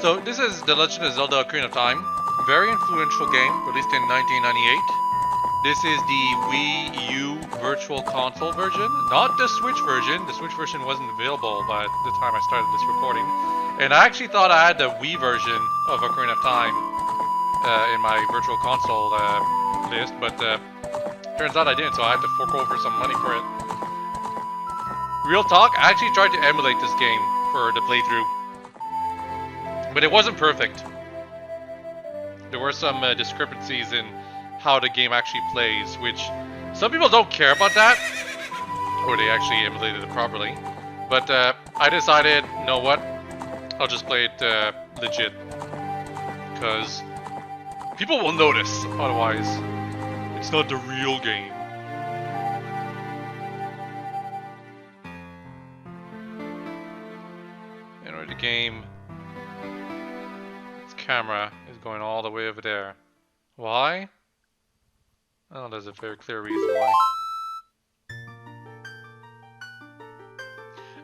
So this is The Legend of Zelda: Ocarina of Time. Very influential game, released in 1998. This is the Wii U Virtual Console version, not the Switch version. The Switch version wasn't available by the time I started this recording. And I actually thought I had the Wii version of Ocarina of Time in my Virtual Console list, but turns out I didn't, so I had to fork over some money for it. Real talk, I actually tried to emulate this game for the playthrough, but it wasn't perfect. There were some discrepancies in how the game actually plays, which some people don't care about that, or they actually emulated it properly. But I decided, you know what, I'll just play it legit, because people will notice, otherwise it's not the real game. Enter the game. Its camera is going all the way over there. Why? Oh, there's a very clear reason why.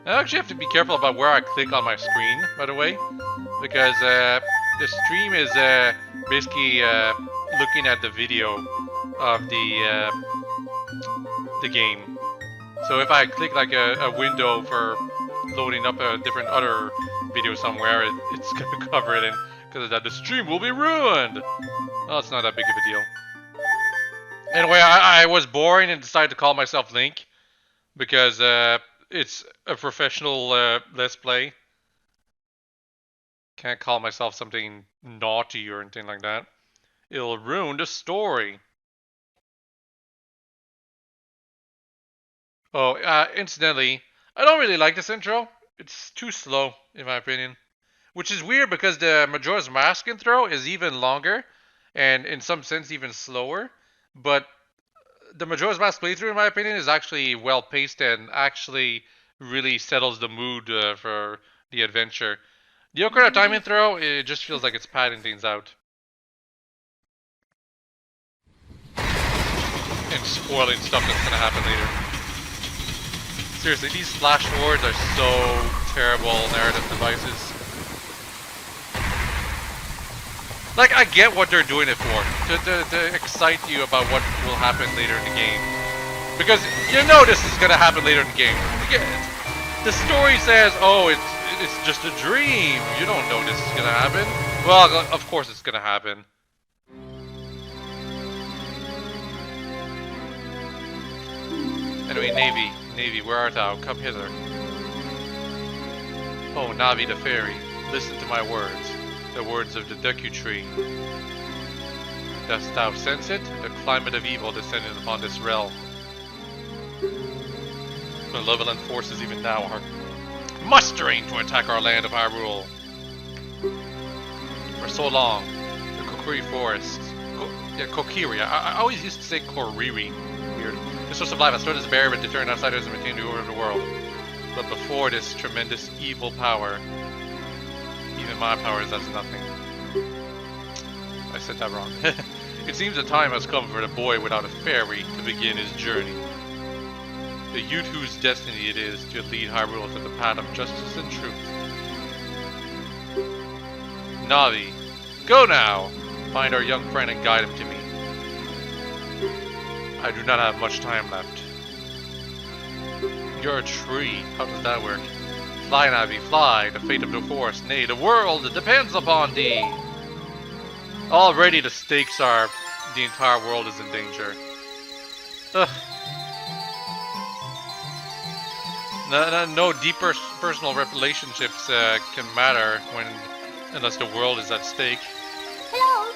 I actually have to be careful about where I click on my screen, by the way, because the stream is basically looking at the video of the game. So if I click like a window for loading up a different other video somewhere, it's gonna cover it, and because of that, the stream will be ruined. Oh, it's not that big of a deal. Anyway, I was boring and decided to call myself Link because it's a professional Let's Play. Can't call myself something naughty or anything like that. It'll ruin the story. Oh, incidentally, I don't really like this intro. It's too slow, in my opinion. Which is weird because the Majora's Mask intro is even longer, and in some sense even slower. But the Majora's Mask playthrough, in my opinion, is actually well paced and actually really settles the mood for the adventure. The Ocarina of Time intro, it just feels like it's padding things out. And spoiling stuff that's gonna happen later. Seriously, these flash forwards are so terrible narrative devices. Like, I get what they're doing it for, to excite you about what will happen later in the game. Because you know this is gonna happen later in the game. The story says, oh, it's just a dream. You don't know this is gonna happen. Well, of course it's gonna happen. Anyway, Navy, where art thou? Come hither. Oh, Navi the fairy, listen to my words, the words of the Deku Tree. Dost thou sense it? The climate of evil descended upon this realm. Malevolent forces even now are mustering to attack our land of Hyrule. For so long, the Kokiri forest, Kokiri, I always used to say Koriri, weird. The source of life has stood as a barrier to deterring outsiders and maintain the order of the world. But before this tremendous evil power, even my power is as nothing. I said that wrong. It seems the time has come for the boy without a fairy to begin his journey. The youth whose destiny it is to lead Hyrule to the path of justice and truth. Navi, go now! Find our young friend and guide him to me. I do not have much time left. You're a tree. How does that work? Fly, Navi, fly. The fate of the forest, nay, the world depends upon thee. Already the stakes are the entire world is in danger. Ugh. No deeper personal relationships can matter unless the world is at stake. Hello.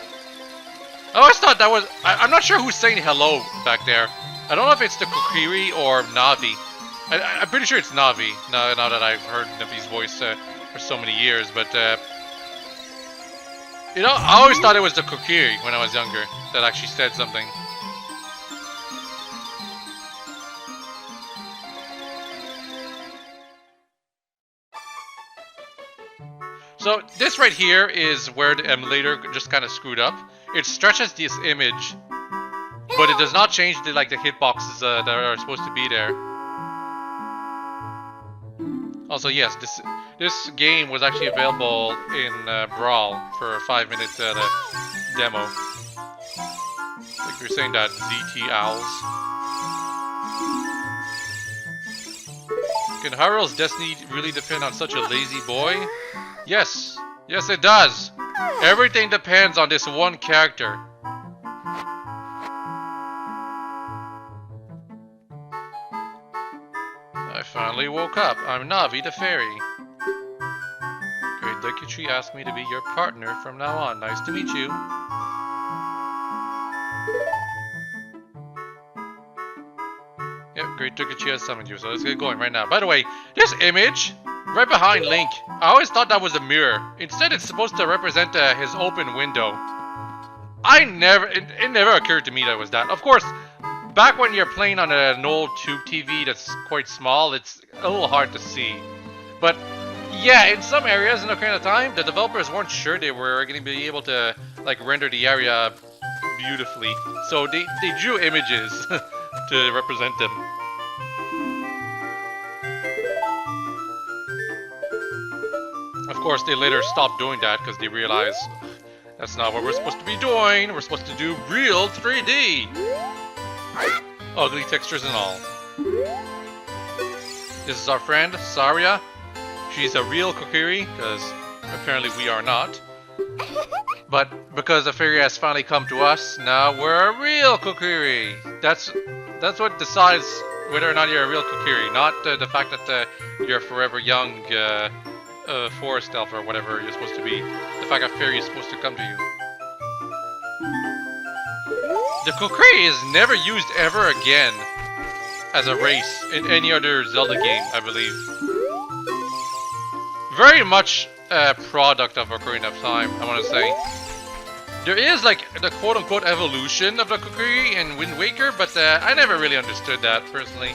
I always thought that was... I'm not sure who's saying hello back there. I don't know if it's the Kokiri or Navi. I'm pretty sure it's Navi, now that I've heard Navi's voice for so many years, but... you know, I always thought it was the Kokiri when I was younger that actually said something. So this right here is where the emulator just kind of screwed up. It stretches this image, but it does not change the hitboxes that are supposed to be there. Also, yes, this game was actually available in Brawl for a 5-minute demo. Like you're saying that ZT Owls. Can Hyrule's destiny really depend on such a lazy boy? Yes. Yes, it does. Everything depends on this one character. I finally woke up. I'm Navi the fairy. Great Dokuchi asked me to be your partner from now on. Nice to meet you. Yep, Great Dokuchi has summoned you, so let's get going right now. By the way, this image right behind Link, I always thought that was a mirror. Instead, it's supposed to represent his open window. It never occurred to me that it was that. Of course, back when you're playing on an old tube TV that's quite small, it's a little hard to see. But yeah, in some areas in Ocarina of Time, the developers weren't sure they were going to be able to like render the area beautifully, so they drew images to represent them. Of course, they later stopped doing that because they realized that's not what we're supposed to be doing. We're supposed to do real 3D. Ugly textures and all. This is our friend, Saria. She's a real Kokiri, because apparently we are not. But because the fairy has finally come to us, now we're a real Kokiri. That's what decides whether or not you're a real Kokiri, not the fact that you're a forever young forest elf or whatever you're supposed to be. The fact that fairy is supposed to come to you. The Kokiri is never used ever again as a race in any other Zelda game, I believe. Very much a product of Ocarina of Time, I want to say. There is like the quote-unquote evolution of the Kokiri in Wind Waker, but I never really understood that personally.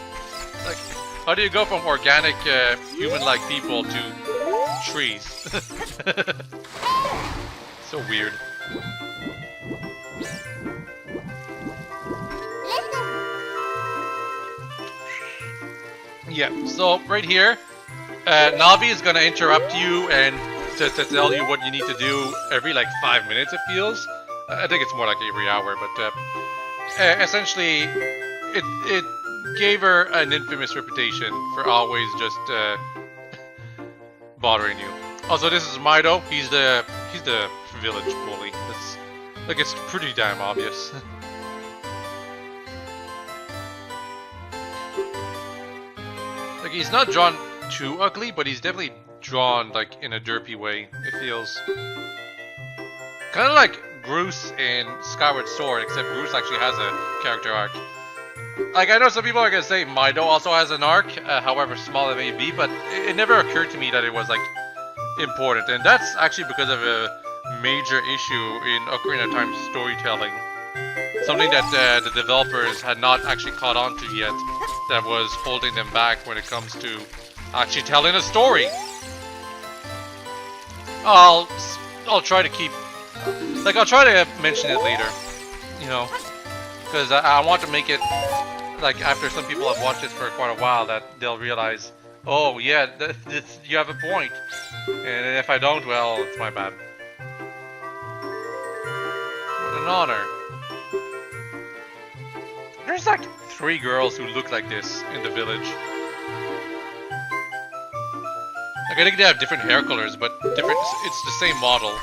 Like, how do you go from organic human-like people to trees? So weird. Yeah, so right here, Navi is gonna interrupt you and to tell you what you need to do every like 5 minutes, it feels. I think it's more like every hour, but essentially, it gave her an infamous reputation for always just bothering you. Also, this is Mido. He's the village bully. It's pretty damn obvious. Like, he's not drawn too ugly, but he's definitely drawn like in a derpy way, it feels. Kind of like Bruce in Skyward Sword, except Bruce actually has a character arc. Like, I know some people are gonna say Mido also has an arc, however small it may be, but it never occurred to me that it was like important, and that's actually because of a major issue in Ocarina of Time storytelling. Something that the developers had not actually caught on to yet, that was holding them back when it comes to actually telling a story. I'll try to keep, like, I'll try to mention it later, you know, because I want to make it, like, after some people have watched it for quite a while, that they'll realize, oh yeah, you have a point, and if I don't, well, it's my bad. What an honor. There's like 3 girls who look like this in the village. Like, I think they have different hair colors, but it's the same model.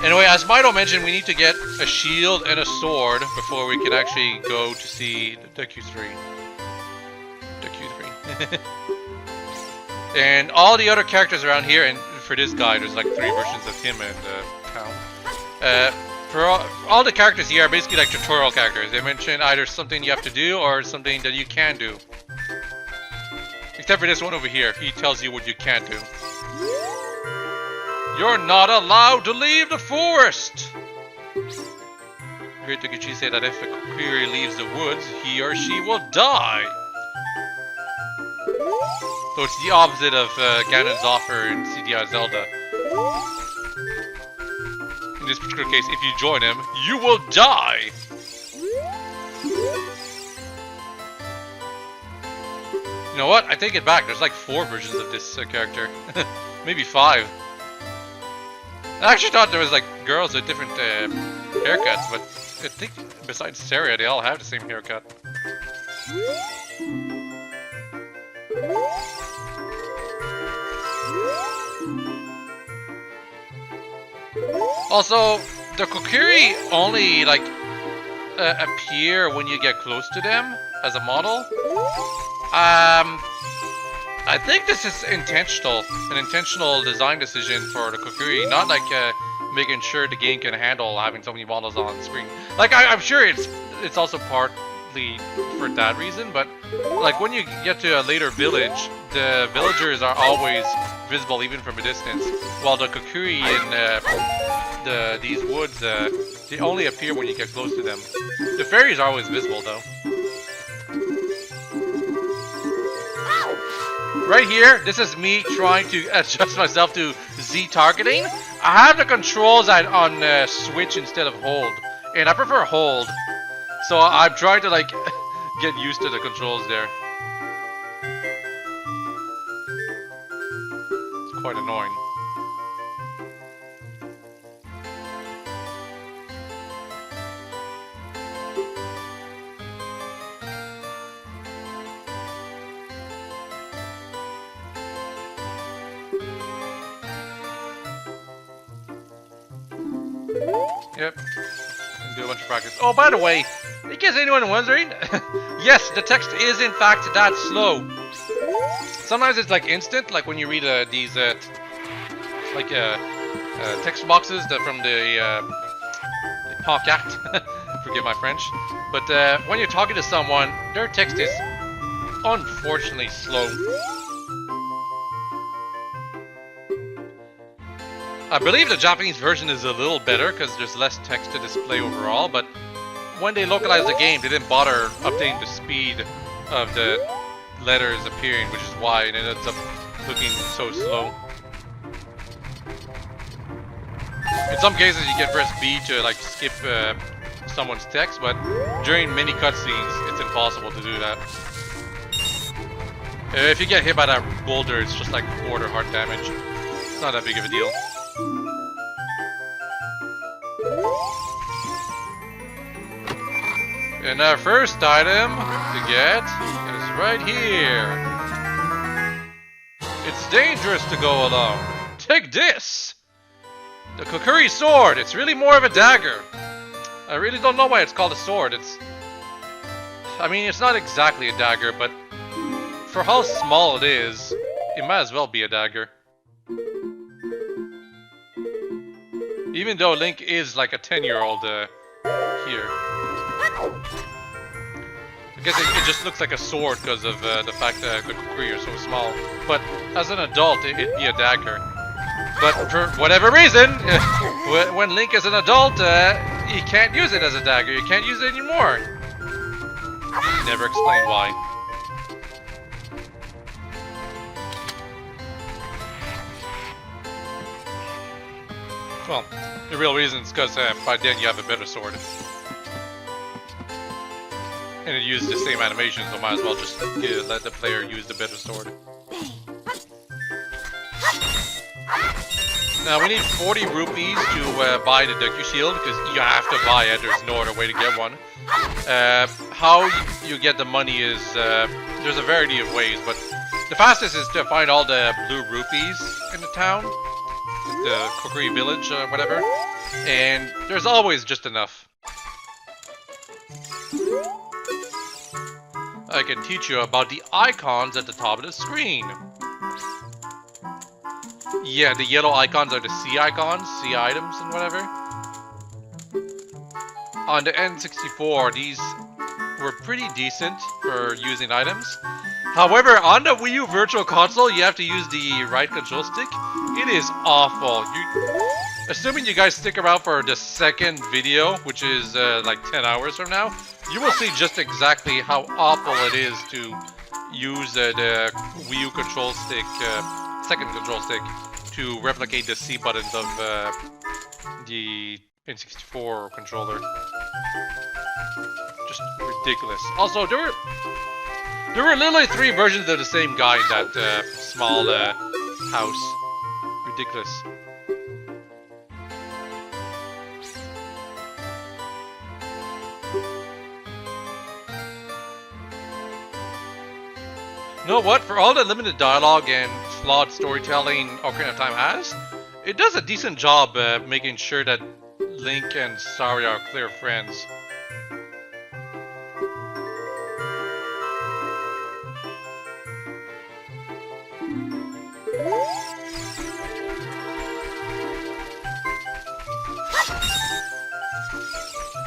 Anyway, as Mido mentioned, we need to get a shield and a sword before we can actually go to see the Q3. The Q3. And all the other characters around here, and for this guy, there's like 3 versions of him and Town. For all the characters here are basically like tutorial characters. They mention either something you have to do or something that you can do. Except for this one over here, he tells you what you can't do. You're not allowed to leave the forest! Great Dokuchi said that if a Kokiri leaves the woods, he or she will die. So it's the opposite of Ganon's offer in CDI Zelda. In this particular case, if you join him, you will die! You know what? I take it back. There's like 4 versions of this character. Maybe 5. I actually thought there was like girls with different haircuts, but I think besides Sarah, they all have the same haircut. Also, the Kokiri only like appear when you get close to them as a model. I think this is intentional, an intentional design decision for the Kokiri, not like making sure the game can handle having so many models on the screen. Like I'm sure it's also partly for that reason, but like when you get to a later village, the villagers are always visible even from a distance, while the Kokiri in these woods, they only appear when you get close to them. The fairies are always visible though. Right here, this is me trying to adjust myself to Z targeting. I have the controls on switch instead of hold, and I prefer hold. So I'm trying to like get used to the controls there. It's quite annoying. Yep. And do a bunch of practice. Oh, by the way, in case anyone wondering, yes, the text is in fact that slow. Sometimes it's like instant, like when you read these text boxes from the pancarte. Forgive my French. But when you're talking to someone, their text is unfortunately slow. I believe the Japanese version is a little better because there's less text to display overall, but when they localized the game, they didn't bother updating the speed of the letters appearing, which is why it ends up looking so slow. In some cases, you can press B to like skip someone's text, but during many cutscenes, it's impossible to do that. If you get hit by that boulder, it's just like quarter heart damage. It's not that big of a deal. And our first item to get is right here. It's dangerous to go alone. Take this! The Kokiri sword. It's really more of a dagger. I really don't know why it's called a sword. I mean, it's not exactly a dagger, but for how small it is, it might as well be a dagger. Even though Link is like a 10-year-old here. I guess it just looks like a sword because of the fact that the Kokiri are so small. But as an adult, it'd be a dagger. But for whatever reason, when Link is an adult, he can't use it as a dagger. You can't use it anymore. Never explained why. Well, the real reason is because by then you have a better sword. And it uses the same animation, so might as well just let the player use the better sword. Now we need 40 rupees to buy the Deku Shield, because you have to buy it, there's no other way to get one. How you get the money is, there's a variety of ways, but the fastest is to find all the blue rupees in the town. The Kokiri village, whatever. And there's always just enough. I can teach you about the icons at the top of the screen. Yeah, the yellow icons are the C icons, C items and whatever. On the N64, these were pretty decent for using items. However, on the Wii U Virtual Console, you have to use the right control stick. It is awful. Assuming you guys stick around for the second video, which is like 10 hours from now, you will see just exactly how awful it is to use the Wii U control stick, second control stick, to replicate the C buttons of the N64 controller. Just ridiculous. Also, There were literally 3 versions of the same guy in that small house. Ridiculous. You know what? For all the limited dialogue and flawed storytelling Ocarina of Time has, it does a decent job making sure that Link and Sari are clear friends.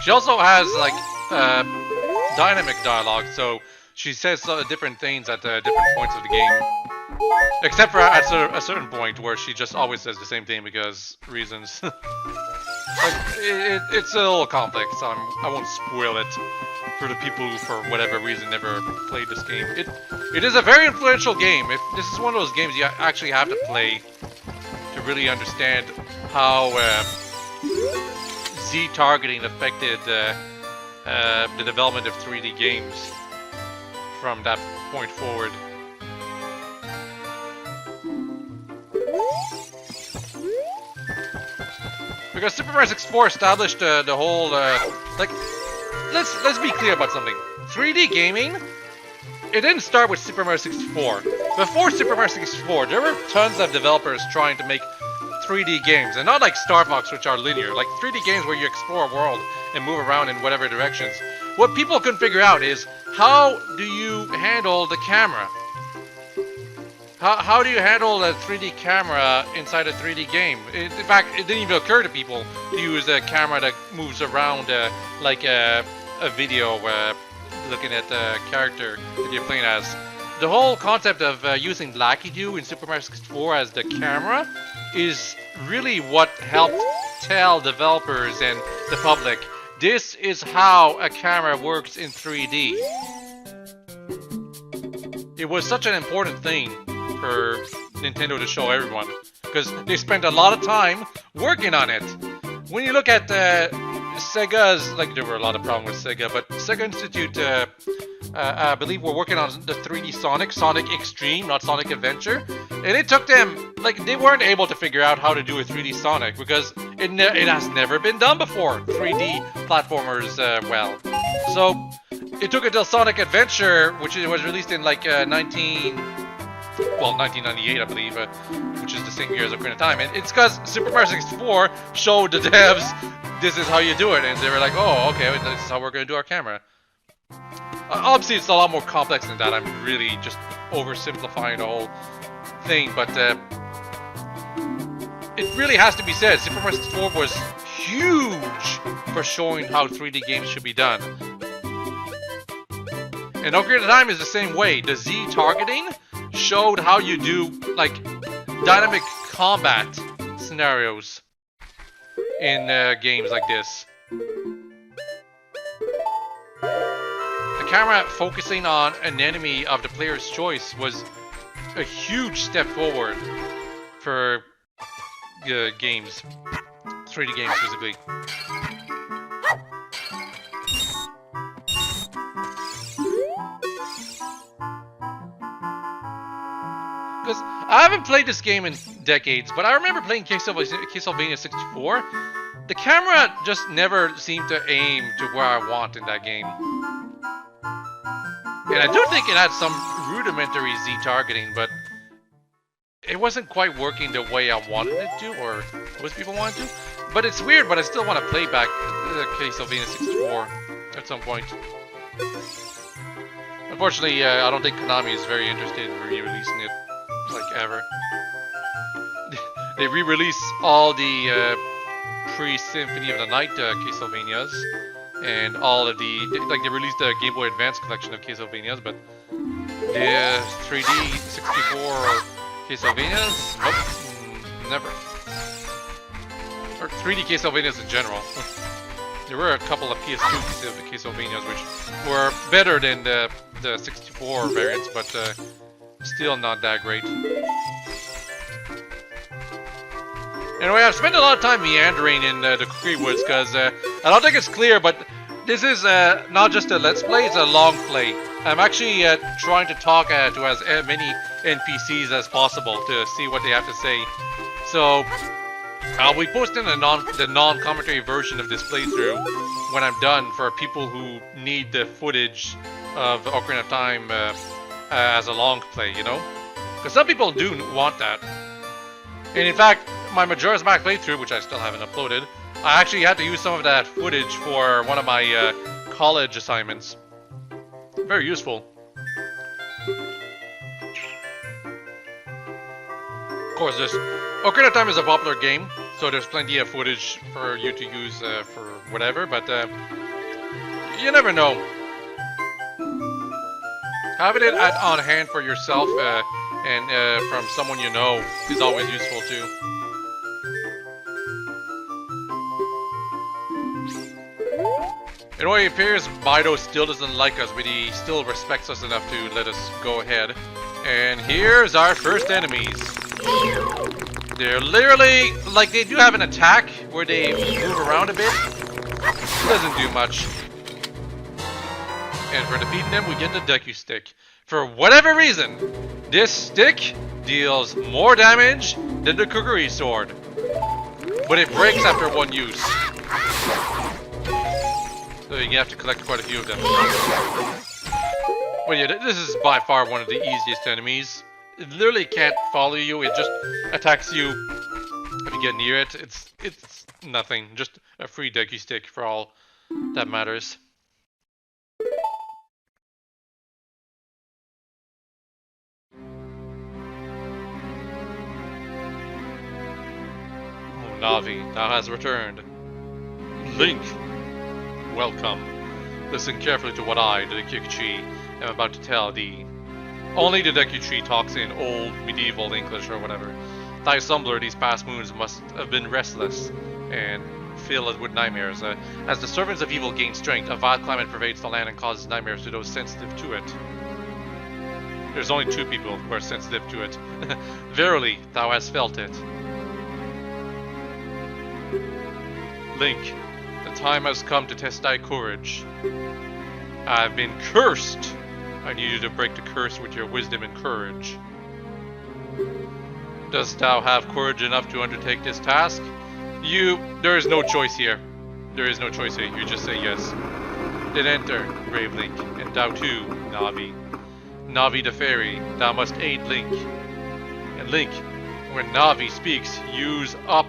She also has like dynamic dialogue, so she says different things at different points of the game. Except for at a certain point where she just always says the same thing because reasons. Like, it's a little complex. I won't spoil it for the people who, for whatever reason, never played this game. It is a very influential game. This is one of those games you actually have to play to really understand how Z targeting affected the development of 3D games from that point forward. Because Super Mario 64 established the whole like, let's be clear about something. 3D gaming, it didn't start with Super Mario 64. Before Super Mario 64, there were tons of developers trying to make 3D games, and not like Star Fox, which are linear, like 3D games where you explore a world and move around in whatever directions. What people couldn't figure out is, how do you handle the camera? How do you handle a 3D camera inside a 3D game? In fact, it didn't even occur to people to use a camera that moves around like a video looking at the character that you're playing as. The whole concept of using Lakitu in Super Mario 64 as the camera is really what helped tell developers and the public, this is how a camera works in 3D. It was such an important thing for Nintendo to show everyone, because they spent a lot of time working on it. When you look at Sega's, like, there were a lot of problems with Sega, but Sega Institute, I believe, were working on the 3D Sonic Extreme, not Sonic Adventure, and it took them, like, they weren't able to figure out how to do a 3D Sonic, because it has never been done before, 3D platformers, well. So, it took until Sonic Adventure, which was released in, like, 1998, I believe, which is the same year as Ocarina of Time, and it's because Super Mario 64 showed the devs, this is how you do it, and they were like, oh, okay, this is how we're going to do our camera. Obviously, it's a lot more complex than that. I'm really just oversimplifying the whole thing, but it really has to be said, Super Mario 64 was huge for showing how 3D games should be done. And Ocarina of Time is the same way. The Z targeting showed how you do, like, dynamic combat scenarios in games like this. The camera focusing on an enemy of the player's choice was a huge step forward for games, 3D games specifically. Because I haven't played this game in decades, but I remember playing Castlevania 64. The camera just never seemed to aim to where I want in that game. And I do think it had some rudimentary Z targeting, but it wasn't quite working the way I wanted it to, or most people wanted to. But it's weird, but I still want to play back Castlevania 64 at some point. Unfortunately, I don't think Konami is very interested in re-releasing it, like, ever. They re-release all the pre-Symphony of the Night Castlevanias, and all of the, like, they released the Game Boy Advance collection of Castlevanias, but the 3D 64 Castlevanias, nope, never. Or 3D Castlevanias in general. There were a couple of PS2 Castlevanias which were better than the 64 variants, but still not that great. Anyway, I've spent a lot of time meandering in the Kokiri Woods because I don't think it's clear, but This is not just a let's play, it's a long play. I'm actually trying to talk to as many NPCs as possible to see what they have to say. So I'll be posting the non-commentary version of this playthrough when I'm done for people who need the footage of Ocarina of Time as a long play, you know? Because some people do want that. And in fact, my Majora's Mask playthrough, which I still haven't uploaded, I actually had to use some of that footage for one of my college assignments. Very useful. Of course, Ocarina of Time is a popular game, so there's plenty of footage for you to use for whatever, but you never know. Having it on hand for yourself and from someone you know is always useful too. It appears Mido still doesn't like us, but he still respects us enough to let us go ahead. And here's our first enemies. They're literally, like, they do have an attack where they move around a bit. It doesn't do much. And for defeating them, we get the Deku Stick. For whatever reason, this stick deals more damage than the Kokiri sword. But it breaks after one use. So you have to collect quite a few of them. But yeah, this is by far one of the easiest enemies. It literally can't follow you, it just attacks you if you get near it. It's nothing, just a free Deku Stick for all that matters. Oh, Navi, thou hast returned. Link! Welcome. Listen carefully to what I, the Kokiri, am about to tell thee. Only the Kokiri talks in old medieval English or whatever. Thy Sumbler these past moons must have been restless and filled with nightmares. As the servants of evil gain strength, a vile climate pervades the land and causes nightmares to those sensitive to it. There's only two people who are sensitive to it. Verily, thou hast felt it. Link. The time has come to test thy courage. I've been cursed. I need you to break the curse with your wisdom and courage. Dost thou have courage enough to undertake this task? There is no choice here. There is no choice here. You just say yes. Then enter, brave Link, and thou too, Navi. Navi the fairy, thou must aid Link. And Link, when Navi speaks, use up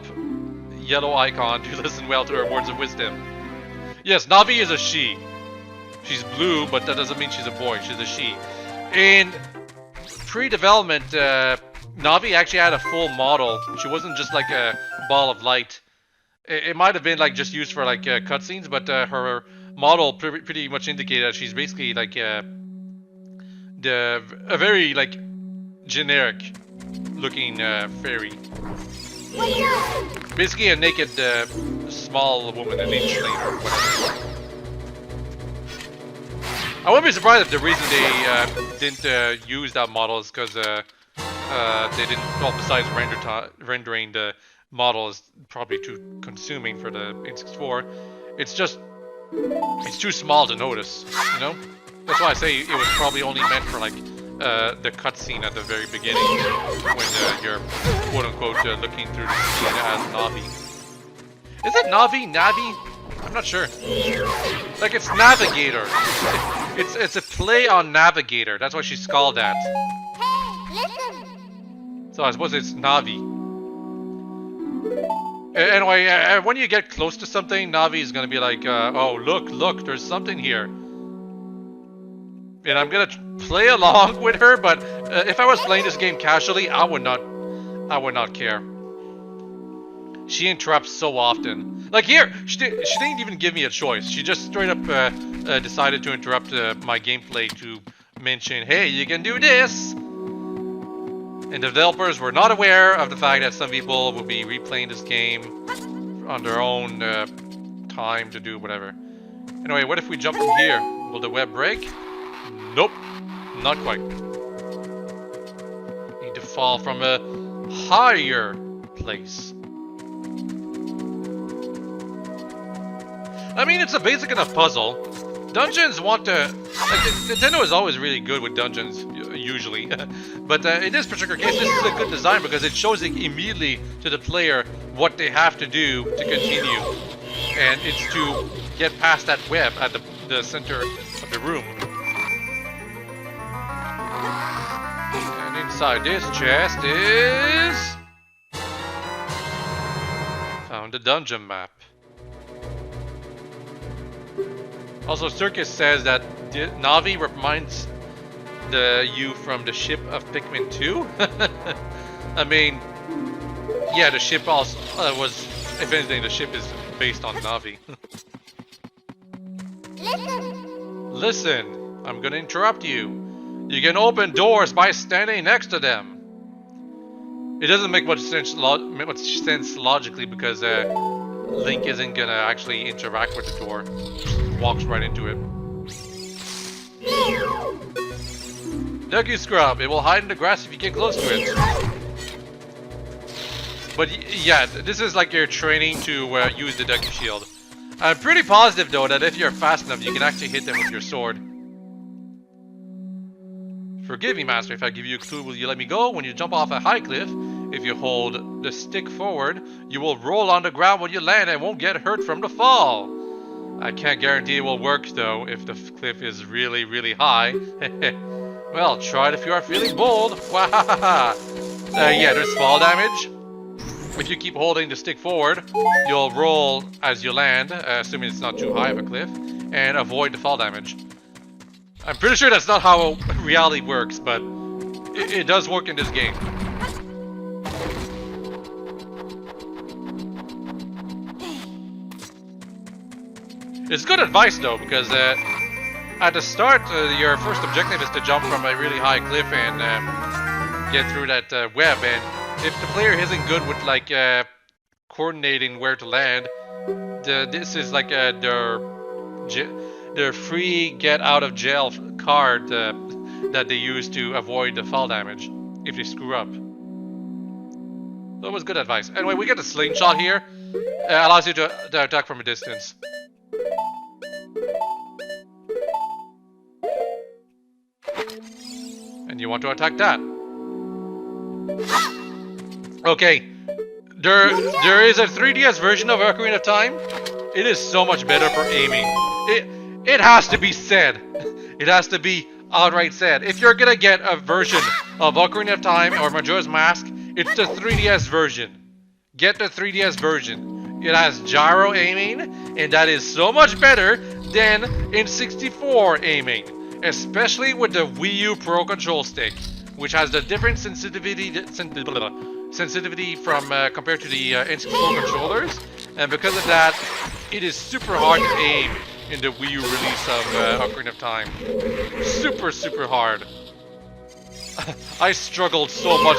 yellow icon to listen well to her words of wisdom. Yes, Navi is a she. She's blue, but that doesn't mean she's a boy. She's a she. In pre-development, Navi actually had a full model. She wasn't just like a ball of light. It might have been like just used for like cutscenes, but her model pretty much indicated that she's basically like a very like generic looking fairy. Basically a naked small woman, an inchling or whatever. I wouldn't be surprised if the reason they didn't use that model is because they didn't, well, besides rendering the model is probably too consuming for the N64. It's just, it's too small to notice, you know? That's why I say it was probably only meant for like the cutscene at the very beginning when you're quote-unquote looking through the scene as Navi. Is it Navi? Navi? I'm not sure. Like it's Navigator. It's a play on Navigator. That's why she's called that. Hey, listen. So I suppose it's Navi. Anyway, when you get close to something, Navi is gonna be like, "Oh, look, there's something here." And I'm gonna play along with her, but if I was playing this game casually, I would not care. She interrupts so often. Like here, she didn't even give me a choice. She just straight up decided to interrupt my gameplay to mention, "Hey, you can do this." And the developers were not aware of the fact that some people will be replaying this game on their own time to do whatever. Anyway, what if we jump from here? Will the web break? Nope, not quite. Need to fall from a higher place. I mean, it's a basic enough puzzle. Dungeons want to... Like, Nintendo is always really good with dungeons, usually. But in this particular case, this is a good design because it shows immediately to the player what they have to do to continue. And it's to get past that web at the center of the room. And inside this chest is... Found the dungeon map. Also, Circus says that Navi reminds you from the ship of Pikmin 2. I mean, yeah, the ship also was, if anything, the ship is based on Navi. Listen, I'm gonna interrupt you. You can open doors by standing next to them. It doesn't make much sense logically because Link isn't gonna actually interact with the door. Walks right into it. Ducky Scrub, it will hide in the grass if you get close to it. But yeah, this is like your training to use the Ducky Shield. I'm pretty positive though that if you're fast enough, you can actually hit them with your sword. Forgive me, Master, if I give you a clue, will you let me go? When you jump off a high cliff, if you hold the stick forward, you will roll on the ground when you land and won't get hurt from the fall. I can't guarantee it will work though if the cliff is really, really high. Well, try it if you are feeling bold. Yeah, there's fall damage. If you keep holding the stick forward, you'll roll as you land, assuming it's not too high of a cliff, and avoid the fall damage. I'm pretty sure that's not how reality works, but it does work in this game. It's good advice though, because at the start, your first objective is to jump from a really high cliff and get through that web. And if the player isn't good with like coordinating where to land, this is like their free get out of jail card that they use to avoid the fall damage if they screw up. That was good advice. Anyway, we get a slingshot here. Allows you to attack from a distance. And you want to attack that. Okay. There is a 3DS version of Ocarina of Time. It is so much better for aiming. It has to be said. It has to be outright said. If you're gonna get a version of Ocarina of Time or Majora's Mask, it's the 3DS version. Get the 3DS version. It has gyro aiming, and that is so much better than in 64 aiming. Especially with the Wii U Pro Control Stick, which has the different sensitivity from compared to the N64 controllers, and because of that, it is super hard to aim in the Wii U release of Ocarina of Time. Super hard. I struggled so much.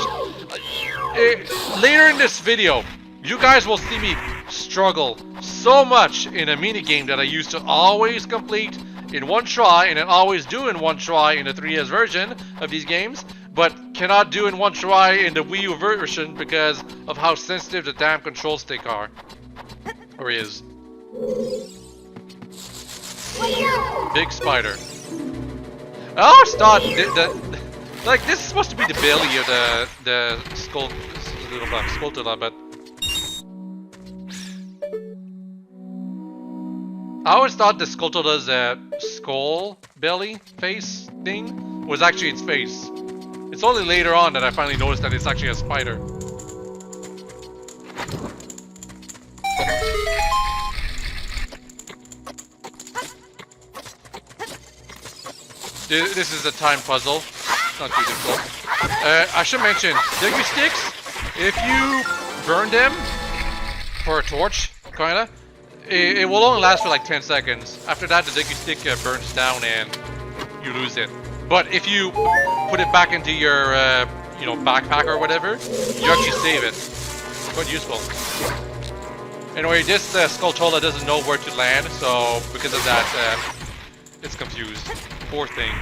Later in this video, you guys will see me struggle so much in a minigame that I used to always complete in one try, and then always do in one try in the 3DS version of these games, but cannot do in one try in the Wii U version because of how sensitive the damn control stick are. Or is. Big spider. I always thought like this is supposed to be the belly of the skull, little black Skulltula, but I always thought the Skulltula's skull belly face thing was actually its face. It's only later on that I finally noticed that it's actually a spider. This is a time puzzle. Not too difficult. I should mention, Diggy Sticks, if you burn them for a torch, kinda, it will only last for like 10 seconds. After that, the Diggy Stick burns down and you lose it. But if you put it back into your, you know, backpack or whatever, you actually save it. Quite useful. Anyway, this Skulltula doesn't know where to land, so because of that, it's confused. Poor thing.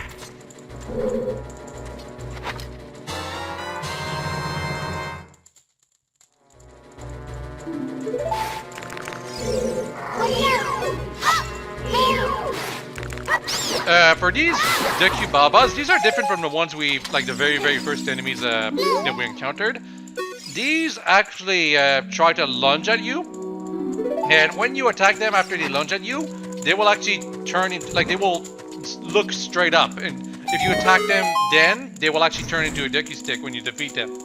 for these Deku Babas, these are different from the ones we, like the very first enemies that we encountered. These actually try to lunge at you, and when you attack them after they lunge at you, they will actually turn into, like, they will look straight up, and if you attack them then, they will actually turn into a Deku stick when you defeat them.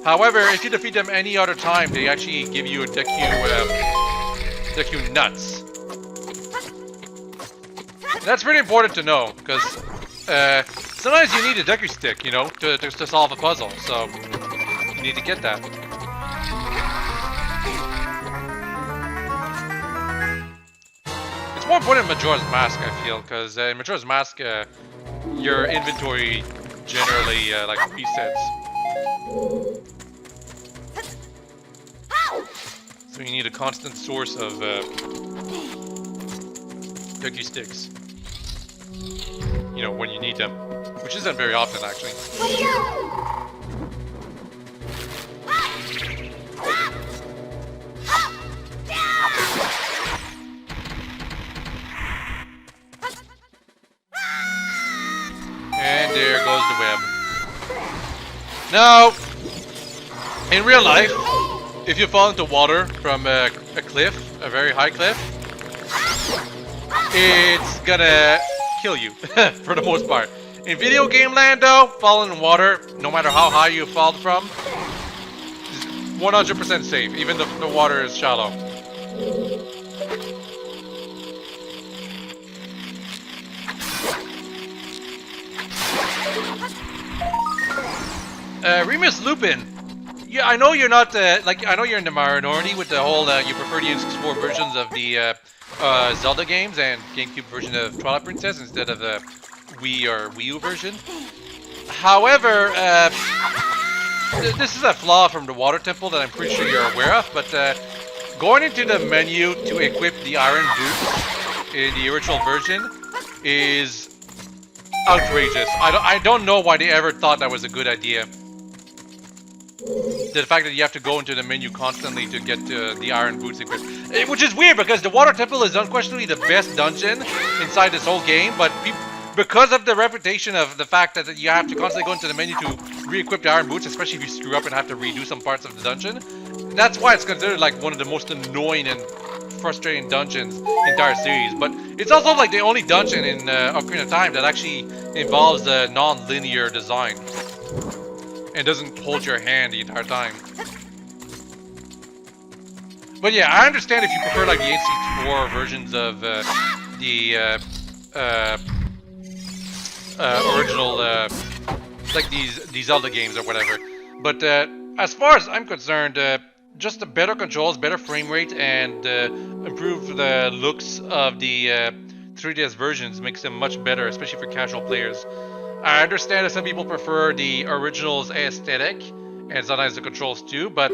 However, if you defeat them any other time, they actually give you a Deku nuts. And that's pretty important to know, because sometimes you need a Deku stick, you know, to solve a puzzle, so you need to get that. It's more important in Majora's Mask, I feel, because in Majora's Mask, your inventory generally like resets. So you need a constant source of Deku sticks. You know, when you need them, which isn't very often, actually. And there goes the web. Now, in real life, if you fall into water from a cliff, a very high cliff, it's gonna kill you, for the most part. In video game land though, falling in water, no matter how high you fall from, is 100% safe, even if the water is shallow. Remus Lupin. Yeah, I know you're not, like, I know you're in the minority with the whole, you prefer the N64 versions of the, Zelda games and GameCube version of Twilight Princess instead of the Wii or Wii U version. However, this is a flaw from the Water Temple that I'm pretty sure you're aware of, but, going into the menu to equip the Iron Boots in the original version is outrageous. I don't know why they ever thought that was a good idea. The fact that you have to go into the menu constantly to get the Iron Boots equipped. Which is weird, because the Water Temple is unquestionably the best dungeon inside this whole game, but because of the reputation of the fact that you have to constantly go into the menu to re-equip the Iron Boots, especially if you screw up and have to redo some parts of the dungeon, that's why it's considered like one of the most annoying and frustrating dungeons in the entire series. But it's also like the only dungeon in Ocarina of Time that actually involves a non-linear design and doesn't hold your hand the entire time. But yeah, I understand if you prefer like the N64 versions of the original, like these Zelda games or whatever. But as far as I'm concerned, just the better controls, better frame rate, and improve the looks of the 3DS versions makes them much better, especially for casual players. I understand that some people prefer the original's aesthetic, and sometimes the controls too, but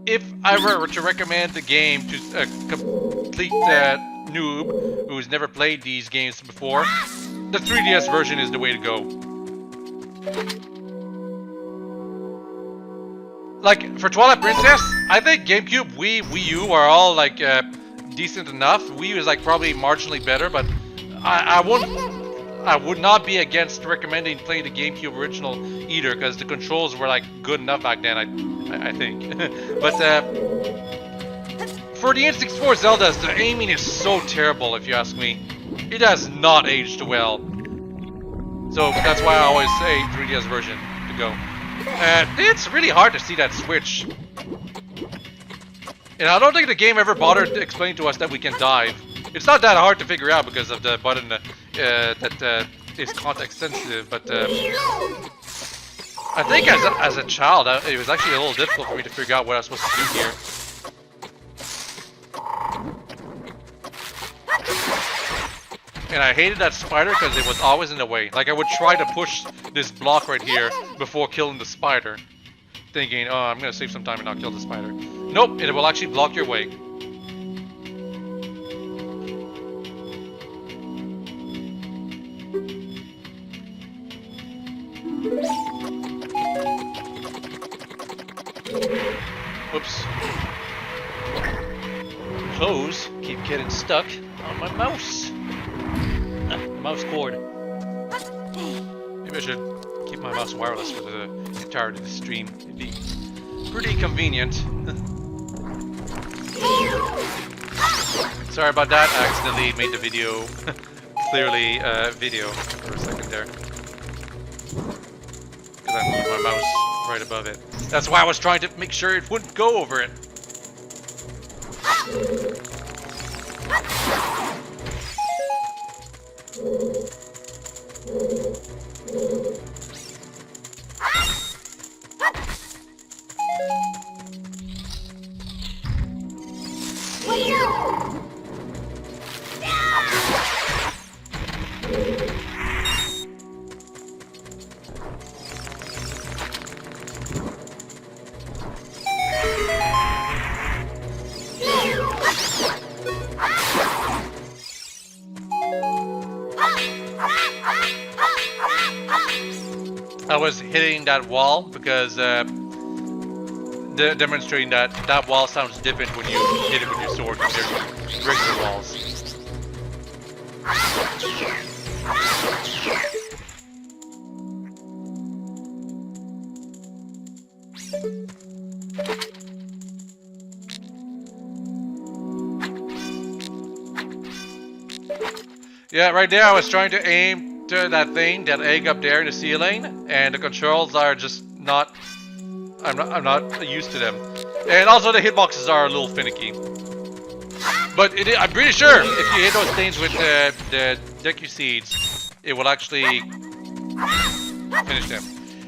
if I were to recommend the game to a complete noob who's never played these games before, the 3DS version is the way to go. Like, for Twilight Princess, I think GameCube, Wii U are all like decent enough. Wii U is like probably marginally better, but I would not be against recommending playing the GameCube original either, because the controls were like good enough back then, I think. But for the N64 Zeldas, the aiming is so terrible, if you ask me. It has not aged well. So that's why I always say 3DS version to go. It's really hard to see that switch. And I don't think the game ever bothered to explain to us that we can dive. It's not that hard to figure out because of the button that is context sensitive, but I think as a child, it was actually a little difficult for me to figure out what I was supposed to do here. And I hated that spider because it was always in the way. Like, I would try to push this block right here before killing the spider, thinking, oh, I'm gonna save some time and not kill the spider. Nope, it will actually block your way. Whoops. Clothes keep getting stuck on my mouse. The mouse cord. should keep my mouse wireless for the entirety of the stream. It'd be pretty convenient. Sorry about that, I accidentally made the video clearly video for a second there. Because I moved my mouse right above it. That's why I was trying to make sure it wouldn't go over it. I was hitting that wall because demonstrating that that wall sounds different when you hit it with your sword compared to regular walls. Yeah, right there I was trying to aim to that thing, that egg up there in the ceiling, and the controls are just not... I'm not used to them. And also the hitboxes are a little finicky. But I'm pretty sure if you hit those things with the Deku Seeds, it will actually finish them.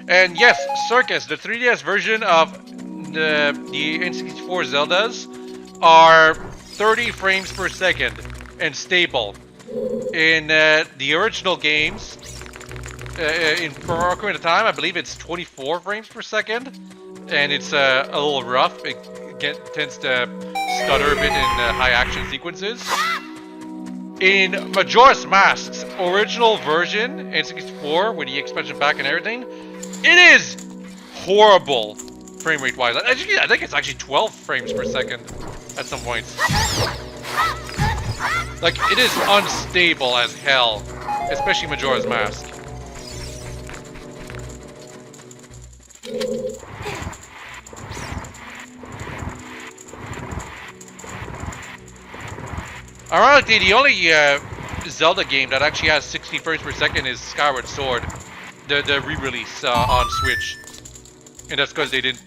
And yes, Circus, the 3DS version of the N64 Zeldas are 30 frames per second and stable. In the original games, in Ocarina of Time, I believe it's 24 frames per second, and it's a little rough. It tends to stutter a bit in high action sequences. In Majora's Mask's original version, N64, with the expansion pack and everything, it is horrible frame rate wise. I think it's actually 12 frames per second at some points. Like, it is unstable as hell, especially Majora's Mask. Ironically, the only Zelda game that actually has 60 frames per second is Skyward Sword, the re-release on Switch. And that's because they didn't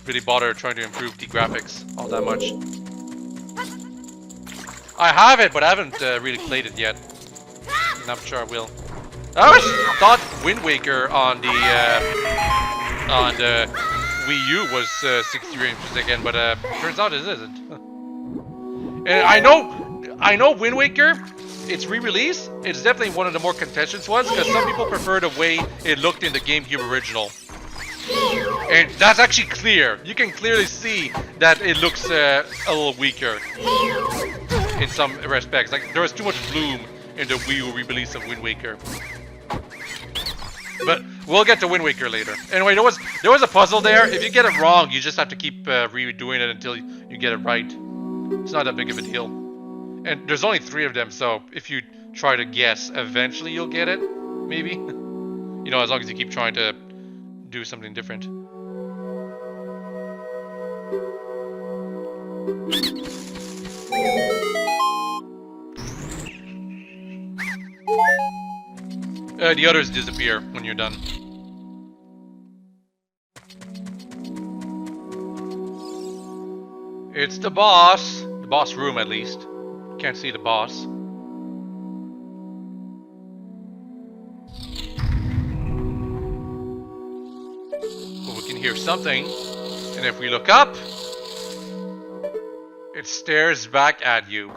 really bother trying to improve the graphics all that much. I have it, but I haven't really played it yet. And I'm sure I will. I always thought Wind Waker on the Wii U was 60 frames per second, but turns out it isn't. And I know Wind Waker, its re-release, it's definitely one of the more contentious ones because some people prefer the way it looked in the GameCube original. And that's actually clear. You can clearly see that it looks a little weaker in some respects. Like, there was too much bloom in the Wii U re-release of Wind Waker. But we'll get to Wind Waker later. Anyway, there was a puzzle there. If you get it wrong, you just have to keep redoing it until you get it right. It's not that big of a deal. And there's only 3 of them, so if you try to guess, eventually you'll get it. Maybe. You know, as long as you keep trying to do something different. The others disappear when you're done. It's the boss. The boss room, at least. Can't see the boss. But we can hear something. And if we look up, it stares back at you.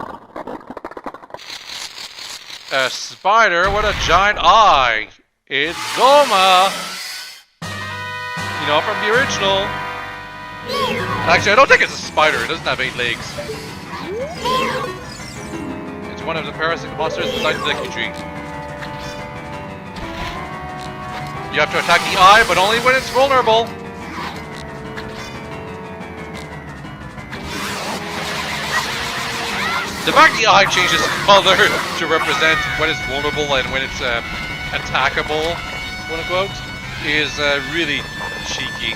A spider with a giant eye. It's Goma. You know, from the original. Actually, I don't think it's a spider. It doesn't have 8 legs. It's one of the parasitic monsters inside the Deku Tree. You have to attack the eye, but only when it's vulnerable. The fact the eye changes color to represent when it's vulnerable and when it's attackable quote unquote, is really cheeky.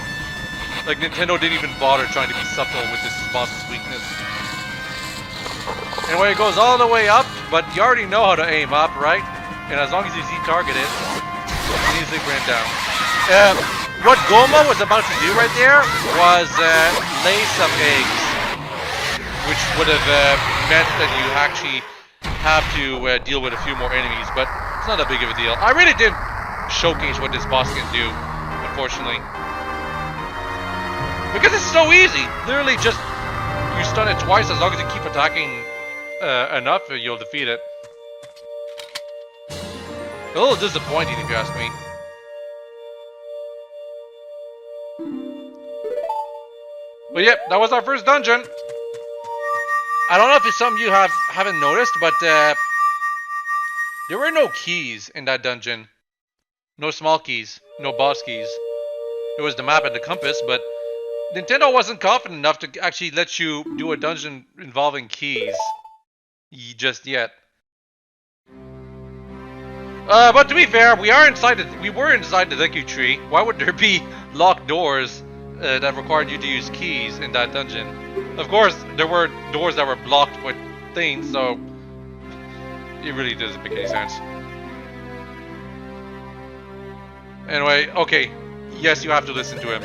Like, Nintendo didn't even bother trying to be subtle with this boss's weakness. Anyway, it goes all the way up, but you already know how to aim up, right? And as long as you see target it, you can easily bring it down. What Goma was about to do right there was lay some eggs, which would have meant that you actually have to deal with a few more enemies, but it's not that big of a deal. I really didn't showcase what this boss can do, unfortunately. Because it's so easy! Literally just, you stun it twice, as long as you keep attacking enough, you'll defeat it. A little disappointing if you ask me. But yep, that was our first dungeon. I don't know if it's some of you haven't noticed, but there were no keys in that dungeon. No small keys, no boss keys. There was the map and the compass, but Nintendo wasn't confident enough to actually let you do a dungeon involving keys just yet. But to be fair, we were inside the Deku Tree. Why would there be locked doors that required you to use keys in that dungeon? Of course, there were doors that were blocked with things, so it really doesn't make any sense. Anyway, okay, yes, you have to listen to him.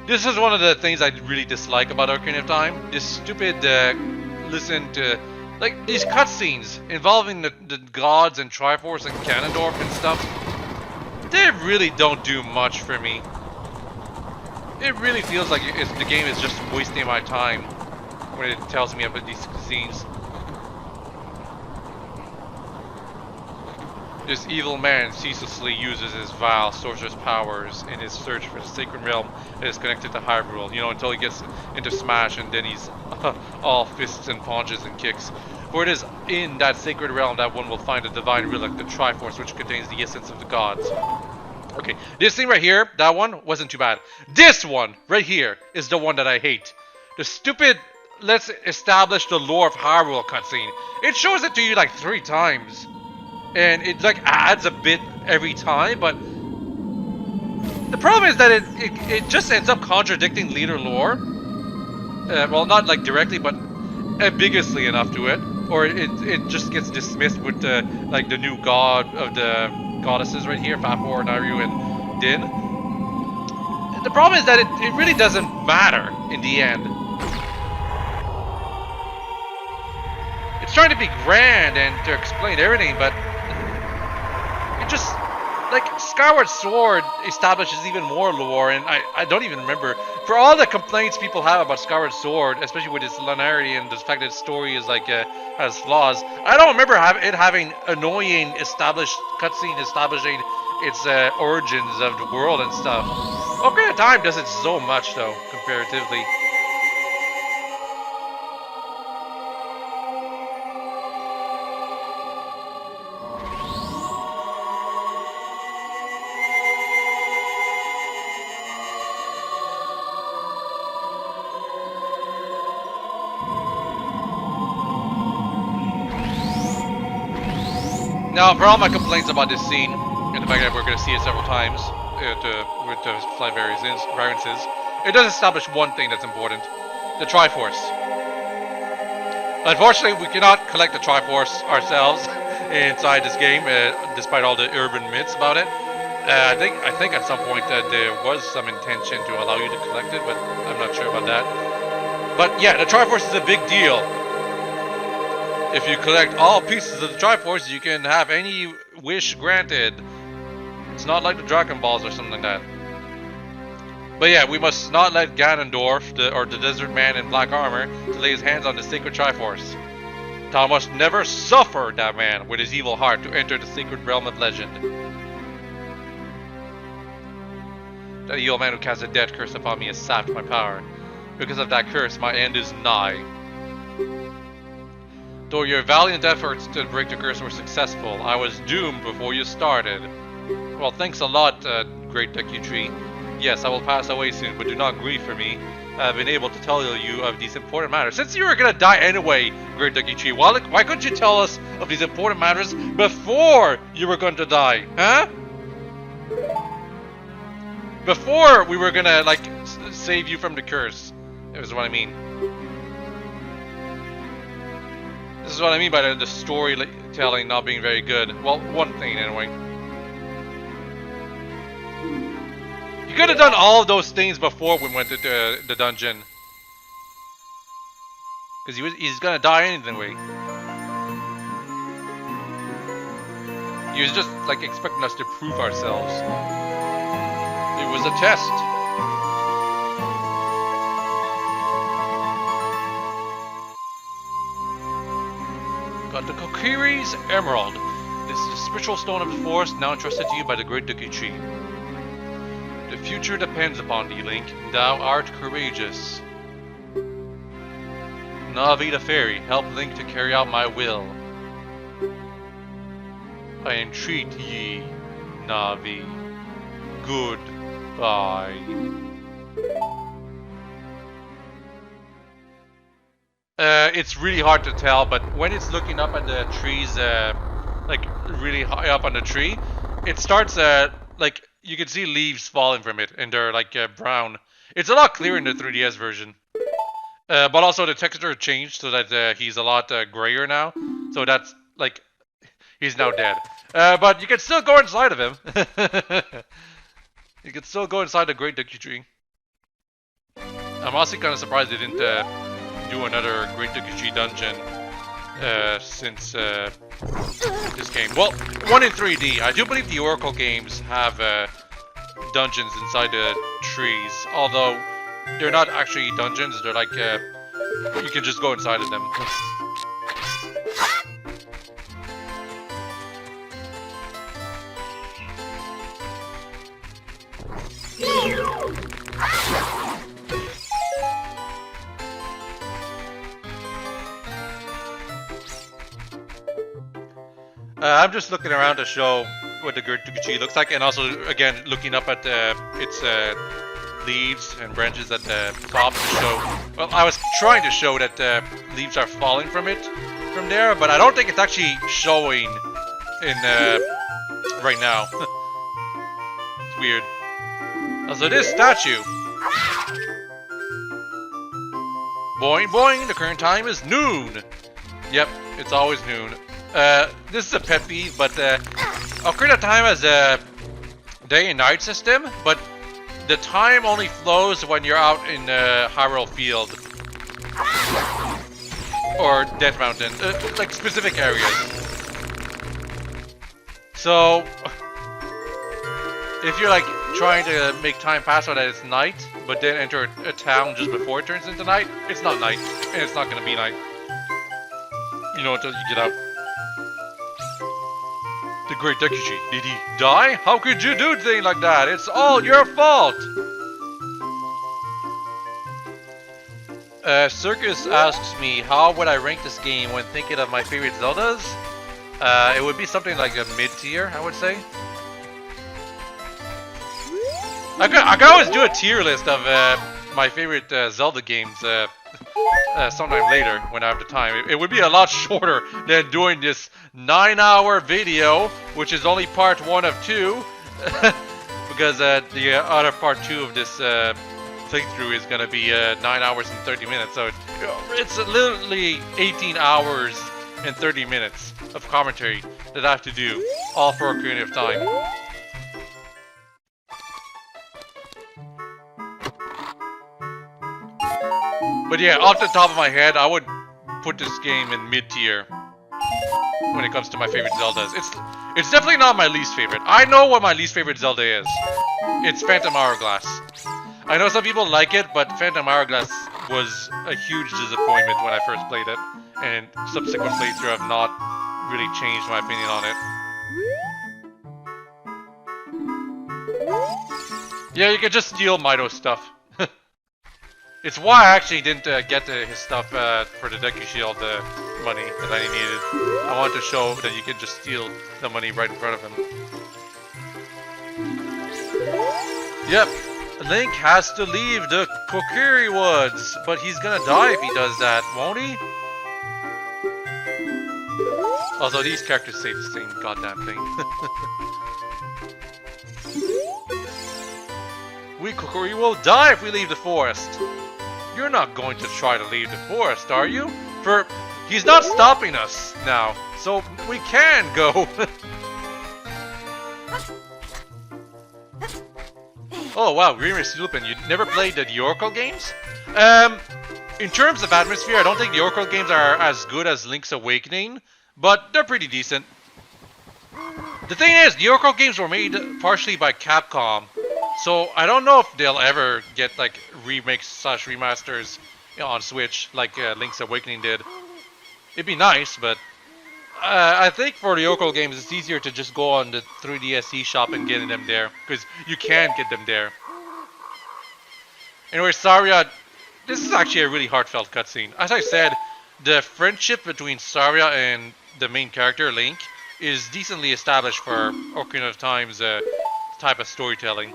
This is one of the things I really dislike about Ocarina of Time. This stupid listen to, like, these cutscenes involving the gods and Triforce and Ganondorf and stuff. They really don't do much for me. It really feels like the game is just wasting my time when it tells me about these scenes. This evil man ceaselessly uses his vile sorcerer's powers in his search for the sacred realm that is connected to Hyrule, you know, until he gets into Smash and then he's all fists and punches and kicks. For it is in that sacred realm that one will find a divine relic, the Triforce, which contains the essence of the gods. Okay, this thing right here, that one, wasn't too bad. This one, right here, is the one that I hate. The stupid, let's establish the lore of Hyrule cutscene. It shows it to you like 3 times. And it like adds a bit every time, but the problem is that it just ends up contradicting leader lore. Well, not like directly, but ambiguously enough to it. Or it just gets dismissed with like the new god of the goddesses right here, Fafnir, Nairu, and Din. The problem is that it really doesn't matter in the end. It's trying to be grand and to explain everything, but it just, like, Skyward Sword establishes even more lore, and I don't even remember. For all the complaints people have about Skyward Sword, especially with its linearity and the fact that its story is like has flaws, I don't remember it having annoying established cutscene establishing its origins of the world and stuff. Ocarina of Time does it so much though, comparatively. Now, for all my complaints about this scene, and the fact that we're going to see it several times with the slight variances, it does establish one thing that's important: the Triforce. Unfortunately, we cannot collect the Triforce ourselves inside this game, despite all the urban myths about it. I think at some point there was some intention to allow you to collect it, but I'm not sure about that. But yeah, the Triforce is a big deal. If you collect all pieces of the Triforce, you can have any wish granted. It's not like the Dragon Balls or something like that. But yeah, we must not let Ganondorf, or the Desert Man in black armor, to lay his hands on the sacred Triforce. Thou must never suffer that man with his evil heart to enter the sacred realm of legend. That evil man who cast a death curse upon me has sapped my power. Because of that curse, my end is nigh. Though your valiant efforts to break the curse were successful, I was doomed before you started. Well, thanks a lot, Great Deku Tree. Yes, I will pass away soon, but do not grieve for me. I have been able to tell you of these important matters. Since you were gonna die anyway, Great Ducky, why couldn't you tell us of these important matters before you were going to die, huh? Before we were gonna, like, save you from the curse. Is what I mean. This is what I mean by the storytelling not being very good. Well, one thing anyway. You could have done all of those things before we went to the dungeon. Because he's gonna die anyway. He was just like expecting us to prove ourselves. It was a test. Got the Kokiri's Emerald. This is the spiritual stone of the forest, now entrusted to you by the Great Ducky. The future depends upon thee, Link. Thou art courageous. Navi the fairy, help Link to carry out my will. I entreat ye, Navi. Goodbye. It's really hard to tell, but when it's looking up at the trees, like really high up on the tree, it starts like you can see leaves falling from it, and they're like brown. It's a lot clearer in the 3DS version, but also the texture changed so that he's a lot grayer now. So that's like he's now dead. But you can still go inside of him. You can still go inside the Great Ducky Tree. I'm honestly kind of surprised they didn't do another Great Ducky Tree dungeon since this game. Well, one in 3D. I do believe the Oracle games have dungeons inside the trees, although they're not actually dungeons. They're like you can just go inside of them. I'm just looking around to show what the Great Ducky looks like, and also again looking up at its leaves and branches at the top to show. Well, I was trying to show that leaves are falling from it from there, but I don't think it's actually showing in right now. It's weird. Also, this statue. Boing boing. The current time is noon. Yep, it's always noon. This is a pet peeve, but Ocarina Time has a day and night system, but the time only flows when you're out in Hyrule Field or Death Mountain, like specific areas. So if you're like trying to make time pass so that it's night, but then enter a town just before it turns into night, it's not night, and it's not gonna be night. You know, until you get out. The Great Ducky, did he die? How could you do things like that? It's all your fault! Circus asks me, how would I rank this game when thinking of my favorite Zeldas? It would be something like a mid-tier, I would say. I could always do a tier list of my favorite Zelda games sometime later when I have the time. It would be a lot shorter than doing this 9-hour video, which is only part 1 of 2, because the other part 2 of this playthrough is going to be 9 hours and 30 minutes. So it's literally 18 hours and 30 minutes of commentary that I have to do, all for Ocarina of Time. But yeah, off the top of my head, I would put this game in mid-tier when it comes to my favorite Zeldas. It's definitely not my least favorite. I know what my least favorite Zelda is. It's Phantom Hourglass. I know some people like it, but Phantom Hourglass was a huge disappointment when I first played it, and subsequent playthrough have not really changed my opinion on it. Yeah, you can just steal Mido's stuff. It's why I actually didn't get his stuff for the Ducky Shield money that I needed. I wanted to show that you can just steal the money right in front of him. Yep, Link has to leave the Kokiri Woods, but he's gonna die if he does that, won't he? Although these characters say the same goddamn thing. We Kokiri will die if we leave the forest. You're not going to try to leave the forest, are you? For he's not stopping us now, so we can go. Oh wow, Remus Lupin, you never played the Oracle games? In terms of atmosphere, I don't think the Oracle games are as good as Link's Awakening, but they're pretty decent. The thing is, the Oracle games were made partially by Capcom, so I don't know if they'll ever get like remakes / remasters on Switch like Link's Awakening did. It'd be nice, but I think for the Oracle games, it's easier to just go on the 3DS shop and get them there, because you can get them there. Anyway, Saria, this is actually a really heartfelt cutscene. As I said, the friendship between Saria and the main character, Link, is decently established for Ocarina of Time's type of storytelling.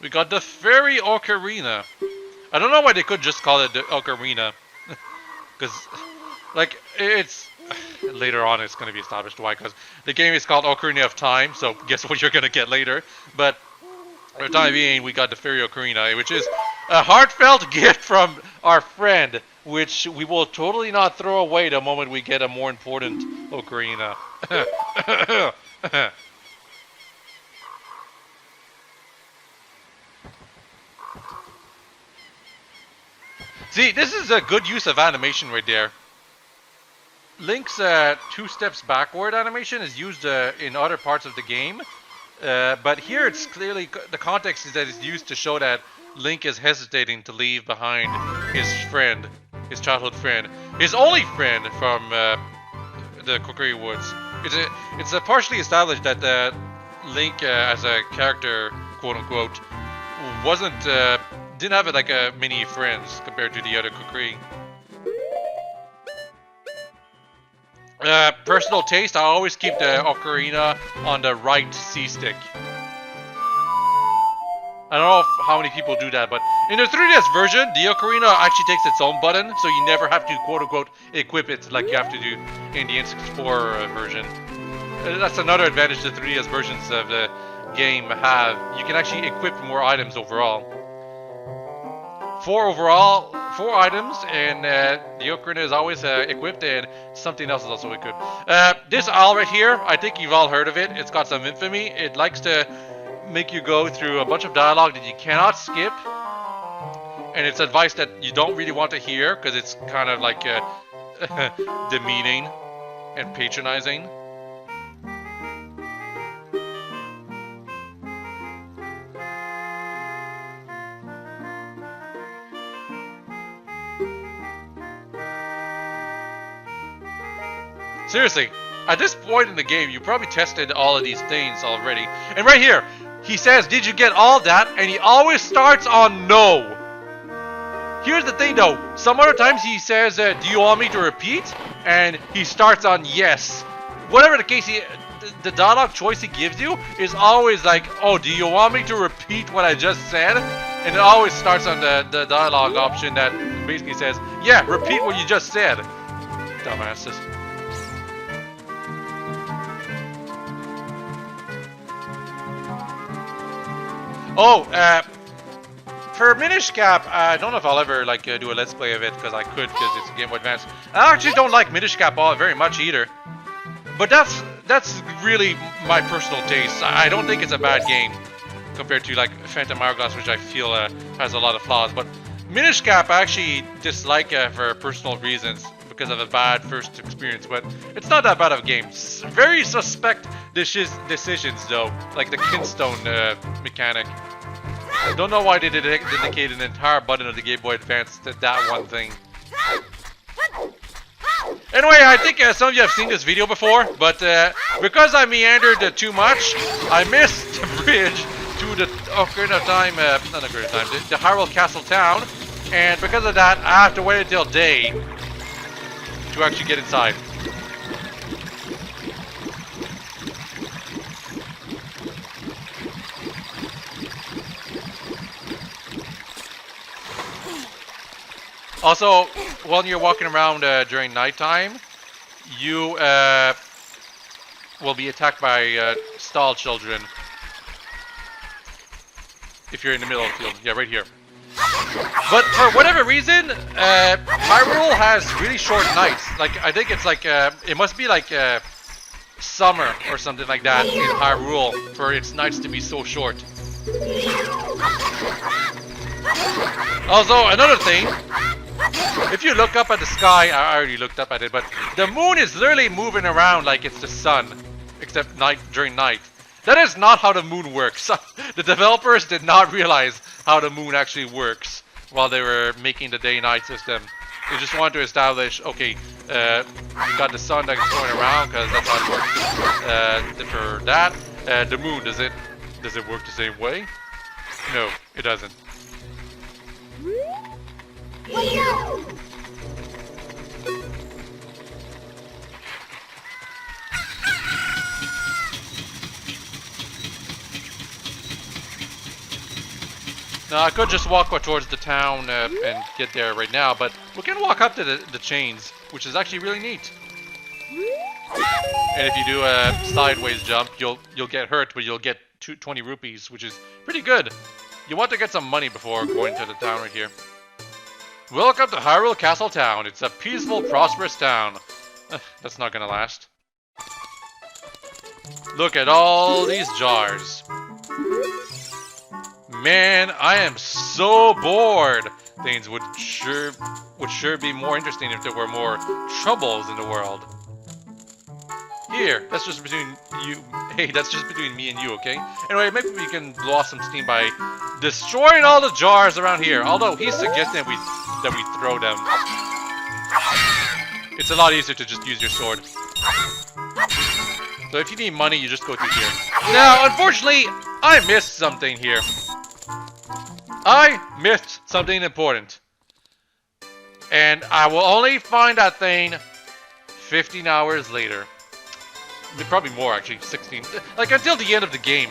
We got the Fairy Ocarina. I don't know why they could just call it the Ocarina. Because, like, it's... Later on it's going to be established why, because the game is called Ocarina of Time, so guess what you're going to get later. But, for the time being, we got the Fairy Ocarina, which is a heartfelt gift from our friend, which we will totally not throw away the moment we get a more important Ocarina. See, this is a good use of animation right there. Link's 2 steps backward animation is used in other parts of the game, but here it's clearly, the context is that it's used to show that Link is hesitating to leave behind his friend, his childhood friend, his only friend from the Kokiri Woods. It's partially established that Link as a character, quote unquote, didn't have like many friends compared to the other Kokiri. Personal taste, I always keep the Ocarina on the right C-stick. I don't know how many people do that, but in the 3DS version, the Ocarina actually takes its own button, so you never have to quote-unquote equip it like you have to do in the N64 version. That's another advantage the 3DS versions of the game have. You can actually equip more items overall. 4 items, and the Ocarina is always equipped, and something else is also equipped. This owl right here, I think you've all heard of it. It's got some infamy. It likes to make you go through a bunch of dialogue that you cannot skip, and it's advice that you don't really want to hear, because it's kind of like demeaning and patronizing. Seriously, at this point in the game, you probably tested all of these things already. And right here, he says, did you get all that? And he always starts on no. Here's the thing though, some other times he says, do you want me to repeat? And he starts on yes. Whatever the case, the dialogue choice he gives you is always like, oh, do you want me to repeat what I just said? And it always starts on the dialogue option that basically says, yeah, repeat what you just said. Dumbasses. Oh, for Minish Cap, I don't know if I'll ever like do a Let's Play of it, because I could, because it's a Game Boy Advance. I actually don't like Minish Cap very much either. But that's really my personal taste. I don't think it's a bad game compared to like Phantom Hourglass, which I feel has a lot of flaws. But Minish Cap I actually dislike for personal reasons, because of a bad first experience, but it's not that bad of a game. Very suspect decisions though, like the Kinstone mechanic. I don't know why they dedicate an entire button of the Game Boy Advance to that one thing. Anyway, I think some of you have seen this video before, but because I meandered too much, I missed the bridge to the Ocarina of Time, not Ocarina of Time, the Hyrule Castle town, and because of that, I have to wait until day to actually get inside. Also, when you're walking around during nighttime, you will be attacked by stall children. If you're in the middle of the field. Yeah, right here. But for whatever reason, Hyrule has really short nights. Like, I think it's like, it must be like summer or something like that in Hyrule for its nights to be so short. Also, another thing, if you look up at the sky, I already looked up at it, but the moon is literally moving around like it's the sun, except during night. That is not how the moon works. The developers did not realize how the moon actually works while they were making the day-night system. They just wanted to establish, okay, you got the sun that's going around because that's how it works. For that, the moon, does it work the same way? No, it doesn't. Now, I could just walk towards the town and get there right now, but we can walk up to the chains, which is actually really neat. And if you do a sideways jump, you'll get hurt, but you'll get 20 rupees, which is pretty good. You want to get some money before going to the town right here. Welcome to Hyrule Castle Town. It's a peaceful, prosperous town. That's not gonna last. Look at all these jars. Man, I am so bored. Things would sure be more interesting if there were more troubles in the world. Here, that's just between you. Hey, that's just between me and you, okay? Anyway, maybe we can blow off some steam by destroying all the jars around here. Although he's suggesting that we throw them. It's a lot easier to just use your sword. So if you need money, you just go through here. Now, unfortunately, I missed something here. I missed something important. And I will only find that thing 15 hours later. Probably more, actually. 16. Like, until the end of the game.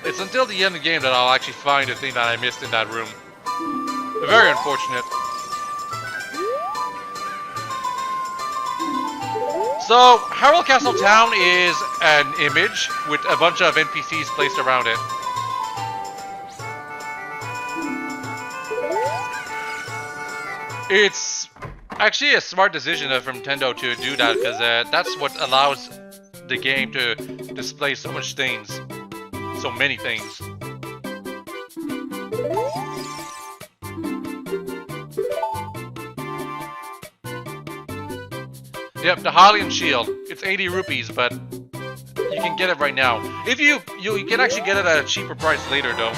It's until the end of the game that I'll actually find the thing that I missed in that room. Very unfortunate. So, Hyrule Castle Town is an image with a bunch of NPCs placed around it. It's actually a smart decision from Nintendo to do that, because that's what allows the game to display so much things. So many things. Yep, the Hylian Shield. It's 80 rupees, but you can get it right now. If you can actually get it at a cheaper price later, though.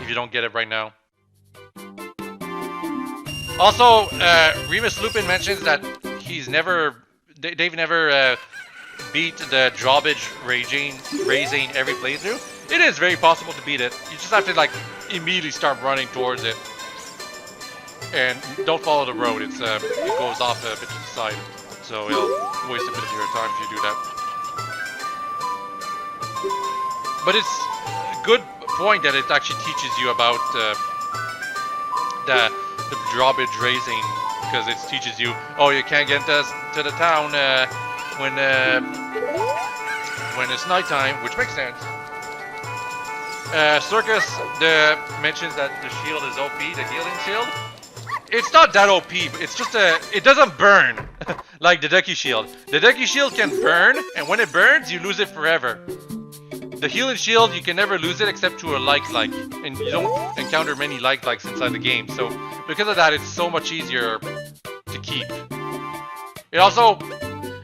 If you don't get it right now. Also, Remus Lupin mentions that they've never beat the drawbridge raising every playthrough. It is very possible to beat it. You just have to like immediately start running towards it, and don't follow the road. It goes off a bit to the side, so it'll waste a bit of your time if you do that. But it's a good point that it actually teaches you about the drawbridge raising, because it teaches you, oh, you can't get to the town when it's nighttime, which makes sense. Circus mentions that the shield is OP, the healing shield. It's not that OP, but it's just it doesn't burn like the Deku Shield. The Deku Shield can burn, and when it burns, you lose it forever. The healing shield, you can never lose it except to a like, and you don't encounter many likes inside the game. So because of that, it's so much easier to keep. It also,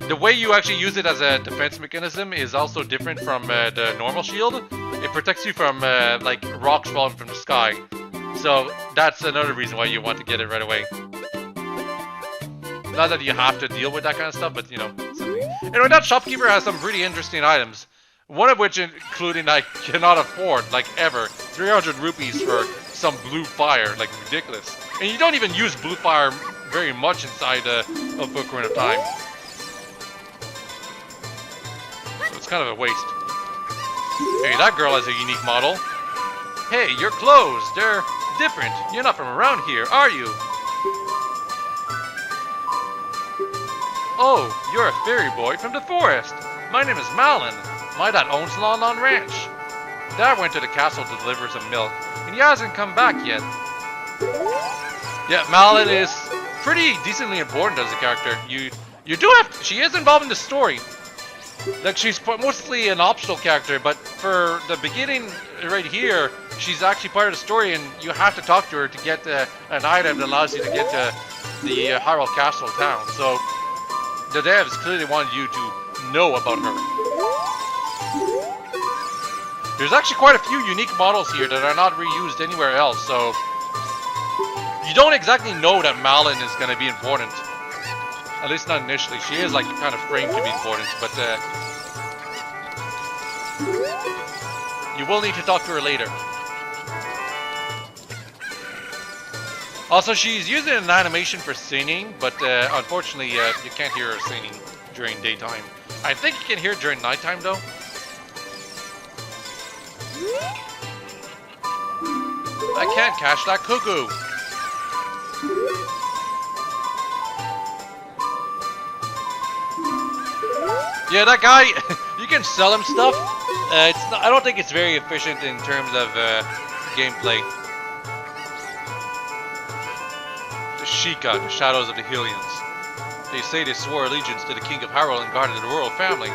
the way you actually use it as a defense mechanism is also different from the normal shield. It protects you from like rocks falling from the sky. So that's another reason why you want to get it right away. Not that you have to deal with that kind of stuff, but you know, something. Anyway, that shopkeeper has some pretty interesting items. One of which including I cannot afford, like ever. 300 rupees for some blue fire, like ridiculous. And you don't even use blue fire very much inside of Ocarina of Time. So it's kind of a waste. Hey, that girl has a unique model. Hey, your clothes, they're different. You're not from around here, are you? Oh, you're a fairy boy from the forest. My name is Malin. My dad owns Lon Lon Ranch. Dad went to the castle to deliver some milk, and he hasn't come back yet. Yeah, Malin is pretty decently important as a character. You do have she is involved in the story. Like, she's mostly an optional character, but for the beginning right here, she's actually part of the story, and you have to talk to her to get an item that allows you to get to the Hyrule Castle town. So the devs clearly wanted you to know about her. There's actually quite a few unique models here that are not reused anywhere else, so you don't exactly know that Malin is going to be important. At least not initially. She is like kind of framed to be important, but you will need to talk to her later. Also, she's using an animation for singing, but unfortunately you can't hear her singing during daytime. I think you can hear it during nighttime though. I can't catch that cuckoo. Yeah, that guy, you can sell him stuff. I don't think it's very efficient in terms of gameplay. The Sheikah, the Shadows of the Hylians. They say they swore allegiance to the King of Hyrule and guarded the royal family.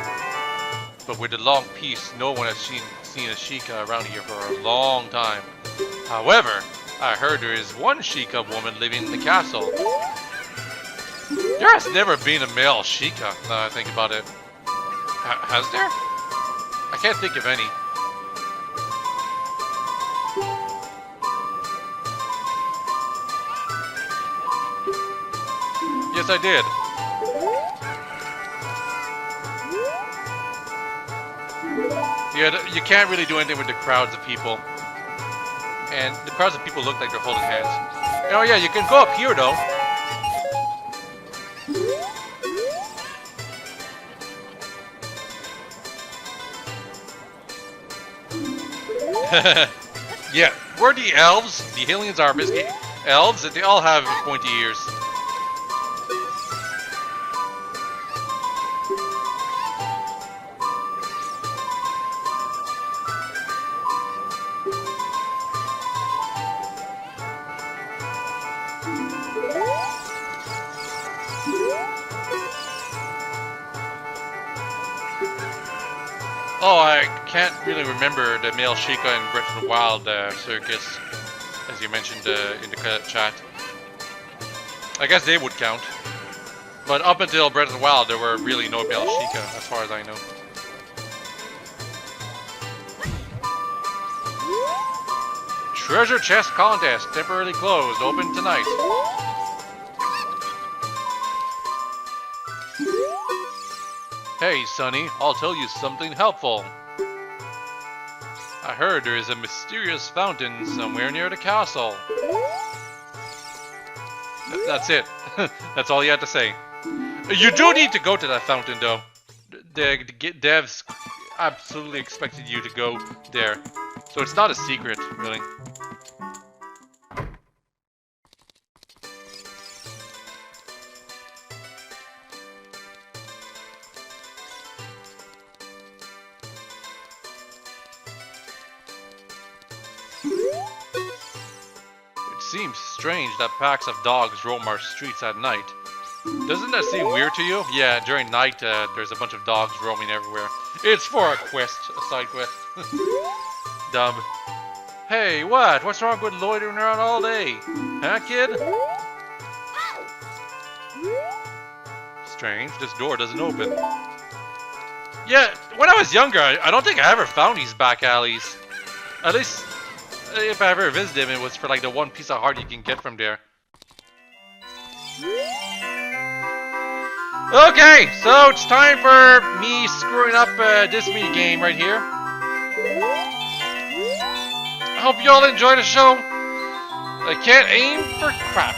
But with the long peace, no one has seen a Sheikah around here for a long time. However, I heard there is one Sheikah woman living in the castle. There has never been a male Sheikah, now I think about it. Has there? I can't think of any. Yes, I did. Yeah, you can't really do anything with the crowds of people. And the crowds of people look like they're holding hands. Oh yeah, you can go up here though. Yeah, we're the elves. The Hylians are basically elves, and they all have pointy ears. Oh, I can't really remember the male Sheikah in Breath of the Wild circus, as you mentioned in the chat. I guess they would count. But up until Breath of the Wild, there were really no male Sheikah, as far as I know. Treasure chest contest, temporarily closed, open tonight. Hey, Sonny, I'll tell you something helpful. I heard there is a mysterious fountain somewhere near the castle. That's it. That's all you had to say. You do need to go to that fountain, though. The devs absolutely expected you to go there. So it's not a secret, really. Seems strange that packs of dogs roam our streets at night. Doesn't that seem weird to you? Yeah, during night there's a bunch of dogs roaming everywhere. It's for a quest, a side quest. Dumb. Hey, what? What's wrong with loitering around all day? Huh, kid? Strange, this door doesn't open. Yeah, when I was younger, I don't think I ever found these back alleys. At least if I ever visited him, it was for like the one piece of heart you can get from there. Okay, so it's time for me screwing up this mini game right here. I hope you all enjoy the show. I can't aim for crap.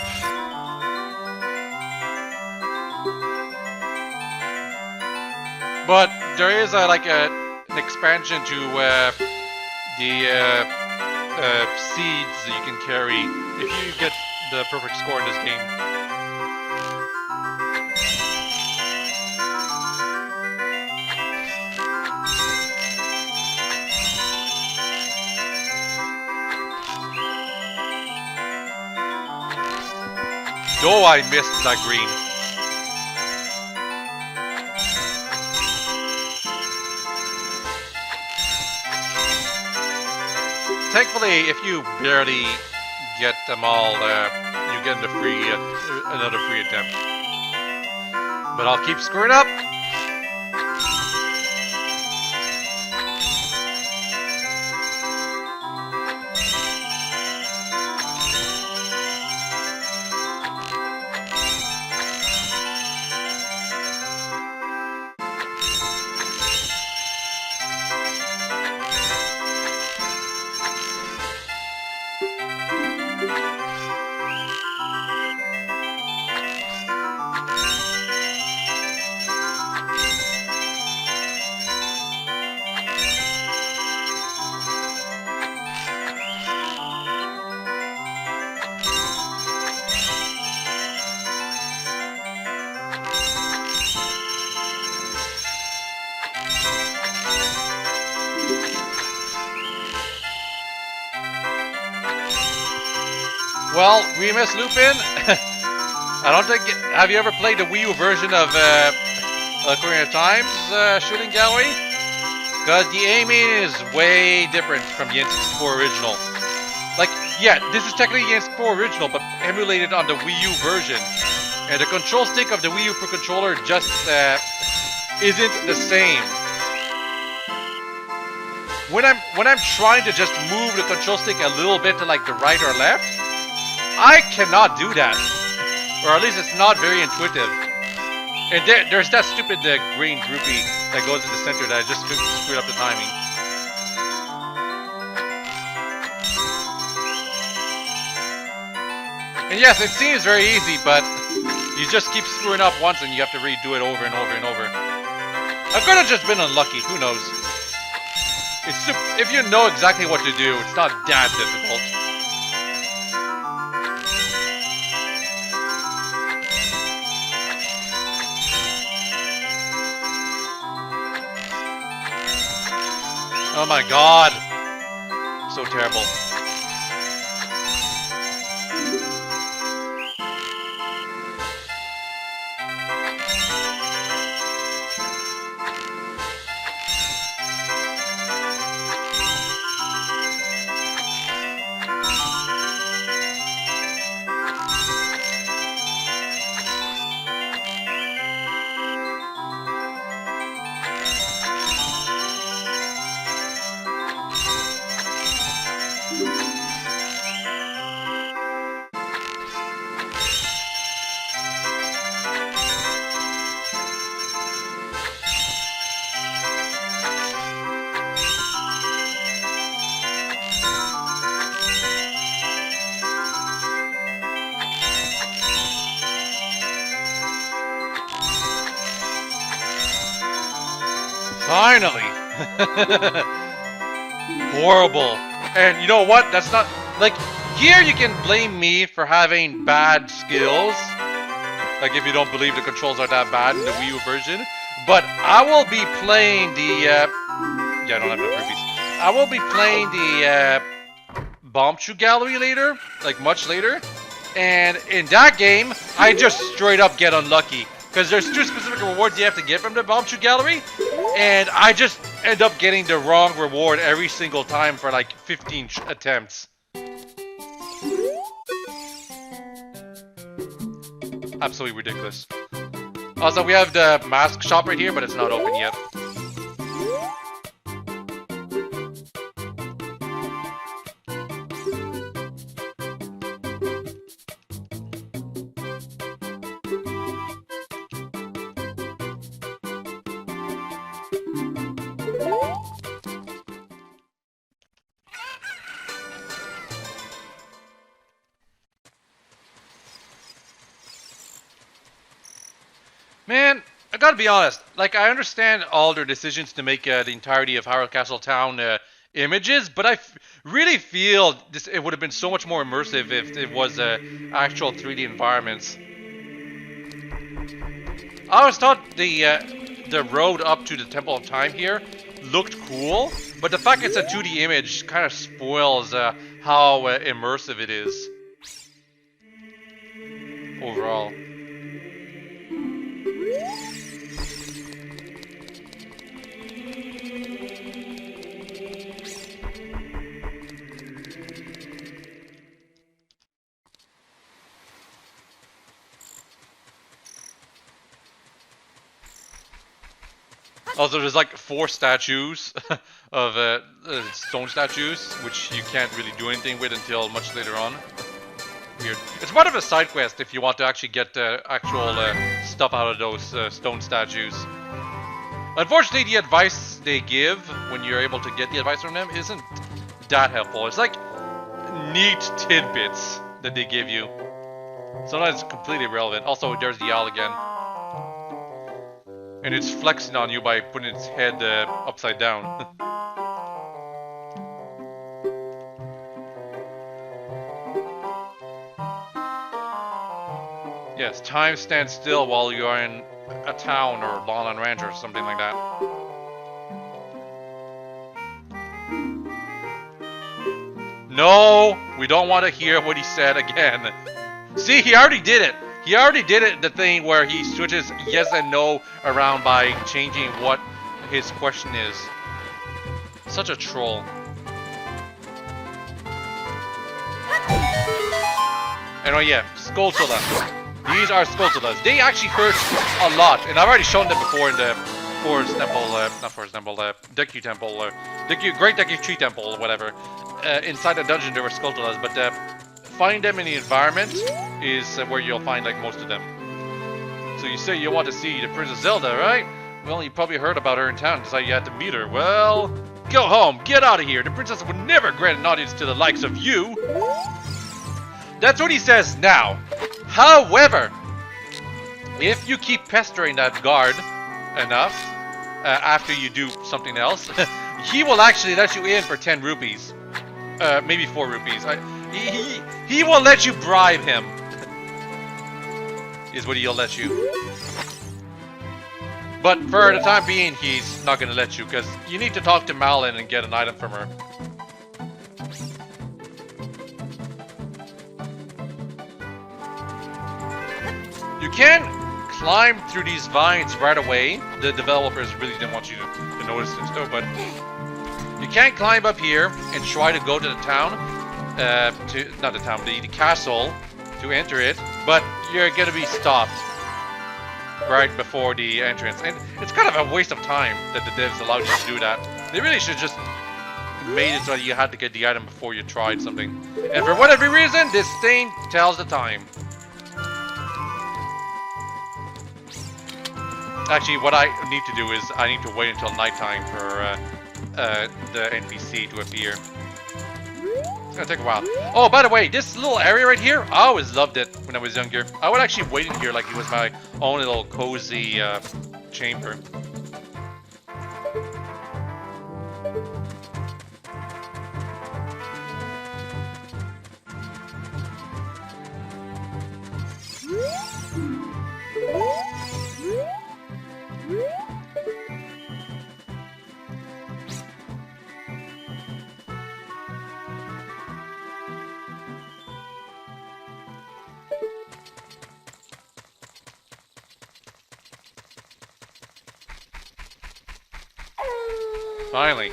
But there is an expansion to the seeds that you can carry if you get the perfect score in this game. Oh, I missed that green. Thankfully, if you barely get them all, you get another free attempt. But I'll keep screwing up. Well, we miss Lupin. I don't think. Have you ever played the Wii U version of Ocarina of Time's shooting gallery? Because the aiming is way different from the N64 original. Like, yeah, this is technically the N64 original, but emulated on the Wii U version. And the control stick of the Wii U Pro Controller just isn't the same. When I'm trying to just move the control stick a little bit to like the right or left, I cannot do that. Or at least it's not very intuitive. And there's that stupid green groupie that goes in the center that I just screwed up the timing. And yes, it seems very easy, but you just keep screwing up once and you have to redo it over and over and over. I could have just been unlucky, who knows. If you know exactly what to do, it's not that difficult. Oh my god. So terrible. Finally! Horrible. And you know what? That's not... Like, here you can blame me for having bad skills. Like, if you don't believe the controls are that bad in the Wii U version. But I will be playing the... yeah, I don't have enough rupees. I will be playing the Bombchu Gallery later. Like, much later. And in that game, I just straight up get unlucky. Because there's 2 specific rewards you have to get from the Bombchu Gallery. And I just end up getting the wrong reward every single time for like 15 attempts. Absolutely ridiculous. Also, we have the mask shop right here, but it's not open yet. Man, I gotta be honest. Like, I understand all their decisions to make the entirety of Hyrule Castle Town images, but I really feel it would have been so much more immersive if it was actual 3D environments. I always thought the road up to the Temple of Time here looked cool, but the fact it's a 2D image kind of spoils how immersive it is overall. Also, there's like 4 statues of stone statues, which you can't really do anything with until much later on. Weird. It's part of a side quest if you want to actually get actual stuff out of those stone statues. Unfortunately, the advice they give when you're able to get the advice from them isn't that helpful. It's like neat tidbits that they give you. Sometimes it's completely irrelevant. Also, there's the owl again. And it's flexing on you by putting its head upside down. Yes, time stands still while you are in a town or Lon Ranch or something like that. No, we don't want to hear what he said again. See, he already did it. He already did it, the thing where he switches yes and no around by changing what his question is. Such a troll. Anyway, yeah, Skulltula. These are Skulltulas. They actually hurt a lot, and I've already shown them before in the Forest Temple, not Forest Temple, Deku Temple, Great Deku Tree Temple, or whatever. Inside the dungeon there were Skulltulas, but find them in the environment is where you'll find like most of them. So you say you want to see the Princess Zelda, right? Well, you probably heard about her in town, decided you had to meet her. Well, go home, get out of here. The princess would never grant an audience to the likes of you. That's what he says now. However, if you keep pestering that guard enough after you do something else, he will actually let you in for 10 rupees. Maybe 4 rupees. He will let you bribe him. Is what he'll let you. But for the time being, he's not going to let you, because you need to talk to Malin and get an item from her. You can climb through these vines right away. The developers really didn't want you to notice this though, but you can climb up here and try to go to the town, not the town, the castle, to enter it, but you're gonna be stopped right before the entrance, and it's kind of a waste of time that the devs allowed you to do that. They really should just made it so you had to get the item before you tried something. And for whatever reason, this thing tells the time. Actually, what I need to do is I need to wait until nighttime for the NPC to appear. It's gonna take a while. Oh, by the way, this little area right here, I always loved it when I was younger. I would actually wait in here like it was my own little cozy chamber. Finally.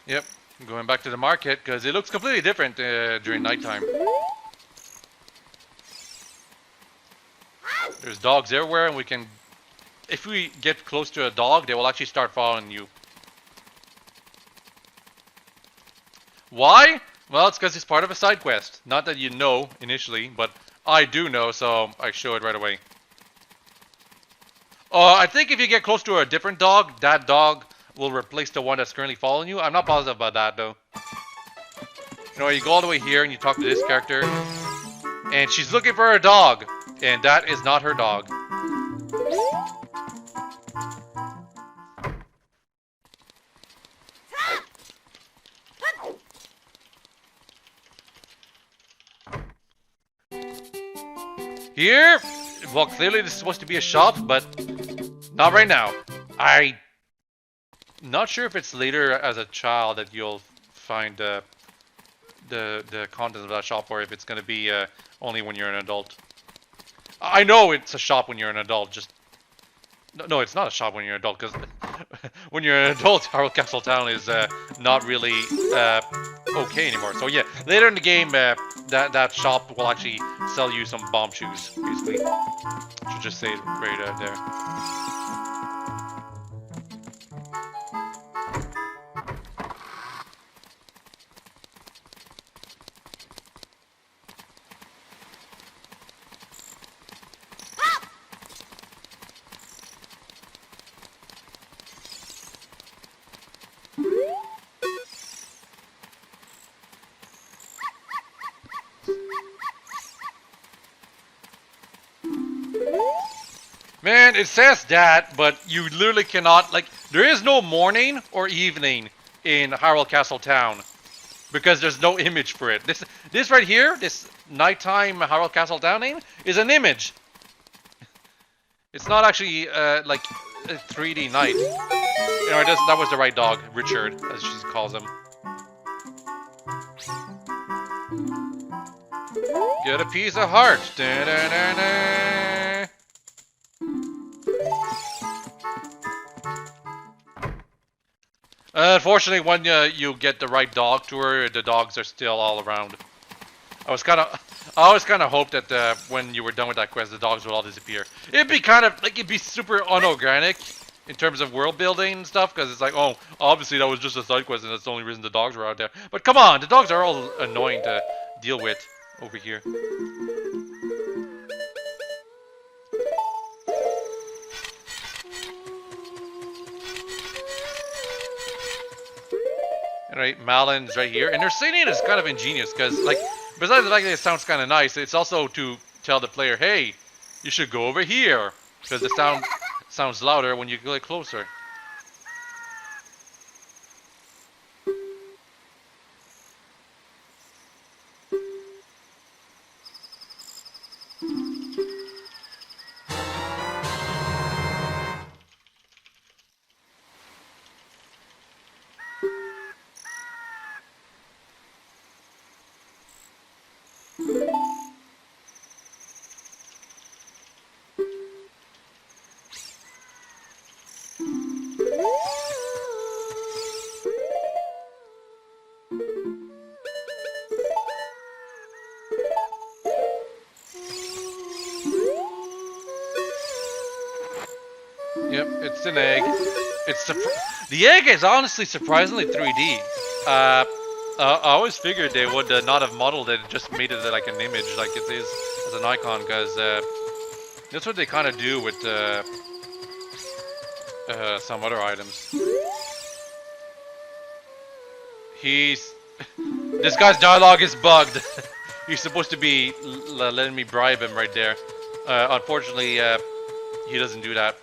Yep, going back to the market because it looks completely different during nighttime. There's dogs everywhere, and we can... If we get close to a dog, they will actually start following you. Why? Well, it's because it's part of a side quest. Not that you know initially, but I do know, so I show it right away. I think if you get close to a different dog, that dog will replace the one that's currently following you. I'm not positive about that, though. You know, you go all the way here and you talk to this character, and she's looking for her dog, and that is not her dog. Here, well, clearly this is supposed to be a shop, but not right now. I'm not sure if it's later as a child that you'll find the contents of that shop, or if it's going to be only when you're an adult. I know it's a shop when you're an adult, just... No, it's not a shop when you're an adult, because when you're an adult, Hyrule Castle Town is not really okay anymore. So yeah, later in the game, that shop will actually sell you some bomb shoes, basically. Should just say it right there. Man, it says that, but you literally cannot, like, there is no morning or evening in Hyrule Castle Town, because there's no image for it. This right here, this nighttime Hyrule Castle Town name, is an image. It's not actually, like, a 3D night. You know, that was the right dog, Richard, as she calls him. Get a piece of heart. Da -da -da -da. Unfortunately, when you get the right dog to her, the dogs are still all around. I always kind of hoped that when you were done with that quest, the dogs would all disappear. It'd be kind of like, it'd be super unorganic in terms of world building and stuff, because it's like, oh, obviously that was just a side quest and that's the only reason the dogs were out there. But come on, the dogs are all annoying to deal with over here. Alright, Malin's right here. And their singing is kind of ingenious, because, like, besides the fact that it sounds kind of nice, it's also to tell the player, hey, you should go over here, because the sound sounds louder when you get closer. Yep, it's an egg. The egg is honestly surprisingly 3D. I always figured they would not have modeled it, just made it like an image, like it is as an icon, because that's what they kind of do with some other items. This guy's dialogue is bugged. He's supposed to be letting me bribe him right there. Unfortunately, he doesn't do that.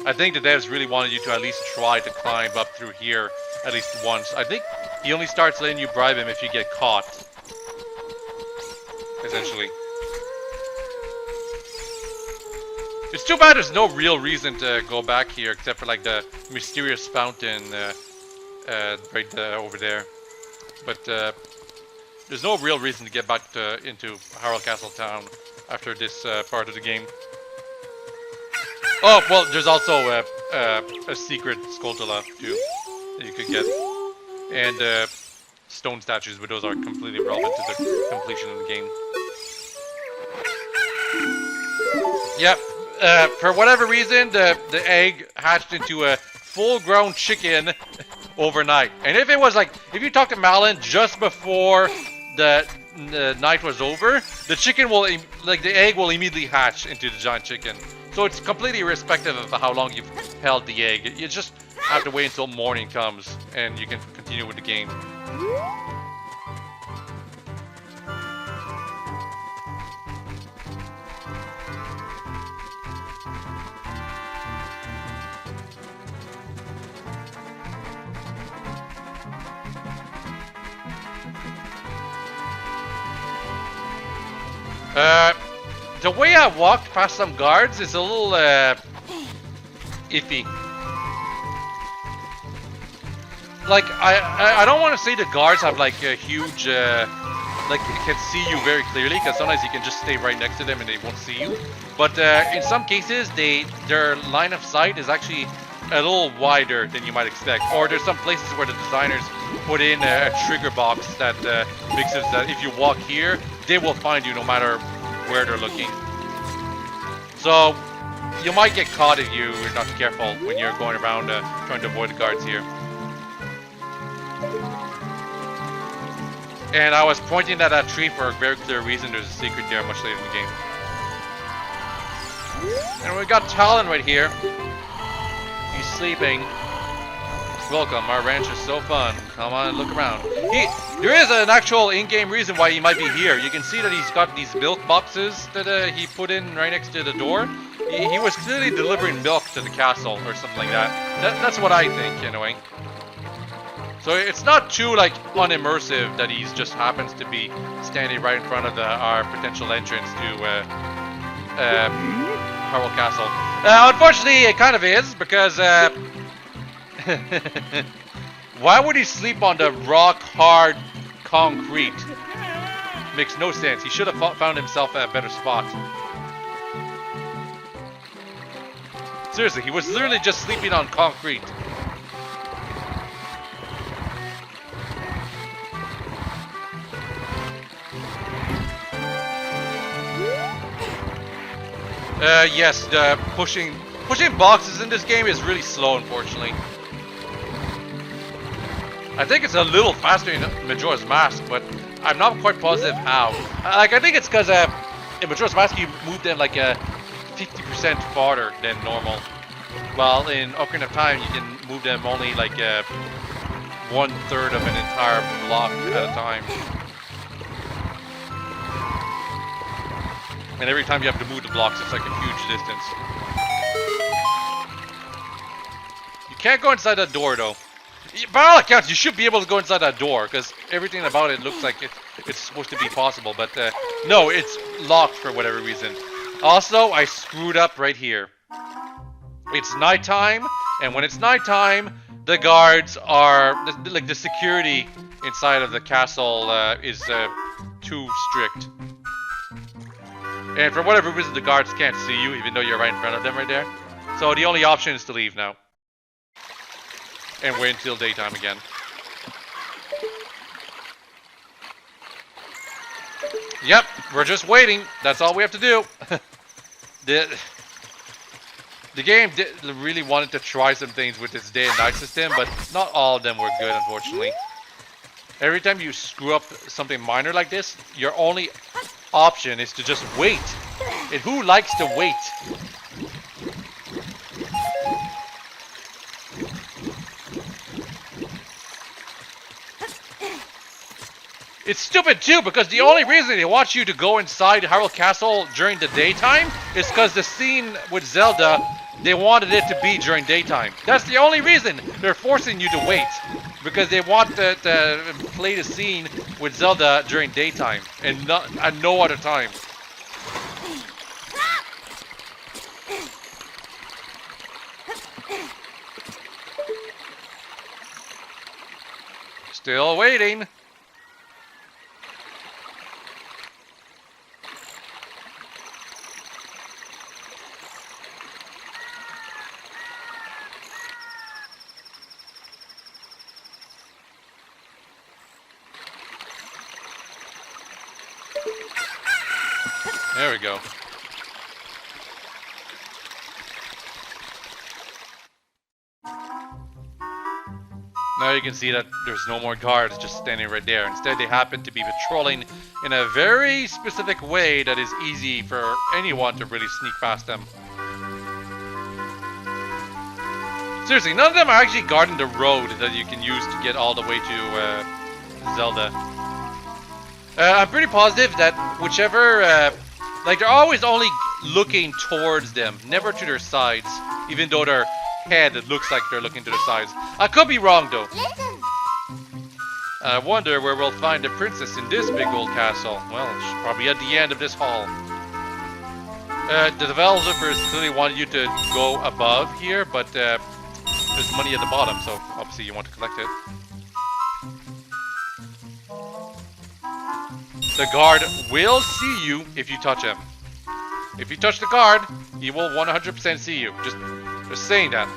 I think the devs really wanted you to at least try to climb up through here at least once. I think he only starts letting you bribe him if you get caught. Essentially. It's too bad there's no real reason to go back here except for like the mysterious fountain right over there. But there's no real reason to get back into Hyrule Castle Town after this part of the game. Oh, well, there's also a secret Skulltula, too, that you could get. And stone statues, but those are completely irrelevant to the completion of the game. Yep, for whatever reason, the egg hatched into a full-grown chicken overnight. And if it was like, if you talk to Malin just before the night was over, the chicken will, like the egg will immediately hatch into the giant chicken. So it's completely irrespective of how long you've held the egg. You just have to wait until morning comes and you can continue with the game. The way I walked past some guards is a little iffy. Like I don't want to say the guards have like a huge like can see you very clearly, because sometimes you can just stay right next to them and they won't see you. But in some cases, their line of sight is actually a little wider than you might expect. Or there's some places where the designers put in a trigger box that makes it that if you walk here, they will find you no matter where they're looking. So you might get caught if you're not careful when you're going around trying to avoid the guards here. And I was pointing at that tree for a very clear reason. There's a secret there much later in the game. And we got Talon right here. He's sleeping. Welcome, our ranch is so fun. Come on and look around. There is an actual in-game reason why he might be here. You can see that he's got these milk boxes that he put in right next to the door. He was clearly delivering milk to the castle or something like that. That's what I think, anyway. So it's not too like unimmersive that he just happens to be standing right in front of our potential entrance to Hyrule Castle. Unfortunately, it kind of is, because why would he sleep on the rock-hard concrete? Makes no sense. He should have found himself a better spot. Seriously, he was literally just sleeping on concrete. Yes, the pushing boxes in this game is really slow, unfortunately. I think it's a little faster in Majora's Mask, but I'm not quite positive how. I think it's because in Majora's Mask you move them like 50% farther than normal, while in Ocarina of Time you can move them only like 1/3 of an entire block at a time. And every time you have to move the blocks, it's like a huge distance. You can't go inside that door, though. By all accounts, you should be able to go inside that door, because everything about it looks like it's supposed to be possible. But no, it's locked for whatever reason. Also, I screwed up right here. It's nighttime, and when it's nighttime, the guards are... like, the security inside of the castle is too strict. And for whatever reason, the guards can't see you, even though you're right in front of them right there. So the only option is to leave now. And wait until daytime again. Yep, we're just waiting. That's all we have to do. The game really wanted to try some things with its day and night system, but not all of them were good, unfortunately. Every time you screw up something minor like this, your only option is to just wait. And who likes to wait? It's stupid too, because the only reason they want you to go inside Hyrule Castle during the daytime is because the scene with Zelda, they wanted it to be during daytime. That's the only reason they're forcing you to wait. Because they want to play the scene with Zelda during daytime and not at no other time. Still waiting. There we go. Now you can see that there's no more guards just standing right there. Instead, they happen to be patrolling in a very specific way that is easy for anyone to really sneak past them. Seriously, none of them are actually guarding the road that you can use to get all the way to Zelda. I'm pretty positive that whichever, like they're always only looking towards them, never to their sides, even though their head looks like they're looking to the sides. I could be wrong though. Listen. I wonder where we'll find the princess in this big old castle. Well, she's probably at the end of this hall. The developers clearly wanted you to go above here, but there's money at the bottom, so obviously you want to collect it. The guard will see you if you touch him. If you touch the guard, he will 100% see you. Just saying that.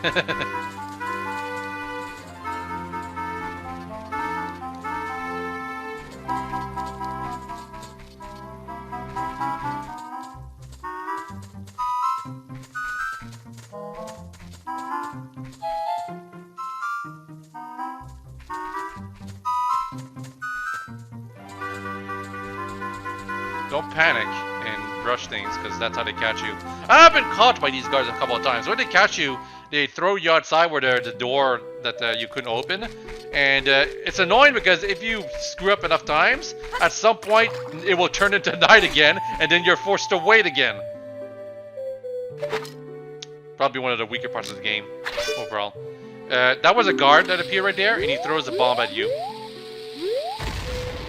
Don't panic and rush things, because that's how they catch you. I've been caught by these guards a couple of times. When they catch you, they throw you outside where there's the door that you couldn't open. And it's annoying because if you screw up enough times, at some point it will turn into night again, and then you're forced to wait again. Probably one of the weaker parts of the game, overall. That was a guard that appeared right there, and he throws a bomb at you.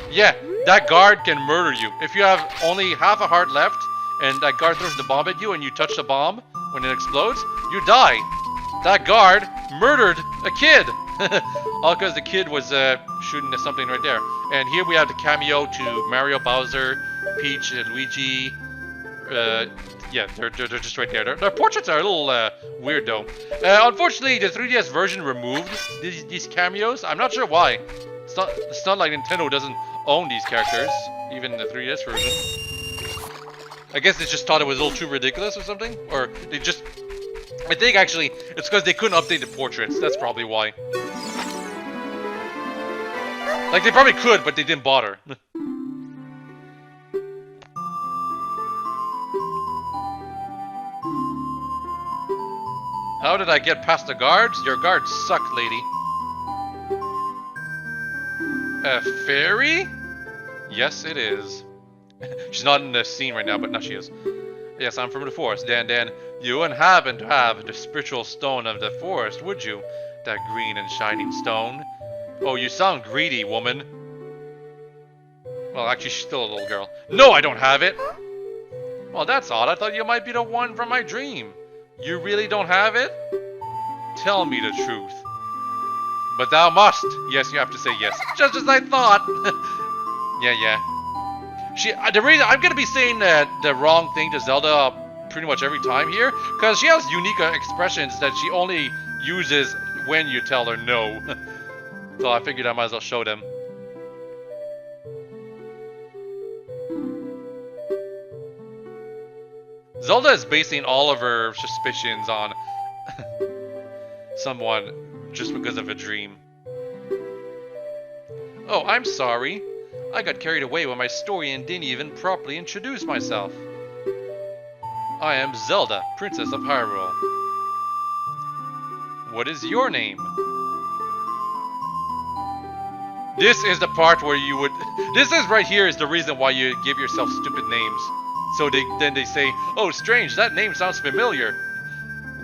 Yeah, that guard can murder you. If you have only half a heart left, and that guard throws the bomb at you, and you touch the bomb when it explodes, you die. That guard murdered a kid. All because the kid was shooting at something right there. And here we have the cameo to Mario, Bowser, Peach, and Luigi. Yeah, they're just right there. Their portraits are a little weird though. Unfortunately, the 3DS version removed these cameos. I'm not sure why. It's not like Nintendo doesn't own these characters, even in the 3DS version. I guess they just thought it was a little too ridiculous or something, or they just. I think actually it's because they couldn't update the portraits. That's probably why. Like they probably could, but they didn't bother. How did I get past the guards? Your guards suck, lady. A fairy? Yes, it is. She's not in the scene right now, but now she is. Yes, I'm from the forest. Then, you wouldn't happen to have the spiritual stone of the forest, would you? That green and shining stone. Oh, you sound greedy, woman. Well, actually, she's still a little girl. No, I don't have it! Well, that's odd. I thought you might be the one from my dream. You really don't have it? Tell me the truth. But thou must. Yes, you have to say yes. Just as I thought. Yeah. The reason I'm gonna be saying the wrong thing to Zelda pretty much every time here, because she has unique expressions that she only uses when you tell her no. So I figured I might as well show them. Zelda is basing all of her suspicions on someone just because of a dream. Oh, I'm sorry. I got carried away with my story and didn't even properly introduce myself. I am Zelda, Princess of Hyrule. What is your name? This is the part where you would... This is right here is the reason why you give yourself stupid names. So then they say, oh, strange, that name sounds familiar.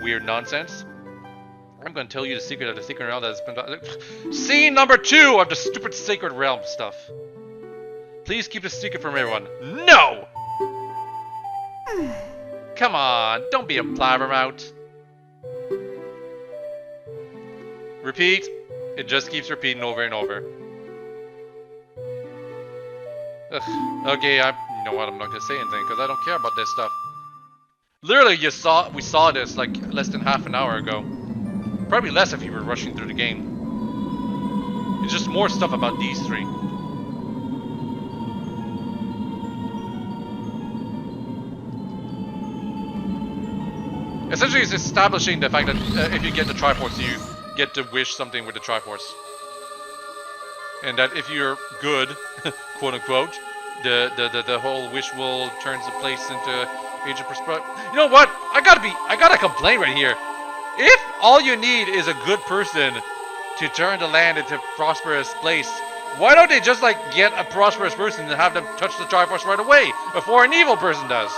Weird nonsense. I'm going to tell you the secret of the Sacred Realm that has been... Scene number 2 of the stupid Sacred Realm stuff. Please keep the secret from everyone. No! Come on, don't be a blabbermouth. Repeat. It just keeps repeating over and over. Ugh. Okay, you know what? I'm not gonna say anything because I don't care about this stuff. Literally, we saw this like less than half an hour ago. Probably less if you were rushing through the game. It's just more stuff about these three. Essentially, it's establishing the fact that if you get the Triforce, you get to wish something with the Triforce. and that if you're good, quote unquote, the whole wish will turn the place into age of prosperity. You know what? I gotta complain right here. If all you need is a good person to turn the land into a prosperous place, why don't they just like get a prosperous person and have them touch the Triforce right away before an evil person does?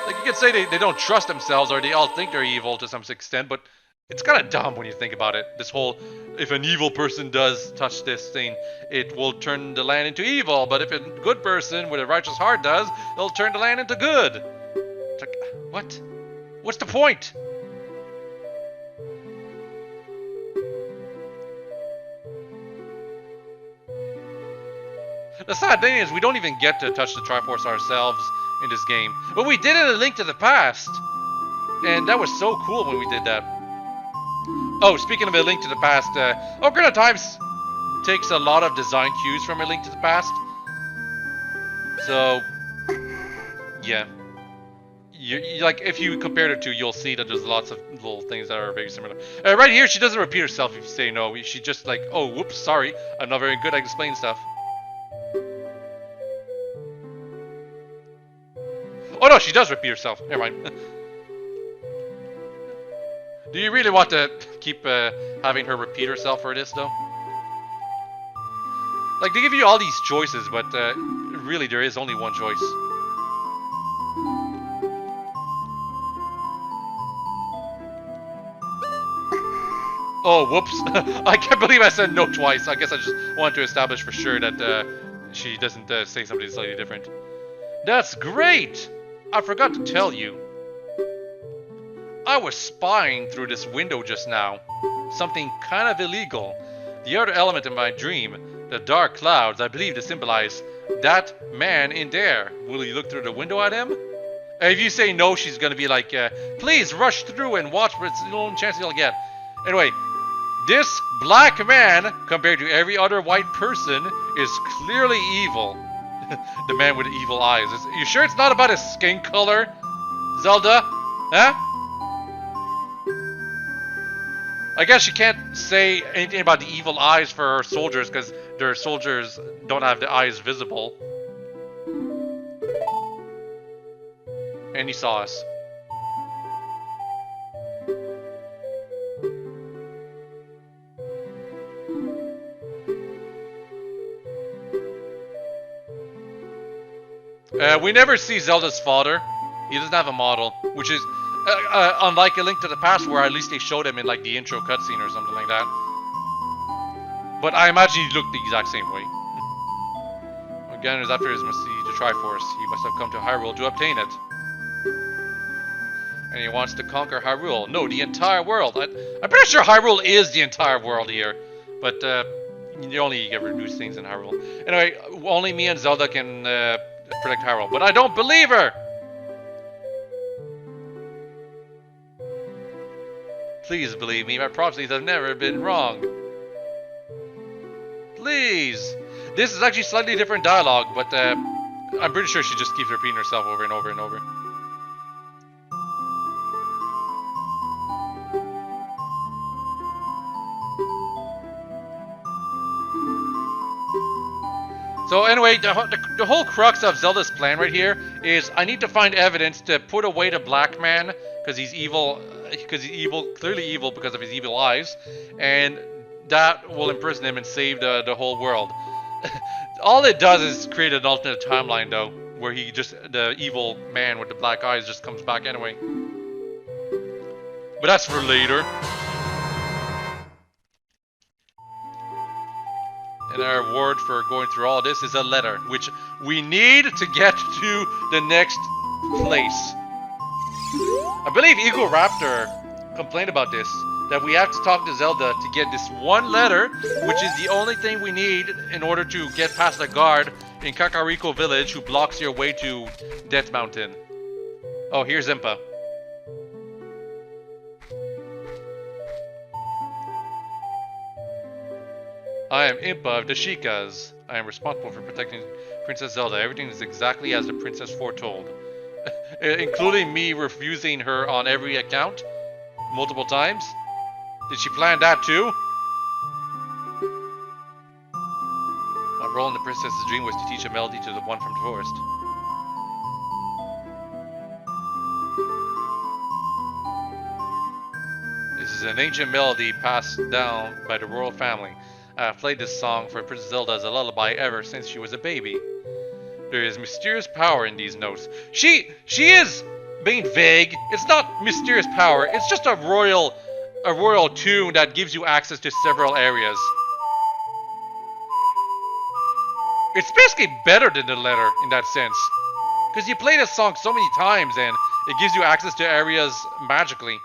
Like, you could say they don't trust themselves or they all think they're evil to some extent, but it's kind of dumb when you think about it. This whole, if an evil person does touch this thing, it will turn the land into evil, but if a good person with a righteous heart does, it'll turn the land into good. It's like, what? What's the point? The sad thing is we don't even get to touch the Triforce ourselves in this game. But we did it in A Link to the Past. And that was so cool when we did that. Oh, speaking of A Link to the Past, Ocarina of Time takes a lot of design cues from A Link to the Past. So, yeah. You like, if you compare the two, you'll see that there's lots of little things that are very similar. Right here, she doesn't repeat herself if you say no. She just like, oh, whoops, sorry. I'm not very good at explaining stuff. Oh no, she does repeat herself. Never mind. Do you really want to keep having her repeat herself for this, though? Like, they give you all these choices, but really there is only one choice. Oh, whoops. I can't believe I said no twice. I guess I just wanted to establish for sure that she doesn't say something slightly different. That's great! I forgot to tell you. I was spying through this window just now. Something kind of illegal. The other element in my dream, the dark clouds, I believe to symbolize that man in there. Will you look through the window at him? If you say no, she's gonna be like, please rush through and watch, but it's the only chance you'll get. Anyway, this black man, compared to every other white person, is clearly evil. The man with the evil eyes. You sure it's not about his skin color, Zelda? Huh? I guess you can't say anything about the evil eyes for her soldiers because their soldiers don't have the eyes visible. And he saw us. We never see Zelda's father. He doesn't have a model, which is unlike A Link to the Past, where at least they showed him in like the intro cutscene or something like that. But I imagine he looked the exact same way. Again, it was after his siege, the Triforce. He must have come to Hyrule to obtain it. And he wants to conquer Hyrule. No, the entire world. I'm pretty sure Hyrule is the entire world here. But you only get reduced things in Hyrule. Anyway, only me and Zelda can protect Hyrule. But I don't believe her! Please believe me, my prophecies have never been wrong. Please! This is actually slightly different dialogue, but I'm pretty sure she just keeps repeating herself over and over and over. So anyway, the whole crux of Zelda's plan right here is I need to find evidence to put away the black man because he's evil, clearly evil because of his evil eyes, and that will imprison him and save the whole world. All it does is create an alternate timeline though, where the evil man with the black eyes just comes back anyway. But that's for later. And our reward for going through all this is a letter, which we need to get to the next place. I believe Eagle Raptor complained about this, that we have to talk to Zelda to get this one letter, which is the only thing we need in order to get past the guard in Kakariko Village who blocks your way to Death Mountain. Oh, here's Impa. I am Impa of the Sheikahs. I am responsible for protecting Princess Zelda. Everything is exactly as the princess foretold. Including me refusing her on every account, multiple times. Did she plan that too? My role in the princess's dream was to teach a melody to the one from the forest. This is an ancient melody passed down by the royal family. I have played this song for Princess Zelda as a lullaby ever since she was a baby. There is mysterious power in these notes. She is being vague. It's not mysterious power. It's just a royal tune that gives you access to several areas. It's basically better than the letter in that sense. Because you play this song so many times and it gives you access to areas magically.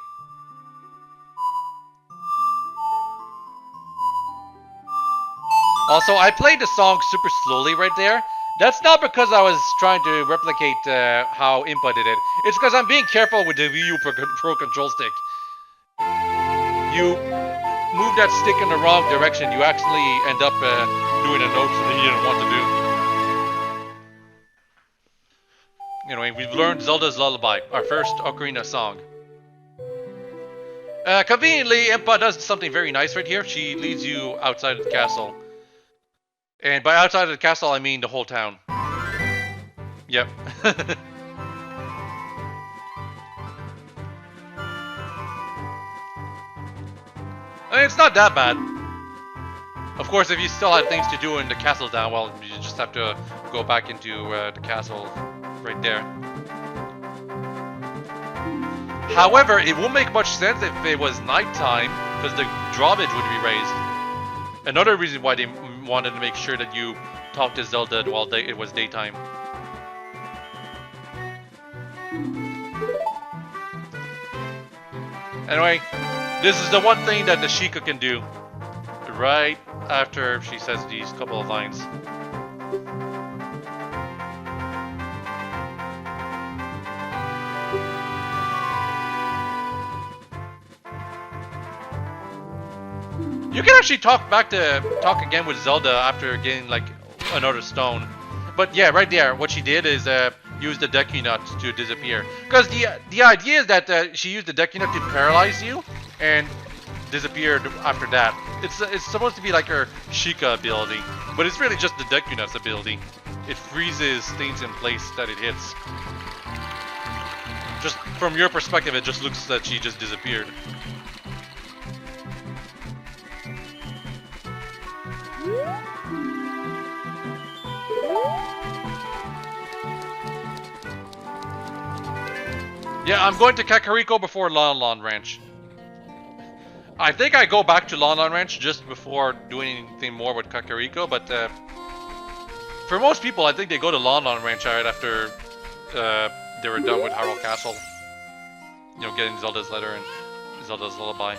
Also, I played the song super slowly right there. That's not because I was trying to replicate how Impa did it. It's because I'm being careful with the Wii U Pro control stick. You move that stick in the wrong direction, you actually end up doing a note that you didn't want to do. Anyway, we've learned Zelda's Lullaby, our first Ocarina song. Conveniently, Impa does something very nice right here. She leads you outside of the castle. And by outside of the castle, I mean the whole town. Yep. I mean, it's not that bad. Of course, if you still had things to do in the castle down, well, you just have to go back into the castle right there. However, it won't make much sense if it was nighttime, because the drawbridge would be raised. Another reason why they wanted to make sure that you talk to Zelda while it was daytime. Anyway, this is the one thing that the Sheikah can do. Right after she says these couple of lines. You can actually talk again with Zelda after getting like another stone. But yeah, right there, what she did is use the Deku Nut to disappear. Because the idea is that she used the Deku Nut to paralyze you and disappeared after that. It's supposed to be like her Sheikah ability, but it's really just the Deku Nut's ability. It freezes things in place that it hits. Just from your perspective, it just looks that she just disappeared. Yeah, I'm going to Kakariko before Lon Lon Ranch. I think I go back to Lon Lon Ranch just before doing anything more with Kakariko, but for most people, I think they go to Lon Lon Ranch right after they were done with Hyrule Castle. You know, getting Zelda's letter and Zelda's lullaby.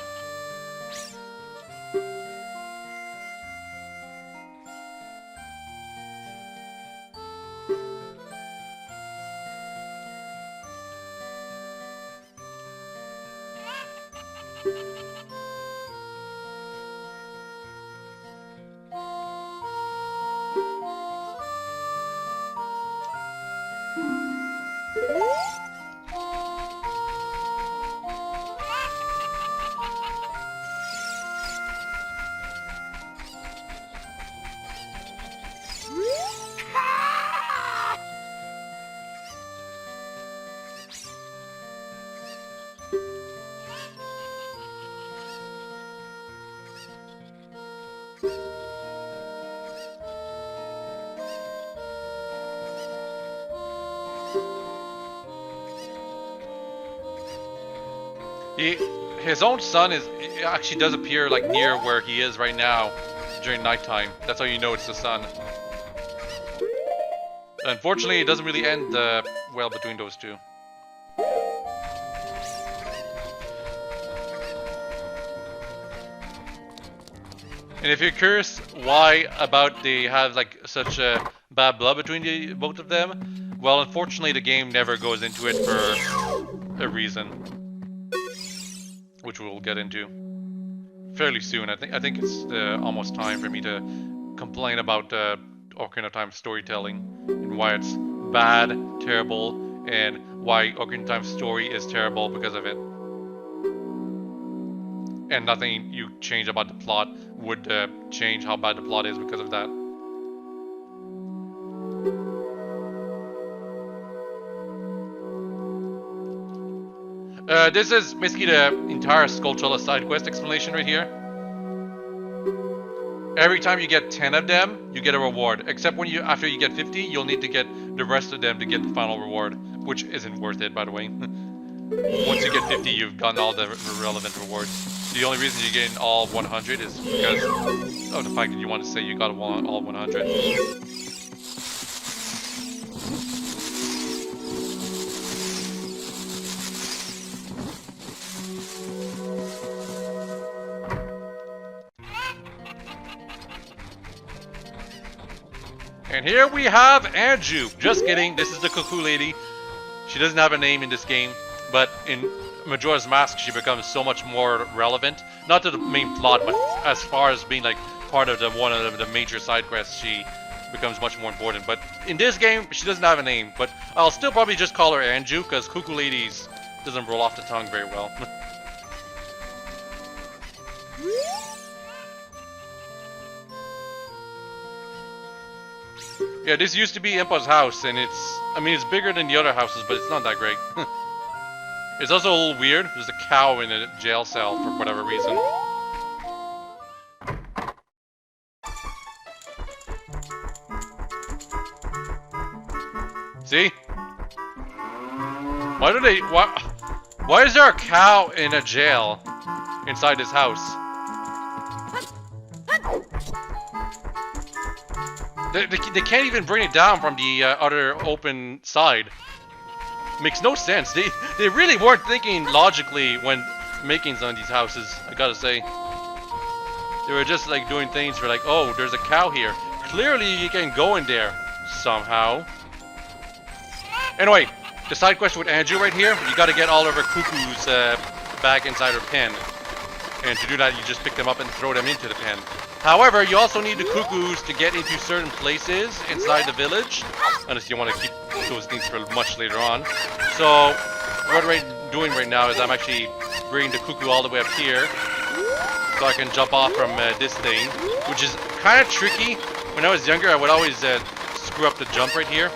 His own son actually does appear like near where he is right now during nighttime. That's how you know it's the sun. Unfortunately, it doesn't really end well between those two. And if you're curious why about they have like such a bad blood between the both of them, well, unfortunately, the game never goes into it for a reason, which we'll get into fairly soon. I think it's almost time for me to complain about Ocarina of Time storytelling and why it's bad, terrible, and why Ocarina of Time story is terrible because of it. and nothing you change about the plot would change how bad the plot is because of that. This is basically the entire Skulltula side quest explanation right here. Every time you get 10 of them, you get a reward. Except when after you get 50, you'll need to get the rest of them to get the final reward, which isn't worth it, by the way. Once you get 50, you've gotten all the relevant rewards. The only reason you're getting all 100 is because of the fact that you want to say you got all 100. And here we have Anju. Just kidding, this is the Cuckoo Lady. She doesn't have a name in this game, but in Majora's Mask she becomes so much more relevant. Not to the main plot, but as far as being like part of one of the major side quests, she becomes much more important. But in this game, she doesn't have a name, but I'll still probably just call her Anju, because Cuckoo Ladies doesn't roll off the tongue very well. Yeah, this used to be Impa's house, and it's bigger than the other houses, but it's not that great. It's also a little weird. There's a cow in a jail cell for whatever reason. See? Why is there a cow in a jail inside this house? They can't even bring it down from the other open side. Makes no sense. They really weren't thinking logically when making some of these houses, I gotta say. They were just like doing things for like, oh, there's a cow here. Clearly you can go in there somehow. Anyway, the side quest with Anju right here, you gotta get all of her cuckoos back inside her pen. And to do that, you just pick them up and throw them into the pen. However, you also need the cuckoos to get into certain places inside the village, unless you want to keep those things for much later on. So, what I'm doing right now is I'm actually bringing the cuckoo all the way up here, so I can jump off from this thing, which is kind of tricky. When I was younger, I would always screw up the jump right here.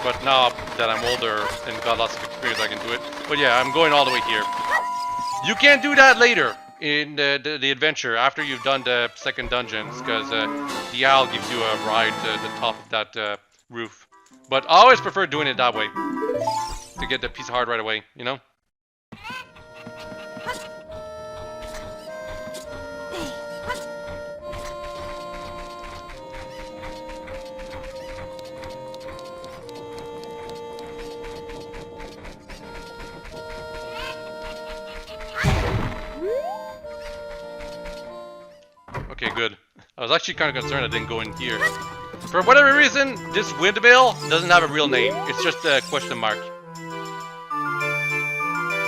But now that I'm older and got lots of experience, I can do it. But yeah, I'm going all the way here. You can't do that later in the adventure after you've done the second dungeons, because the owl gives you a ride to the top of that roof. But I always prefer doing it that way to get the piece of heart right away, you know? Okay, good. I was actually kind of concerned I didn't go in here. For whatever reason, this windmill doesn't have a real name. It's just a question mark.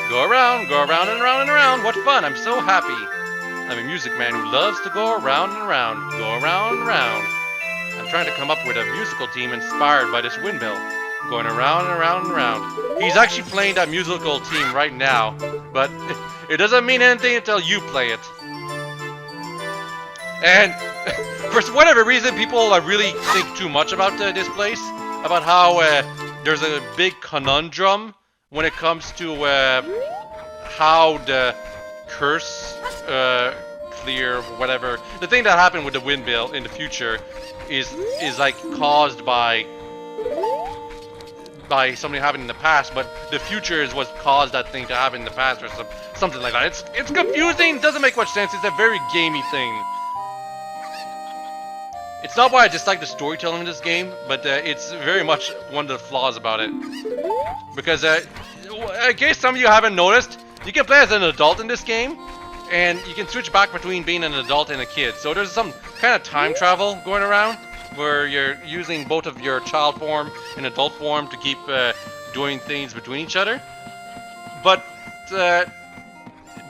Go around and around and around. What fun! I'm so happy. I'm a music man who loves to go around and around. Go around and around. I'm trying to come up with a musical theme inspired by this windmill. Going around and around and around. He's actually playing that musical theme right now, but it doesn't mean anything until you play it. And for whatever reason, people really think too much about this place. About how there's a big conundrum when it comes to how the curse clear, whatever. The thing that happened with the windmill in the future is like caused by something happening in the past, but the future is what caused that thing to happen in the past, or something like that. It's confusing. Doesn't make much sense. It's a very gamey thing. It's not why I dislike the storytelling in this game, but it's very much one of the flaws about it. Because, in case some of you haven't noticed, you can play as an adult in this game, and you can switch back between being an adult and a kid. So there's some kind of time travel going around, where you're using both of your child form and adult form to keep doing things between each other. But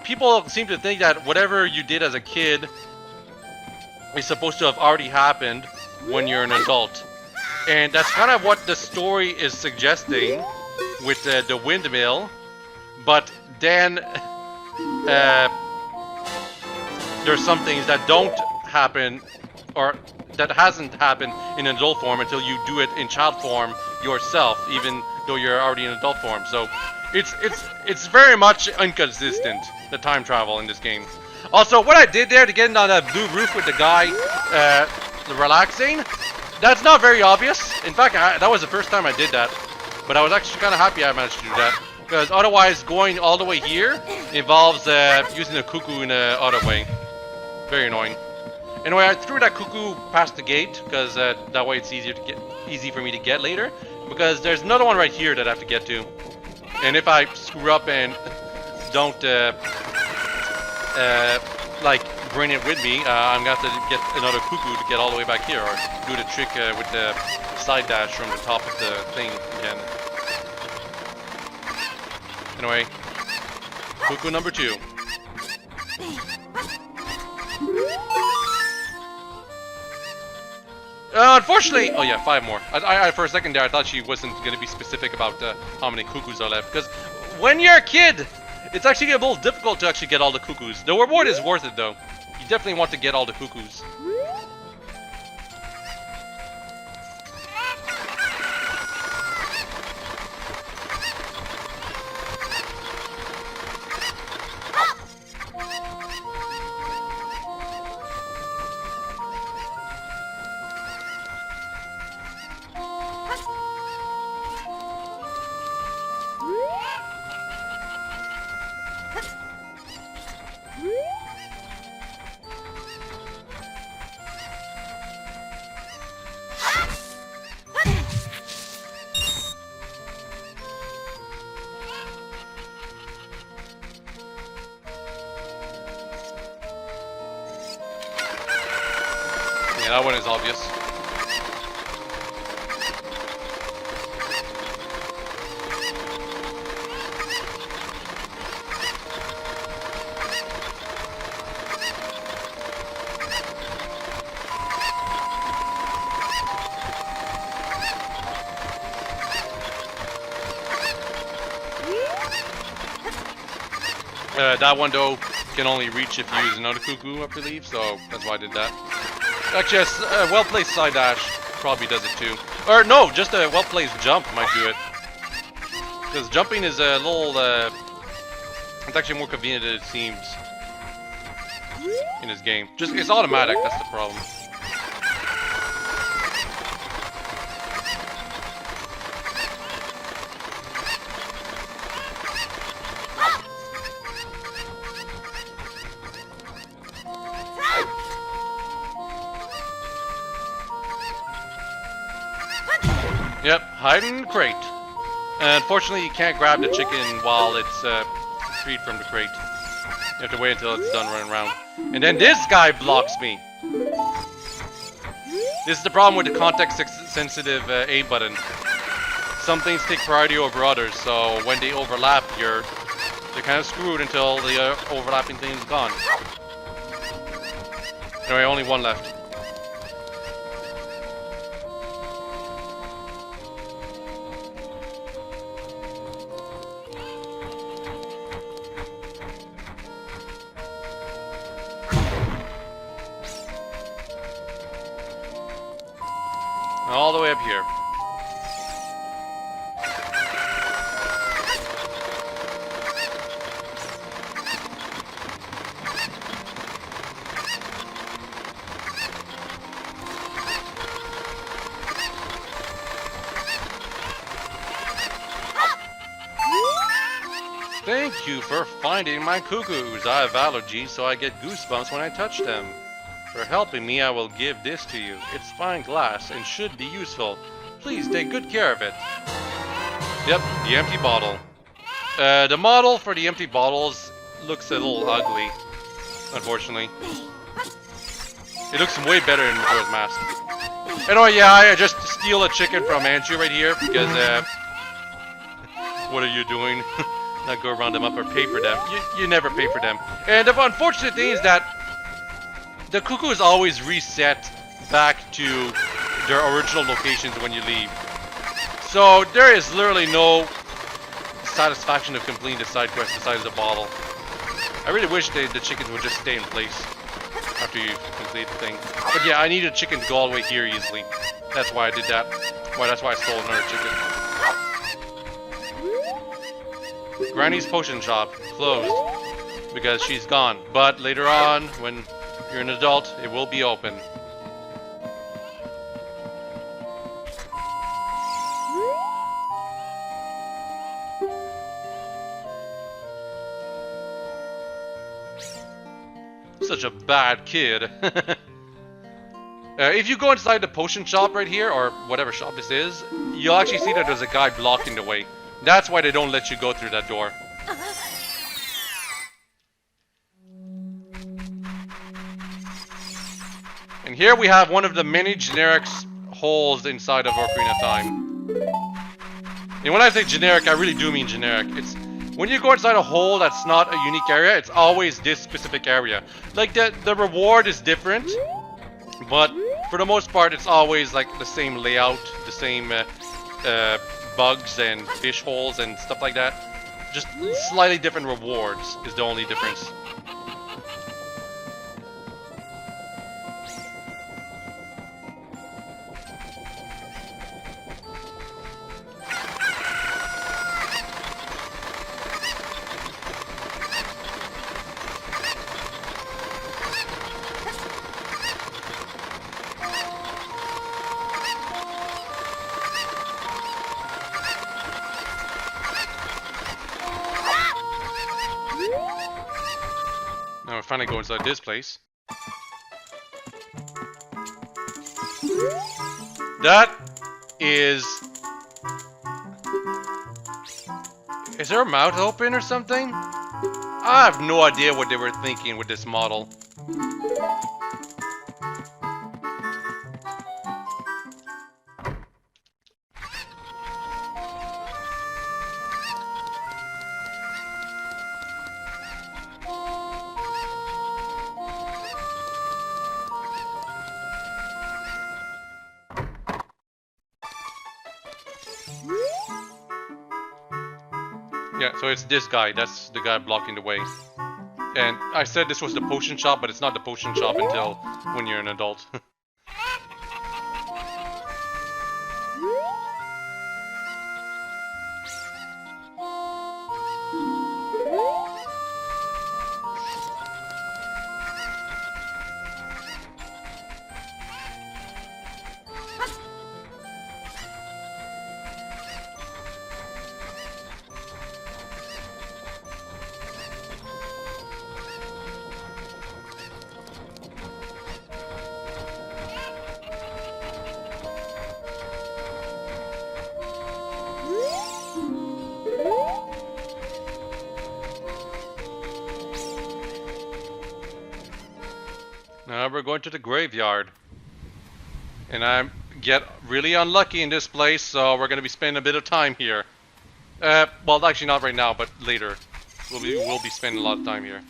people seem to think that whatever you did as a kid is supposed to have already happened when you're an adult. And that's kind of what the story is suggesting with the windmill. But then there's some things that don't happen, or that hasn't happened in adult form until you do it in child form yourself, even though you're already in adult form. So it's very much inconsistent, the time travel in this game. Also, what I did there to get on that blue roof with the guy relaxing, that's not very obvious. In fact, that was the first time I did that, but I was actually kind of happy I managed to do that, because otherwise going all the way here involves using a cuckoo in a other way. Very annoying. Anyway, I threw that cuckoo past the gate because that way it's easy for me to get later. Because there's another one right here that I have to get to, and if I screw up and don't like bring it with me, I'm gonna have to get another cuckoo to get all the way back here, or do the trick with the side dash from the top of the thing again. Anyway, cuckoo number 2. Unfortunately, oh yeah, 5 more. I for a second there, I thought she wasn't going to be specific about how many cuckoos are left. Because when you're a kid, it's actually a little difficult to actually get all the cuckoos. The reward is worth it, though. You definitely want to get all the cuckoos. Yeah, that one is obvious. That one though can only reach if you use another cuckoo, I believe, so that's why I did that. Actually, a well-placed side dash probably does it too. Or no, just a well-placed jump might do it. Because jumping is a little, it's actually more convenient than it seems in this game. Just, it's automatic, that's the problem. Yep, hide in the crate. Unfortunately, you can't grab the chicken while it's freed from the crate. You have to wait until it's done running around. And then this guy blocks me. This is the problem with the context-sensitive A button. Some things take priority over others, so when they overlap, they're kind of screwed until the overlapping thing is gone. Anyway, only one left. All the way up here. Thank you for finding my cuckoos. I have allergies, so I get goosebumps when I touch them. For helping me, I will give this to you. It's fine glass and should be useful. Please take good care of it. Yep, the empty bottle. The model for the empty bottles looks a little ugly, unfortunately. It looks way better in Majora's Mask. Anyway, yeah, I just steal a chicken from Andrew right here because, what are you doing? Not go around them up or pay for them. You never pay for them. And the unfortunate thing is that the cuckoos always reset back to their original locations when you leave. So there is literally no satisfaction of completing the side quest besides the bottle. I really wish the chickens would just stay in place after you complete the thing. But yeah, I need a chicken to go all the way here easily. That's why I did that. Well, that's why I stole another chicken. Granny's potion shop closed because she's gone. But later on, when you're an adult, it will be open. Such a bad kid. If you go inside the potion shop right here, or whatever shop this is, you'll actually see that there's a guy blocking the way. That's why they don't let you go through that door. And here we have one of the many generic holes inside of Ocarina of Time. And when I say generic, I really do mean generic. It's when you go inside a hole that's not a unique area, it's always this specific area. Like the reward is different, but for the most part, it's always like the same layout, the same bugs and fish holes and stuff like that. Just slightly different rewards is the only difference. Now we're finally going inside this place. That is... Is there a mouth open or something? I have no idea what they were thinking with this model. Yeah, so it's this guy. That's the guy blocking the way. And I said this was the potion shop, but it's not the potion shop until when you're an adult. Now we're going to the graveyard. And I get really unlucky in this place, so we're going to be spending a bit of time here. Well, actually not right now, but later. We'll be spending a lot of time here.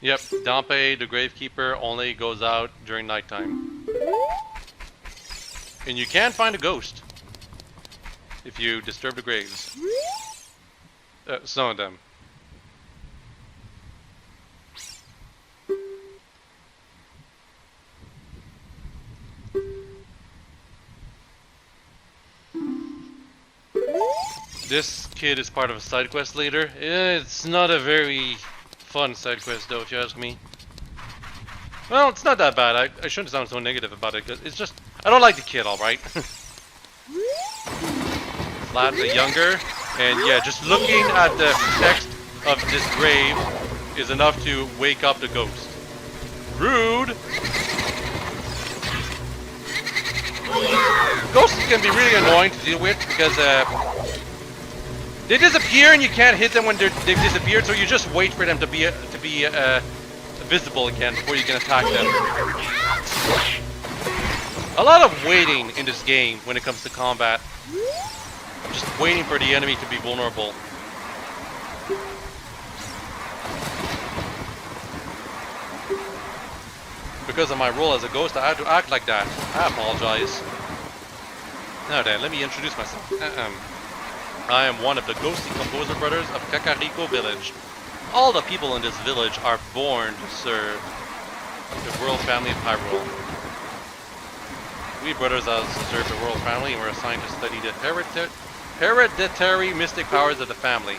Yep, Dampe, the Gravekeeper, only goes out during nighttime. And you can find a ghost if you disturb the graves. Some of them. This kid is part of a side quest leader. It's not a very fun side quest though, if you ask me. Well, it's not that bad. I shouldn't sound so negative about it, because it's just... I don't like the kid, alright? Vlad the Younger. And yeah, just looking at the text of this grave is enough to wake up the ghost. Rude! Ghosts can be really annoying to deal with, because they disappear and you can't hit them when they've disappeared, so you just wait for them to be visible again before you can attack them. A lot of waiting in this game when it comes to combat. Just waiting for the enemy to be vulnerable. Because of my role as a ghost, I had to act like that. I apologize. Now then, let me introduce myself. I am one of the ghostly composer brothers of Kakariko village. All the people in this village are born to serve the royal family of Hyrule. We brothers also serve the royal family and were assigned to study the hereditary mystic powers of the family.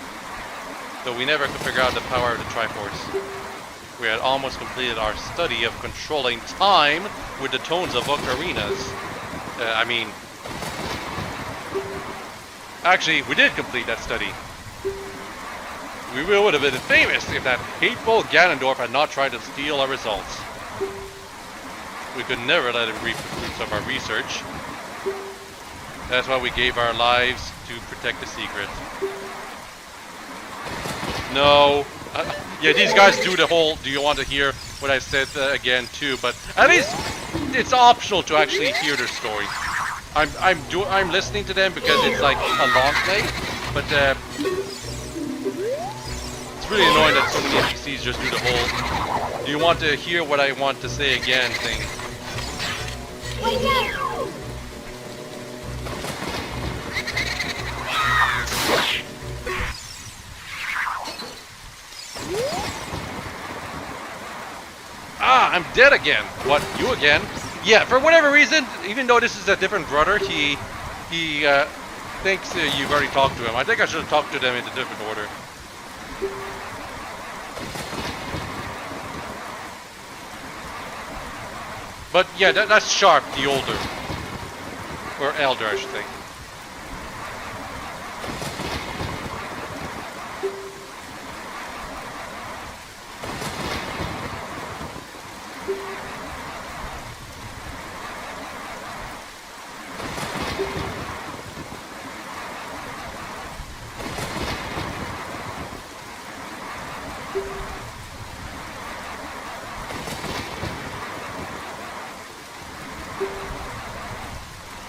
Though we never could figure out the power of the Triforce. We had almost completed our study of controlling time with the tones of Ocarinas. Actually, we did complete that study. We would have been famous if that hateful Ganondorf had not tried to steal our results. We could never let him reap the fruits of our research. That's why we gave our lives to protect the secret. No. Yeah, these guys do the whole, do you want to hear what I said again too, but at least it's optional to actually hear their story. I'm listening to them because it's like a long play, but it's really annoying that so many NPCs just do the whole, do you want to hear what I want to say again thing. Ah, I'm dead again. What, you again? Yeah, for whatever reason, even though this is a different brother, he thinks you've already talked to him. I think I should have talked to them in a different order. But yeah, that's Sharp, the older. Or elder, I should think.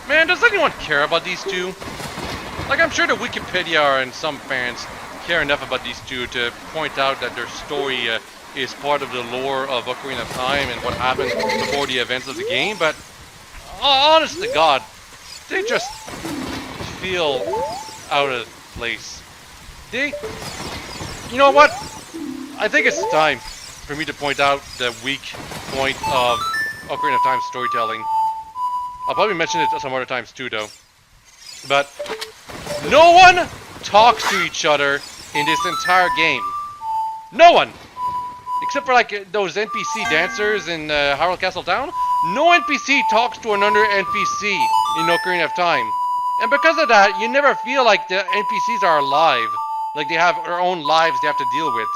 Man, does anyone care about these two? Like, I'm sure the Wikipedia and some fans care enough about these two to point out that their story is part of the lore of Ocarina of Time and what happened before the events of the game, but honest to God, they just feel out of place. You know what? I think it's time for me to point out the weak point of Ocarina of Time storytelling. I'll probably mention it some other times too, though. But no one talks to each other in this entire game. No one! Except for like those NPC dancers in Hyrule Castle Town. No NPC talks to another NPC in Ocarina of Time. And because of that, you never feel like the NPCs are alive. Like they have their own lives they have to deal with.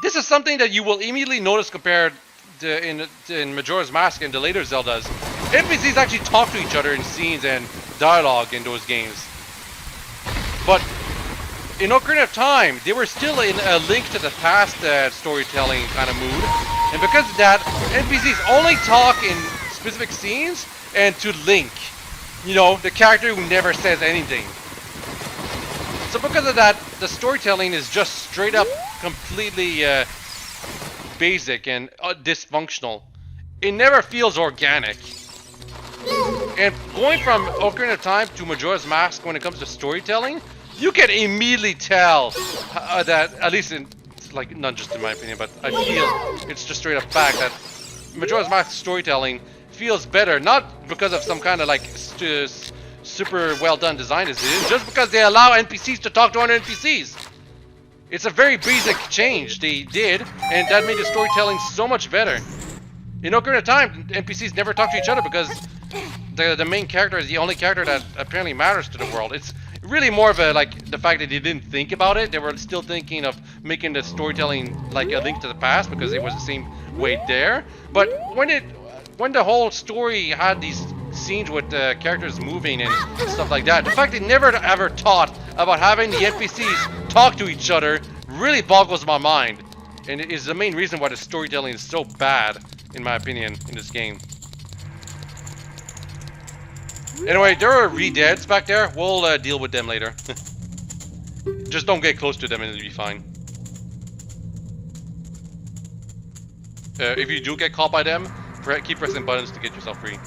This is something that you will immediately notice compared in Majora's Mask and the later Zeldas. NPCs actually talk to each other in scenes and dialogue in those games. But in Ocarina of Time, they were still in a Link to the Past storytelling kind of mood. And because of that, NPCs only talk in specific scenes and to Link. You know, the character who never says anything. So because of that, the storytelling is just straight up completely basic and dysfunctional. It never feels organic. And going from Ocarina of Time to Majora's Mask when it comes to storytelling, you can immediately tell that, at least in, like, not just in my opinion, but I feel it's just straight up fact that Majora's Mask storytelling feels better, not because of some kind of like super well done design decision, just because they allow NPCs to talk to other NPCs. It's a very basic change they did, and that made the storytelling so much better. In Ocarina of Time, NPCs never talk to each other because the main character is the only character that apparently matters to the world. It's really more of a, like, the fact that they didn't think about it. They were still thinking of making the storytelling like a Link to the Past because it was the same way there. But when the whole story had these scenes with the characters moving and stuff like that, the fact they never ever thought about having the NPCs talk to each other really boggles my mind, and it is the main reason why the storytelling is so bad in my opinion, in this game. Anyway, there are re-deads back there. We'll deal with them later. Just don't get close to them and it'll be fine. If you do get caught by them, keep pressing buttons to get yourself free.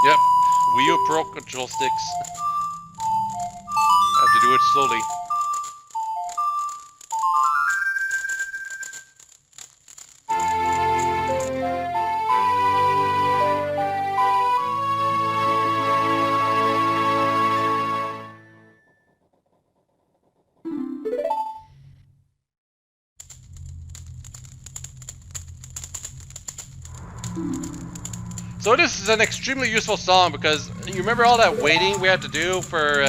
Yep, Wii U Pro control sticks. Have to do it slowly. So this is an extremely useful song because you remember all that waiting we had to do for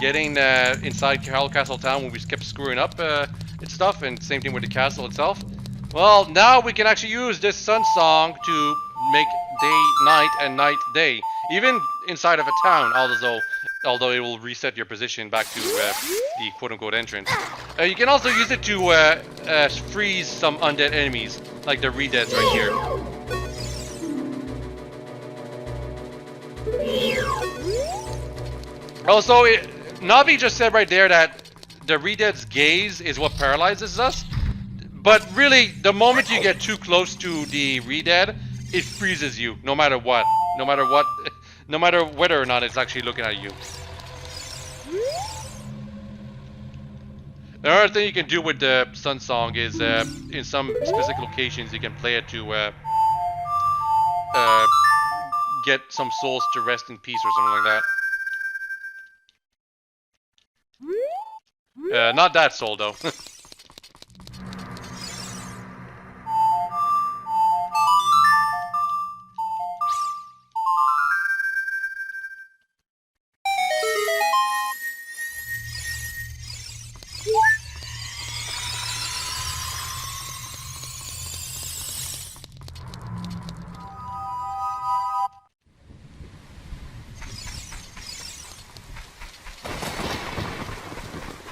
getting inside Hyrule Castle Town when we kept screwing up and stuff, and same thing with the castle itself. Well, now we can actually use this sun song to make day night and night day, even inside of a town, although it will reset your position back to the quote-unquote entrance. You can also use it to freeze some undead enemies, like the re-deads right here. Also, Navi just said right there that the re-dead's gaze is what paralyzes us. But really, the moment you get too close to the re-dead, it freezes you, no matter what. No matter whether or not it's actually looking at you. Another thing you can do with the Sun Song is, in some specific locations, you can play it to get some souls to rest in peace or something like that. Not that soul, though.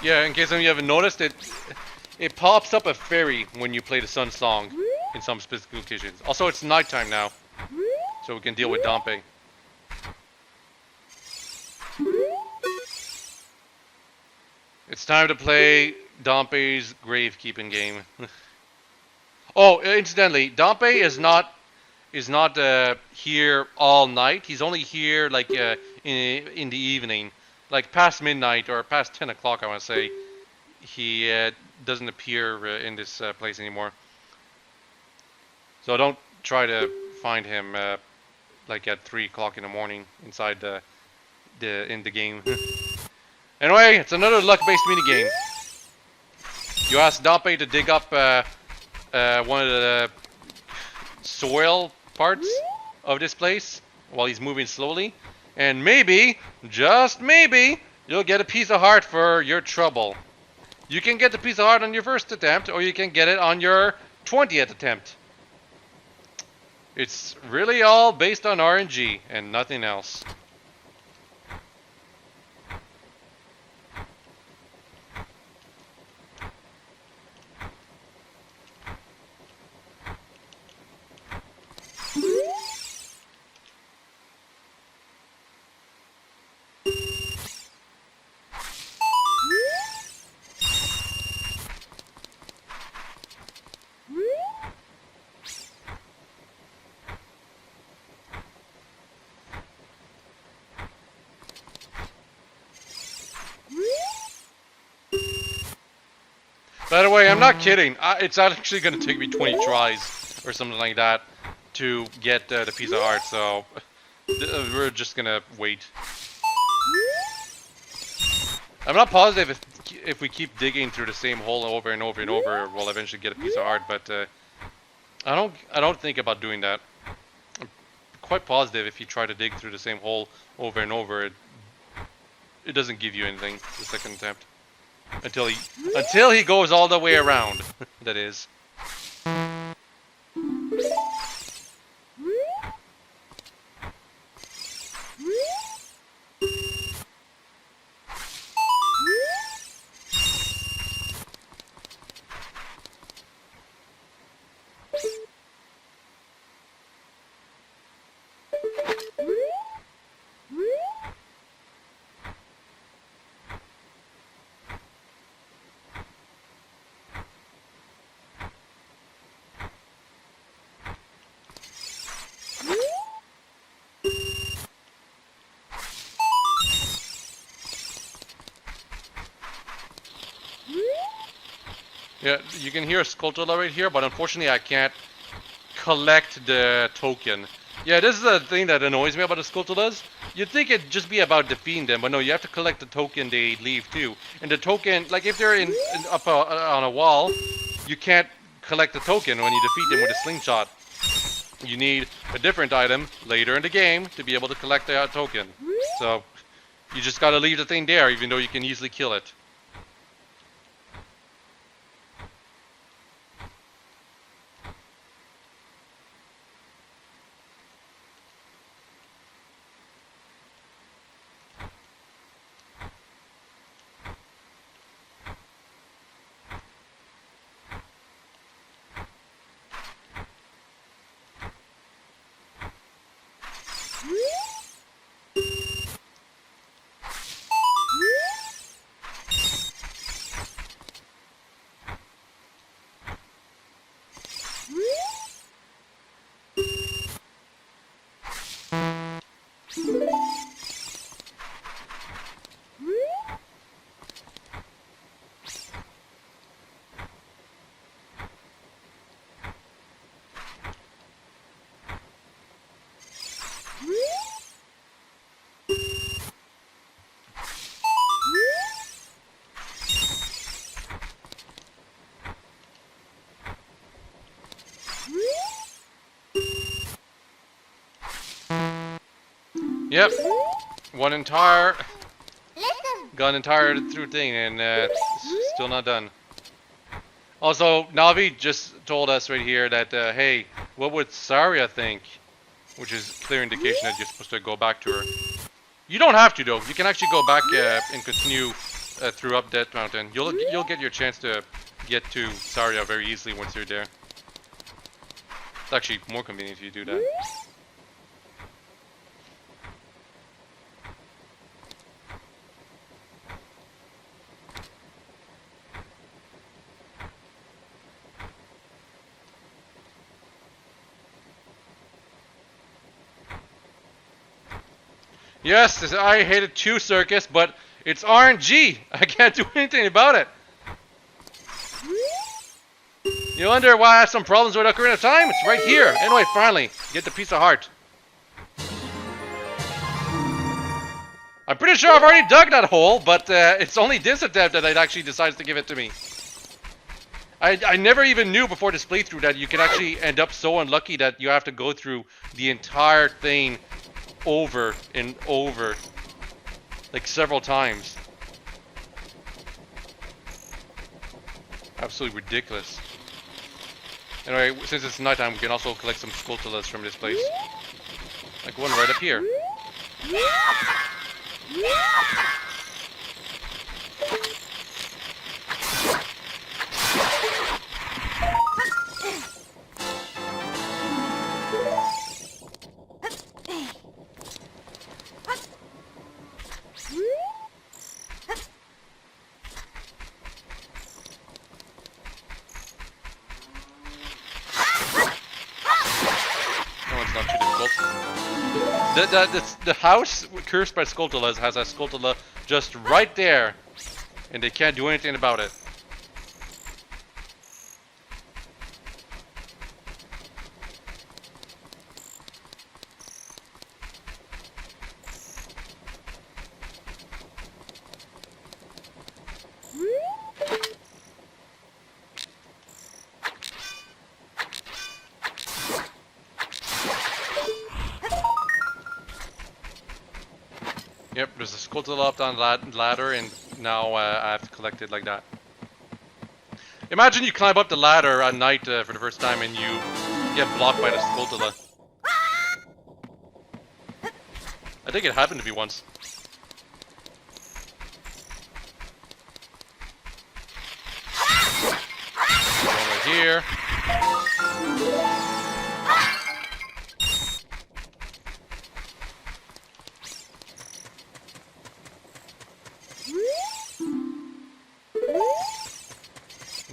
Yeah, in case some of you haven't noticed, it pops up a fairy when you play the Sun Song in some specific locations. Also, it's nighttime now, so we can deal with Dompe. It's time to play Dompe's gravekeeping game. Oh, incidentally, Dompe is not here all night. He's only here like in the evening. Like past midnight or past 10 o'clock, I want to say, he doesn't appear in this place anymore. So don't try to find him like at 3 o'clock in the morning inside in the game. Anyway, it's another luck-based minigame. You ask Dompe to dig up one of the soil parts of this place while he's moving slowly. And maybe, just maybe, you'll get a piece of heart for your trouble. You can get the piece of heart on your first attempt, or you can get it on your 20th attempt. It's really all based on RNG and nothing else. By the way, I'm not kidding. It's actually going to take me 20 tries or something like that to get the piece of heart, so we're just going to wait. I'm not positive if we keep digging through the same hole over and over and over, we'll eventually get a piece of heart, but I don't think about doing that. I'm quite positive if you try to dig through the same hole over and over, it doesn't give you anything the second attempt until he goes all the way around. That is. Yeah, you can hear a Skulltula right here, but unfortunately I can't collect the token. Yeah, this is the thing that annoys me about the Skulltulas. You'd think it'd just be about defeating them, but no, you have to collect the token they leave too. And the token, like if they're up on a wall, you can't collect the token when you defeat them with a slingshot. You need a different item later in the game to be able to collect the token. So, you just gotta leave the thing there, even though you can easily kill it. Yep, got an entire through thing, and still not done. Also, Navi just told us right here that, hey, what would Saria think? Which is clear indication that you're supposed to go back to her. You don't have to though. You can actually go back and continue through up that mountain. You'll get your chance to get to Saria very easily once you're there. It's actually more convenient if you do that. Yes, I hated 2 circus, but it's RNG. I can't do anything about it. You wonder why I have some problems with Ocarina of Time? It's right here. Anyway, finally, get the piece of heart. I'm pretty sure I've already dug that hole, but it's only this attempt that it actually decides to give it to me. I never even knew before this playthrough that you can actually end up so unlucky that you have to go through the entire thing over and over, like several times. Absolutely ridiculous. Anyway, since it's nighttime, we can also collect some Skulltulas from this place. Like one right up here. The house cursed by Skulltulas has a Skulltula just right there, and they can't do anything about it. Yep, there's a Skulltula up on that ladder, and now I have to collect it like that. Imagine you climb up the ladder at night for the first time and you get blocked by the Skulltula. I think it happened to me once. Over here.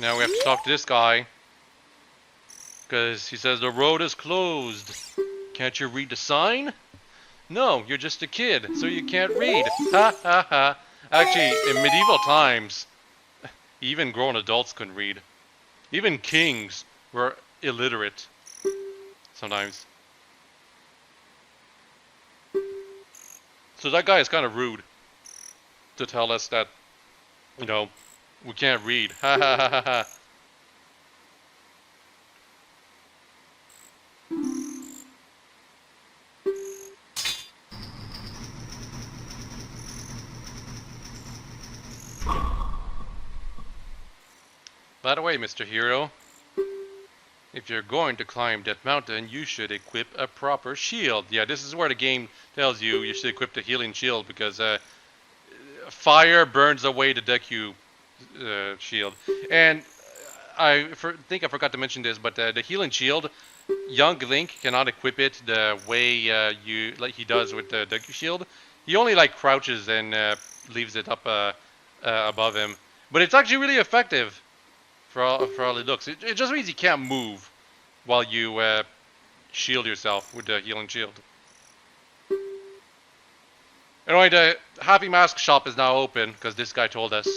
Now we have to talk to this guy. Because he says the road is closed. Can't you read the sign? No, you're just a kid, so you can't read. Ha ha ha. Actually, in medieval times, even grown adults couldn't read. Even kings were illiterate. Sometimes. So that guy is kind of rude. To tell us that, you know, we can't read. Ha ha ha ha ha. By the way, Mr. Hero, if you're going to climb that mountain, you should equip a proper shield. Yeah, this is where the game tells you you should equip the healing shield because fire burns away the Deku shield. And I think I forgot to mention this, but the healing shield, young Link cannot equip it the way like he does with the Deku shield. He only like crouches and leaves it up above him. But it's actually really effective. For all it looks. It just means you can't move while you shield yourself with the healing shield. Anyway, the Happy Mask shop is now open because this guy told us.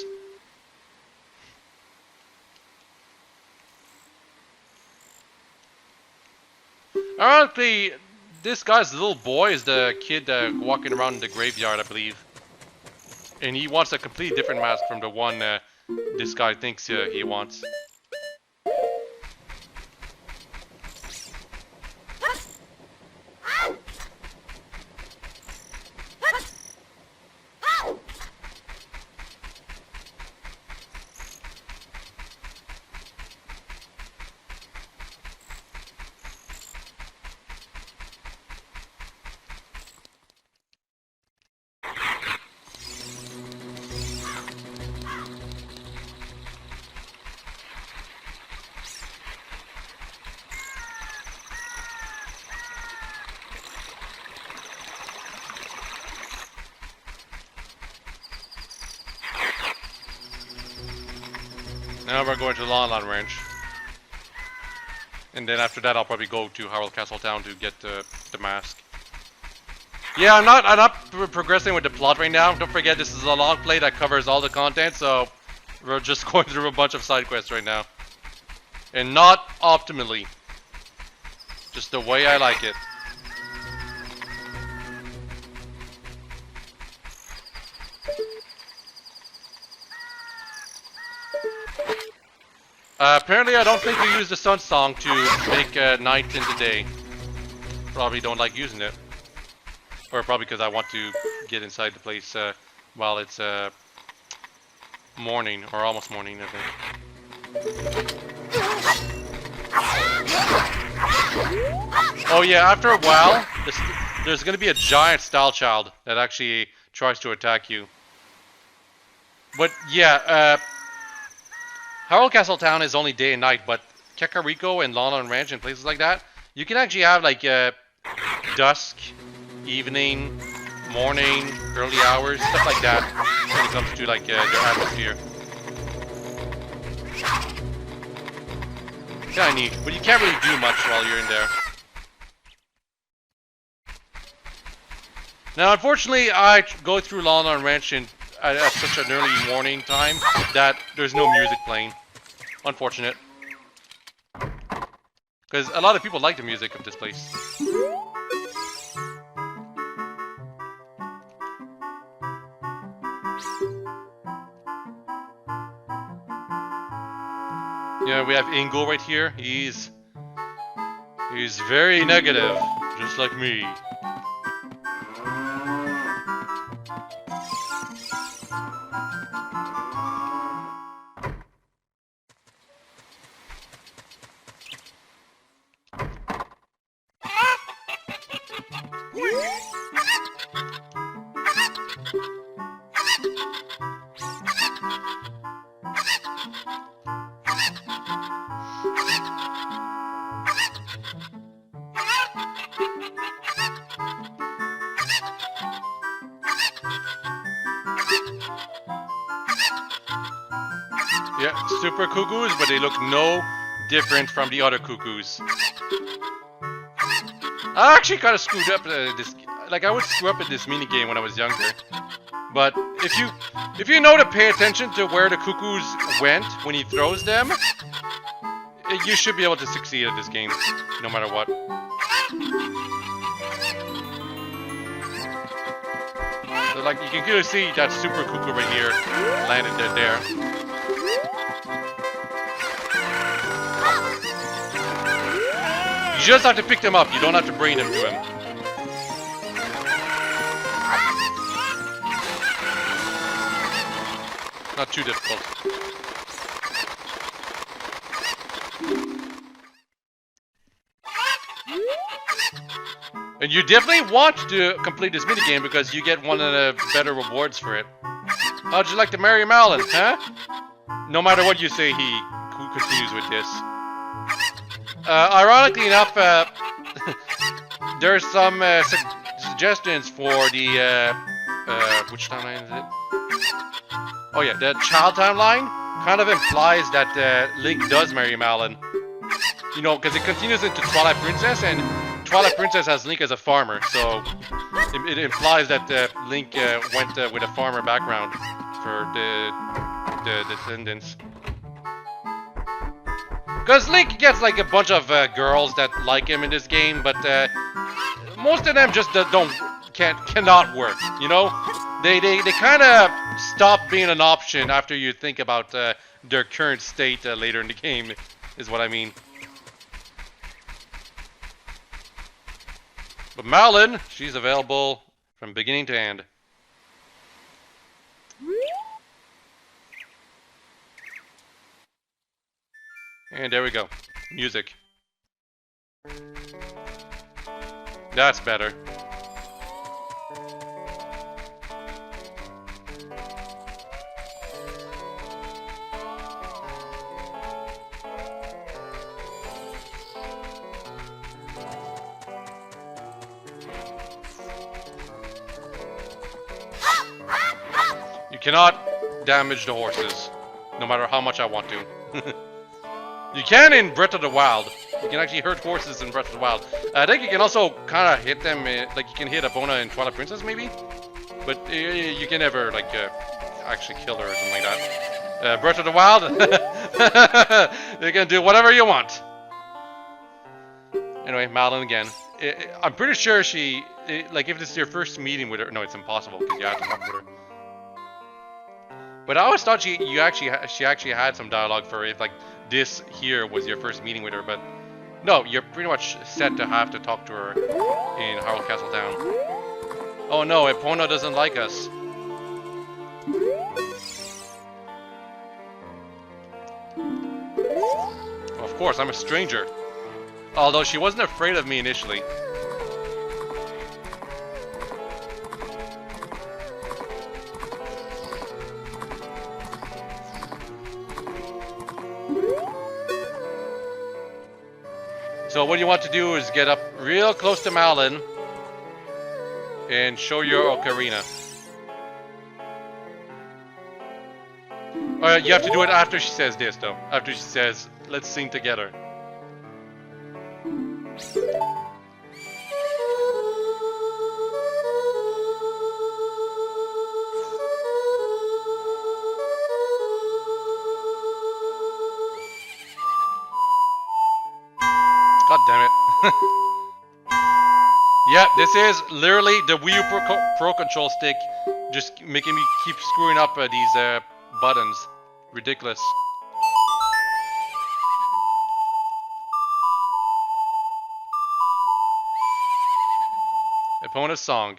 Ironically, this guy's little boy is the kid walking around in the graveyard, I believe. And he wants a completely different mask from the one this guy thinks he wants. Now we're going to Lon Ranch. And then after that I'll probably go to Hyrule Castle Town to get the mask. Yeah, I'm not progressing with the plot right now. Don't forget this is a long play that covers all the content, so we're just going through a bunch of side quests right now. And not optimally. Just the way I like it. Apparently I don't think we use the sun song to make night into day. Probably don't like using it. Or probably because I want to get inside the place while it's morning, or almost morning, I think. Oh yeah, after a while, there's going to be a giant style child that actually tries to attack you. But yeah, Hyrule Castle Town is only day and night, but Kakariko and Lon Ranch and places like that, you can actually have like dusk, evening, morning, early hours, stuff like that when it comes to like their atmosphere. Kinda neat, but you can't really do much while you're in there. Now unfortunately I go through Lon Ranch at such an early morning time that there's no music playing. Unfortunate. Because a lot of people like the music of this place. Yeah, we have Ingo right here. He's very negative, just like me. Yeah, super cuckoos, but they look no different from the other cuckoos. I actually kind of screwed up this. Like I would screw up at this mini game when I was younger. But if you know to pay attention to where the cuckoos went when he throws them, you should be able to succeed at this game, no matter what. So, like you can clearly see that super cuckoo right here landed there. You just have to pick them up. You don't have to bring them to him. Not too difficult. And you definitely want to complete this minigame because you get one of the better rewards for it. How'd you like to marry Malin, huh? No matter what you say, he continues with this. Ironically enough, there's some suggestions for the, which timeline is it? Oh yeah, the child timeline kind of implies that Link does marry Malin. You know, because it continues into Twilight Princess, and Twilight Princess has Link as a farmer, so it implies that Link went with a farmer background for the descendants. Because Link gets like a bunch of girls that like him in this game, but most of them just cannot work. You know, they kind of stop being an option after you think about their current state later in the game, is what I mean. But Malin, she's available from beginning to end. And there we go. Music. That's better. You cannot damage the horses, no matter how much I want to. You can in Breath of the Wild. You can actually hurt horses in Breath of the Wild. I think you can also kind of hit them, like you can hit Epona in Twilight Princess maybe? But you can never, like, actually kill her or something like that. Breath of the Wild, you can do whatever you want. Anyway, Malin again. I'm pretty sure she, like if this is your first meeting with her, no, it's impossible because you have to talk with her. But I always thought she actually had some dialogue for if like this here was your first meeting with her, but no, you're pretty much set to have to talk to her in Hyrule Castle Town. Oh no, Epona doesn't like us. Of course, I'm a stranger. Although she wasn't afraid of me initially. So what you want to do is get up real close to Malin and show your Ocarina. You have to do it after she says this, though. After she says, "Let's sing together." God damn it. Yeah, this is literally the Wii U Pro Control Stick just making me keep screwing up these buttons. Ridiculous. Epona's song.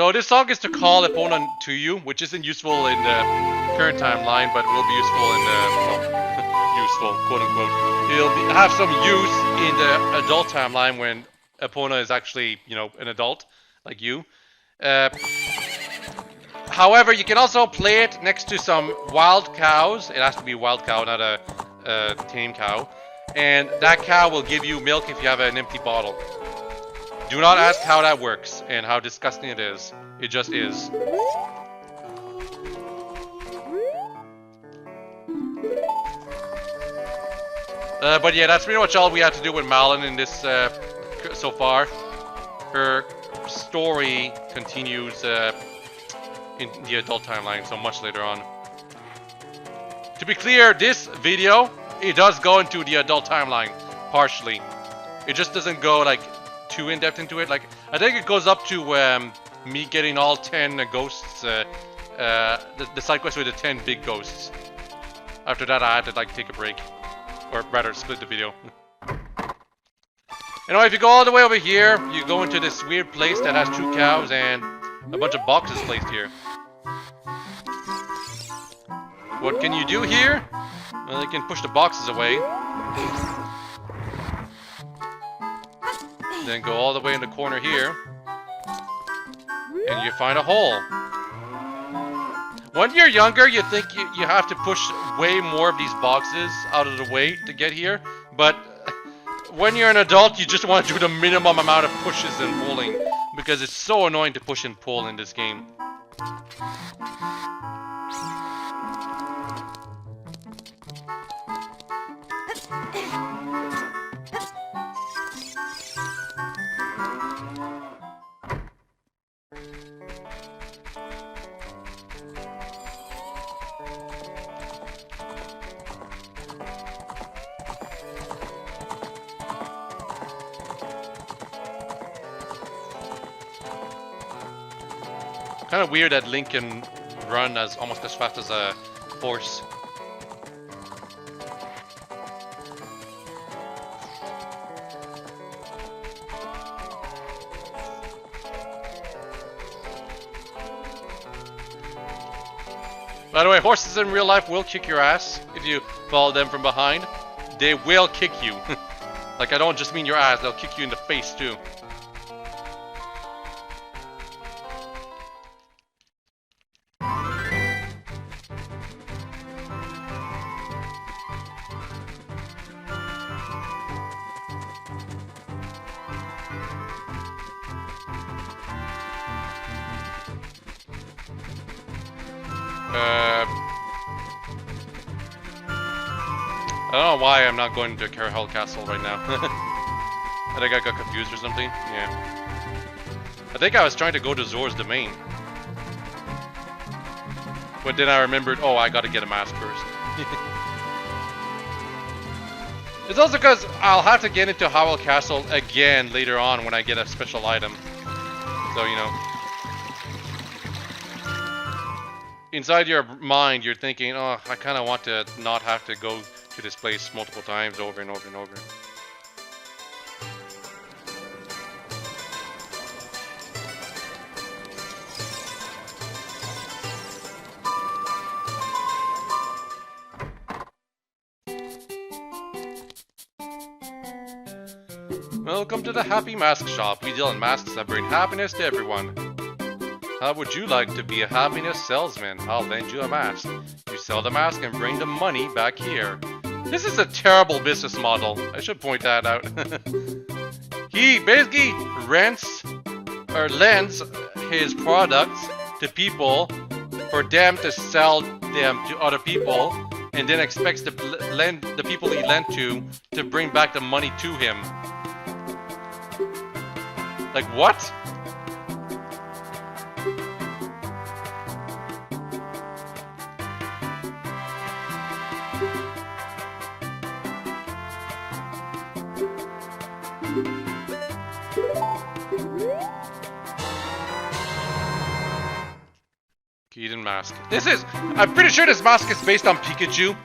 So this song is to call opponent to you, which isn't useful in the current timeline, but will be useful in the useful, quote unquote. Have some use in the adult timeline when opponent is actually, you know, an adult like you. However, you can also play it next to some wild cows. It has to be a wild cow, not a tame cow. And that cow will give you milk if you have an empty bottle. Do not ask how that works and how disgusting it is. It just is. But yeah, that's pretty much all we have to do with Malin in this so far. Her story continues in the adult timeline, so much later on. To be clear, this video, it does go into the adult timeline, partially. It just doesn't go like too in-depth into it. Like, I think it goes up to me getting all 10 ghosts, the side quest with the 10 big ghosts. After that, I had to like take a break, or rather split the video. You know, if you go all the way over here, you go into this weird place that has 2 cows and a bunch of boxes placed here. What can you do here? Well, you can push the boxes away. Then go all the way in the corner here. And you find a hole. When you're younger, you think you have to push way more of these boxes out of the way to get here. But when you're an adult, you just want to do the minimum amount of pushes and pulling. Because it's so annoying to push and pull in this game. Kind of weird that Link can run almost as fast as a horse. By the way, horses in real life will kick your ass if you follow them from behind. They will kick you. Like, I don't just mean your ass, they'll kick you in the face too. I don't know why I'm not going to Hyrule Castle right now. I think I got confused or something. Yeah. I think I was trying to go to Zora's domain. But then I remembered, oh, I gotta get a mask first. It's also because I'll have to get into Hyrule Castle again later on when I get a special item. So, you know. Inside your mind, you're thinking, oh, I kind of want to not have to go to this place multiple times over and over and over. Welcome to the Happy Mask Shop. We deal in masks that bring happiness to everyone. How would you like to be a happiness salesman? I'll lend you a mask. You sell the mask and bring the money back here. This is a terrible business model. I should point that out. He basically rents or lends his products to people for them to sell them to other people, and then expects the people he lent to bring back the money to him. Like, what? Eden mask. I'm pretty sure this mask is based on Pikachu,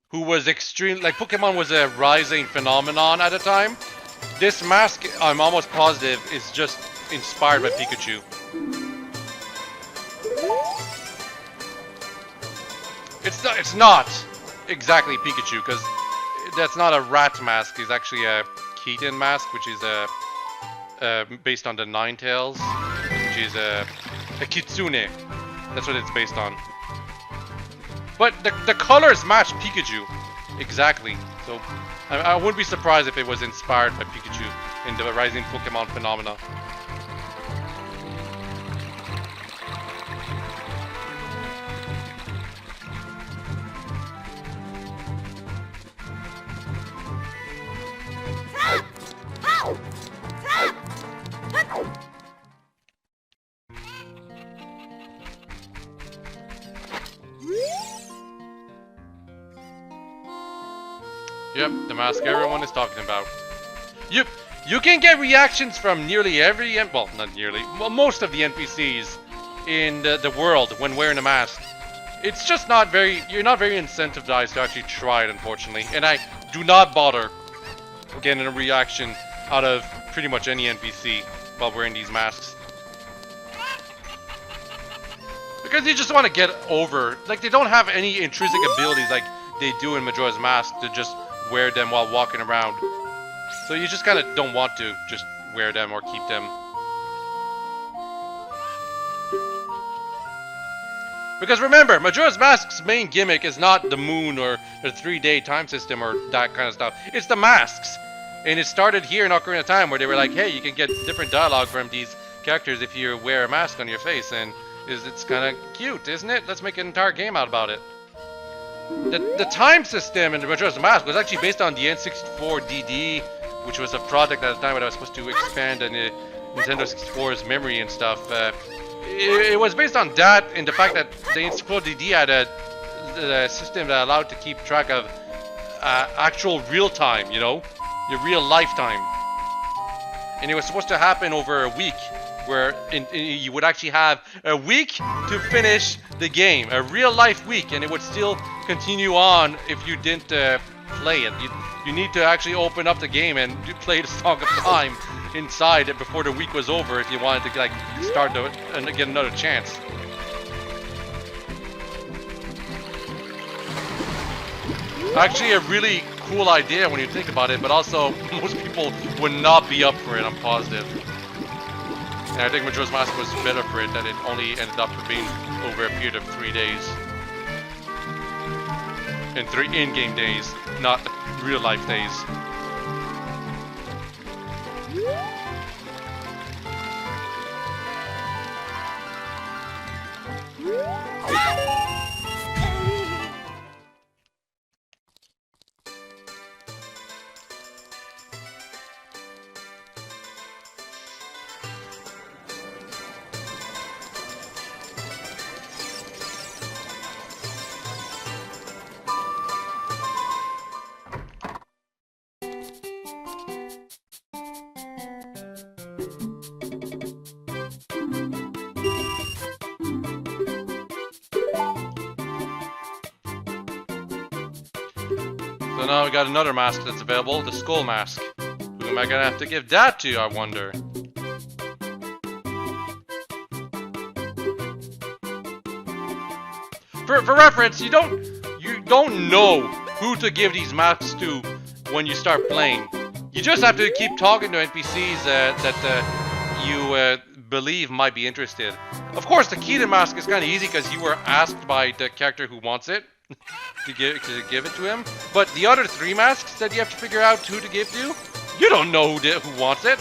who was extreme, like Pokemon was a rising phenomenon at the time. This mask, I'm almost positive, is just inspired by Pikachu. It's not exactly Pikachu, because that's not a rat mask. It's actually a Keaton mask, which is based on the Ninetales, which is a Kitsune. That's what it's based on. But the colors match Pikachu exactly. So I wouldn't be surprised if it was inspired by Pikachu in the rising Pokemon phenomena. Yep, the mask everyone is talking about. You can get reactions from nearly every, well, not nearly, well, most of the NPCs in the world when wearing a mask. It's just not very, you're not very incentivized to actually try it, unfortunately. And I do not bother getting a reaction out of pretty much any NPC while wearing these masks. Because you just want to get over, like, they don't have any intrinsic abilities like they do in Majora's Mask to just wear them while walking around. So you just kind of don't want to just wear them or keep them. Because remember, Majora's Mask's main gimmick is not the moon or the 3-day time system or that kind of stuff. It's the masks. And it started here in Ocarina of Time where they were like, hey, you can get different dialogue from these characters if you wear a mask on your face. And it's kind of cute, isn't it? Let's make an entire game out about it. The time system in the Majora's Mask was actually based on the N64 DD, which was a project at the time that was supposed to expand on the Nintendo 64's memory and stuff. It was based on that and the fact that the N64 DD had a system that allowed to keep track of actual real time, you know, your real lifetime. And it was supposed to happen over a week, where you would actually have a week to finish the game, a real life week, and it would still continue on if you didn't play it. You need to actually open up the game and play the Song of Time inside it before the week was over if you wanted to like start and get another chance. Actually a really cool idea when you think about it, but also most people would not be up for it, I'm positive. And I think Majora's Mask was better for it, that it only ended up being over a period of 3 days. And 3 in-game days, not real-life days. So now we got another mask that's available, the Skull Mask. Who am I gonna have to give that to, I wonder? For reference, you don't know who to give these masks to when you start playing. You just have to keep talking to NPCs that you believe might be interested. Of course, the Keaton mask is kind of easy because you were asked by the character who wants it to give it to him. But the other 3 masks that you have to figure out who to give to, you don't know who wants it.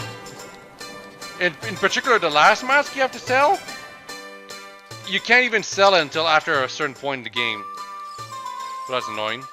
And in particular, the last mask you have to sell, you can't even sell it until after a certain point in the game. So that's annoying.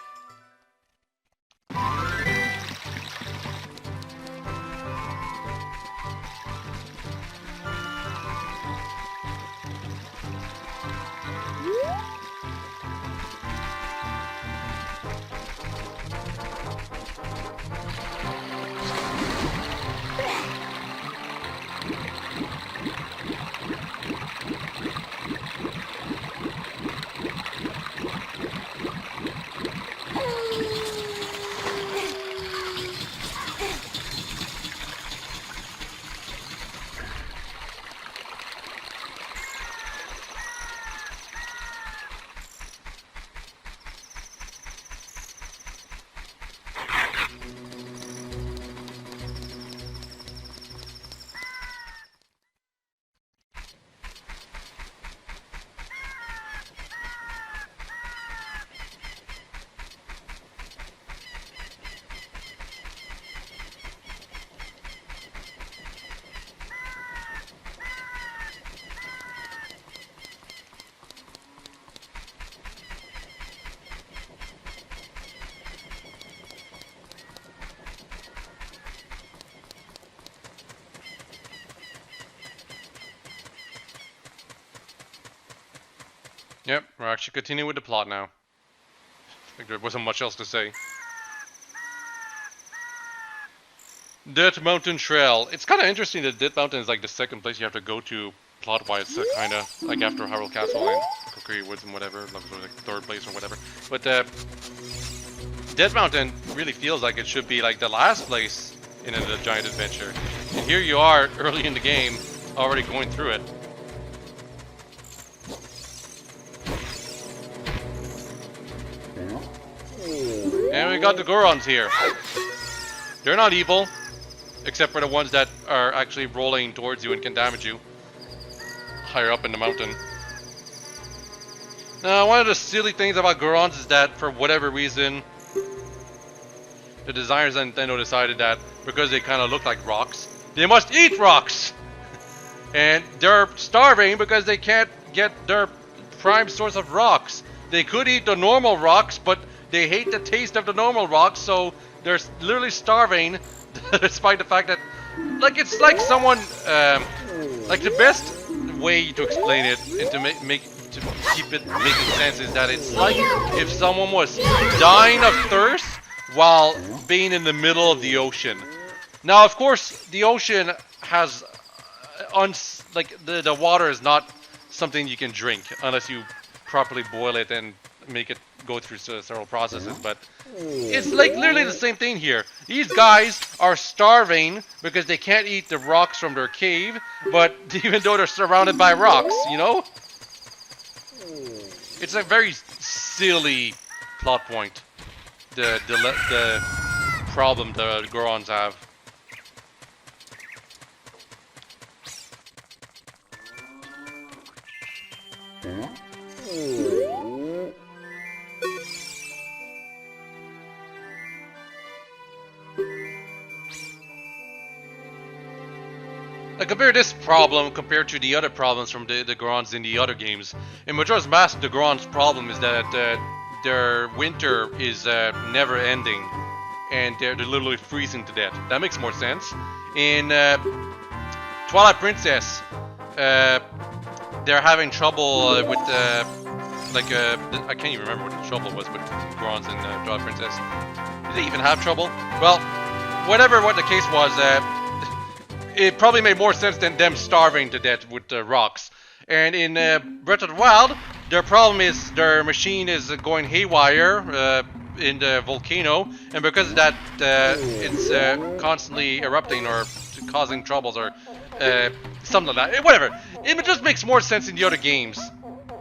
Yep, we're actually continuing with the plot now. Like there wasn't much else to say. Death Mountain Trail. It's kind of interesting that Death Mountain is like the second place you have to go to plot-wise, so kind of like after Hyrule Castle and Kokiri Woods and whatever, like third place or whatever. But Death Mountain really feels like it should be like the last place in a giant adventure. And here you are, early in the game, already going through it. And we got the Gorons here. They're not evil, except for the ones that are actually rolling towards you and can damage you higher up in the mountain. Now, one of the silly things about Gorons is that, for whatever reason, the designers at Nintendo decided that because they kind of look like rocks, they must eat rocks! And they're starving because they can't get their prime source of rocks. They could eat the normal rocks, but they hate the taste of the normal rocks, so they're literally starving, despite the fact that, like, it's like someone, like the best way to explain it and to keep it making sense is that it's like if someone was dying of thirst while being in the middle of the ocean. Now, of course, the ocean has, the water is not something you can drink unless you properly boil it and make it go through several processes, but it's like literally the same thing here. These guys are starving because they can't eat the rocks from their cave, but even though they're surrounded by rocks, you know? It's a very silly plot point. The problem the Gorons have. Compare this problem compared to the other problems from the Gorons in the other games. In Majora's Mask, the Gorons' problem is that their winter is never ending, and they're literally freezing to death. That makes more sense. In Twilight Princess, they're having trouble with I can't even remember what the trouble was with Gorons in Twilight Princess. Did they even have trouble? Well, whatever what the case was, it probably made more sense than them starving to death with the rocks. And in Breath of the Wild, their problem is their machine is going haywire in the volcano, and because of that, it's constantly erupting or causing troubles or something like that. Whatever. It just makes more sense in the other games,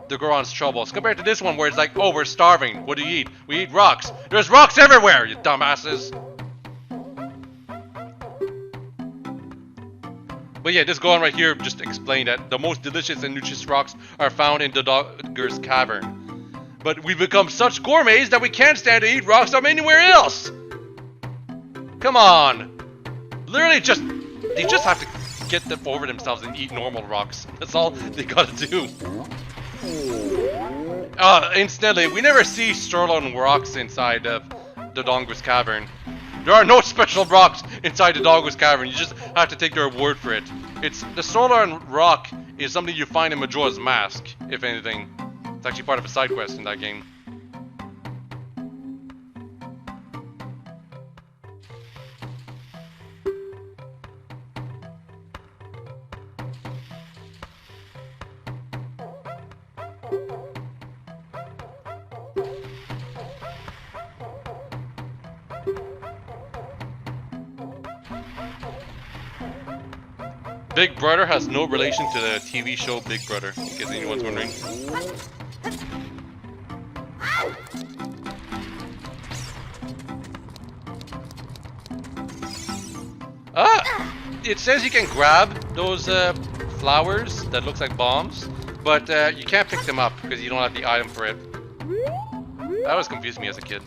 the Goron's troubles, compared to this one where it's like, oh, we're starving. What do you eat? We eat rocks. There's rocks everywhere, you dumbasses. But yeah, this Goron right here just explained that the most delicious and nutritious rocks are found in the Dogger's Cavern. But we've become such gourmets that we can't stand to eat rocks from anywhere else! Come on! Literally they just have to get them over themselves and eat normal rocks. That's all they gotta do. Incidentally, we never see Sterling rocks inside of the Dogger's Cavern. There are no special rocks inside the Dogger's Cavern. You just have to take their word for it. It's the Solar Rock is something you find in Majora's Mask, if anything. It's actually part of a side quest in that game. Big Brother has no relation to the TV show Big Brother, in case anyone's wondering. It says you can grab those flowers that looks like bombs, but you can't pick them up because you don't have the item for it. That always confused me as a kid.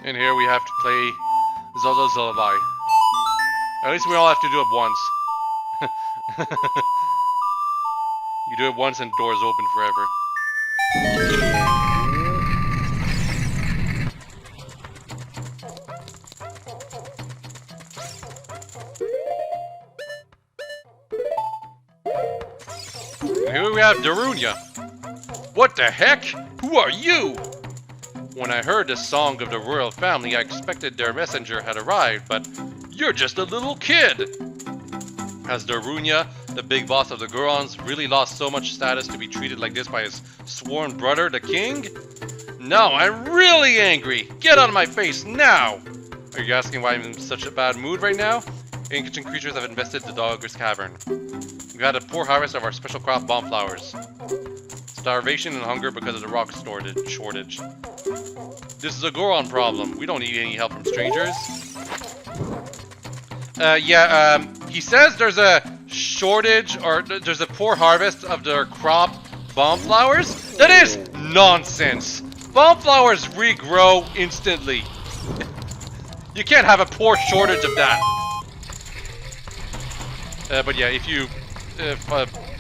And here we have to play Zelda's Lullaby. At least we all have to do it once. You do it once and doors open forever. Here we have Darunia. What the heck? Who are you? When I heard the song of the royal family, I expected their messenger had arrived, but you're just a little kid. Has Darunia, the big boss of the Gorons, really lost so much status to be treated like this by his sworn brother, the king? No, I'm really angry. Get out of my face now. Are you asking why I'm in such a bad mood right now? Ancient creatures have infested the Dogger's Cavern. We've had a poor harvest of our special crop, bomb flowers. Starvation and hunger because of the rock shortage. This is a Goron problem. We don't need any help from strangers. He says there's a shortage, or there's a poor harvest of their crop, bomb flowers. That is nonsense. Bomb flowers regrow instantly. You can't have a poor shortage of that. But yeah, if you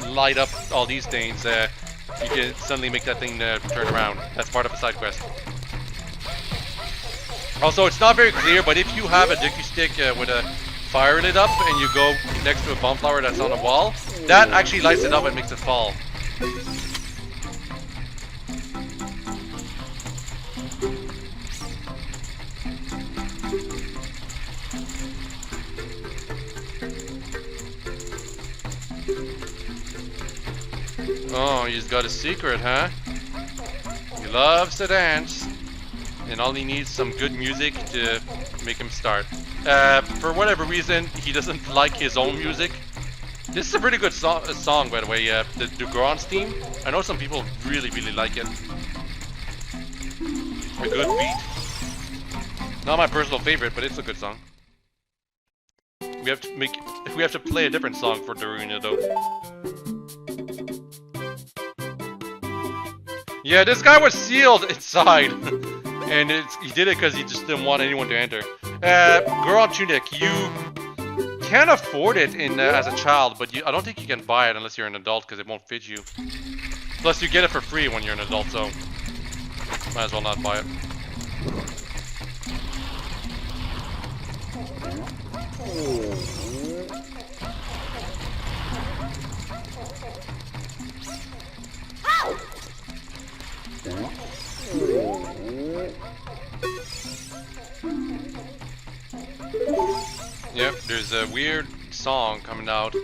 light up all these things, you can suddenly make that thing turn around. That's part of a side quest. Also, it's not very clear, but if you have a dicky stick with a fire lit up and you go next to a bomb flower that's on a wall, that actually lights it up and makes it fall. Oh, he's got a secret, huh? He loves to dance. And all he needs is some good music to make him start. For whatever reason, he doesn't like his own music. This is a pretty good song, by the way, the Goron's theme. I know some people really, really like it. A good beat. Not my personal favorite, but it's a good song. We have to play a different song for Darunia, though. Yeah, this guy was sealed inside. And he did it because he just didn't want anyone to enter. Goron Tunic, you can afford it as a child, but I don't think you can buy it unless you're an adult because it won't fit you. Plus, you get it for free when you're an adult, so might as well not buy it. Yep, there's a weird song coming out.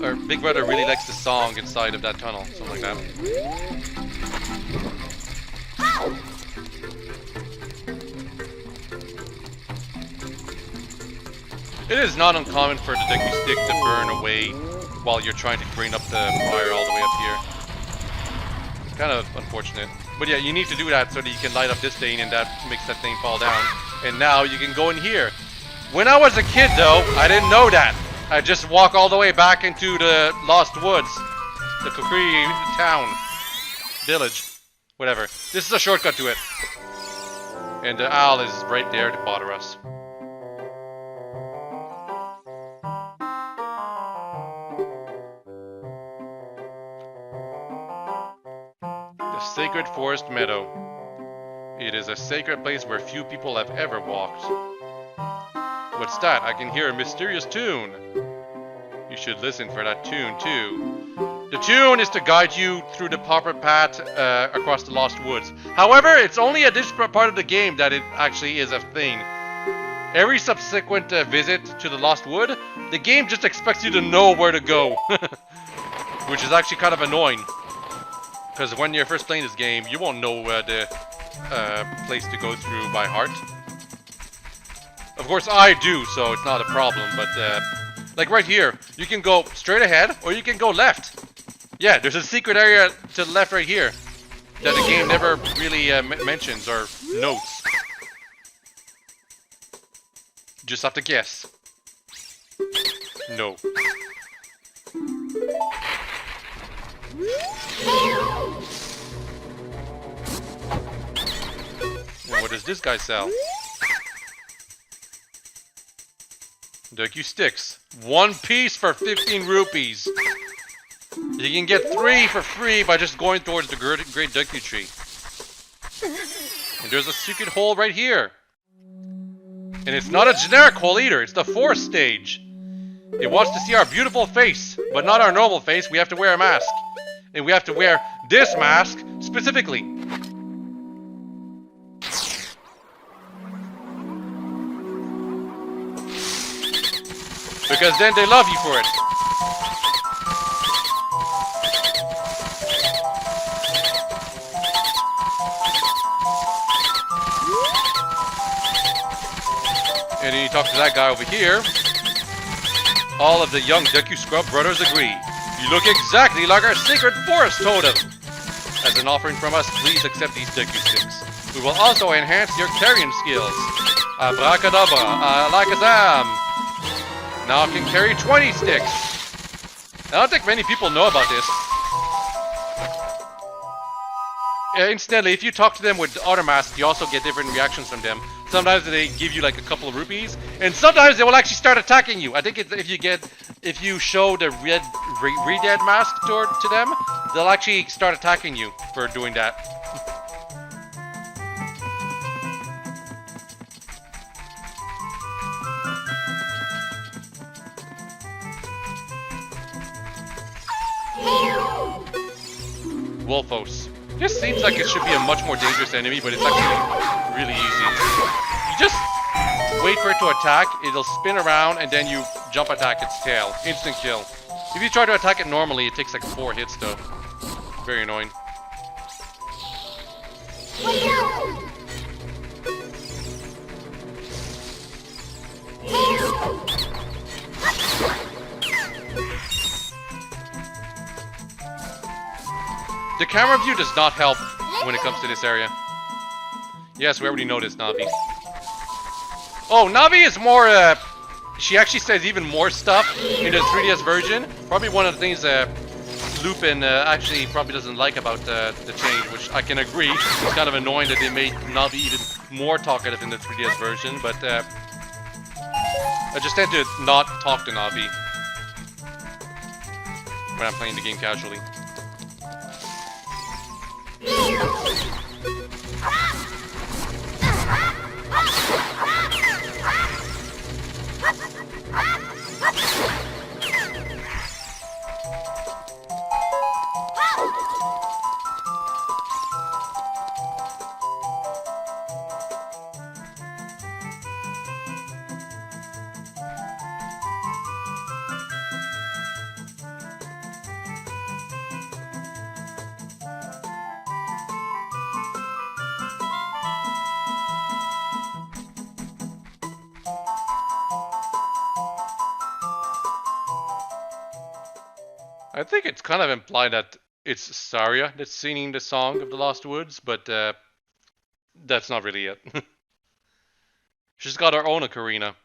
Our Big Brother really likes the song inside of that tunnel, something like that. It is not uncommon for the dicky stick to burn away while you're trying to bring up the fire all the way up here. It's kind of unfortunate. But yeah, you need to do that so that you can light up this thing and that makes that thing fall down. And now you can go in here. When I was a kid though, I didn't know that. I just walk all the way back into the Lost Woods. The Kokiri town. Village. Whatever. This is a shortcut to it. And the owl is right there to bother us. The Sacred Forest Meadow. It is a sacred place where few people have ever walked. What's that? I can hear a mysterious tune. You should listen for that tune too. The tune is to guide you through the proper path across the Lost Woods. However, it's only at this part of the game that it actually is a thing. Every subsequent visit to the Lost Wood, the game just expects you to know where to go. Which is actually kind of annoying. Because when you're first playing this game, you won't know the place to go through by heart. Of course I do, so it's not a problem, but like right here, you can go straight ahead or you can go left. Yeah, there's a secret area to the left right here that the game never really mentions or notes. Just have to guess. No. And what does this guy sell? Dicky sticks. One piece for 15 rupees. You can get 3 for free by just going towards the Great Deku Tree. And there's a secret hole right here. And it's not a generic hole either, it's the 4th stage. It wants to see our beautiful face, but not our normal face. We have to wear a mask. And we have to wear this mask specifically. Because then they love you for it. And then you talk to that guy over here. All of the young Deku Scrub brothers agree. You look exactly like our sacred forest totem. As an offering from us, please accept these Deku sticks. We will also enhance your carrying skills. Abracadabra, alakazam. Now I can carry 20 sticks. I don't think many people know about this. Incidentally, if you talk to them with other masks, you also get different reactions from them. Sometimes they give you like a couple of rupees, and sometimes they will actually start attacking you. I think if you show the Red mask to them, they'll actually start attacking you for doing that. Wolfos. This seems like it should be a much more dangerous enemy, but it's actually really easy. You just wait for it to attack, it'll spin around, and then you jump attack its tail. Instant kill. If you try to attack it normally, it takes like 4 hits though. Very annoying. The camera view does not help when it comes to this area. Yes, we already know this, Navi. Oh, Navi is more, she actually says even more stuff in the 3DS version. Probably one of the things Lupin actually probably doesn't like about the change, which I can agree. It's kind of annoying that they made Navi even more talkative in the 3DS version, but I just tend to not talk to Navi when I'm playing the game casually. I think it's kind of implied that it's Saria that's singing the song of the Lost Woods, but that's not really it. She's got her own ocarina.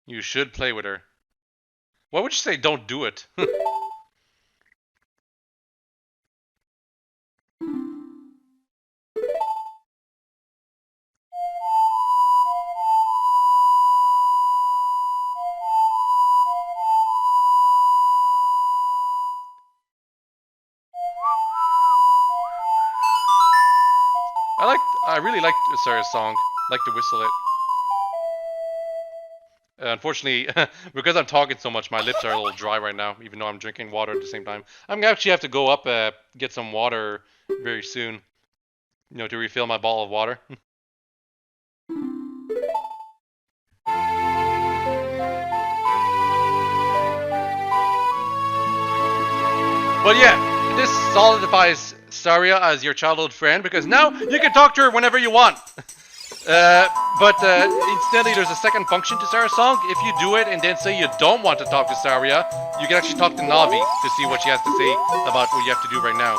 You should play with her. Why would you say don't do it? I really like Saria's song. Like to whistle it. Unfortunately, because I'm talking so much, my lips are a little dry right now, even though I'm drinking water at the same time. I'm gonna actually have to go up, get some water very soon. You know, to refill my bottle of water. But yeah, this solidifies Saria as your childhood friend, because now you can talk to her whenever you want. But incidentally, there's a second function to Saria's song. If you do it and then say you don't want to talk to Saria, you can actually talk to Navi to see what she has to say about what you have to do right now.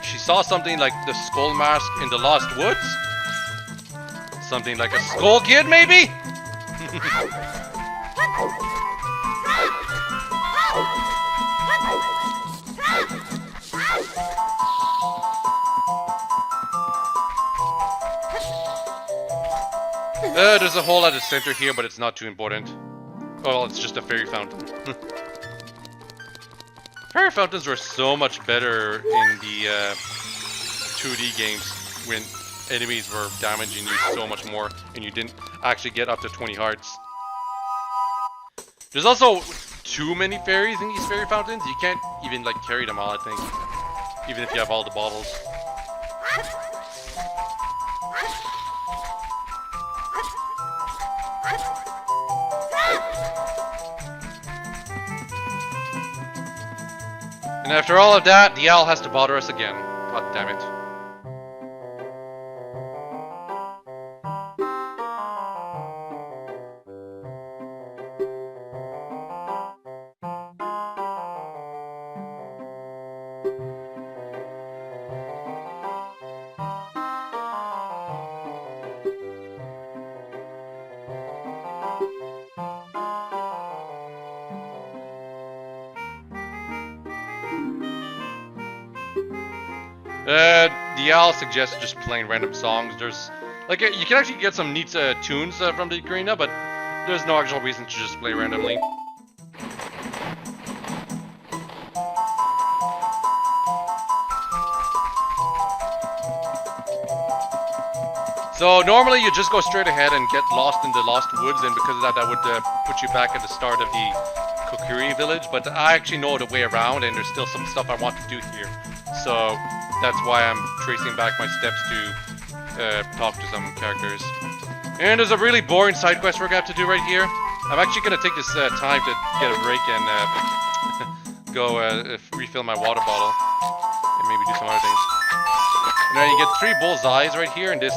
She saw something like the skull mask in the Lost Woods. Something like a skull kid, maybe? There's a hole at the center here, but it's not too important. Well, it's just a fairy fountain. Fairy fountains were so much better in the 2D games when enemies were damaging you so much more and you didn't actually get up to 20 hearts. There's also too many fairies in these fairy fountains. You can't even like carry them all, I think. Even if you have all the bottles. And after all of that, the owl has to bother us again. God damn it. The owl suggests just playing random songs. There's, like, you can actually get some neat tunes from the Ocarina, but there's no actual reason to just play randomly. So normally you just go straight ahead and get lost in the Lost Woods, and because of that, that would put you back at the start of the Kokiri village. But I actually know the way around, and there's still some stuff I want to do here. So that's why I'm tracing back my steps to talk to some characters. And there's a really boring side quest we're gonna have to do right here. I'm actually gonna take this time to get a break and go refill my water bottle and maybe do some other things. And then you get 3 bullseyes right here, and this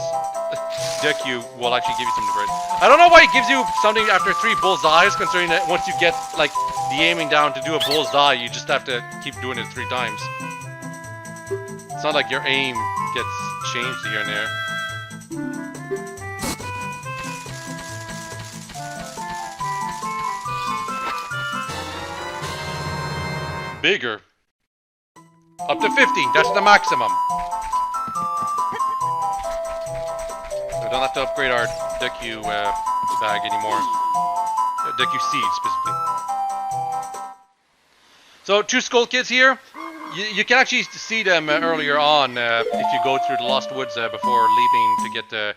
deck will actually give you something great. I don't know why it gives you something after 3 bullseyes, considering that once you get like the aiming down to do a bullseye, you just have to keep doing it 3 times. It's not like your aim gets changed here and there. Bigger. Up to 50, that's the maximum. We don't have to upgrade our Deku bag anymore. Deku seed, specifically. So, 2 skull kids here. You can actually see them earlier on if you go through the Lost Woods before leaving to get the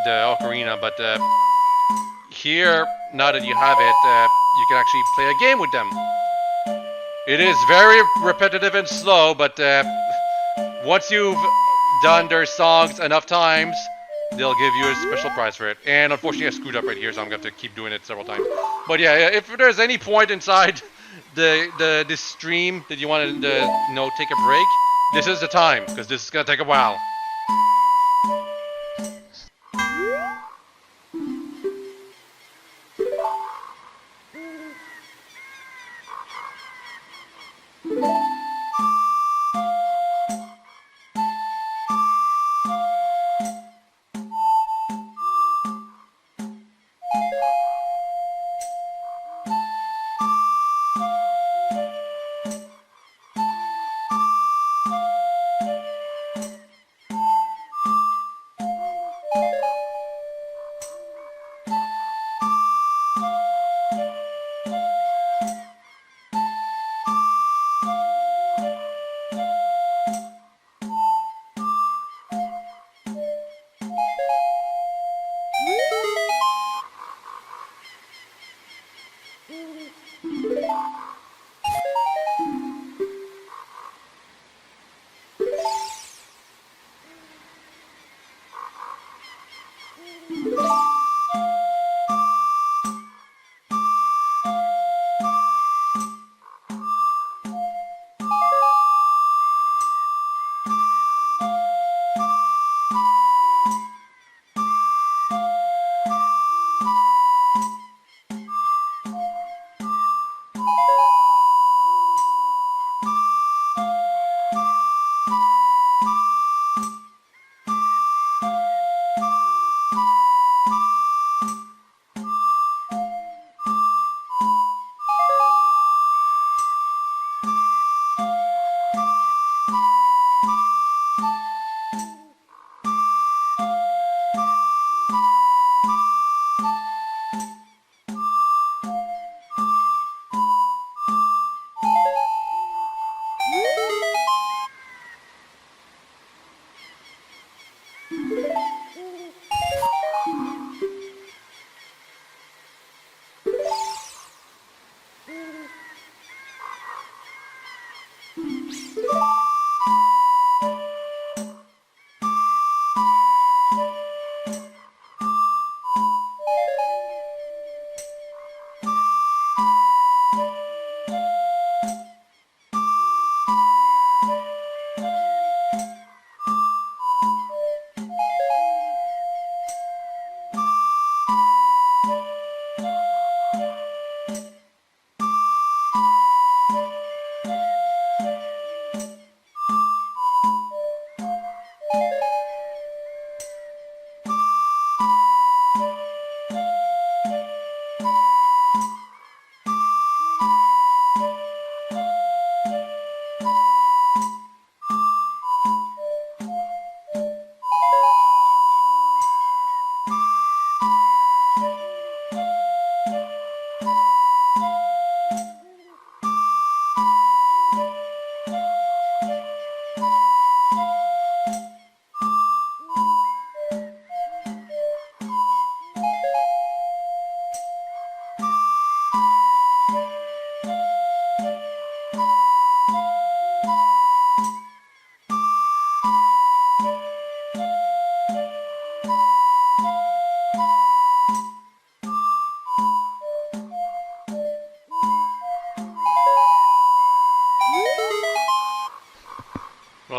Ocarina, but here, now that you have it, you can actually play a game with them. It is very repetitive and slow, but once you've done their songs enough times, they'll give you a special prize for it. And unfortunately I screwed up right here, so I'm going to have to keep doing it several times. But yeah, if there's any point inside this stream that you want to take a break, this is the time, because this is going to take a while.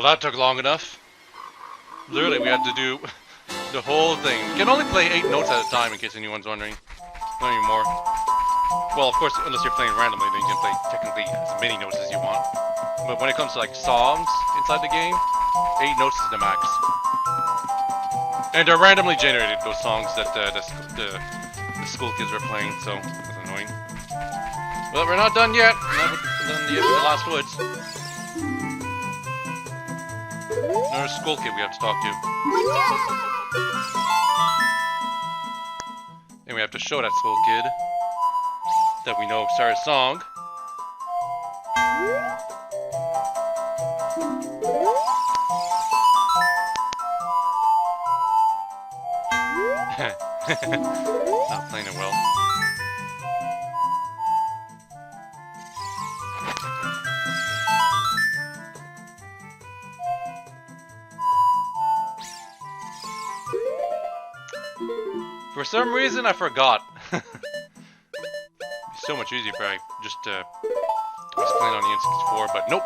that took long enough. Literally, we had to do the whole thing. You can only play 8 notes at a time, in case anyone's wondering. Not anymore. Well, of course, unless you're playing randomly, then you can play technically as many notes as you want. But when it comes to like songs inside the game, 8 notes is the max. And they're randomly generated, those songs that the school kids were playing, so that's annoying. But we're not done yet. We're not done yet with the last woods. Another school kid we have to talk to. And we have to show that school kid that we know started a song. Not playing it well. For some reason, I forgot. It'd be so much easier if I just was playing on the N64, but nope.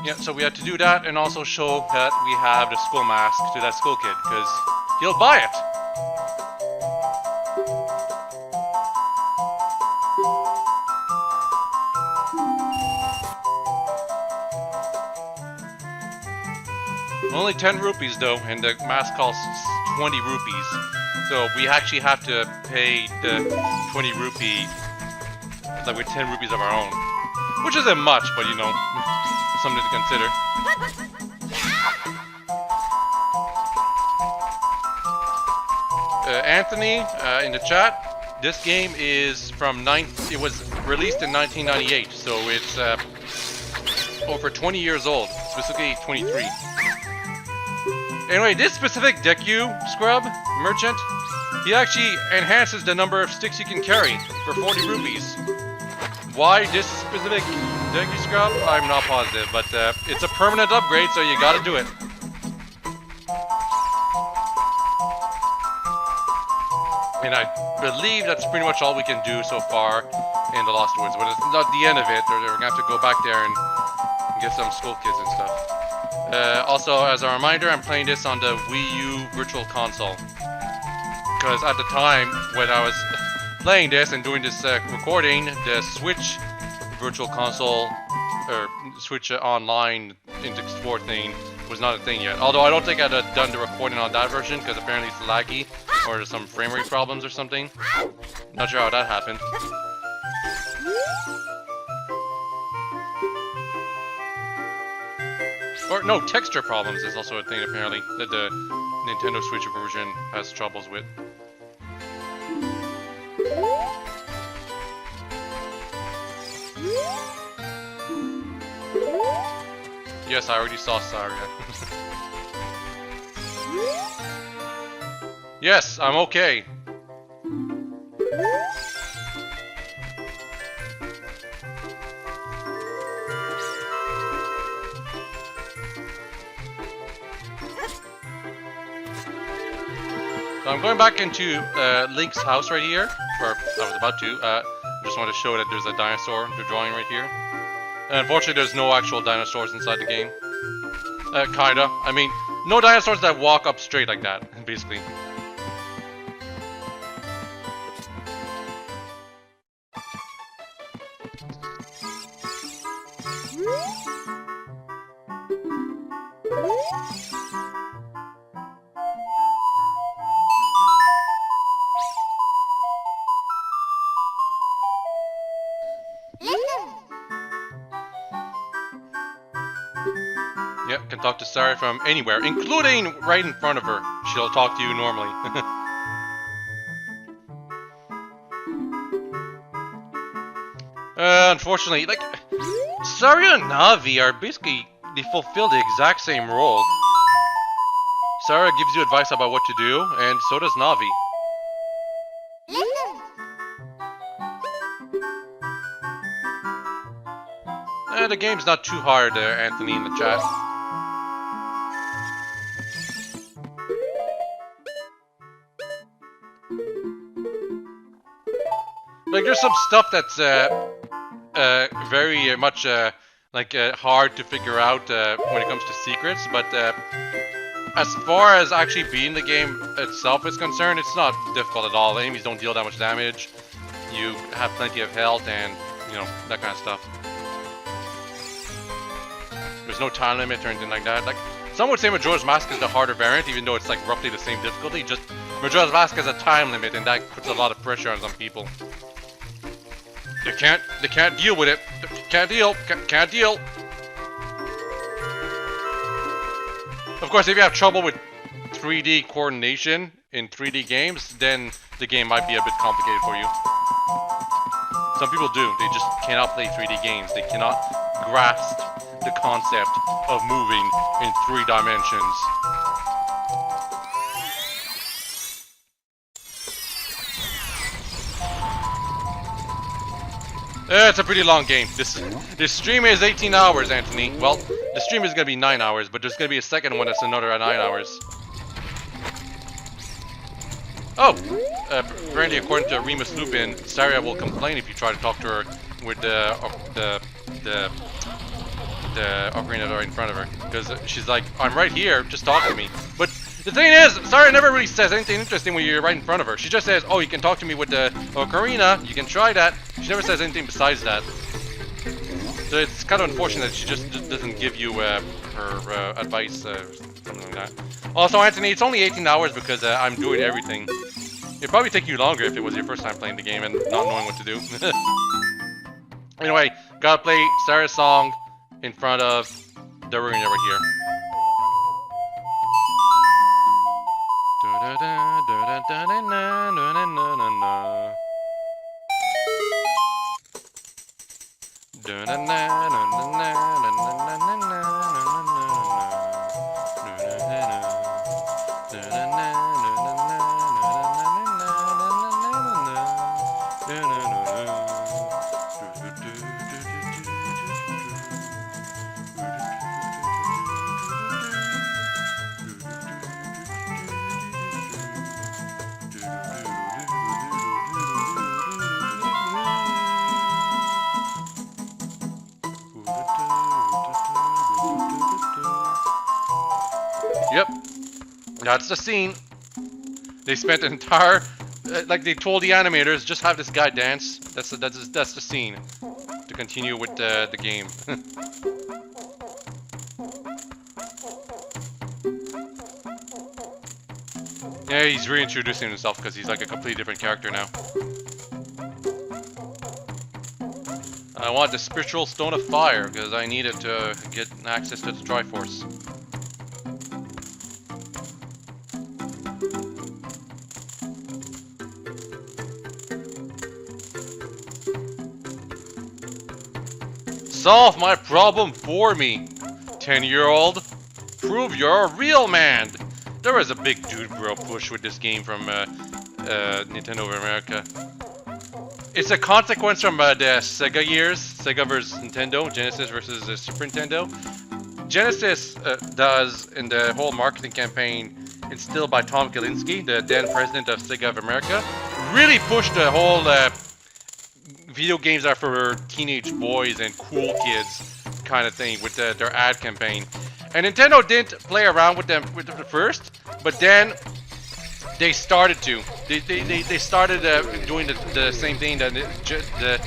Yeah, so we had to do that and also show that we have the school mask to that school kid, because he'll buy it. Only 10 rupees though, and the mask costs 20 rupees. So we actually have to pay the 20 rupee, like with 10 rupees of our own. Which isn't much, but you know, something to consider. Anthony, in the chat, this game is from it was released in 1998, so it's over 20 years old, specifically 23. Anyway, this specific Deku scrub merchant, he actually enhances the number of sticks you can carry for 40 rupees. Why this specific Deku scrub? I'm not positive, but it's a permanent upgrade, so you gotta do it. And I believe that's pretty much all we can do so far in the Lost Woods, but it's not the end of it. We're gonna have to go back there and get some school kids and stuff. Also, as a reminder, I'm playing this on the Wii U Virtual Console. Because at the time, when I was playing this and doing this recording, the Switch Virtual Console, or Switch Online N64 thing, was not a thing yet. Although I don't think I'd have done the recording on that version, because apparently it's laggy, or there's some frame rate problems or something. Not sure how that happened. Or no, texture problems is also a thing apparently that the Nintendo Switch version has troubles with. Yes, I already saw Saria. Yes, I'm okay. So I'm going back into Link's house right here, or I was about to. Just want to show that there's a dinosaur they're drawing right here. Unfortunately, there's no actual dinosaurs inside the game. Kinda. I mean, no dinosaurs that walk up straight like that, basically. Yep, can talk to Saria from anywhere, including right in front of her. She'll talk to you normally. Unfortunately, like, Saria and Navi are basically, they fulfill the exact same role. Saria gives you advice about what to do, and so does Navi. the game's not too hard, Anthony, in the chat. Like, there's some stuff that's very much hard to figure out when it comes to secrets, but as far as actually beating the game itself is concerned, it's not difficult at all. The enemies don't deal that much damage. You have plenty of health and, you know, that kind of stuff. There's no time limit or anything like that. Like, some would say Majora's Mask is the harder variant, even though it's like roughly the same difficulty. Just Majora's Mask has a time limit, and that puts a lot of pressure on some people. They can't deal with it. Can't deal. Of course, if you have trouble with 3D coordination in 3D games, then the game might be a bit complicated for you. Some people do. They just cannot play 3D games. They cannot grasp the concept of moving in 3 dimensions. It's a pretty long game. This stream is 18 hours, Anthony. Well, the stream is gonna be 9 hours, but there's gonna be a second one that's another 9 hours. Oh! Apparently, according to Remus Lupin, Saria will complain if you try to talk to her with the ocarina right in front of her. Because she's like, I'm right here, just talk to me. But the thing is, Saria never really says anything interesting when you're right in front of her. She just says, oh, you can talk to me with the ocarina, you can try that. She never says anything besides that. So it's kind of unfortunate that she just doesn't give you her advice, or something like that. Also, Anthony, it's only 18 hours because I'm doing everything. It'd probably take you longer if it was your first time playing the game and not knowing what to do. Anyway, gotta play Sarah's song in front of the arena right here. Yep, that's the scene. They spent an entire, like they told the animators, just have this guy dance. That's the scene to continue with the game. Yeah, he's reintroducing himself because he's like a completely different character now. I want the spiritual stone of fire because I need it to get access to the Triforce. Solve my problem for me, 10-year-old. Prove you're a real man. There was a big dude bro push with this game from Nintendo of America. It's a consequence from the Sega years, Sega versus Nintendo, Genesis versus Super Nintendo. Genesis does, in the whole marketing campaign instilled by Tom Kalinske, the then president of Sega of America, really pushed the whole video games are for teenage boys and cool kids kind of thing with their ad campaign. And Nintendo didn't play around with them at first, but then they started to. They started doing the same thing that the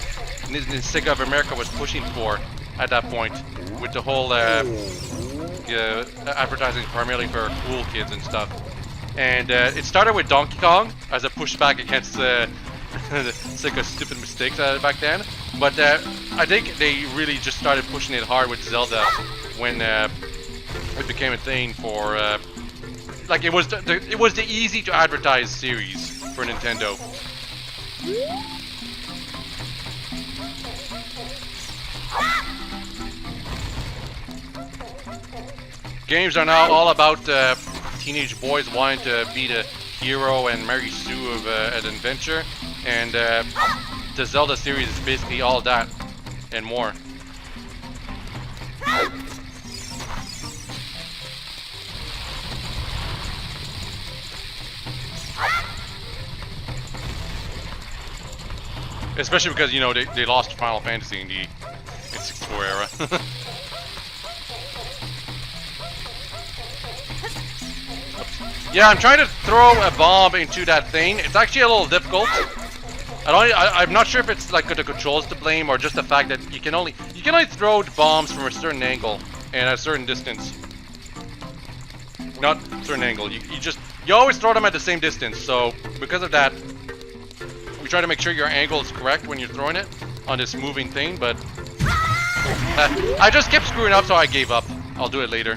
Sega of America was pushing for at that point, with the whole advertising primarily for cool kids and stuff. And it started with Donkey Kong as a pushback against Sega's stupid mistakes back then. But I think they really just started pushing it hard with Zelda when it became a thing for like it was the easy to advertise series for Nintendo. Games are now all about teenage boys wanting to be the hero and Mary Sue of an adventure, and the Zelda series is basically all that and more. Especially because, you know, they lost Final Fantasy in the 64 era. Yeah, I'm trying to throw a bomb into that thing. It's actually a little difficult. I'm not sure if it's like the controls to blame or just the fact that you can only throw bombs from a certain angle and a certain distance. Not a certain angle. You always throw them at the same distance. So because of that, we try to make sure your angle is correct when you're throwing it on this moving thing. But I just kept screwing up, so I gave up. I'll do it later.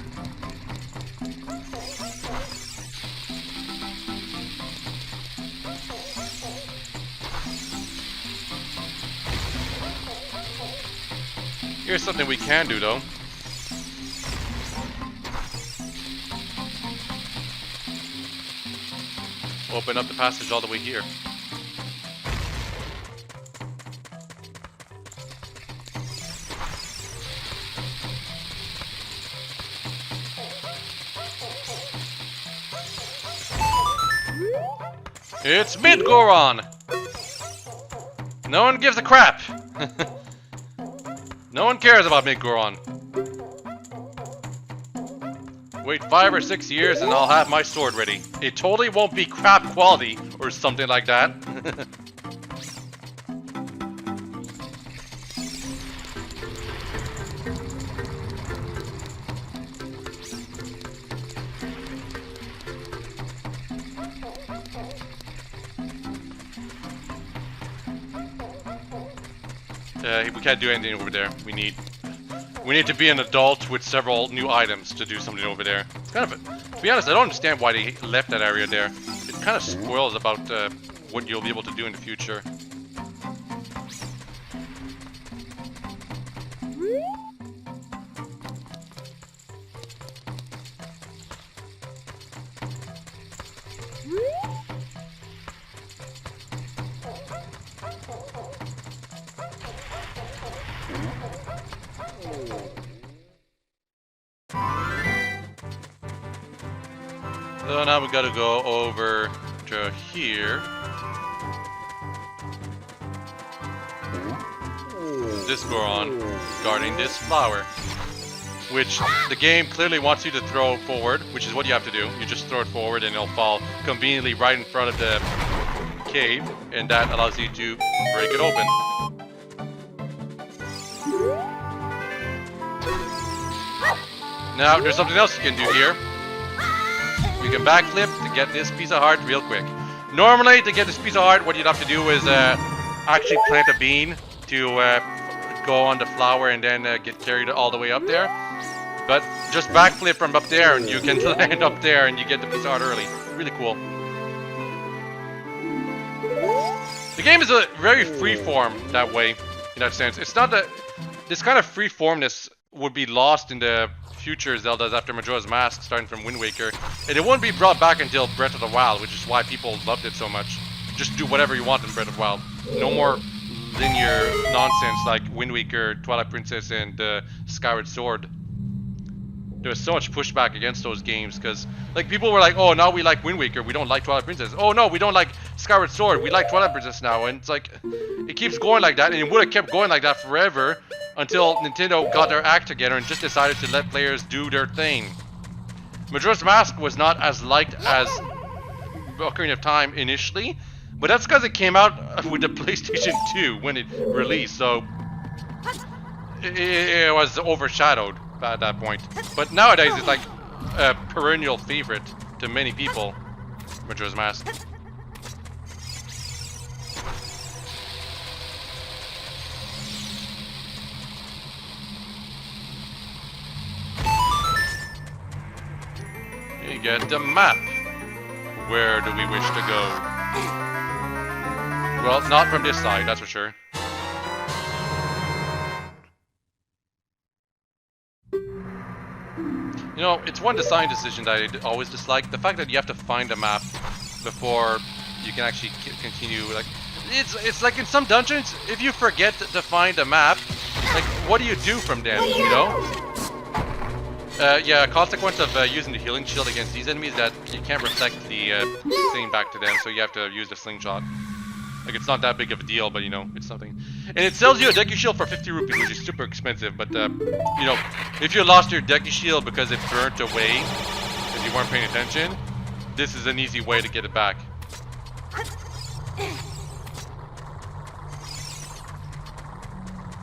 Here's something we can do, though. Open up the passage all the way here. It's mid-Goron! No one gives a crap! No one cares about mid-Goron. Wait 5 or 6 years and I'll have my sword ready. It totally won't be crap quality or something like that. We can't do anything over there. We need to be an adult with several new items to do something over there. It's kind of, to be honest, I don't understand why they left that area there. It kind of spoils about what you'll be able to do in the future. So now we gotta go over to here. This Goron guarding this flower, which the game clearly wants you to throw forward, which is what you have to do. You just throw it forward and it'll fall conveniently right in front of the cave, and that allows you to break it open. Now, there's something else you can do here. You can backflip to get this piece of heart real quick. Normally, to get this piece of heart, what you'd have to do is actually plant a bean to go on the flower and then get carried all the way up there. But just backflip from up there and you can land up there and you get the piece of heart early. Really cool. The game is a very freeform that way, in that sense. It's not that this kind of freeformness would be lost in the future Zeldas after Majora's Mask, starting from Wind Waker, and it won't be brought back until Breath of the Wild, which is why people loved it so much. Just do whatever you want in Breath of the Wild. No more linear nonsense like Wind Waker, Twilight Princess, and Skyward Sword. There was so much pushback against those games because, like, people were like, "Oh, now we like Wind Waker, we don't like Twilight Princess. Oh no, we don't like Skyward Sword, we like Twilight Princess now." And it's like, it keeps going like that, and it would have kept going like that forever until Nintendo got their act together and just decided to let players do their thing. Majora's Mask was not as liked as Ocarina of Time initially, but that's because it came out with the PlayStation 2 when it released, so it was overshadowed at that point. But nowadays it's like a perennial favorite to many people, Majora's Mask. You get the map. Where do we wish to go? Well, not from this side, that's for sure. You know, it's one design decision that I always dislike. The fact that you have to find a map before you can actually continue. Like, it's like in some dungeons, if you forget to find a map, like, what do you do from then, you know? Yeah, a consequence of using the healing shield against these enemies that you can't reflect the thing back to them, so you have to use the slingshot. Like, it's not that big of a deal, but you know, it's something. And it sells you a Deku Shield for 50 rupees, which is super expensive, but you know, if you lost your Deku Shield because it burnt away, because you weren't paying attention, this is an easy way to get it back.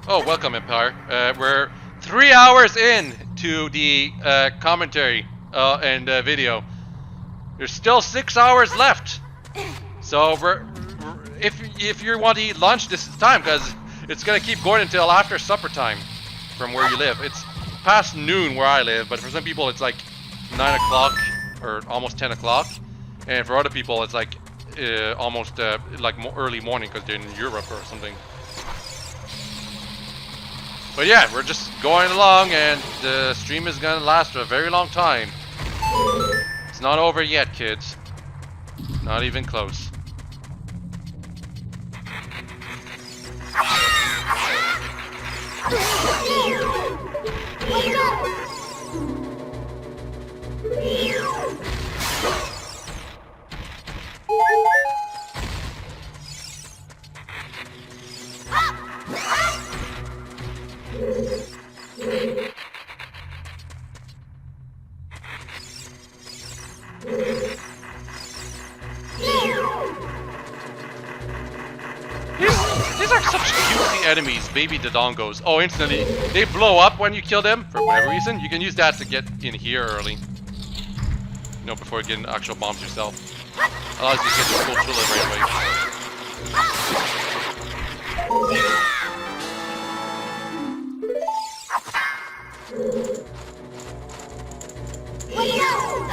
Oh, welcome, Empire. We're 3 hours in to the commentary and video. There's still 6 hours left. So if you want to eat lunch, this is time, because it's gonna keep going until after supper time from where you live. It's past noon where I live, but for some people it's like 9 o'clock or almost 10 o'clock, and for other people it's like almost like early morning because they're in Europe or something. But yeah, we're just going along, and the stream is gonna last for a very long time. It's not over yet, kids. Not even close. These are such cutesy enemies, baby Dodongos. Oh, instantly, they blow up when you kill them, for whatever reason. You can use that to get in here early. You know, before getting actual bombs yourself. Allows you to get the full chiller right away.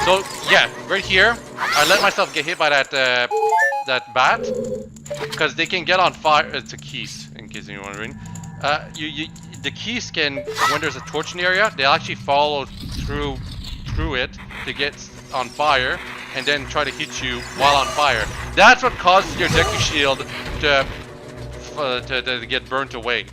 So, yeah, right here, I let myself get hit by that that bat, because they can get on fire. It's a keys, in case you're wondering. The keys can, when there's a torch in the area, they'll actually follow through it to get on fire, and then try to hit you while on fire. That's what causes your Deku Shield to get burnt away.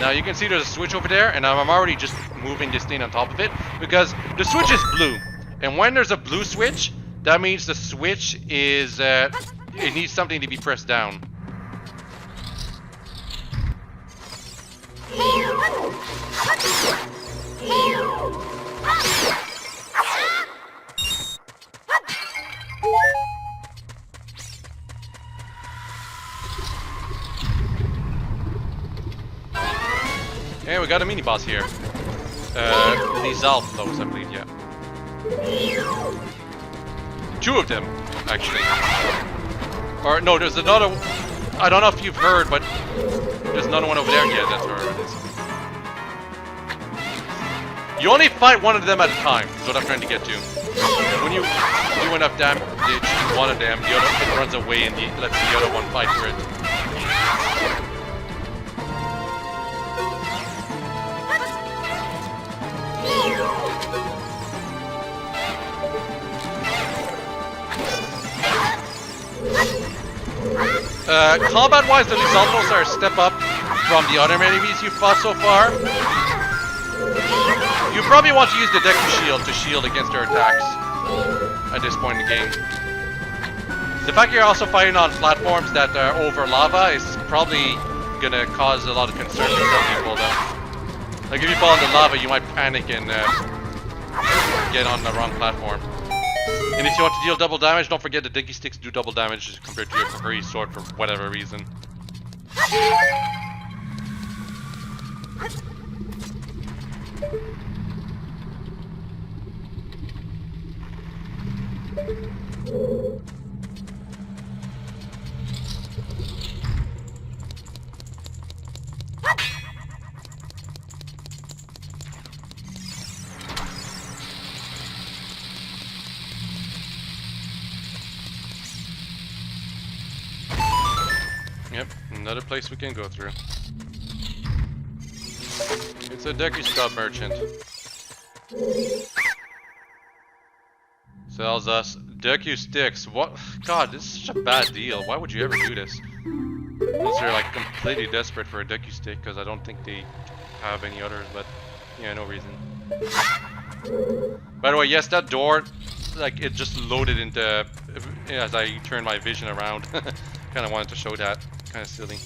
Now you can see there's a switch over there, and I'm already just moving this thing on top of it, because the switch is blue. And when there's a blue switch, that means the switch is, it needs something to be pressed down. And we got a mini boss here. These Zalflos, I believe, yeah. 2 of them, actually. Or no, there's another. I don't know if you've heard, but there's another one over there. Yeah, that's where it is. You only fight one of them at a time. Is what I'm trying to get to. When you do enough damage to one of them, the other it runs away and lets the other one fight for it. Combat-wise, the Zalflos are a step up from the other enemies you've fought so far. You probably want to use the Deku Shield to shield against their attacks at this point in the game. The fact you're also fighting on platforms that are over lava is probably gonna cause a lot of concern for some people, though. Like if you fall into lava, you might panic and get on the wrong platform. And if you want to deal double damage, don't forget the Diggy Sticks do double damage compared to your Kokiri sword for whatever reason. Yep, another place we can go through. It's a Deku Scrub merchant. Sells us Deku Sticks. What? God, this is such a bad deal. Why would you ever do this? Unless they're like completely desperate for a Deku stick, because I don't think they have any others, but yeah, no reason. By the way, yes, that door, like, it just loaded into, as I turned my vision around. Kind of wanted to show that. Kind of silly.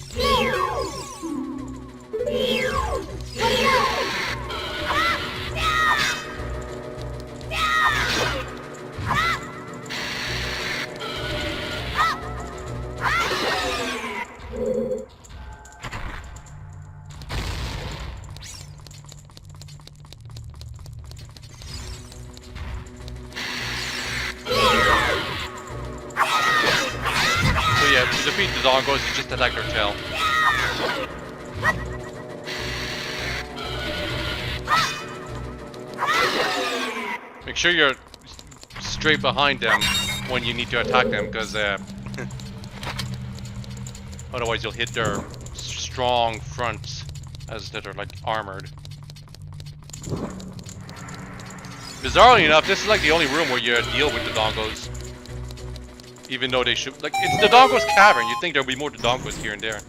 So yeah, to defeat the dongos, you just attack their tail. Make sure you're straight behind them when you need to attack them, because otherwise you'll hit their strong fronts as that are like armored. Bizarrely enough, this is like the only room where you deal with the dongos. Even though they should, like, it's the dongos cavern. You'd think there'll be more dongos here and there.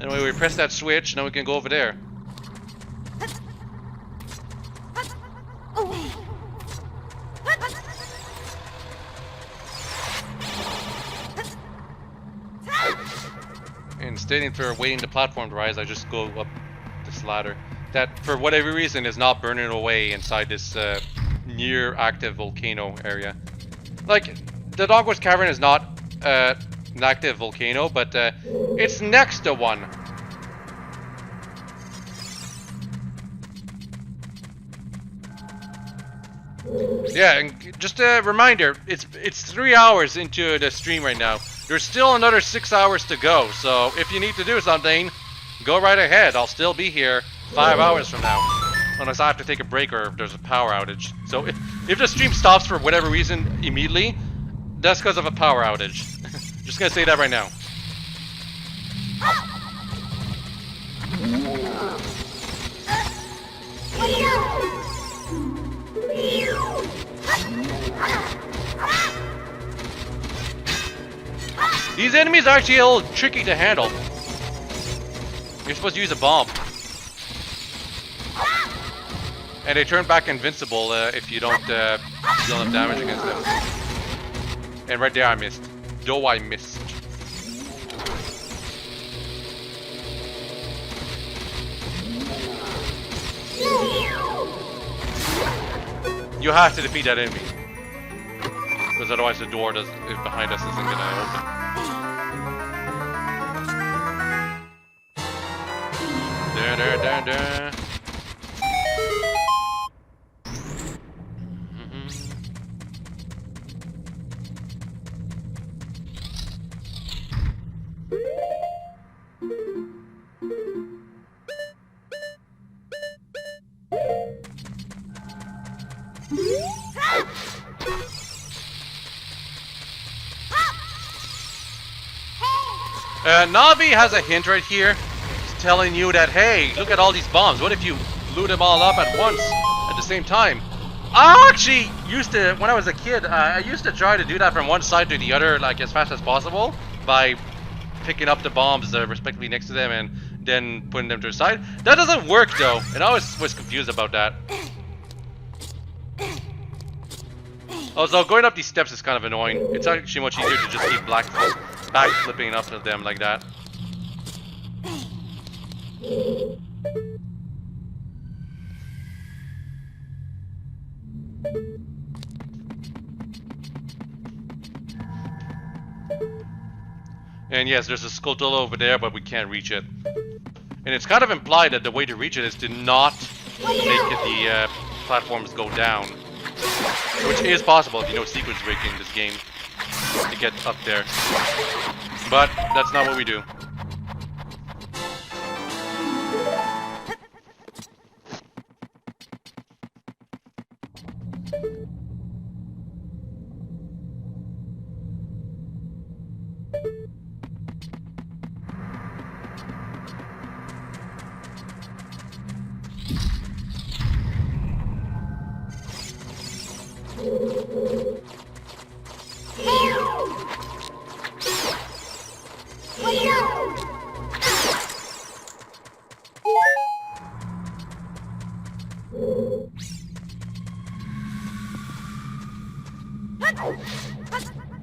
Anyway, we press that switch, now we can go over there. Instead of waiting the platform to rise, I just go up this ladder. That, for whatever reason, is not burning away inside this near active volcano area. Like, the Dogwood's Cavern is not an active volcano, but it's next to one. Yeah, and just a reminder, it's 3 hours into the stream right now. There's still another 6 hours to go, so if you need to do something, go right ahead. I'll still be here 5 hours from now. Unless I have to take a break or if there's a power outage. So if the stream stops for whatever reason immediately, that's because of a power outage. Just gonna say that right now. These enemies are actually a little tricky to handle. You're supposed to use a bomb. And they turn back invincible if you don't deal enough damage against them. And right there I missed. Though I missed. You have to defeat that enemy. Because otherwise the door behind us isn't gonna open. Da. Navi has a hint right here. It's telling you that, hey, look at all these bombs. What if you loot them all up at once, at the same time? I actually used to, when I was a kid, I used to try to do that from one side to the other, like, as fast as possible, by picking up the bombs respectively next to them and then putting them to the side. That doesn't work, though, and I always was confused about that. Also, going up these steps is kind of annoying. It's actually much easier to just keep backflipping up to them like that. And yes, there's a Skulltula over there, but we can't reach it. And it's kind of implied that the way to reach it is to not make the platforms go down. Which is possible if you know sequence breaking in this game to get up there. But that's not what we do.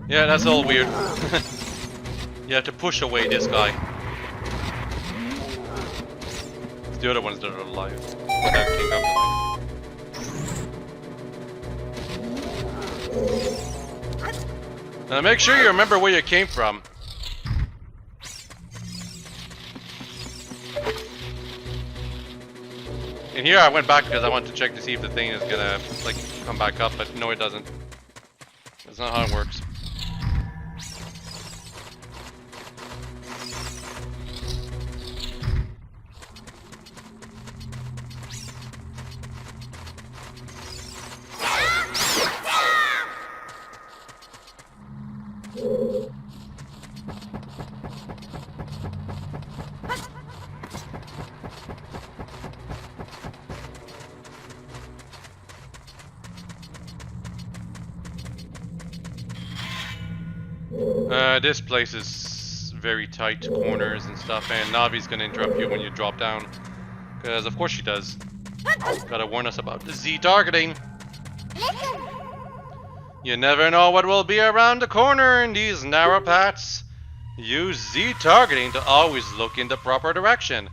Yeah, that's all weird. You have to push away this guy. It's the other ones that are alive. That came up to life. Now make sure you remember where you came from. And here I went back because I wanted to check to see if the thing is gonna like come back up, but no, it doesn't. That's not how it works. This place is very tight corners and stuff, and Navi's gonna interrupt you when you drop down. Because of course she does. Gotta warn us about the Z targeting. Listen. You never know what will be around the corner in these narrow paths. Use Z targeting to always look in the proper direction.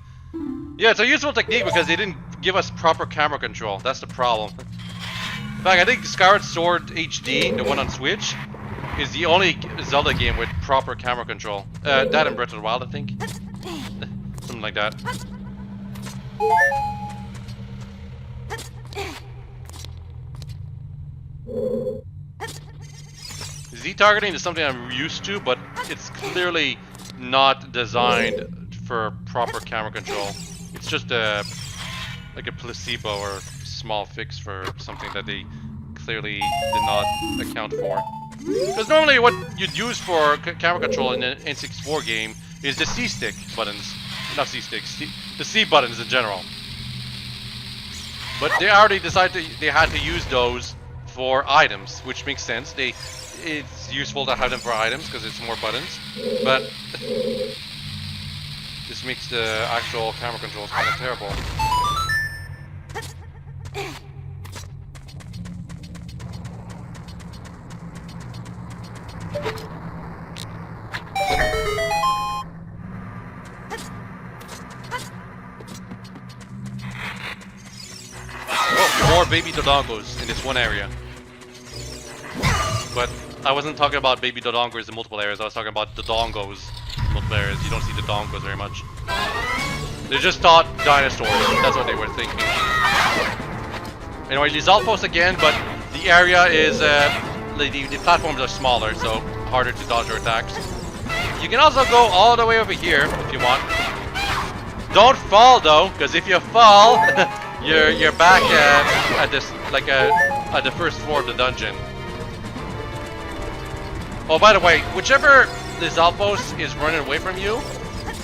Yeah, it's a useful technique because they didn't give us proper camera control. That's the problem. In fact, I think Skyward Sword HD, the one on Switch, is the only Zelda game with proper camera control. That and Breath of the Wild, I think. Something like that. Z-targeting is something I'm used to, but it's clearly not designed for proper camera control. It's just like a placebo or small fix for something that they clearly did not account for. Because normally what you'd use for camera control in an N64 game is the C-stick buttons. Not C-sticks, the C buttons in general. But they already decided they had to use those for items, which makes sense. It's useful to have them for items because it's more buttons. But this makes the actual camera controls kind of terrible. Oh, more baby Dodongos in this one area. But I wasn't talking about baby Dodongos in multiple areas, I was talking about Dodongos in multiple areas. You don't see Dodongos very much. They just thought dinosaurs, that's what they were thinking. Anyway, these outposts again, but the area is, the platforms are smaller, so harder to dodge your attacks. You can also go all the way over here if you want. Don't fall though, because if you fall, you're back at this at the first floor of the dungeon. Oh, by the way, whichever this outpost is running away from you,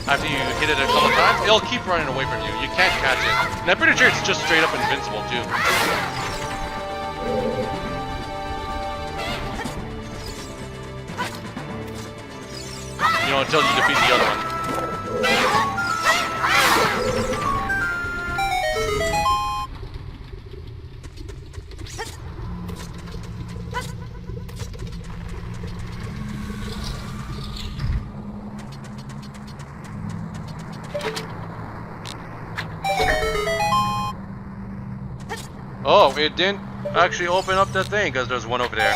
after you hit it a couple times, it'll keep running away from you. You can't catch it. And I'm pretty sure it's just straight up invincible too. You know, until you defeat the other one. Oh, it didn't actually open up the thing because there's one over there.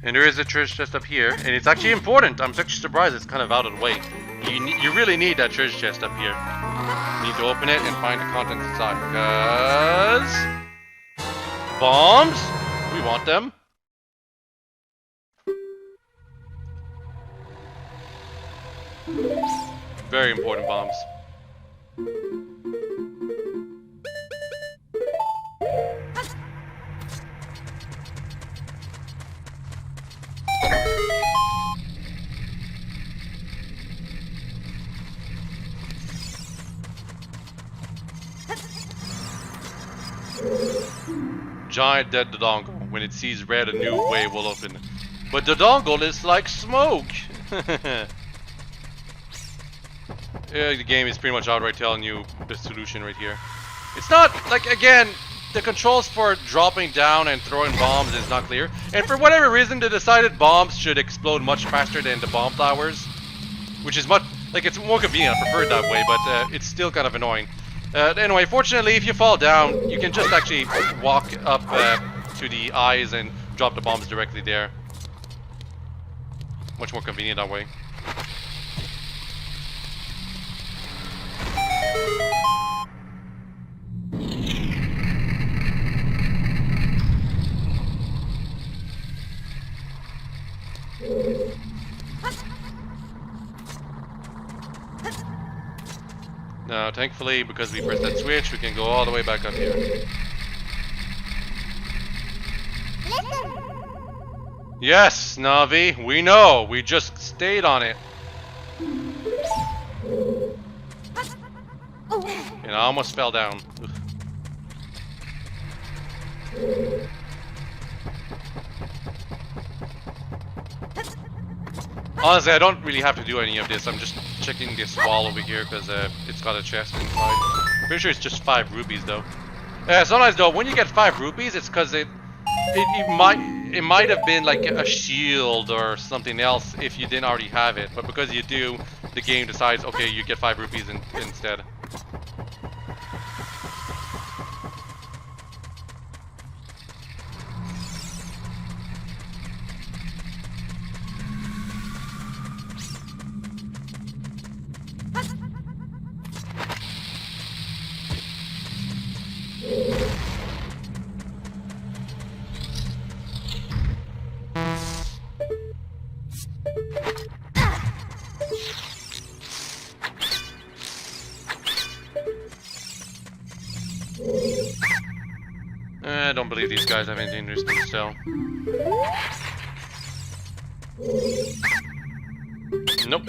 And there is a treasure chest up here, and it's actually important. I'm actually surprised it's kind of out of the way. You really need that treasure chest up here. You need to open it and find the contents inside, because bombs? We want them. Very important bombs. Giant dead Dodongo. When it sees red, a new way will open. But Dodongo is like smoke! Yeah, the game is pretty much outright telling you the solution right here. It's not, like, again, the controls for dropping down and throwing bombs is not clear. And for whatever reason, they decided bombs should explode much faster than the bomb towers. Which is much, like, it's more convenient, I prefer it that way, but it's still kind of annoying. Anyway, fortunately, if you fall down, you can just actually walk up to the eyes and drop the bombs directly there. Much more convenient that way. Now, thankfully, because we pressed that switch, we can go all the way back up here. Listen. Yes, Navi, we know. We just stayed on it. And I almost fell down. Ugh. Honestly, I don't really have to do any of this. I'm just checking this wall over here because it's got a chest inside. Pretty sure it's just 5 rupees though. Sometimes though, when you get 5 rupees, it's because it might have been like a shield or something else if you didn't already have it. But because you do, the game decides, okay, you get 5 rupees instead. I don't believe these guys have anything interesting to sell. Nope.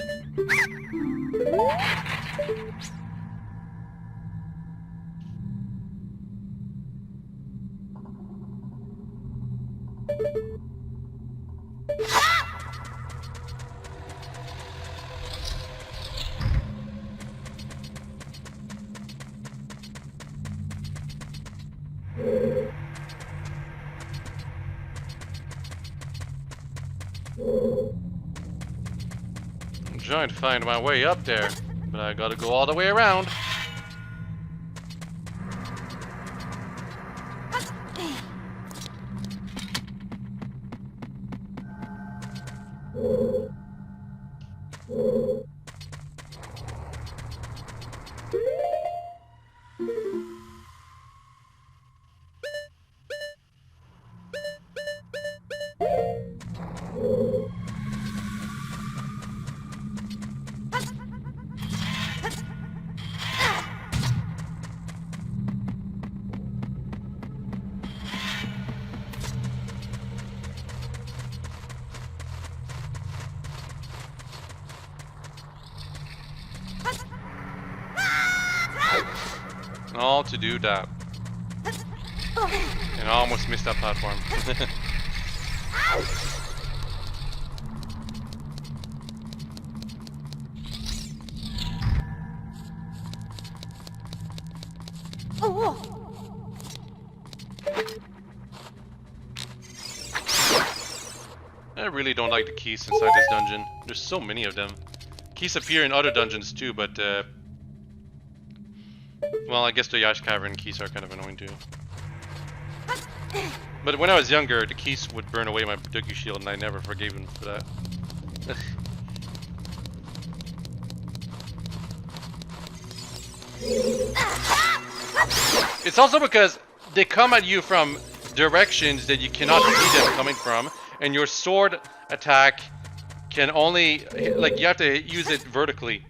I'm trying to find my way up there, but I gotta go all the way around. All to do that. And I almost missed that platform. I really don't like the keys inside this dungeon. There's so many of them. Keys appear in other dungeons too, but well, I guess the Yash Cavern keys are kind of annoying too. But when I was younger, the keys would burn away my Ducky Shield, and I never forgave him for that. It's also because they come at you from directions that you cannot see them coming from, and your sword attack can only, like, you have to use it vertically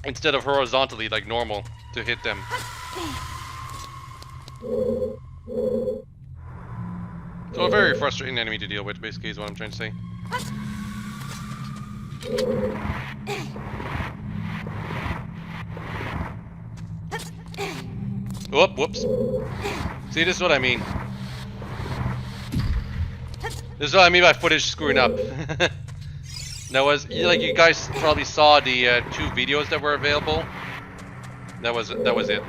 instead of horizontally like normal to hit them. So a very frustrating enemy to deal with, basically, is what I'm trying to say. Oh, whoops. See, this is what I mean. This is what I mean by footage screwing up. That was, like, you guys probably saw the 2 videos that were available. That was it.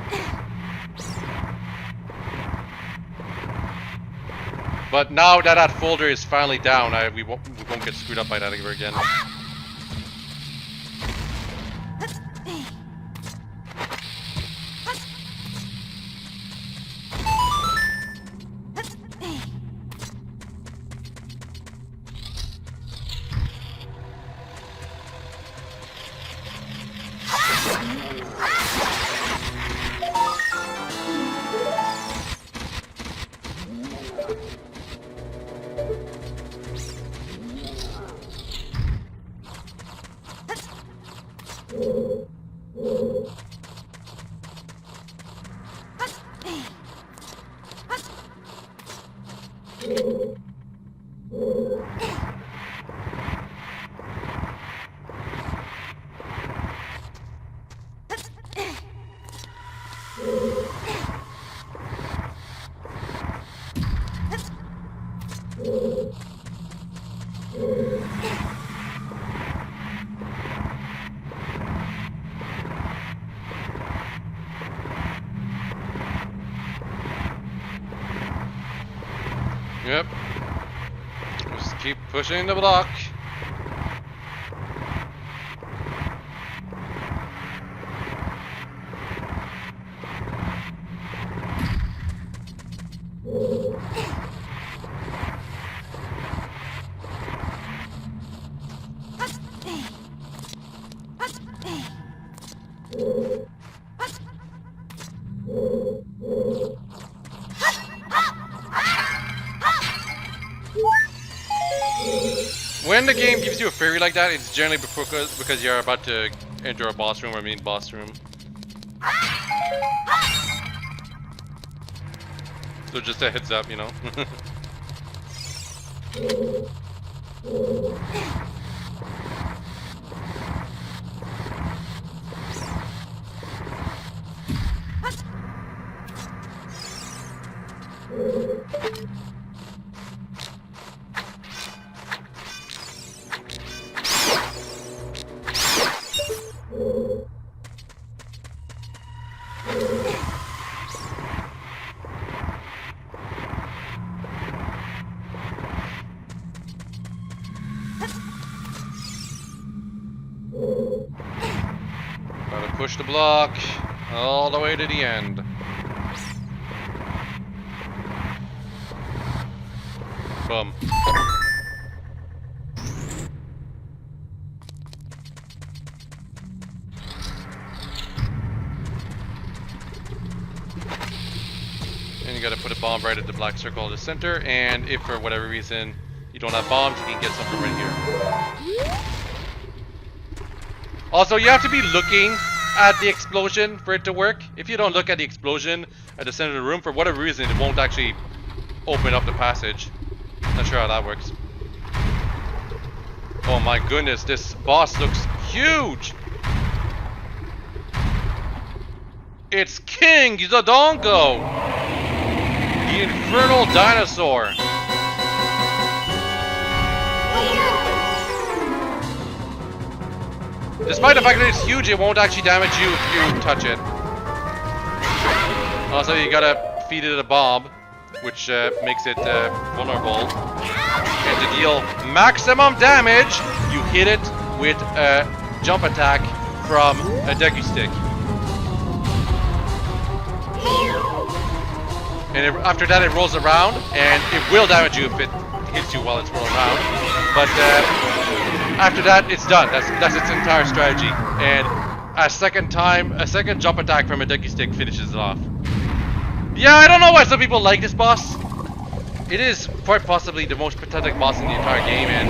But now that that folder is finally down, we won't get screwed up by that ever again. Yep. Just keep pushing the block. When the game gives you a fairy like that, it's generally because you're about to enter a boss room or main boss room. So just a heads up, you know. Gotta push the block all the way to the end. Boom. And you gotta put a bomb right at the black circle in the center, and if for whatever reason you don't have bombs, you can get something right here. Also, you have to be looking at the explosion for it to work. If you don't look at the explosion at the center of the room, for whatever reason, it won't actually open up the passage. Not sure how that works. Oh my goodness, this boss looks huge! It's King Zodongo! The Infernal Dinosaur! Despite the fact that it's huge, it won't actually damage you if you touch it. Also, you gotta feed it a bomb, which makes it vulnerable. And to deal maximum damage, you hit it with a jump attack from a Deku Stick. And after that, it rolls around, and it will damage you if it hits you while it's rolling around. But after that, it's done. That's its entire strategy. And a second jump attack from a Deku Stick finishes it off. Yeah, I don't know why some people like this boss. It is quite possibly the most pathetic boss in the entire game, and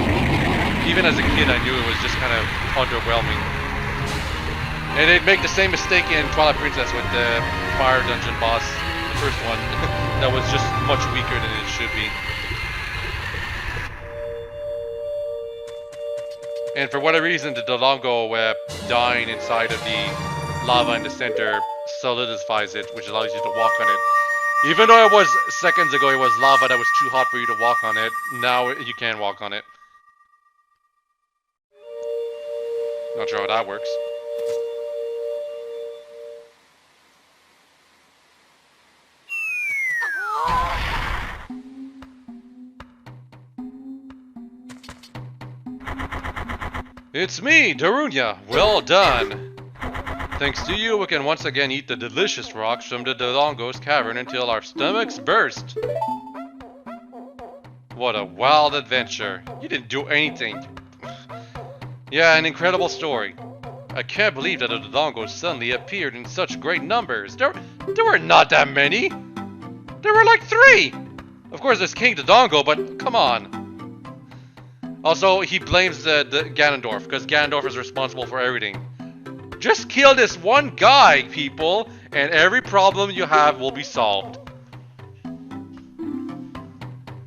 even as a kid, I knew it was just kind of underwhelming. And they'd make the same mistake in Twilight Princess with the Fire Dungeon boss, the first one, that was just much weaker than it should be. And for whatever reason, the Dodongo dying inside of the lava in the center solidifies it, which allows you to walk on it. Even though it was seconds ago, it was lava that was too hot for you to walk on it. Now you can walk on it. Not sure how that works. It's me, Darunia. Well done. Thanks to you, we can once again eat the delicious rocks from the Dodongo's cavern until our stomachs burst. What a wild adventure. You didn't do anything. Yeah, an incredible story. I can't believe that the Dodongos suddenly appeared in such great numbers. There were not that many. There were like 3. Of course, there's King Dodongo, but come on. Also, he blames the Ganondorf, because Ganondorf is responsible for everything. Just kill this one guy, people, and every problem you have will be solved.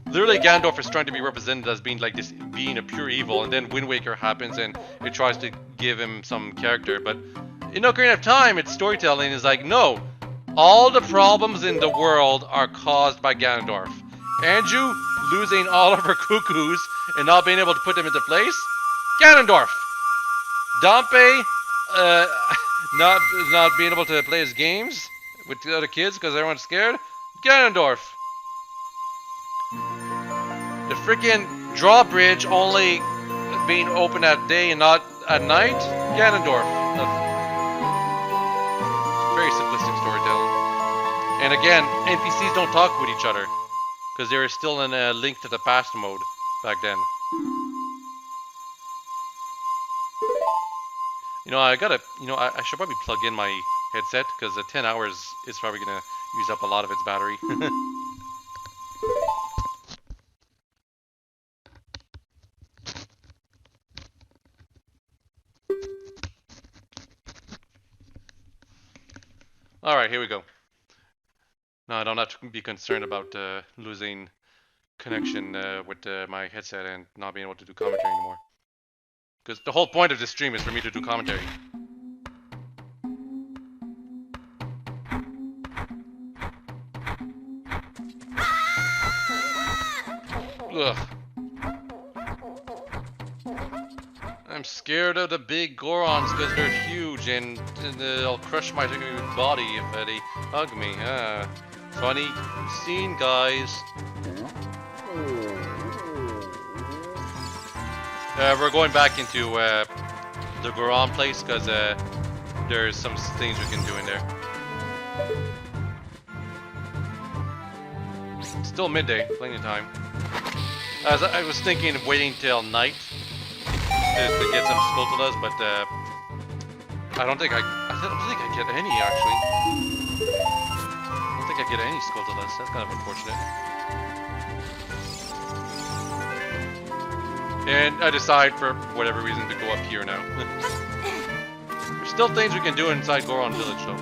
Literally, Ganondorf is trying to be represented as being like this, being a pure evil, and then Wind Waker happens and it tries to give him some character. But in Ocarina of Time, its storytelling is like, no, all the problems in the world are caused by Ganondorf. Anju losing all of her cuckoos and not being able to put them into place, Ganondorf. Dampé not being able to play his games with the other kids because everyone's scared, Ganondorf. The freaking drawbridge only being open at day and not at night, Ganondorf. Very simplistic storytelling. And again, NPCs don't talk with each other because they were still in a Link to the Past mode back then. You know, I should probably plug in my headset because 10 hours is probably gonna use up a lot of its battery. Alright, here we go. Now I don't have to be concerned about losing connection with my headset and not being able to do commentary anymore. Because the whole point of this stream is for me to do commentary. Ugh. I'm scared of the big Gorons because they're huge and they'll crush my body if they hug me. Funny scene, guys. We're going back into the Goron place because there's some things we can do in there. It's still midday, plenty of time. As I was thinking of waiting till night to get some Skulltulas, but I don't think I get any actually. I don't think I get any Skulltulas. That's kind of unfortunate. And I decide, for whatever reason, to go up here now. There's still things we can do inside Goron Village, though.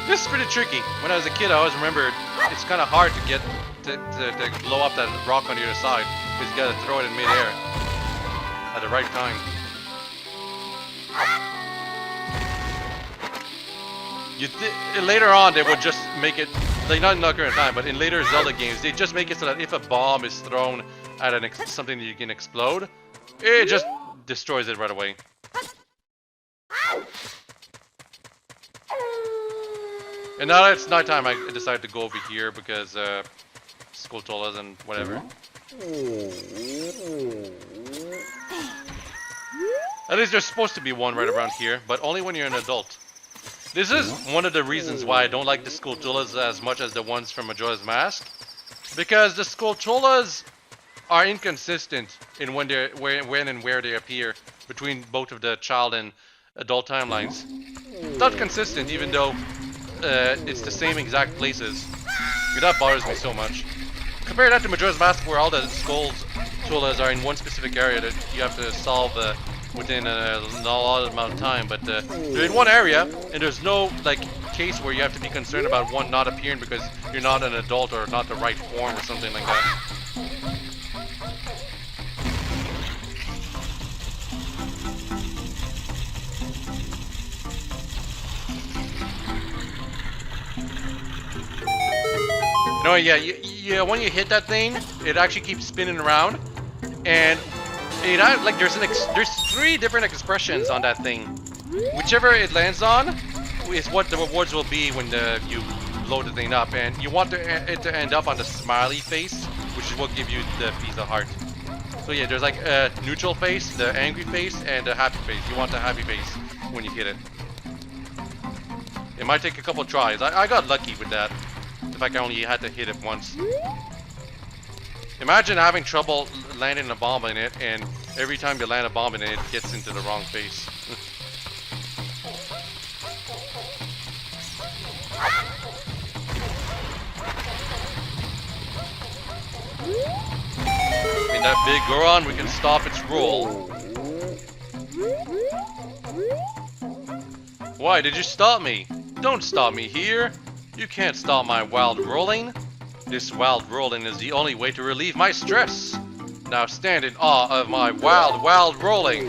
This is pretty tricky. When I was a kid, I always remembered it's kind of hard to get to blow up that rock on the other side because you got to throw it in midair at the right time. Later on, they would just make it, like not in Ocarina of Time, but in later Zelda games, they just make it so that if a bomb is thrown at something that you can explode, it just destroys it right away. And now that it's nighttime, I decided to go over here because Skulltulas and whatever. At least there's supposed to be one right around here, but only when you're an adult. This is one of the reasons why I don't like the Skulltulas as much as the ones from Majora's Mask, because the Skulltulas are inconsistent in when and where they appear between both of the child and adult timelines. It's not consistent, even though it's the same exact places. That bothers me so much. Compare that to Majora's Mask, where all the Skulltulas are in one specific area that you have to solve within a lot amount of time, but they're in one area, and there's no like case where you have to be concerned about one not appearing because you're not an adult or not the right form or something like that. No, yeah, when you hit that thing, it actually keeps spinning around, and it like there's 3 different expressions on that thing. Whichever it lands on is what the rewards will be when you blow the thing up, and you want it to end up on the smiley face, which is what give you the piece of heart. So yeah, there's like a neutral face, the angry face, and the happy face. You want the happy face when you hit it. It might take a couple tries. I got lucky with that. The fact I only had to hit it once. Imagine having trouble landing a bomb in it, and every time you land a bomb in it, it gets into the wrong face. In that big Goron, we can stop its roll. Why did you stop me? Don't stop me here. You can't stop my wild rolling. This wild rolling is the only way to relieve my stress. Now stand in awe of my wild rolling.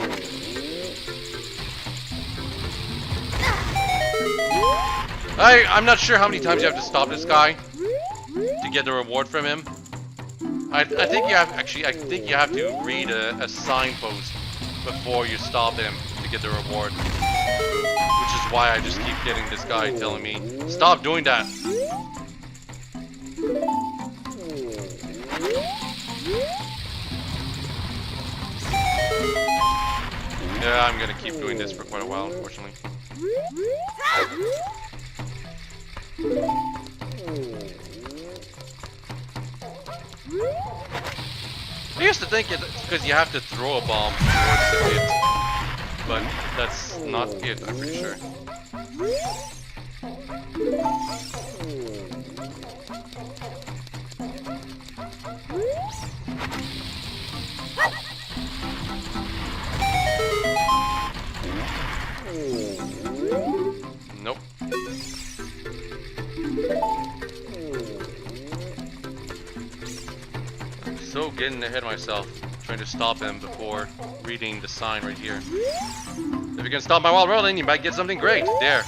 I'm not sure how many times you have to stop this guy to get the reward from him. I think you have I think you have to read a signpost before you stop him to get the reward. Which is why I just keep getting this guy telling me, stop doing that. Yeah, I'm gonna keep doing this for quite a while, unfortunately. I used to think it's because you have to throw a bomb towards the hit, but that's not it, I'm pretty sure. Nope. So getting ahead of myself, trying to stop him before reading the sign right here. If you can stop my wild rolling, you might get something great. There.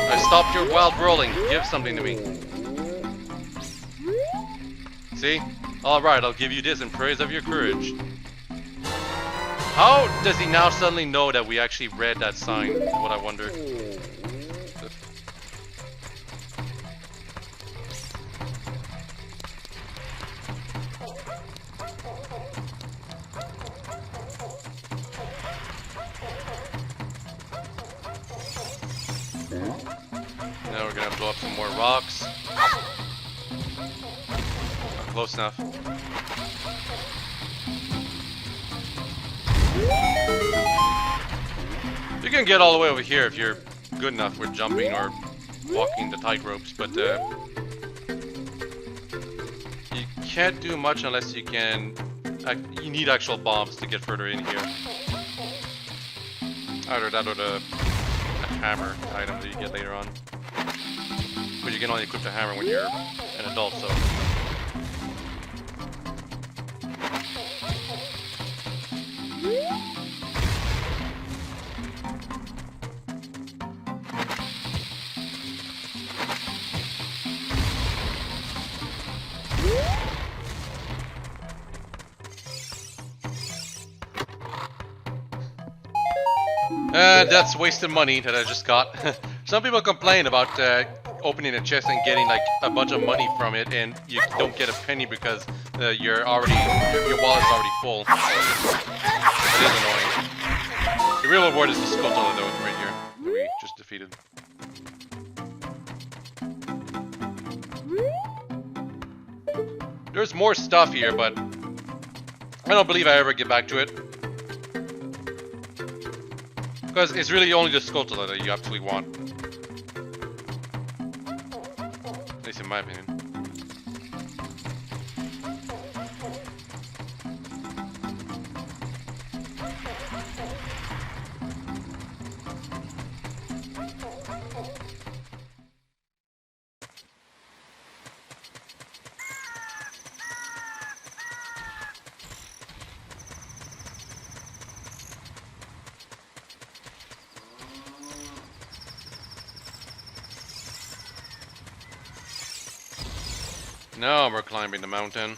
I stopped your wild rolling. Give something to me. See? Alright, I'll give you this in praise of your courage. How does he now suddenly know that we actually read that sign? Is what I wonder. Now we're gonna blow up some more rocks. Close enough. You can get all the way over here if you're good enough with jumping or walking the tight ropes, but you can't do much unless you can. You need actual bombs to get further in here. Either that or the hammer item that you get later on. But you can only equip the hammer when you're an adult, so. That's wasted money that I just got. Some people complain about opening a chest and getting like a bunch of money from it, and you don't get a penny because your wallet's already full. It is annoying. The real reward is the Skulltula though, right here, that we just defeated. There's more stuff here, but I don't believe I ever get back to it. Because it's really only the Skulltula that you absolutely want. At least in my opinion. Now we're climbing the mountain.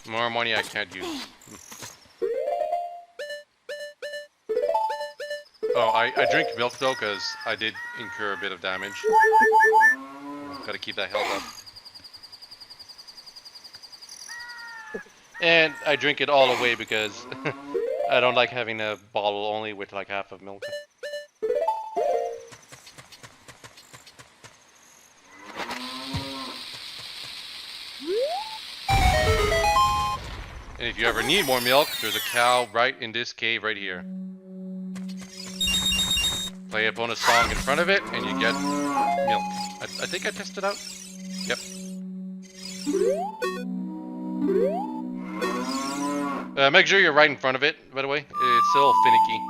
More money I can't use. Oh, I drink milk though, because I did incur a bit of damage. Gotta keep that health up. And I drink it all away because I don't like having a bottle only with like half of milk. And if you ever need more milk, there's a cow right in this cave right here. Play a bonus song in front of it, and you get milk. I think I tested out. Yep. Make sure you're right in front of it, by the way. It's still finicky.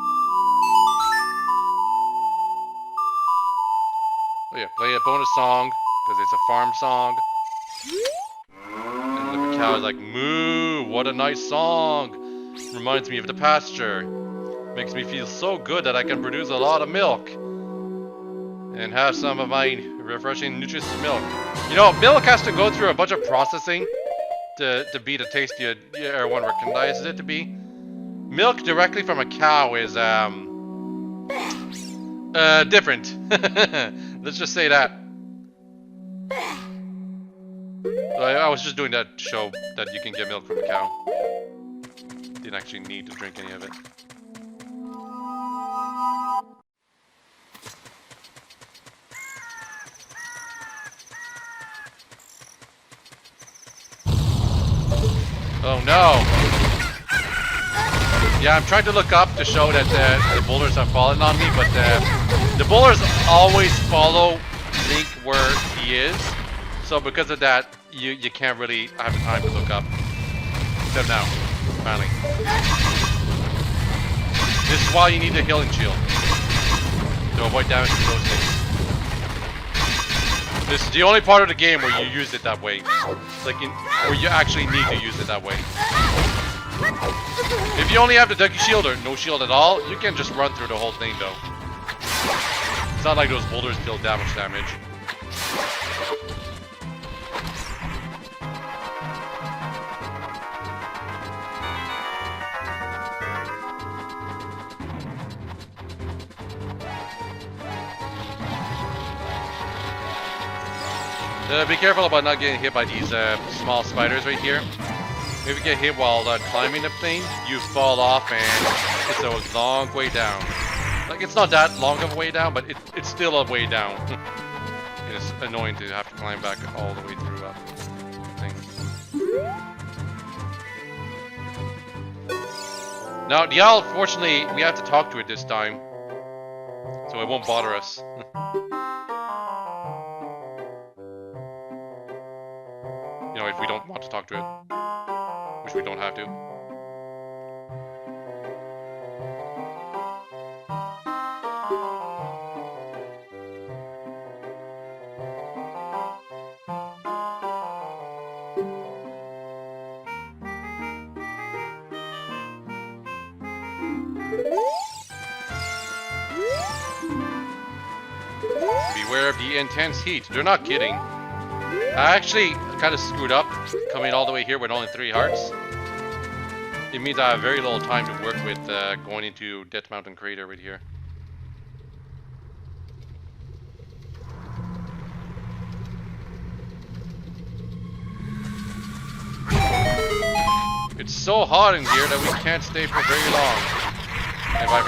Oh yeah, play a bonus song, because it's a farm song. And the cow is like, moo, what a nice song. Reminds me of the pasture. Makes me feel so good that I can produce a lot of milk. And have some of my refreshing, nutritious milk. You know, milk has to go through a bunch of processing to be the taste everyone recognizes it to be. Milk directly from a cow is, different. Let's just say that. So I was just doing that to show that you can get milk from a cow. Didn't actually need to drink any of it. Oh no! Yeah, I'm trying to look up to show that the boulders have fallen on me, but the boulders always follow Link where he is. So because of that, you can't really have the time to look up. Except now, finally. This is why you need the healing shield to avoid damage from those things. This is the only part of the game where you use it that way. Like where you actually need to use it that way. If you only have the Ducky Shield or no shield at all, you can just run through the whole thing though. It's not like those boulders deal damage. Be careful about not getting hit by these small spiders right here. If you get hit while climbing the thing, you fall off and it's a long way down. Like, it's not that long of a way down, but it's still a way down. And it's annoying to have to climb back all the way through the thing. Now, the owl, fortunately, we have to talk to it this time. So it won't bother us. You know, if we don't want to talk to it. Which we don't have to. Beware of the intense heat. They're not kidding. I actually kind of screwed up coming all the way here with only 3 hearts. It means I have very little time to work with going into Death Mountain Crater right here. It's so hot in here that we can't stay for very long. And by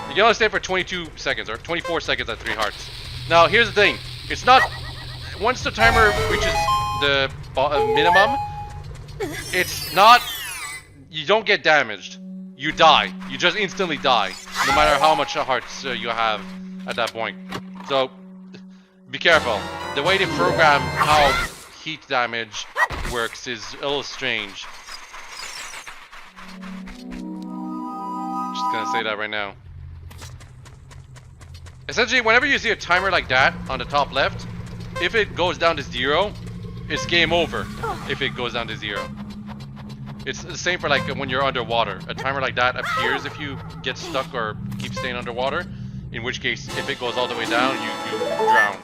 you can only stay for 22 seconds or 24 seconds at 3 hearts. Now here's the thing. It's not... Once the timer reaches the minimum, it's not... You don't get damaged. You die. You just instantly die. No matter how much hearts you have at that point. So, be careful. The way they program how heat damage works is a little strange. Just gonna say that right now. Essentially, whenever you see a timer like that on the top left, if it goes down to 0, it's game over if it goes down to 0. It's the same for like when you're underwater. A timer like that appears if you get stuck or keep staying underwater. In which case, if it goes all the way down, you drown.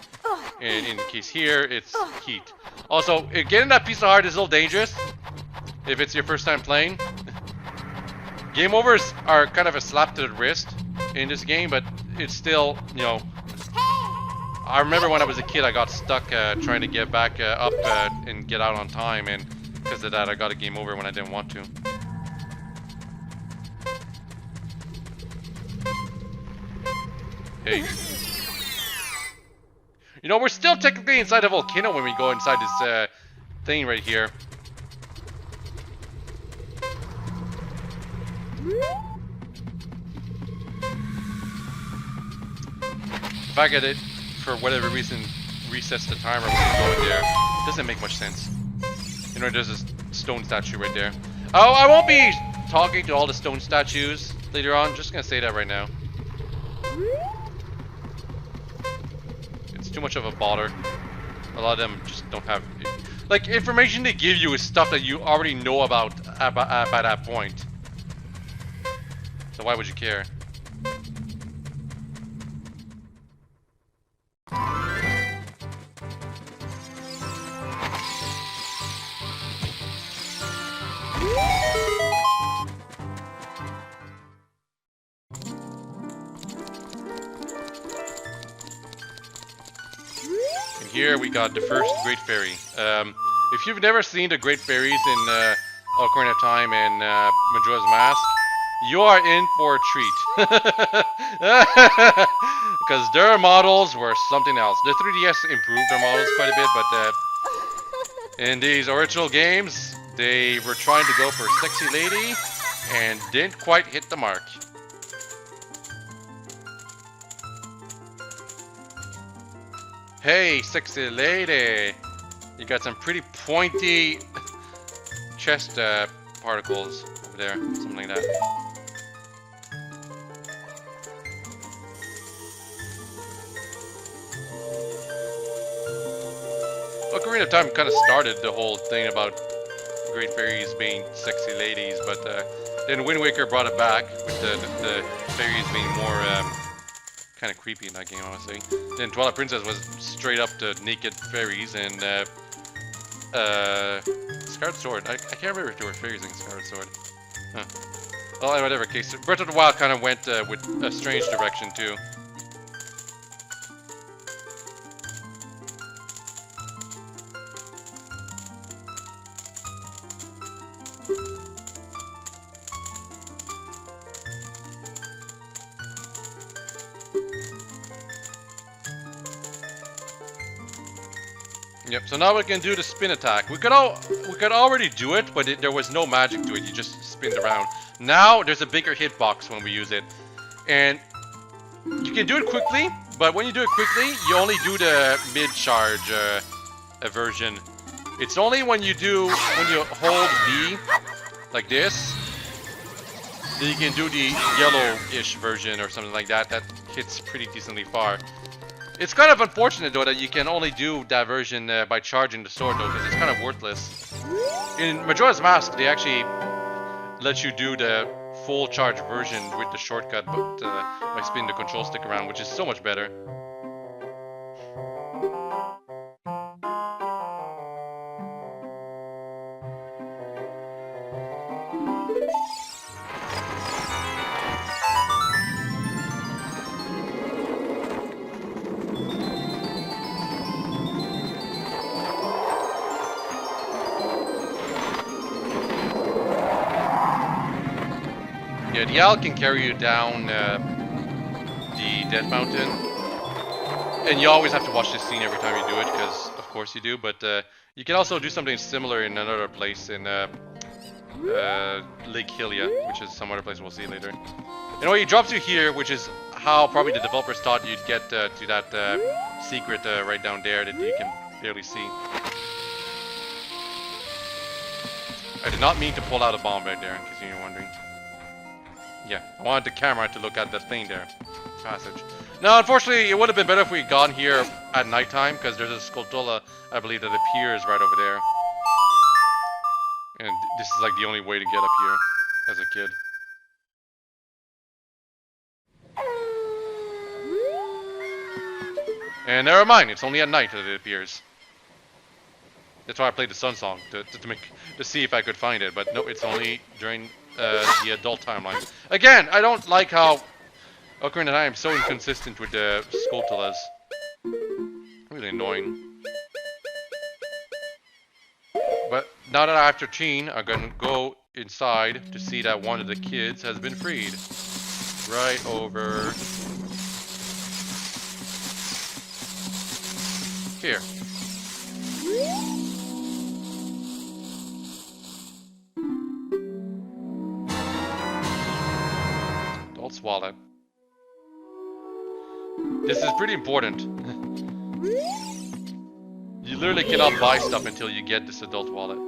And in the case here, it's heat. Also, getting that piece of heart is a little dangerous if it's your first time playing. Game overs are kind of a slap to the wrist in this game, but it's still, you know. I remember when I was a kid, I got stuck trying to get back up and get out on time, and because of that, I got a game over when I didn't want to. Hey. You know, we're still technically inside a volcano when we go inside this thing right here. The fact that it, for whatever reason, resets the timer when you go in there doesn't make much sense. You know, there's a stone statue right there. Oh, I won't be talking to all the stone statues later on. Just gonna say that right now. It's too much of a bother. A lot of them just don't have, like, information they give you is stuff that you already know about by that point. So why would you care? Here we got the first Great Fairy. If you've never seen the Great Fairies in Ocarina of Time and Majora's Mask, you are in for a treat. Because their models were something else. The 3DS improved their models quite a bit, but in these original games, they were trying to go for Sexy Lady and didn't quite hit the mark. Hey, sexy lady! You got some pretty pointy chest particles over there, something like that. Ocarina of Time kind of started the whole thing about Great Fairies being sexy ladies, but then Wind Waker brought it back with the fairies being more kind of creepy in that game, I would say. Then Twilight Princess was straight up to naked fairies, and Scarlet Sword. I can't remember if there were fairies in Scarlet Sword. Huh. Well, in whatever case, Breath of the Wild kind of went with a strange direction too. Yep, so now we can do the spin attack. We could already do it, but there was no magic to it. You just spinned around. Now there's a bigger hitbox when we use it. And you can do it quickly, but when you do it quickly, you only do the mid-charge version. It's only when you hold B like this, that you can do the yellow-ish version or something like that. That hits pretty decently far. It's kind of unfortunate though that you can only do that version by charging the sword though, because it's kind of worthless. In Majora's Mask, they actually let you do the full charge version with the shortcut, but by spinning the control stick around, which is so much better. Yeah, the owl can carry you down the Death Mountain, and you always have to watch this scene every time you do it, because of course you do. But you can also do something similar in another place in Lake Hylia, which is some other place we'll see later. Anyway, he drops you here, which is how probably the developers thought you'd get to that secret right down there that you can barely see. I did not mean to pull out a bomb right there, in case you're wondering. Yeah, I wanted the camera to look at the thing there. Passage. Now, unfortunately, it would have been better if we had gone here at nighttime, because there's a Skulltula, I believe, that appears right over there. And this is like the only way to get up here as a kid. And never mind, it's only at night that it appears. That's why I played the Sun Song, to see if I could find it, but no, it's only during the adult timeline. Again, I don't like how Ocarina of Time is so inconsistent with the Skulltulas. Really annoying. But now that I have 13, I'm gonna go inside to see that one of the kids has been freed. Right over here. Adult's wallet. This is pretty important. You literally cannot buy stuff until you get this adult wallet.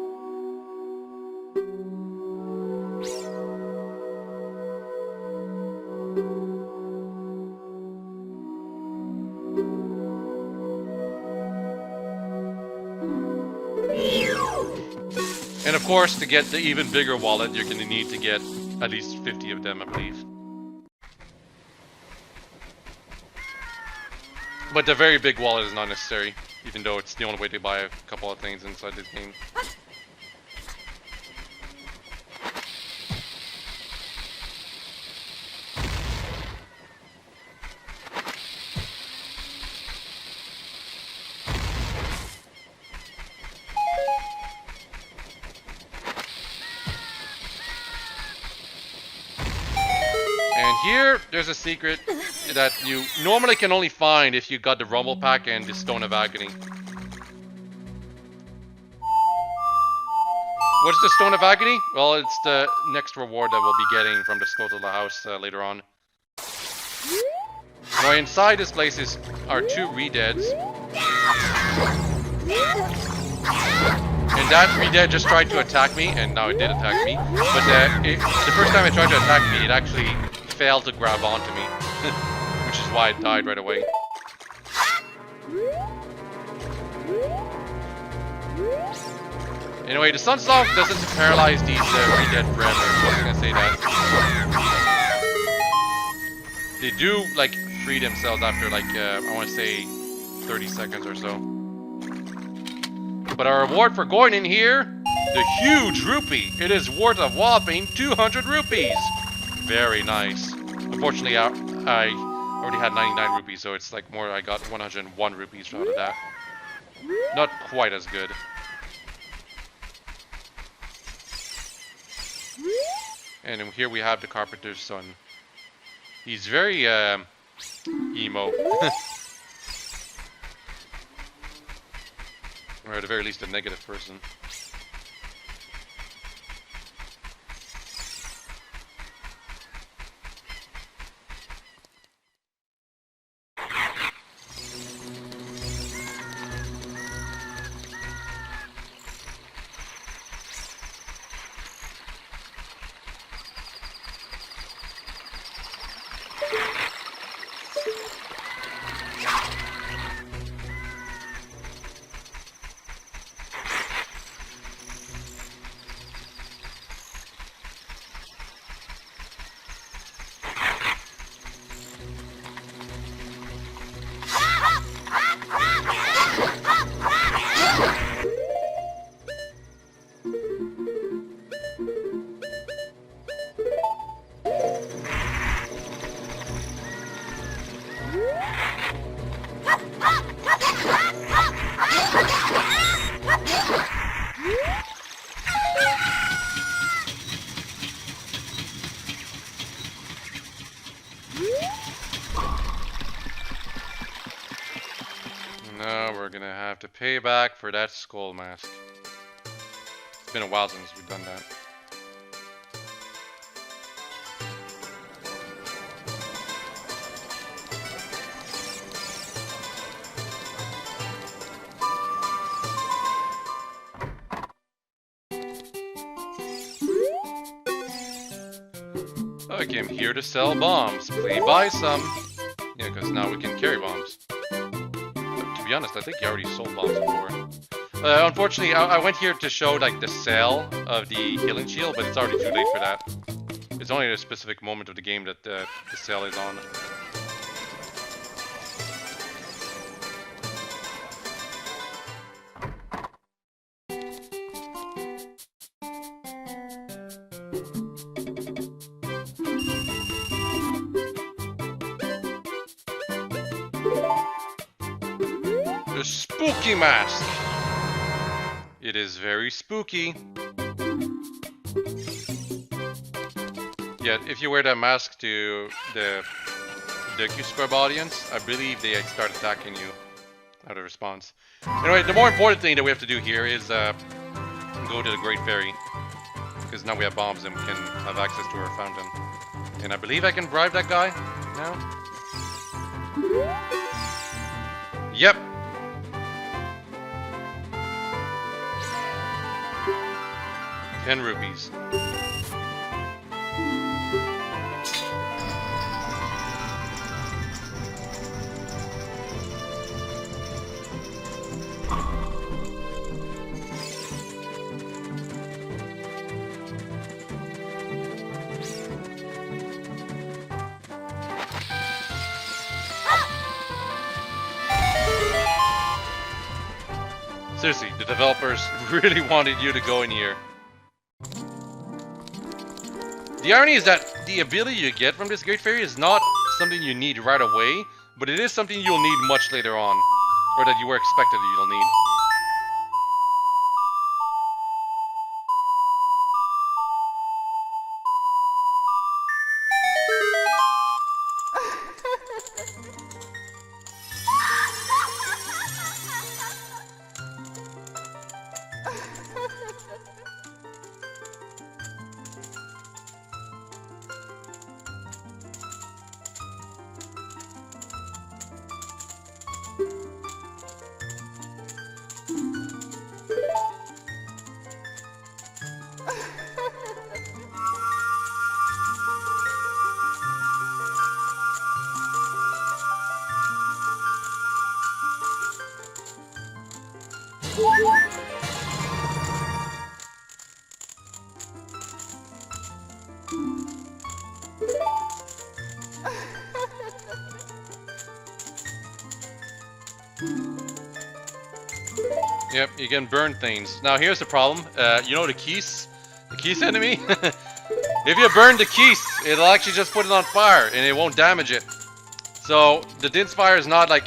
And of course, to get the even bigger wallet, you're going to need to get at least 50 of them, I believe. But the very big wallet is not necessary, even though it's the only way to buy a couple of things inside this game. And here, there's a secret that you normally can only find if you got the Rumble Pack and the Stone of Agony. What's the Stone of Agony? Well, it's the next reward that we'll be getting from the Skulltula house later on. Now, inside this place are 2 Redeads. And that Redead just tried to attack me, and now it did attack me. But the first time it tried to attack me, it actually failed to grab onto me. Which is why it died right away. Anyway, the Sun Song doesn't paralyze these Redead forever. I was gonna say that. They do, like, free themselves after, like, I want to say 30 seconds or so. But our reward for going in here, the huge rupee. It is worth a whopping 200 rupees. Very nice. Unfortunately, I already had 99 rupees, so it's like more. I got 101 rupees out of that. Not quite as good. And then here we have the Carpenter's son. He's very emo. Or at the very least a negative person. Now we're gonna have to pay back for that skull mask. It's been a while since we've done that. I came here to sell bombs. Please buy some. Yeah, because now we can carry bombs. To be honest, I think you already sold bombs before. Unfortunately, I went here to show like the sale of the healing shield, but it's already too late for that. It's only at a specific moment of the game that the sale is on. The spooky mask. It is very spooky. Yeah, if you wear that mask to the Q-Square audience, I believe they start attacking you out of response. Anyway, the more important thing that we have to do here is go to the Great Fairy. Because now we have bombs and we can have access to our fountain. And I believe I can bribe that guy now. Yep. ₹10. Seriously, the developers really wanted you to go in here. The irony is that the ability you get from this Great Fairy is not something you need right away, but it is something you'll need much later on, or that you were expected that you'll need. Yep, you can burn things. Now here's the problem. You know the keys enemy? If you burn the keys, it'll actually just put it on fire and it won't damage it. So the Din's fire is not like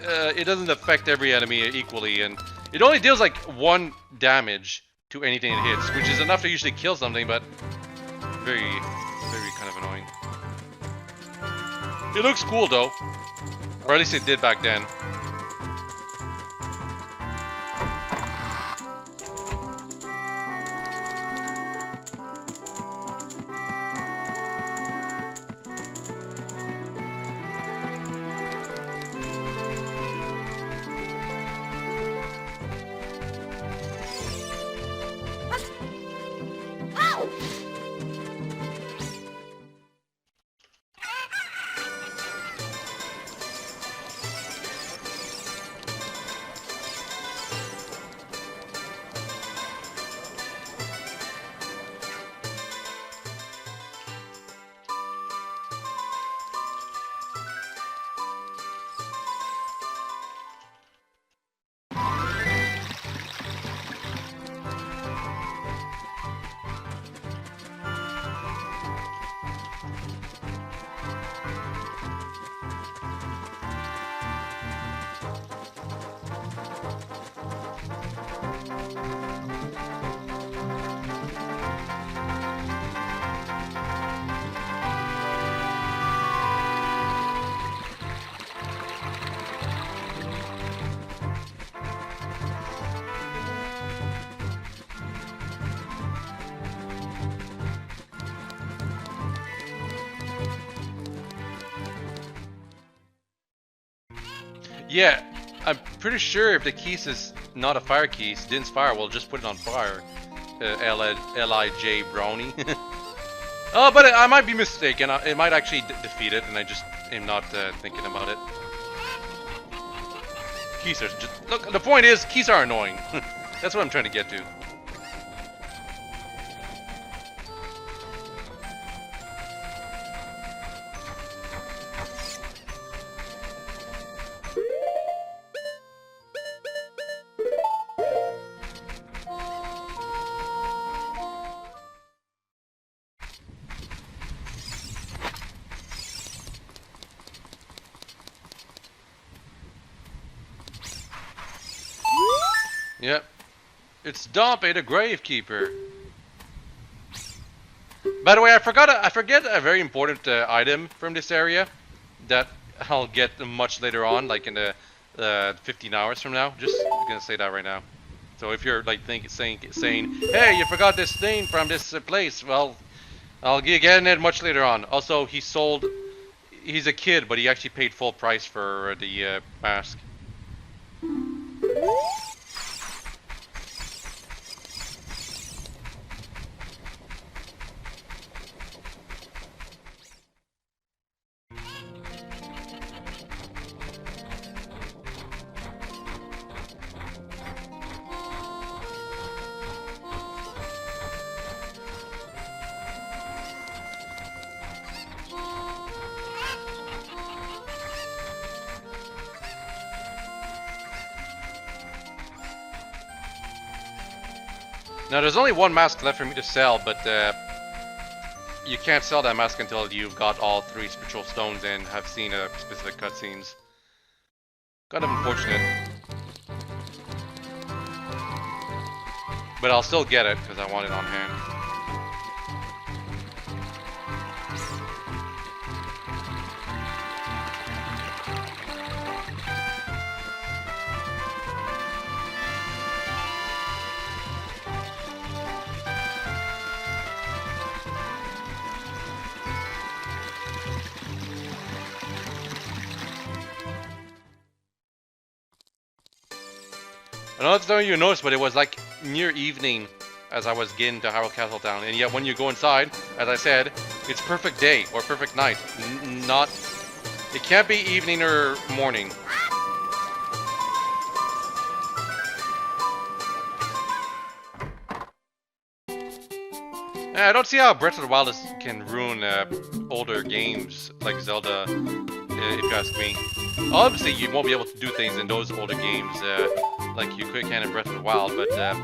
it doesn't affect every enemy equally, and it only deals like 1 damage to anything it hits, which is enough to usually kill something, but very kind of annoying. It looks cool though, or at least it did back then. Yeah, I'm pretty sure if the keys is not a fire key, Din's fire will just put it on fire. L-I-J brownie. Oh, but I might be mistaken. It might actually defeat it, and I just am not thinking about it. Keys are just... Look, the point is, keys are annoying. That's what I'm trying to get to. Yep. It's Dompe, the Gravekeeper. By the way, I forget a very important item from this area that I'll get much later on, like in the 15 hours from now. Just gonna say that right now. So if you're like saying, hey, you forgot this thing from this place, well, I'll get it much later on. Also, he's a kid, but he actually paid full price for the mask. Now there's only one mask left for me to sell, but you can't sell that mask until you've got all 3 spiritual stones and have seen specific cutscenes. Kind of unfortunate. But I'll still get it because I want it on hand. I don't know if you noticed, but it was like near evening as I was getting to Hyrule Castle Town, and yet when you go inside, as I said, it's perfect day or perfect night. It can't be evening or morning. I don't see how Breath of the Wild can ruin older games like Zelda, if you ask me. Obviously, you won't be able to do things in those older games like you can in Breath of the Wild, but I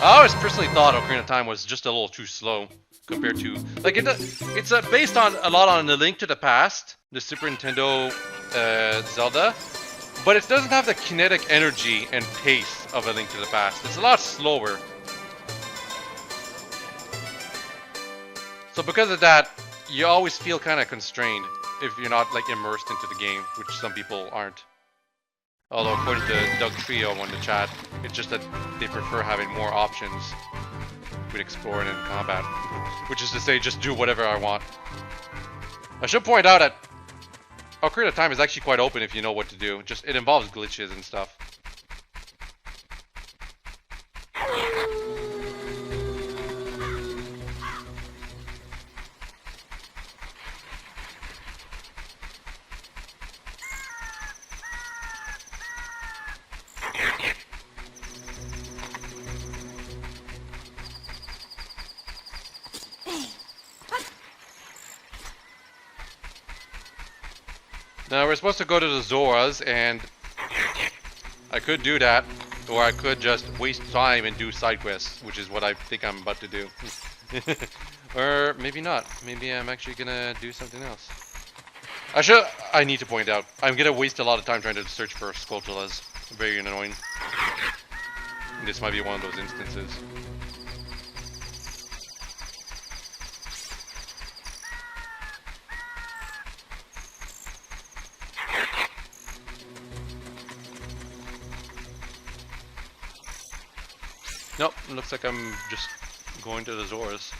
always personally thought Ocarina of Time was just a little too slow compared to... Like, it's based on a lot on The Link to the Past, the Super Nintendo Zelda, but it doesn't have the kinetic energy and pace of A Link to the Past. It's a lot slower. So because of that, you always feel kind of constrained if you're not like immersed into the game, which some people aren't. Although according to Doug Trio on the chat, it's just that they prefer having more options with exploring and combat, which is to say, just do whatever I want. I should point out that Ocarina of Time is actually quite open if you know what to do. Just it involves glitches and stuff. Now we're supposed to go to the Zoras, and I could do that, or I could just waste time and do side quests, which is what I think I'm about to do. Or maybe not. Maybe I'm actually gonna do something else. I need to point out, I'm gonna waste a lot of time trying to search for Skulltulas. Very annoying. This might be one of those instances. Nope, it looks like I'm just going to the Zoras.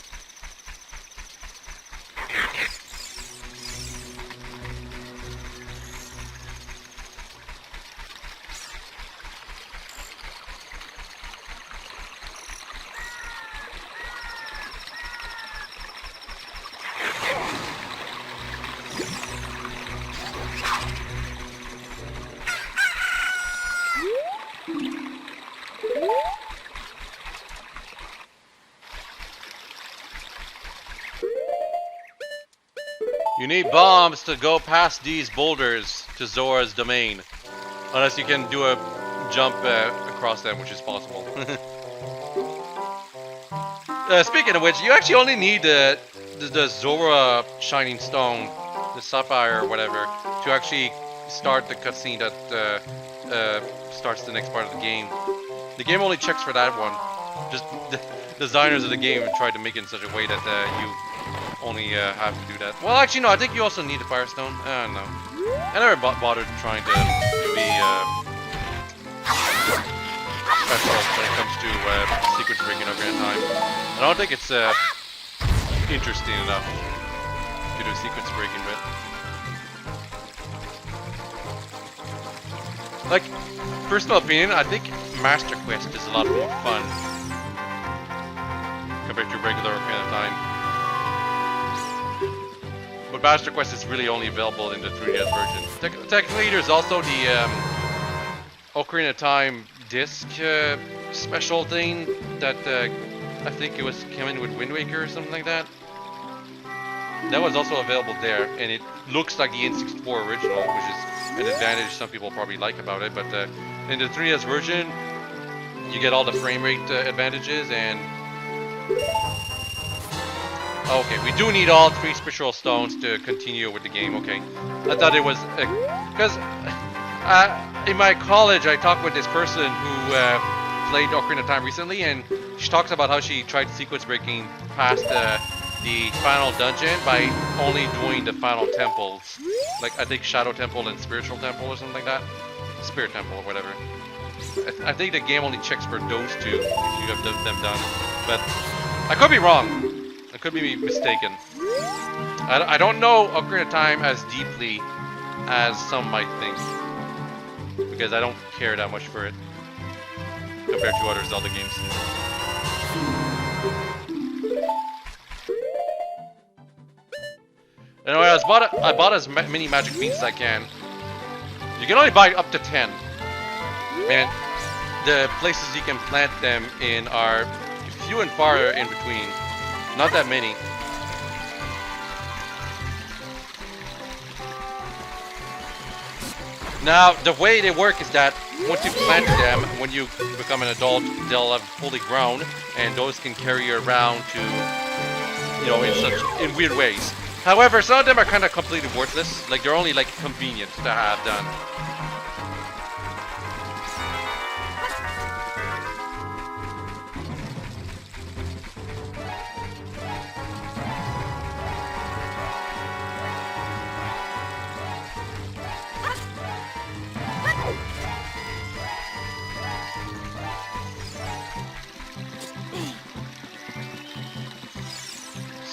You need bombs to go past these boulders to Zora's domain. Unless you can do a jump across them, which is possible. Speaking of which, you actually only need the Zora Shining Stone, the Sapphire or whatever, to actually start the cutscene that starts the next part of the game. The game only checks for that one. Just the designers of the game tried to make it in such a way that you only have to do that. Well, actually, no. I think you also need the Firestone. I don't know. I never bothered trying to be special when it comes to sequence breaking Ocarina of Time. I don't think it's interesting enough to do sequence breaking with. Like, personal opinion, I think Master Quest is a lot more fun compared to regular Ocarina of Time. But Master Quest is really only available in the 3DS version. Technically, there's also the Ocarina of Time disc special thing that I think it was coming with Wind Waker or something like that. That was also available there, and it looks like the N64 original, which is an advantage some people probably like about it. But in the 3DS version, you get all the frame rate advantages and... Okay, we do need all 3 spiritual stones to continue with the game. Okay, I thought it was because in my college I talked with this person who played Ocarina of Time recently, and she talks about how she tried sequence breaking past the final dungeon by only doing the final temples, like I think Shadow Temple and Spiritual Temple or something like that, Spirit Temple or whatever. I think the game only checks for those 2 if you have them done, but I could be wrong. I could be mistaken. I don't know Ocarina of Time as deeply as some might think, because I don't care that much for it compared to other Zelda games. Anyway, I bought as many magic beans as I can. You can only buy up to 10. And the places you can plant them in are few and far in between. Not that many. Now, the way they work is that once you plant them, when you become an adult, they'll have fully grown, and those can carry you around to, you know, in weird ways. However, some of them are kind of completely worthless. Like, they're only, like, convenient to have done.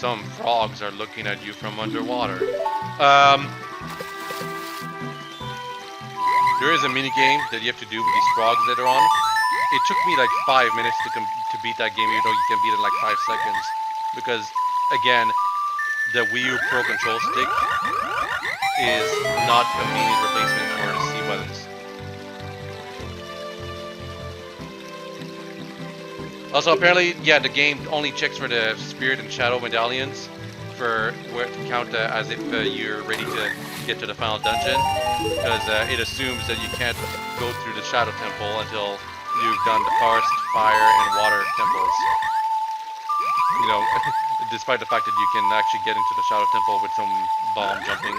Some frogs are looking at you from underwater. There is a mini game that you have to do with these frogs later on. It took me like 5 minutes to beat that game, even though you can beat it in like 5 seconds. Because, again, the Wii U Pro Control Stick is not a convenient replacement for the C buttons. Also, apparently, yeah, the game only checks for the Spirit and Shadow medallions for where to count as if you're ready to get to the final dungeon, because it assumes that you can't go through the Shadow Temple until you've done the Forest, Fire, and Water temples. You know, despite the fact that you can actually get into the Shadow Temple with some bomb jumping.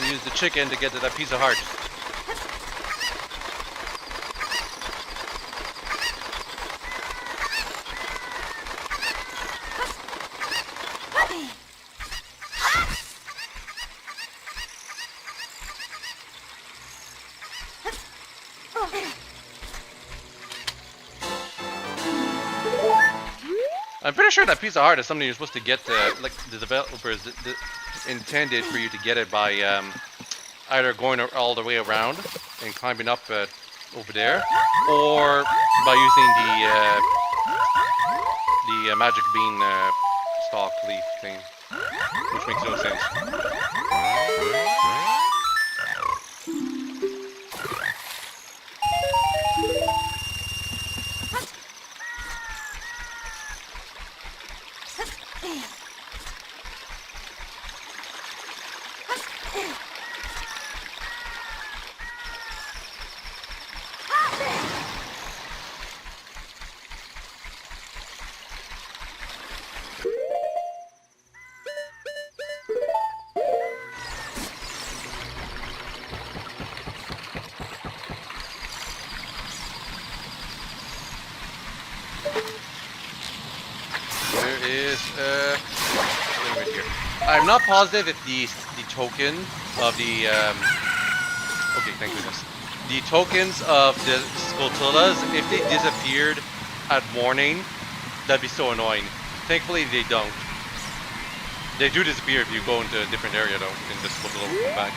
Use the chicken to get to that piece of heart. I'm pretty sure that piece of heart is something you're supposed to get, like the developers intended for you to get it by either going all the way around and climbing up over there, or by using the magic bean stalk leaf thing, which makes no sense. Right here. I'm not positive if the token of the okay, thank goodness. The tokens of the Skulltulas, if they disappeared at morning, that'd be so annoying. Thankfully, they don't. They do disappear if you go into a different area, though, and the Skulltula will come back.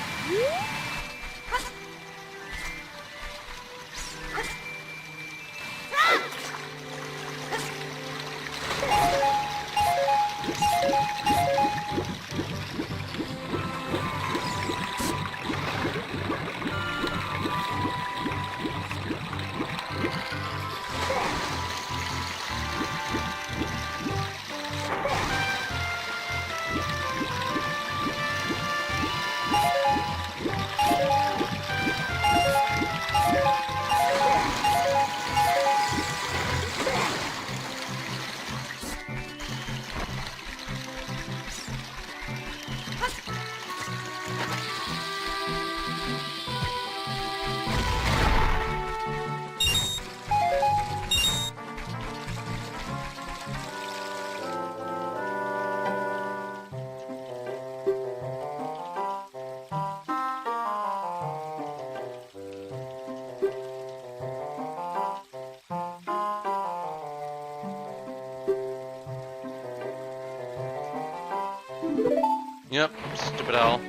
Yep, stupid owl.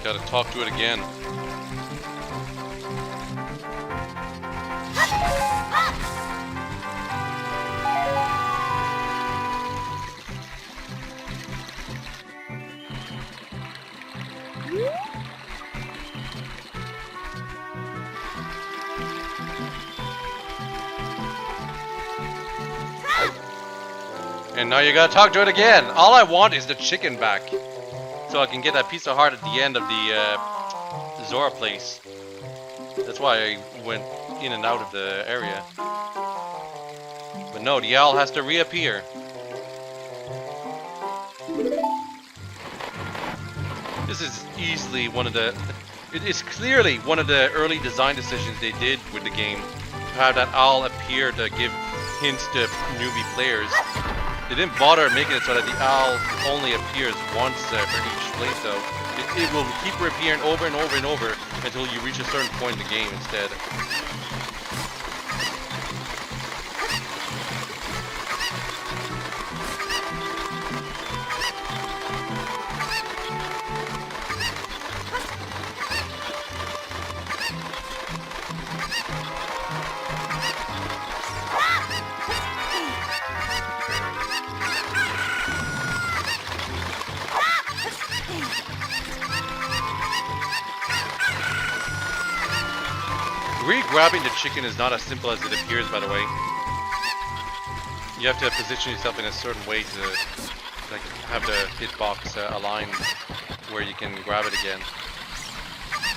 Gotta talk to it again. And now you gotta talk to it again. All I want is the chicken back, so I can get that piece of heart at the end of the Zora place. That's why I went in and out of the area. But no, the owl has to reappear. This is easily one of the... It is clearly one of the early design decisions they did with the game, to have that owl appear to give hints to newbie players. They didn't bother making it so that the owl only appears once for each playthrough. It will keep reappearing over and over and over until you reach a certain point in the game instead. grabbing the chicken is not as simple as it appears, by the way. You have to position yourself in a certain way to like have the hitbox aligned where you can grab it again.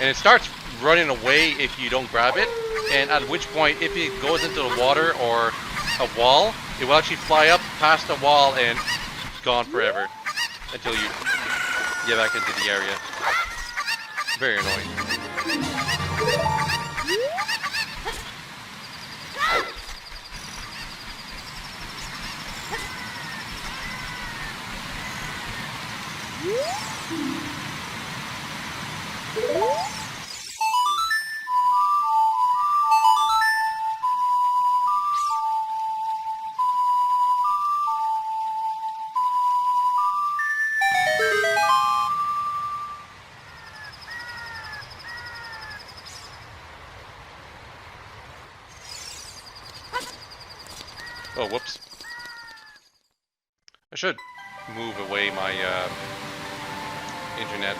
And it starts running away if you don't grab it, and at which point, if it goes into the water or a wall, it will actually fly up past the wall and gone forever until you get back into the area. Very annoying. Oh, whoops. I should move away my internet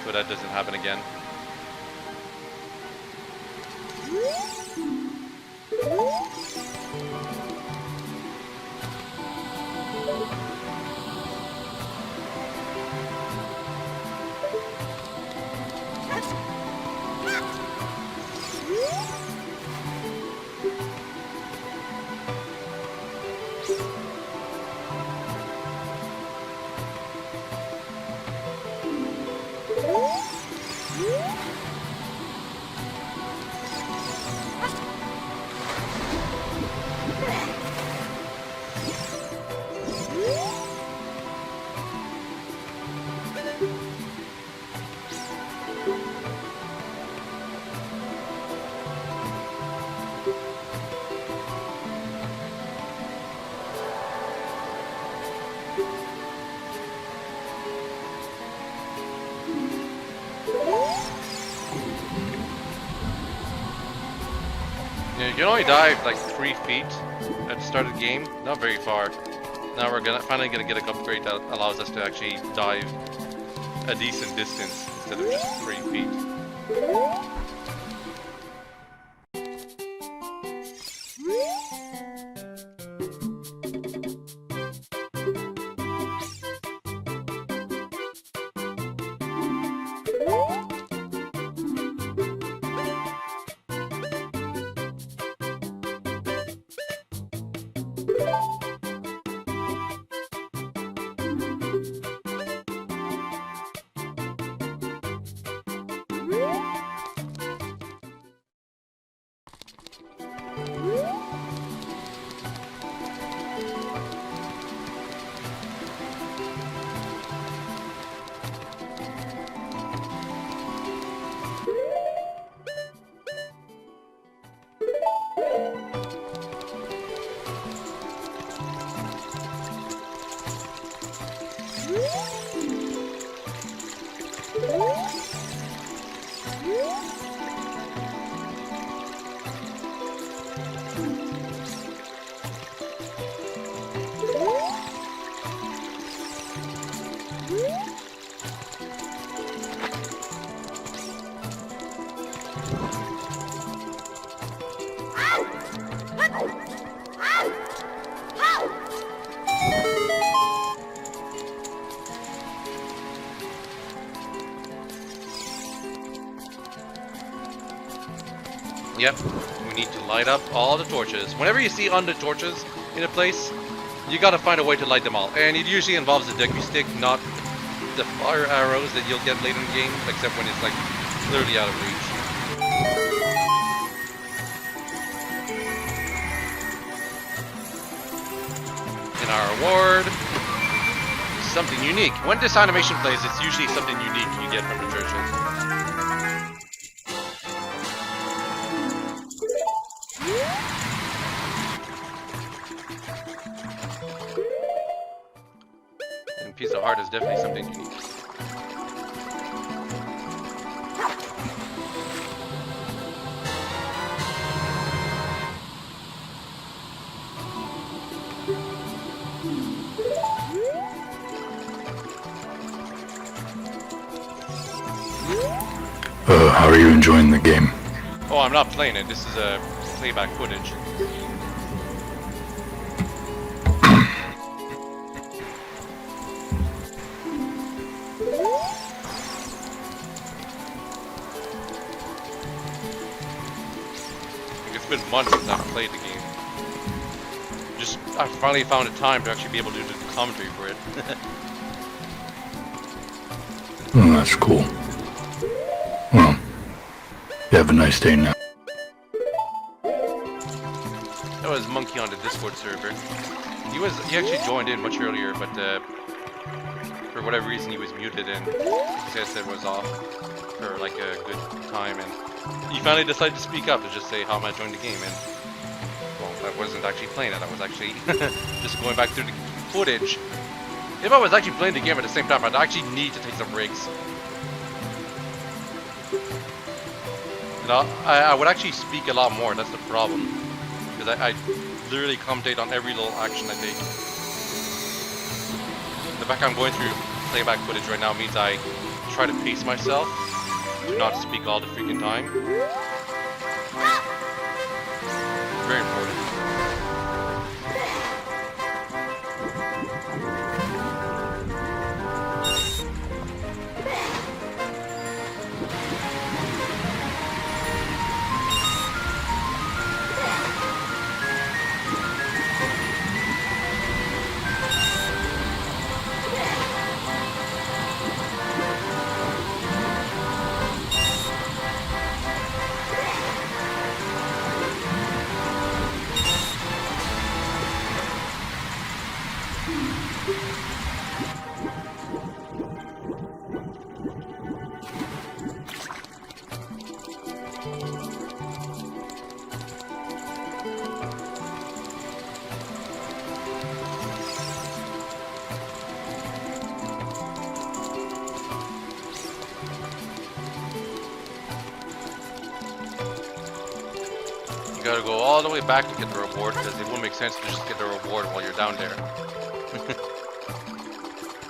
so that doesn't happen again. Yeah, you can only dive like 3 feet at the start of the game, not very far. Now we're finally gonna get an upgrade that allows us to actually dive a decent distance instead of just 3 feet. Yep, we need to light up all the torches. Whenever you see on the torches in a place, you gotta find a way to light them all. And it usually involves a deku stick, not the fire arrows that you'll get later in the game, except when it's like clearly out of reach. And our reward, something unique. When this animation plays, it's usually something unique you get from the churches. Piece of heart is definitely something unique. How are you enjoying the game? Oh, Oh, I'm not playing it. This is a playback footage. It's been months since I've played the game. I finally found a time to actually be able to do the commentary for it. Oh, that's cool. Well, you have a nice day now. That was Monkey on the Discord server. He actually joined in much earlier, but for whatever reason he was muted and his headset was off for like a good time, and he finally decided to speak up to just say how am I joining the game, and well, I wasn't actually playing it, I was actually just going back through the footage. If I was actually playing the game at the same time, I'd actually need to take some breaks. And I would actually speak a lot more, that's the problem. Because I literally commentate on every little action I take. The fact I'm going through playback footage right now means I try to pace myself to not speak all the freaking time. Very important. You gotta go all the way back to get the reward, because it wouldn't make sense to just get the reward while you're down there.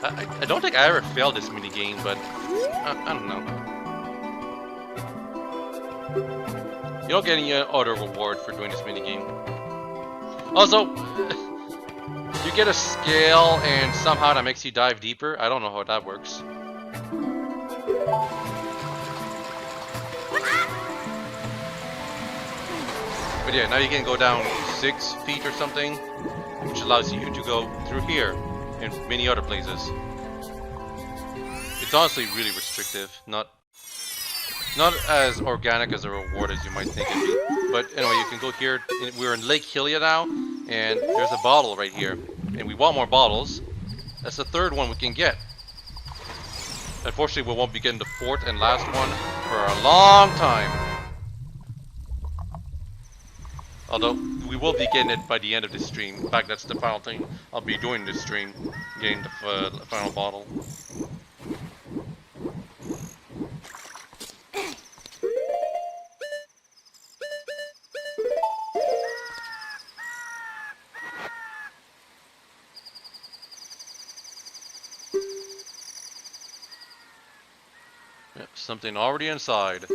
I don't think I ever failed this mini game, but I don't know. You don't get any other reward for doing this mini game. Also, you get a scale and somehow that makes you dive deeper. I don't know how that works. But yeah, now you can go down 6 feet or something, which allows you to go through here and many other places. It's honestly really restrictive, not as organic as a reward as you might think it'd be. But anyway, you can go here. We're in Lake Hylia now, and there's a bottle right here, and we want more bottles. That's the 3rd one we can get. Unfortunately, we won't be getting the 4th and last one for a long time. Although, we will be getting it by the end of this stream. In fact, that's the final thing I'll be doing this stream. Getting the final bottle. Yep, something already inside.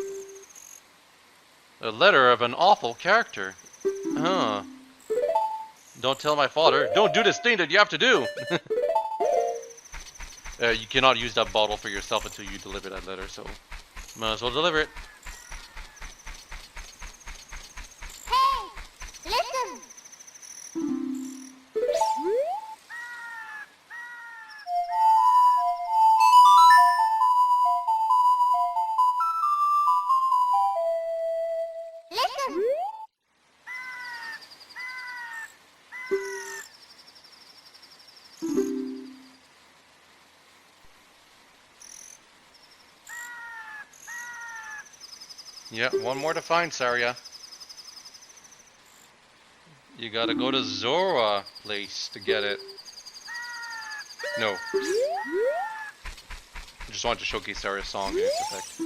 A letter of an awful character. Huh. Don't tell my father. Don't do this thing that you have to do. You cannot use that bottle for yourself until you deliver that letter, so might as well deliver it. Hey, listen. Listen. Yeah, one more to find, Saria. You gotta go to Zora place to get it. No. I just wanted to showcase Saria's song and its effect.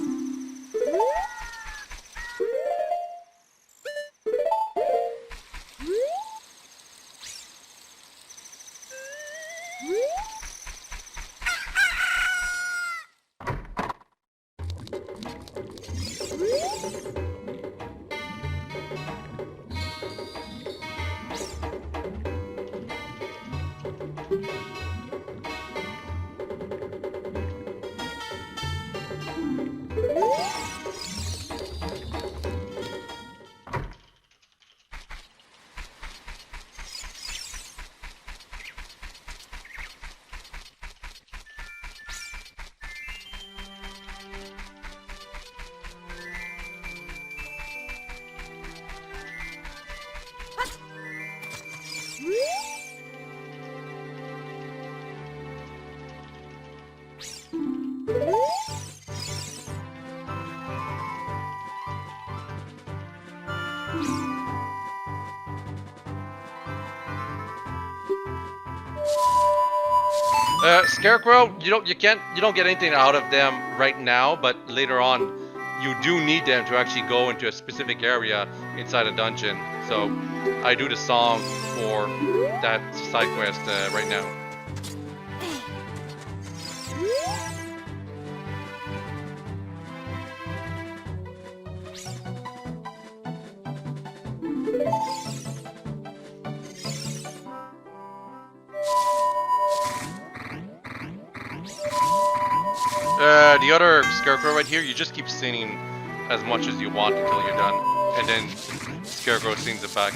Scarecrow, you don't get anything out of them right now, but later on, you do need them to actually go into a specific area inside a dungeon. So, I do the song for that side quest right now. The other Scarecrow right here, you just keep singing as much as you want until you're done. And then Scarecrow sings it back.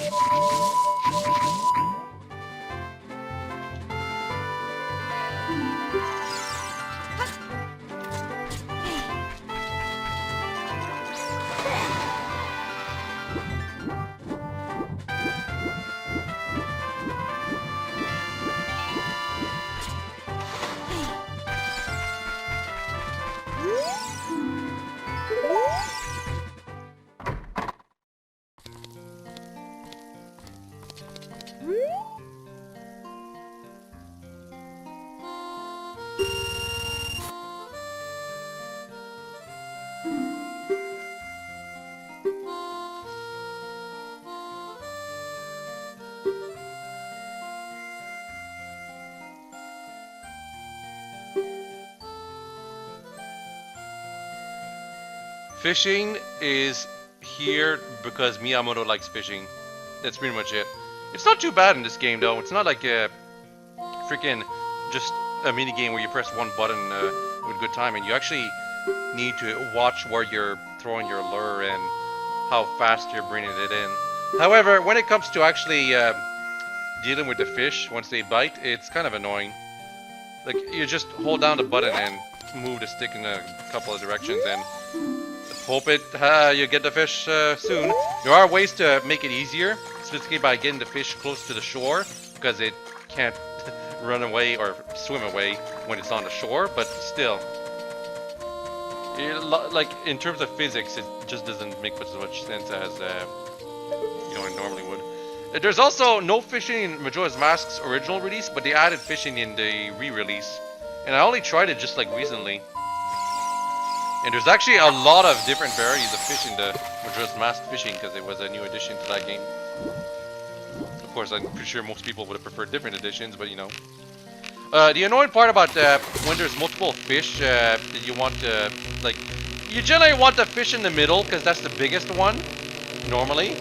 Fishing is here because Miyamoto likes fishing. That's pretty much it. It's not too bad in this game though. It's not like a freaking just a mini game where you press one button with good timing. You actually need to watch where you're throwing your lure and how fast you're bringing it in. However, when it comes to actually dealing with the fish once they bite, it's kind of annoying. Like you just hold down the button and move the stick in a couple of directions and hope you get the fish soon. There are ways to make it easier, specifically by getting the fish close to the shore, because it can't run away or swim away when it's on the shore, but still. Like, in terms of physics, it just doesn't make as much sense as, you know, it normally would. There's also no fishing in Majora's Mask's original release, but they added fishing in the re-release. And I only tried it just like recently. And there's actually a lot of different varieties of fish in the Majora's Mask fishing because it was a new addition to that game. Of course, I'm pretty sure most people would have preferred different editions, but you know. The annoying part about when there's multiple fish that you want to, like, you generally want the fish in the middle because that's the biggest one, normally.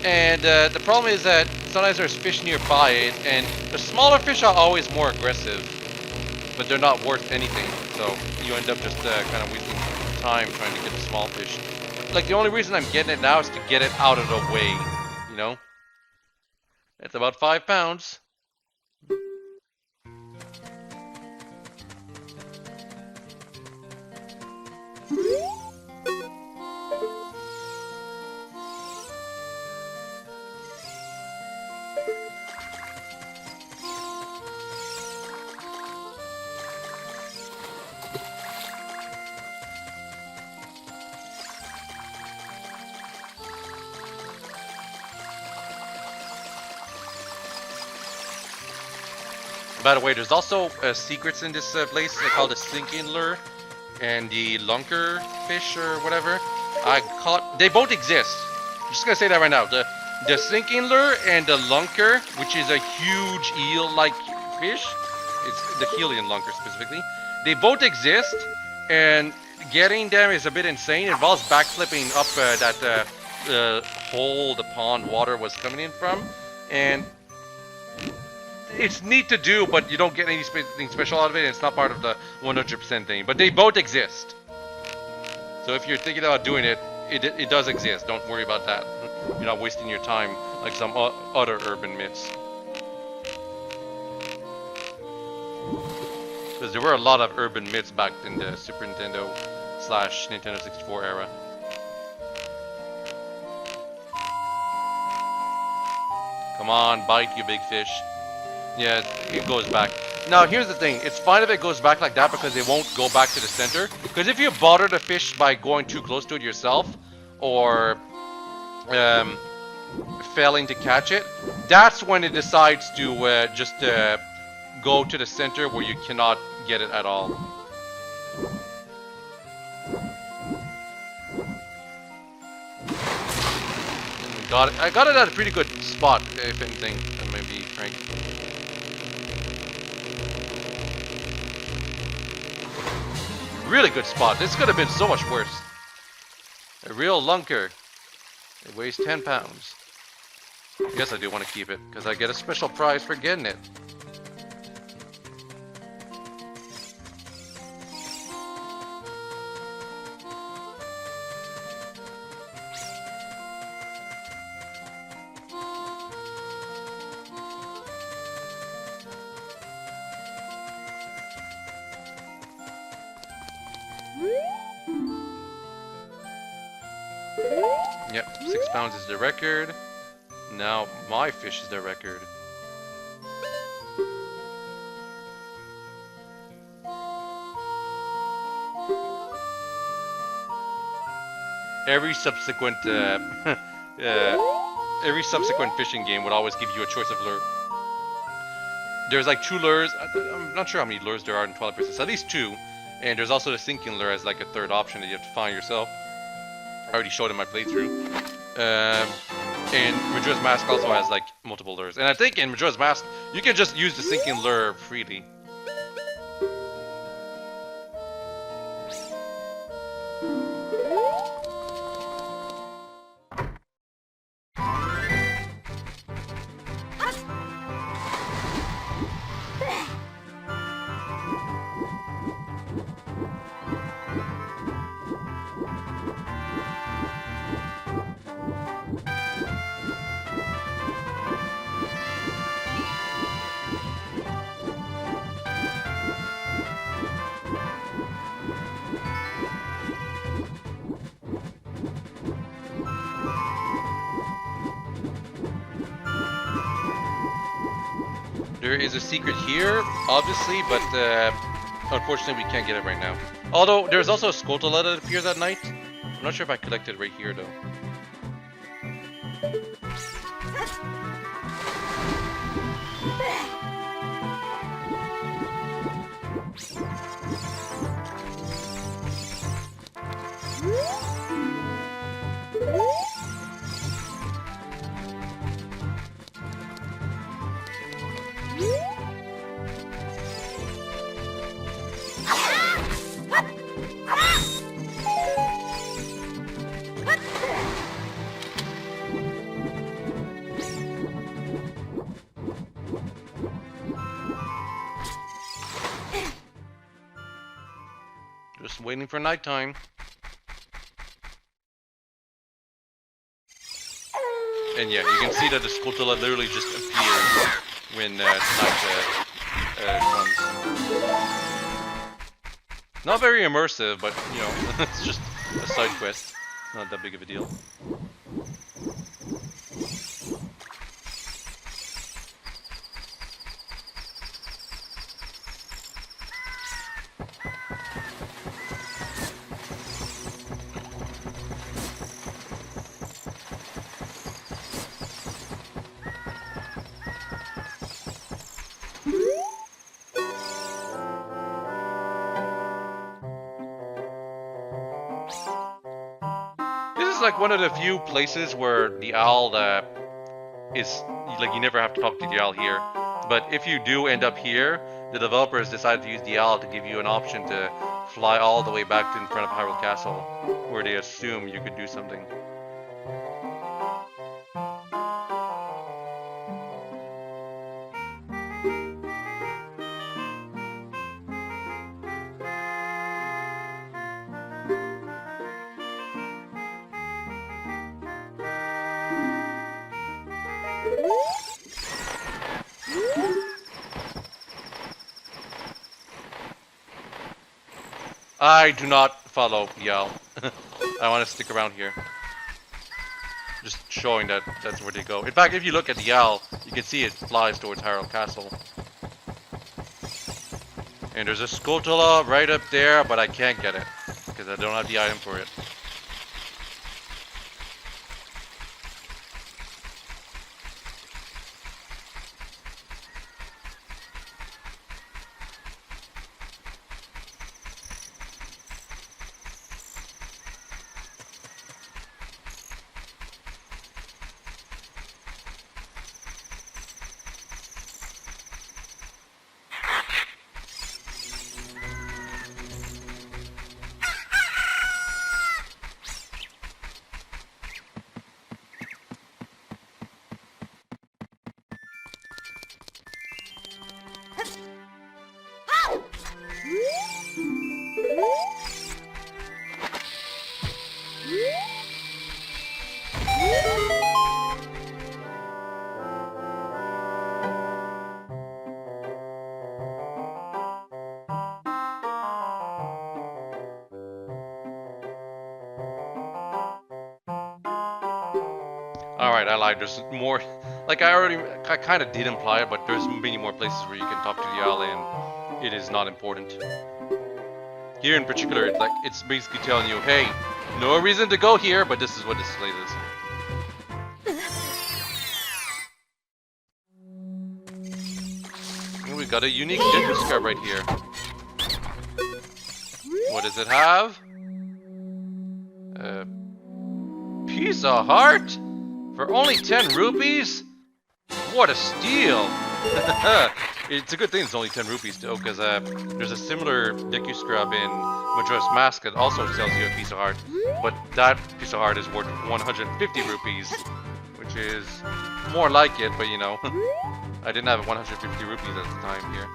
And the problem is that sometimes there's fish nearby it, and the smaller fish are always more aggressive, but they're not worth anything. So you end up just kind of wasting time trying to get the small fish. Like the only reason I'm getting it now is to get it out of the way, you know? It's about 5 pounds. By the way, there's also secrets in this place called the Sinking Lure and the Lunker fish or whatever. They both exist. I'm just gonna say that right now. The Sinking Lure and the Lunker, which is a huge eel-like fish, it's the Helian Lunker specifically. They both exist, and getting them is a bit insane. It involves backflipping up that hole the pond water was coming in from, and it's neat to do, but you don't get anything special out of it, and it's not part of the 100% thing. But they both exist. So if you're thinking about doing it, it does exist. Don't worry about that. You're not wasting your time like some other urban myths. Because there were a lot of urban myths back in the Super Nintendo / Nintendo 64 era. Come on, bite, you big fish. Yeah, it goes back. Now, here's the thing. It's fine if it goes back like that because it won't go back to the center. Because if you bother the fish by going too close to it yourself, or failing to catch it, that's when it decides to just go to the center where you cannot get it at all. Got it. I got it at a pretty good spot, if anything. That might be frank. Really good spot. This could have been so much worse. A real lunker. It weighs 10 pounds. I guess I do want to keep it, because I get a special prize for getting it. Yep, 6 pounds is the record. Now my fish is the record. Every subsequent fishing game would always give you a choice of lure. There's like 2 lures. I'm not sure how many lures there are in Twilight Princess. At least 2. And there's also the sinking lure as like a 3rd option that you have to find yourself. I already showed in my playthrough. And Majora's Mask also has like multiple lures. And I think in Majora's Mask, you can just use the sinking lure freely. There is a secret here, obviously, but unfortunately we can't get it right now. Although, there's also a Skulltula that appears at night. I'm not sure if I collected it right here, though. Just waiting for nighttime. And yeah, you can see that the Skulltula literally just appears when night comes. Not very immersive, but you know, it's just a side quest. Not that big of a deal. Like one of the few places where the owl is like, you never have to talk to the owl here, but if you do end up here, the developers decided to use the owl to give you an option to fly all the way back to in front of Hyrule Castle, where they assume you could do something. I do not follow Yal. I want to stick around here. Just showing that that's where they go. In fact, if you look at the Yal, you can see it flies towards Hyrule Castle. And there's a Skulltula right up there, but I can't get it because I don't have the item for it. Alright, I lied. There's more. Like, I kind of did imply it, but there's many more places where you can talk to the owl, and it is not important. Here in particular, it's basically telling you, hey, no reason to go here, but this is what this place is. And we got a unique Deku Scarab right here. What does it have? Piece of heart? For only 10 rupees? What a steal! It's a good thing it's only 10 rupees though, because there's a similar Deku Scrub in Majora's Mask that also sells you a piece of heart, but that piece of heart is worth 150 rupees, which is more like it, but you know, I didn't have 150 rupees at the time here.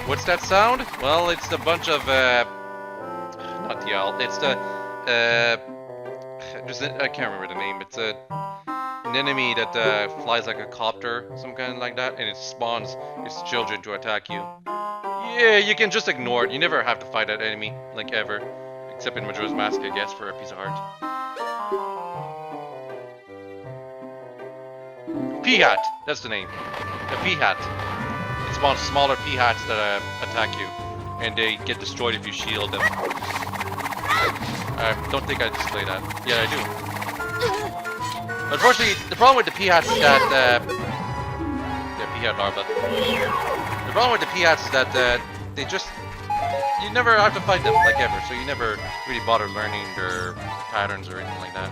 What's that sound? Well, it's a bunch of, not the owl, it's the, I can't remember the name, it's an enemy that flies like a copter, some kind of like that, and it spawns its children to attack you. Yeah, you can just ignore it, you never have to fight that enemy, like ever, except in Majora's Mask, I guess, for a piece of heart. P-Hat, that's the name, the P-Hat. Spawns smaller P-Hats that attack you, and they get destroyed if you shield them. I don't think I display that. Yeah, I do. Unfortunately, the problem with the P-Hats is that they're P-Hat larva. The problem with the P-Hats is that they just you never have to fight them like ever, so you never really bother learning their patterns or anything like that.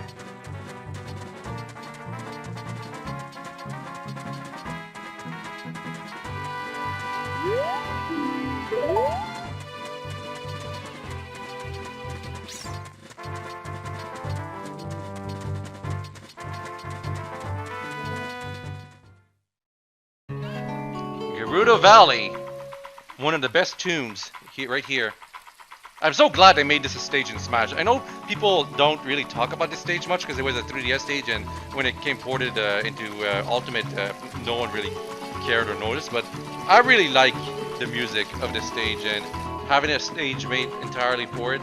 Gerudo Valley, one of the best tombs here, right here. I'm so glad they made this a stage in Smash. I know people don't really talk about this stage much because it was a 3DS stage, and when it came ported into Ultimate, no one really cared or noticed. But I really like the music of this stage, and having a stage made entirely for it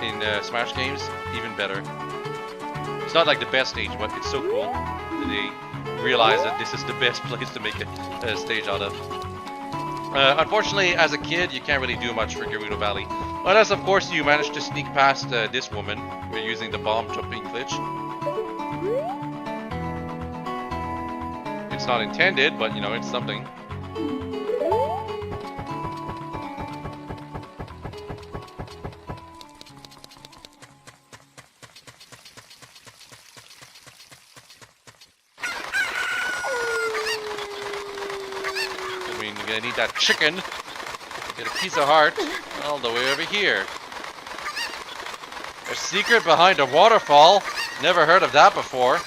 in Smash games, even better. It's not like the best stage, but it's so cool that they realize that this is the best place to make a stage out of. Unfortunately, as a kid, you can't really do much for Gerudo Valley. Unless, of course, you manage to sneak past this woman using the bomb jumping glitch. It's not intended, but, you know, it's something. I need that chicken to get a piece of heart all the way over here. A secret behind a waterfall. Never heard of that before.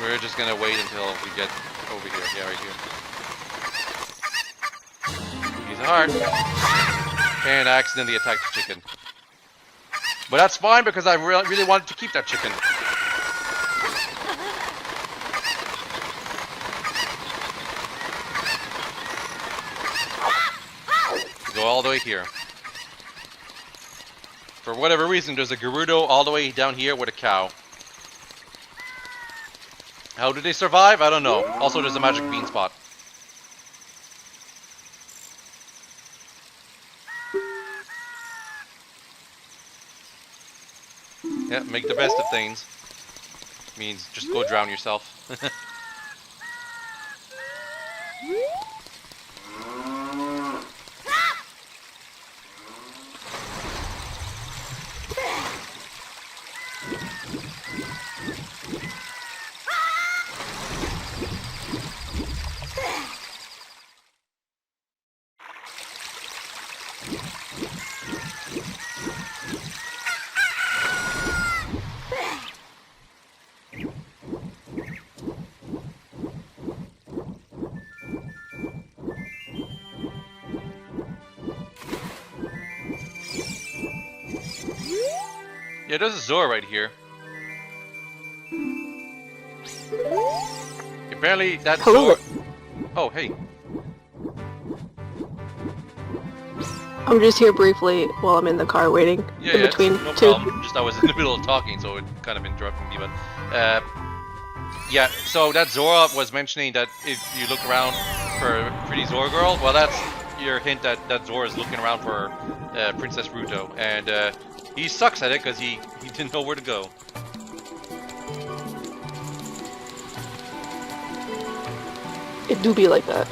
We're just gonna wait until we get over here. Yeah, right here. Heart. And I accidentally attacked the chicken. But that's fine because I really wanted to keep that chicken. Go all the way here. For whatever reason, there's a Gerudo all the way down here with a cow. How do they survive? I don't know. Also, there's a magic bean spot. Yeah, make the best of things. Means just go drown yourself. Yeah, there's a Zora right here. Apparently that Hello. Zora... Oh, hey. I'm just here briefly while I'm in the car waiting Yeah, in yeah, between no two. problem. Just I was in the middle of talking, so it kind of interrupted me, but... yeah, so that Zora was mentioning that if you look around for a pretty Zora girl, well, that's your hint that Zora's looking around for Princess Ruto, and he sucks at it because he didn't know where to go. It do be like that.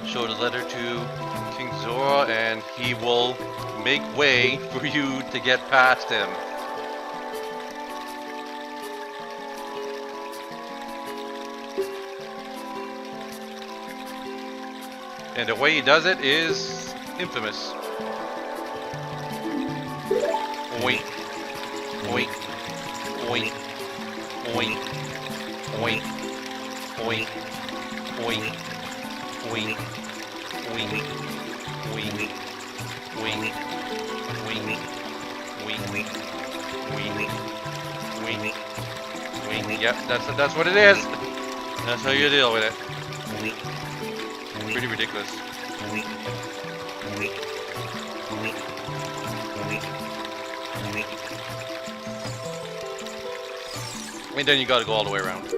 Show the letter to King Zora, and he will make way for you to get past him. And the way he does it is infamous. Oink. Oink. Oink. Oink. Oink. Oink. Oink. Wing, wing, wing, wing, wing, wing, wing, wing. Yep, that's what it is. That's how you deal with it. Pretty ridiculous. And then you gotta go all the way around.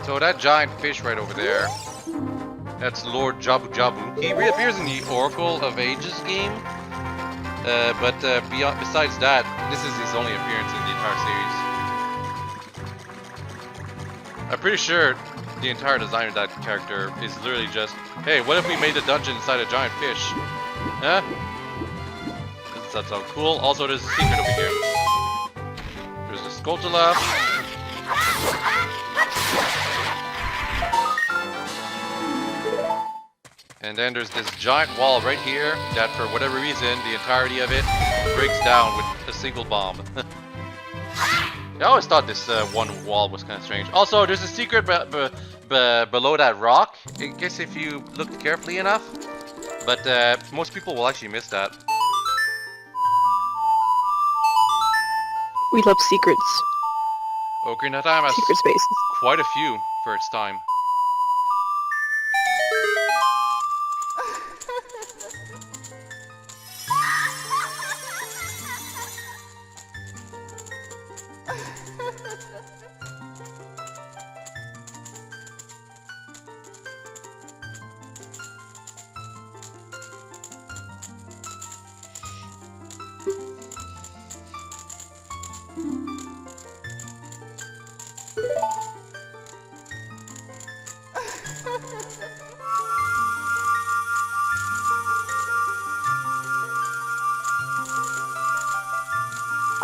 So that giant fish right over there, that's Lord Jabu-Jabu. He reappears in the Oracle of Ages game, but besides that, this is his only appearance in the entire series. I'm pretty sure the entire design of that character is literally just, hey, what if we made the dungeon inside a giant fish? Huh? That sounds cool. Also, there's a secret over here. There's a Skulltula. And then there's this giant wall right here that, for whatever reason, the entirety of it breaks down with a single bomb. I always thought this one wall was kind of strange. Also, there's a secret below that rock. I guess if you look carefully enough. But most people will actually miss that. We love secrets. Ocarina of Time has Secret spaces. quite a few for its time.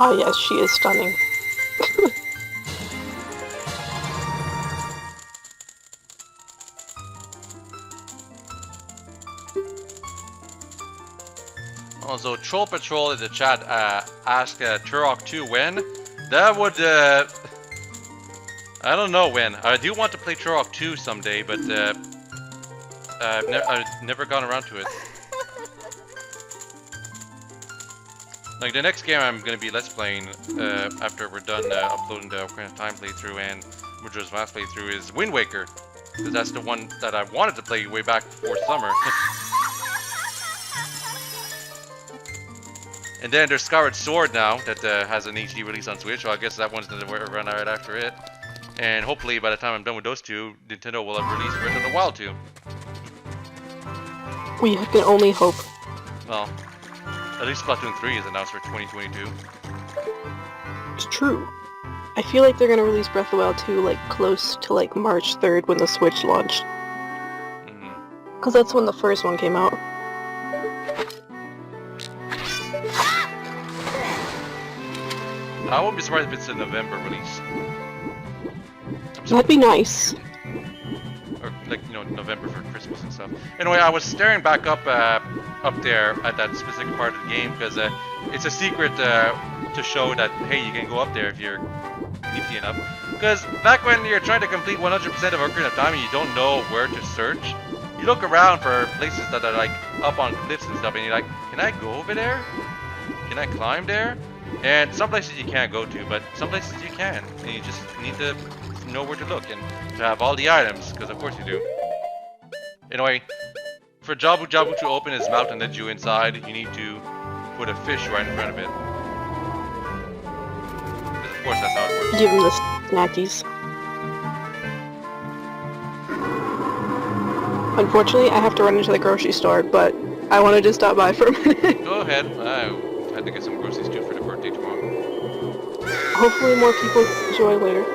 Ah yes, she is stunning. Also, Troll Patrol in the chat asked Turok 2 when. That would, I don't know when. I do want to play Turok 2 someday, but I've never gone around to it. Like, the next game I'm going to be Let's Playing after we're done uploading the Ocarina of Time playthrough and Majora's Mask playthrough is Wind Waker. Because that's the one that I wanted to play way back before summer. And then there's Skyward Sword now that has an HD release on Switch, so I guess that one's going to run right after it. And hopefully by the time I'm done with those two, Nintendo will have released Breath of the Wild 2. We can only hope. Well, at least Splatoon 3 is announced for 2022. It's true. I feel like they're gonna release Breath of the Wild 2 like close to like March 3rd when the Switch launched. Cause that's when the first one came out. I won't be surprised if it's a November release. That'd be nice. Or like, you know, November for Christmas and stuff. Anyway, I was staring back up there at that specific part of the game because it's a secret to show that, hey, you can go up there if you're nifty enough. Because back when you're trying to complete 100% of Ocarina of Time and you don't know where to search, you look around for places that are like up on cliffs and stuff, and you're like, can I go over there? Can I climb there? And some places you can't go to, but some places you can, and you just need to know where to look and to have all the items, because of course you do. Anyway, for Jabu-Jabu to open his mouth and let you inside, you need to put a fish right in front of it. Because of course that's how it works. Give him the snackies. Unfortunately, I have to run into the grocery store, but I wanted to stop by for a minute. Go ahead. I had to get some groceries too for the birthday tomorrow. Hopefully more people enjoy later.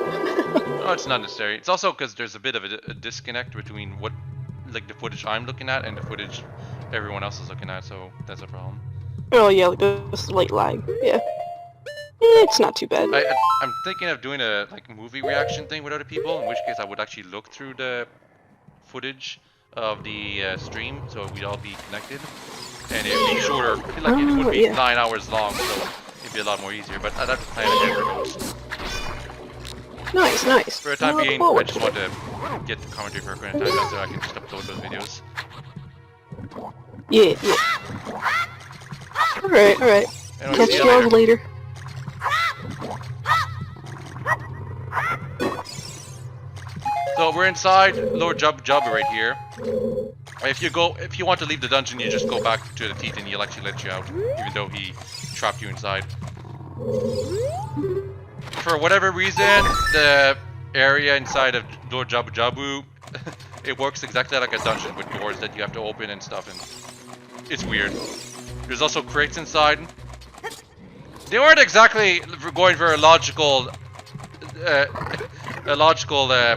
No, it's not necessary. It's also because there's a bit of a disconnect between what, like, the footage I'm looking at and the footage everyone else is looking at, so that's a problem. Oh yeah, like a slight lag. Yeah. It's not too bad. I'm thinking of doing a like movie reaction thing with other people, in which case I would actually look through the footage of the stream, so we'd all be connected, and it'd be shorter. Like it would be 9 hours long, so it'd be a lot more easier. But I'd have to plan it for those. Nice, nice. For the time being, I just want to get the commentary for Ocarina of Time so I can just upload those videos. Yeah, yeah. Alright, alright. Anyway, Catch y'all later. So we're inside Lord Jabu-Jabu right here. If you want to leave the dungeon, you just go back to the teeth and he'll actually let you out, even though he trapped you inside. For whatever reason, the area inside of Lord Jabu-Jabu, it works exactly like a dungeon with doors that you have to open and stuff, and it's weird. There's also crates inside. They weren't exactly going for a logical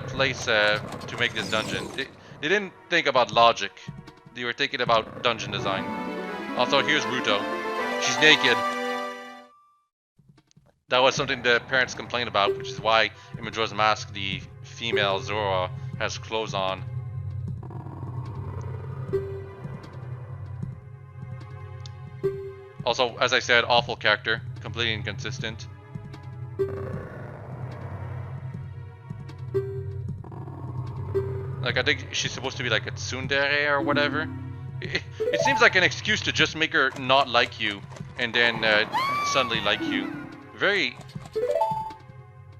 place to make this dungeon. They didn't think about logic. They were thinking about dungeon design. Also, here's Ruto. She's naked. That was something the parents complained about, which is why in Majora's Mask the female Zora has clothes on. Also, as I said, awful character, completely inconsistent. Like, I think she's supposed to be like a tsundere or whatever. It seems like an excuse to just make her not like you and then suddenly like you. Very...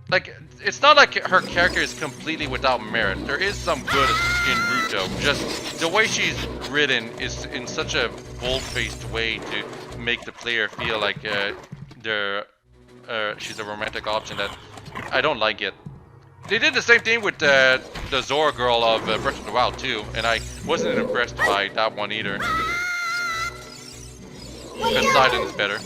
Like, it's not like her character is completely without merit. There is some good in Ruto. Just the way she's written is in such a bold-faced way to make the player feel like she's a romantic option that I don't like it. They did the same thing with the Zora girl of Breath of the Wild too, and I wasn't impressed by that one either. Because Sidon is better.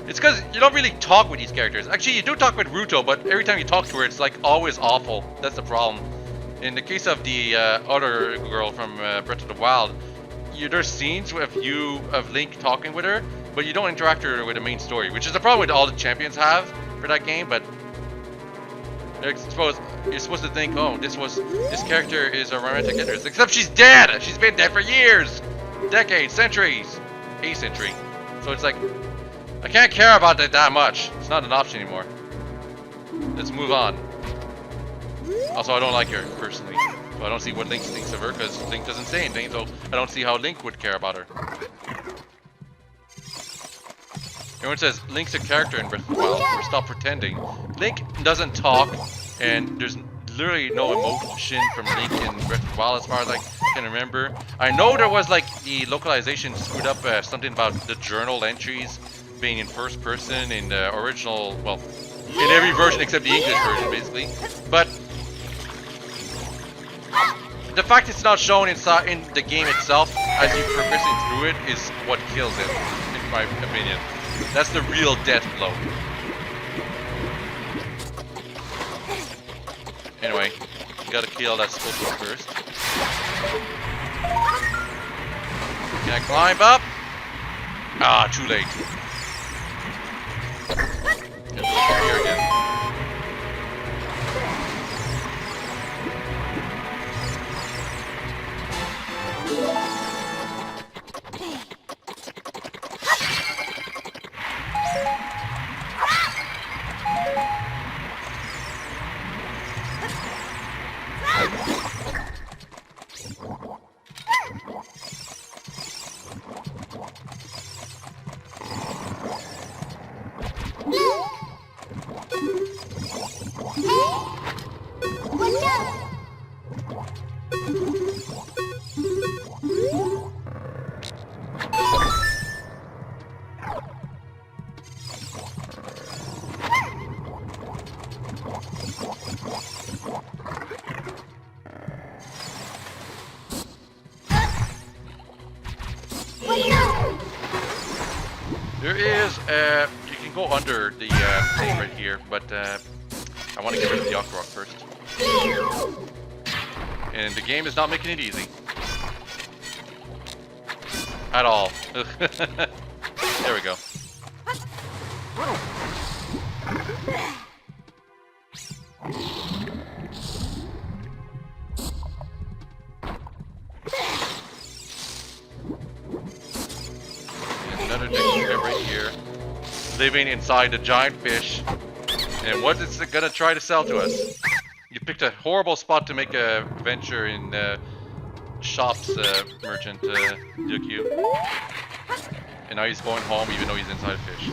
It's because you don't really talk with these characters. Actually, you do talk with Ruto, but every time you talk to her, it's like always awful. That's the problem. In the case of the other girl from Breath of the Wild, there's scenes of Link talking with her, but you don't interact with her with the main story, which is the problem with all the champions have for that game. But you're supposed to think, oh, this character is a romantic interest, except she's dead. She's been dead for years, decades, centuries, a century. So it's like, I can't care about that much. It's not an option anymore. Let's move on. Also, I don't like her personally, so I don't see what Link thinks of her, because Link doesn't say anything, so I don't see how Link would care about her. Everyone says Link's a character in Breath of the Wild, or stop pretending. Link doesn't talk, and there's literally no emotion from Link in Breath of the Wild as far as I can remember. I know there was like the localization screwed up something about the journal entries being in first person in the original, well, in every version except the English version basically. But the fact it's not shown inside in the game itself as you progressing through it is what kills it, in my opinion. That's the real death blow. Anyway, gotta kill that Scorpion first. Can I climb up? Ah, too late. Gotta go here again. Watch out! There is, you can go under the thing right here, but I want to get rid of the Aqua Rock first. And the game is not making it easy. At all. There we go. Another texture right here. Living inside the giant fish. And what is it gonna try to sell to us? You picked a horrible spot to make a venture in shops, merchant, Duke. And now he's going home even though he's inside a fish.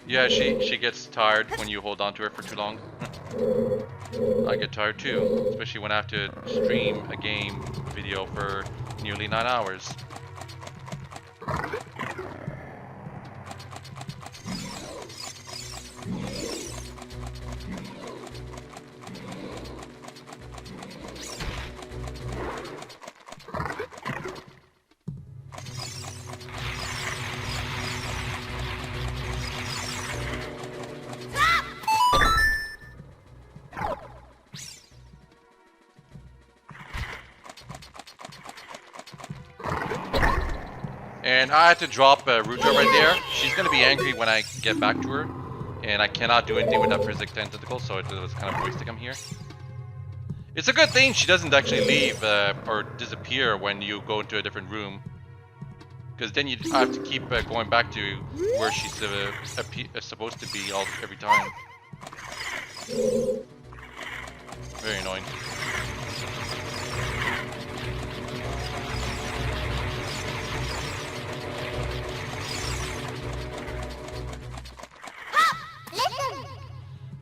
Yeah, she gets tired when you hold on to her for too long. I get tired too, especially when I have to stream a game video for nearly 9 hours. And I had to drop Ruja right there. She's going to be angry when I get back to her. And I cannot do anything with that Physic Tentacle, so it was kind of wasting him here. It's a good thing she doesn't actually leave or disappear when you go into a different room. Because then you have to keep going back to where she's supposed to be every time. Very annoying.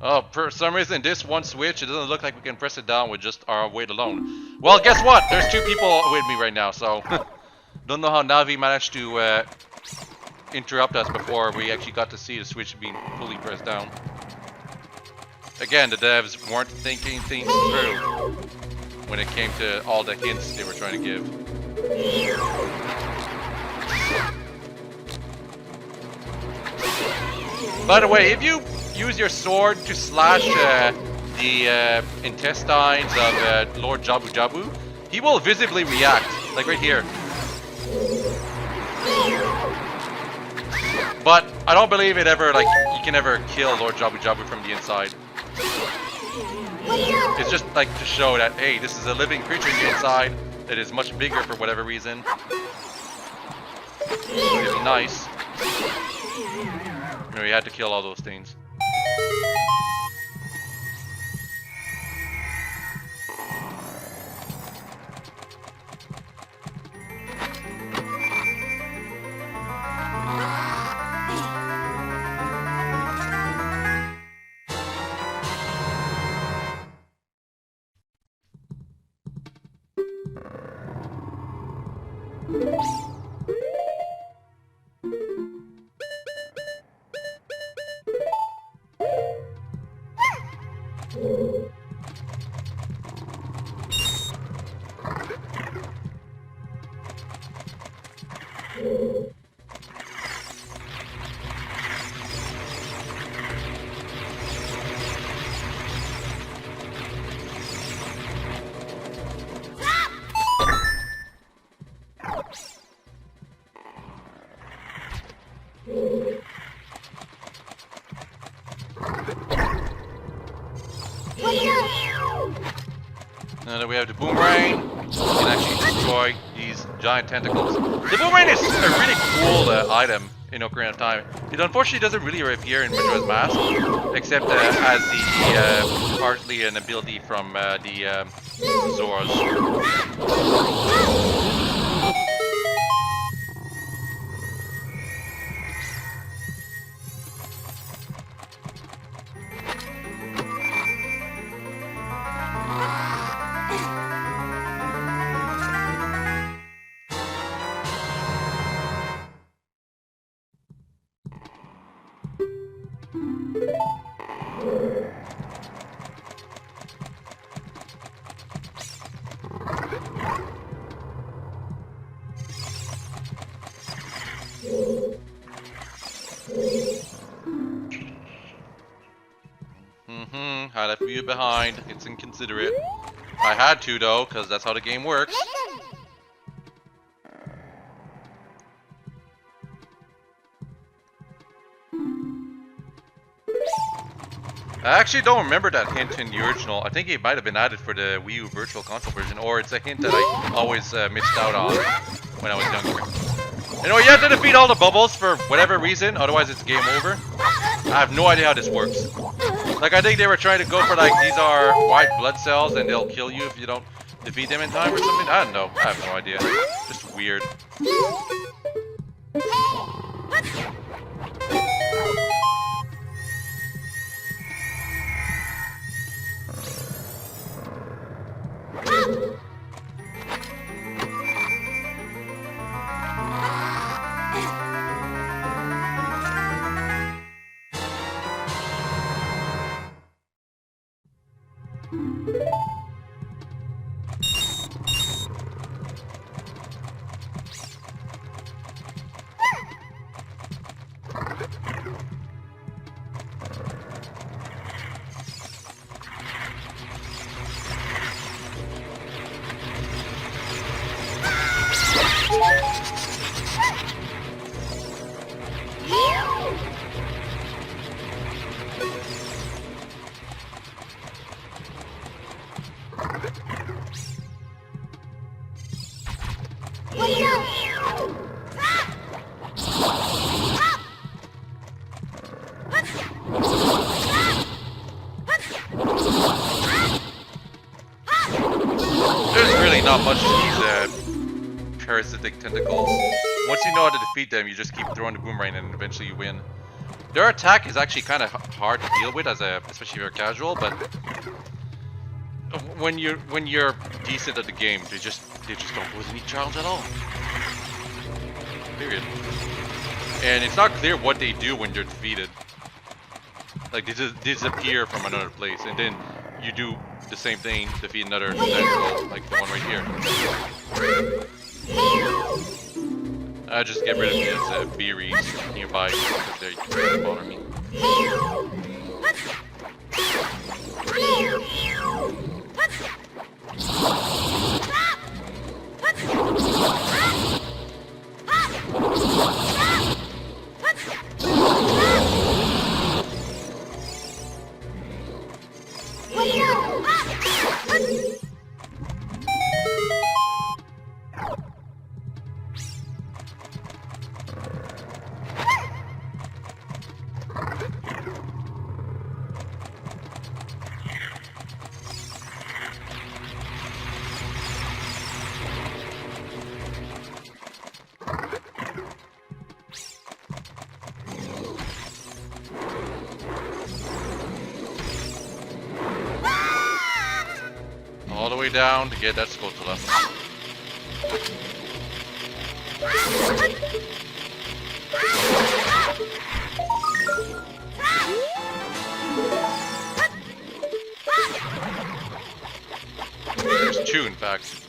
Oh, for some reason, this one switch, it doesn't look like we can press it down with just our weight alone. Well, guess what? There's 2 people with me right now, so... Don't know how Navi managed to interrupt us before we actually got to see the switch being fully pressed down. Again, the devs weren't thinking things through when it came to all the hints they were trying to give. By the way, if you use your sword to slash the intestines of Lord Jabu-Jabu, he will visibly react, like right here. But I don't believe it ever, like, you can ever kill Lord Jabu-Jabu from the inside. It's just like to show that, hey, this is a living creature in the inside that is much bigger for whatever reason. It'd be nice. You know, you had to kill all those things. Now that we have the boomerang, we can actually destroy these giant tentacles. The boomerang is a really cool item in Ocarina of Time. It unfortunately doesn't really appear in Majora's Mask, except as the partly an ability from the Zoras. I left you behind. It's inconsiderate. I had to though, because that's how the game works. I actually don't remember that hint in the original. I think it might have been added for the Wii U Virtual Console version, or it's a hint that I always missed out on when I was younger. You know, you have to defeat all the bubbles for whatever reason, otherwise it's game over. I have no idea how this works. Like, I think they were trying to go for, like, these are white blood cells and they'll kill you if you don't defeat them in time or something. I don't know. I have no idea. Just weird. Not much to these parasitic tentacles. Once you know how to defeat them, you just keep throwing the boomerang and eventually you win. Their attack is actually kind of hard to deal with, especially if you're casual. But when you're decent at the game, they just don't pose any challenge at all. Period. And it's not clear what they do when they're defeated. Like, they just disappear from another place, and then you do the same thing, defeat another tentacle, like the one right here. I just get rid of these berries nearby because they bother me. way down to get that Skulltula. There's two, in fact.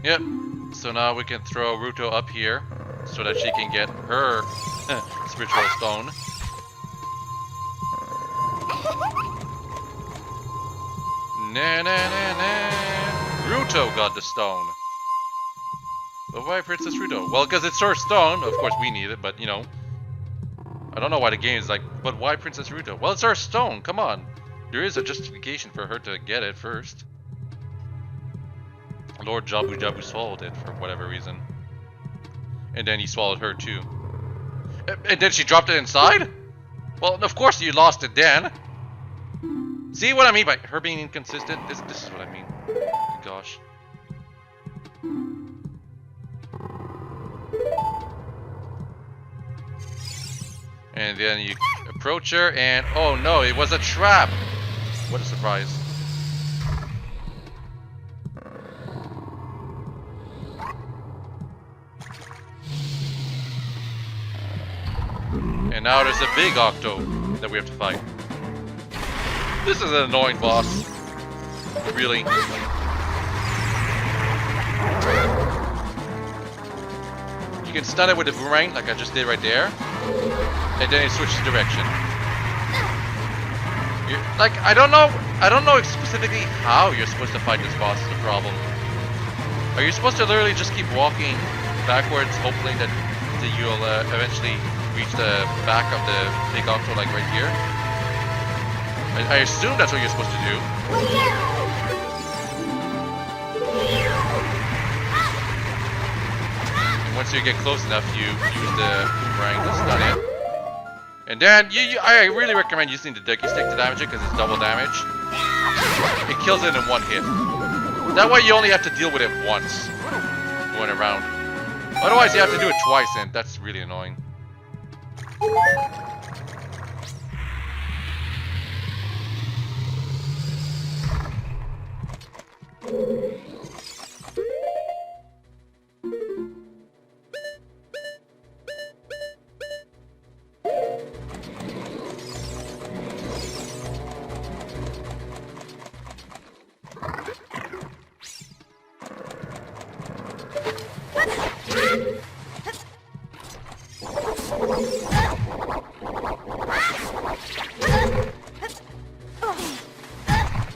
Yep, so now we can throw Ruto up here so that she can get her spiritual stone. Na na na na. Ruto got the stone. But why Princess Ruto? Well, because it's her stone. Of course we need it, but you know. I don't know why the game is like, but why Princess Ruto? Well, it's her stone, come on. There is a justification for her to get it first. Lord Jabu-Jabu swallowed it for whatever reason. And then he swallowed her too. And then she dropped it inside? Well, of course you lost it then. See what I mean by her being inconsistent? This is what I mean. Gosh. And then you approach her and oh no, it was a trap! What a surprise. And now there's a big Octo that we have to fight. This is an annoying boss. Really. You can stun it with a boomerang like I just did right there. And then it switches direction. Like I don't know specifically how you're supposed to fight this boss is the problem. Are you supposed to literally just keep walking backwards, hoping that you'll eventually reach the back of the big Octo like right here? I assume that's what you're supposed to do. And once you get close enough, you use the boomerang to stun it. And then I really recommend using the Ducky Stick to damage it because it's double damage. It kills it in one hit. That way you only have to deal with it once going around. Otherwise you have to do it twice and that's really annoying.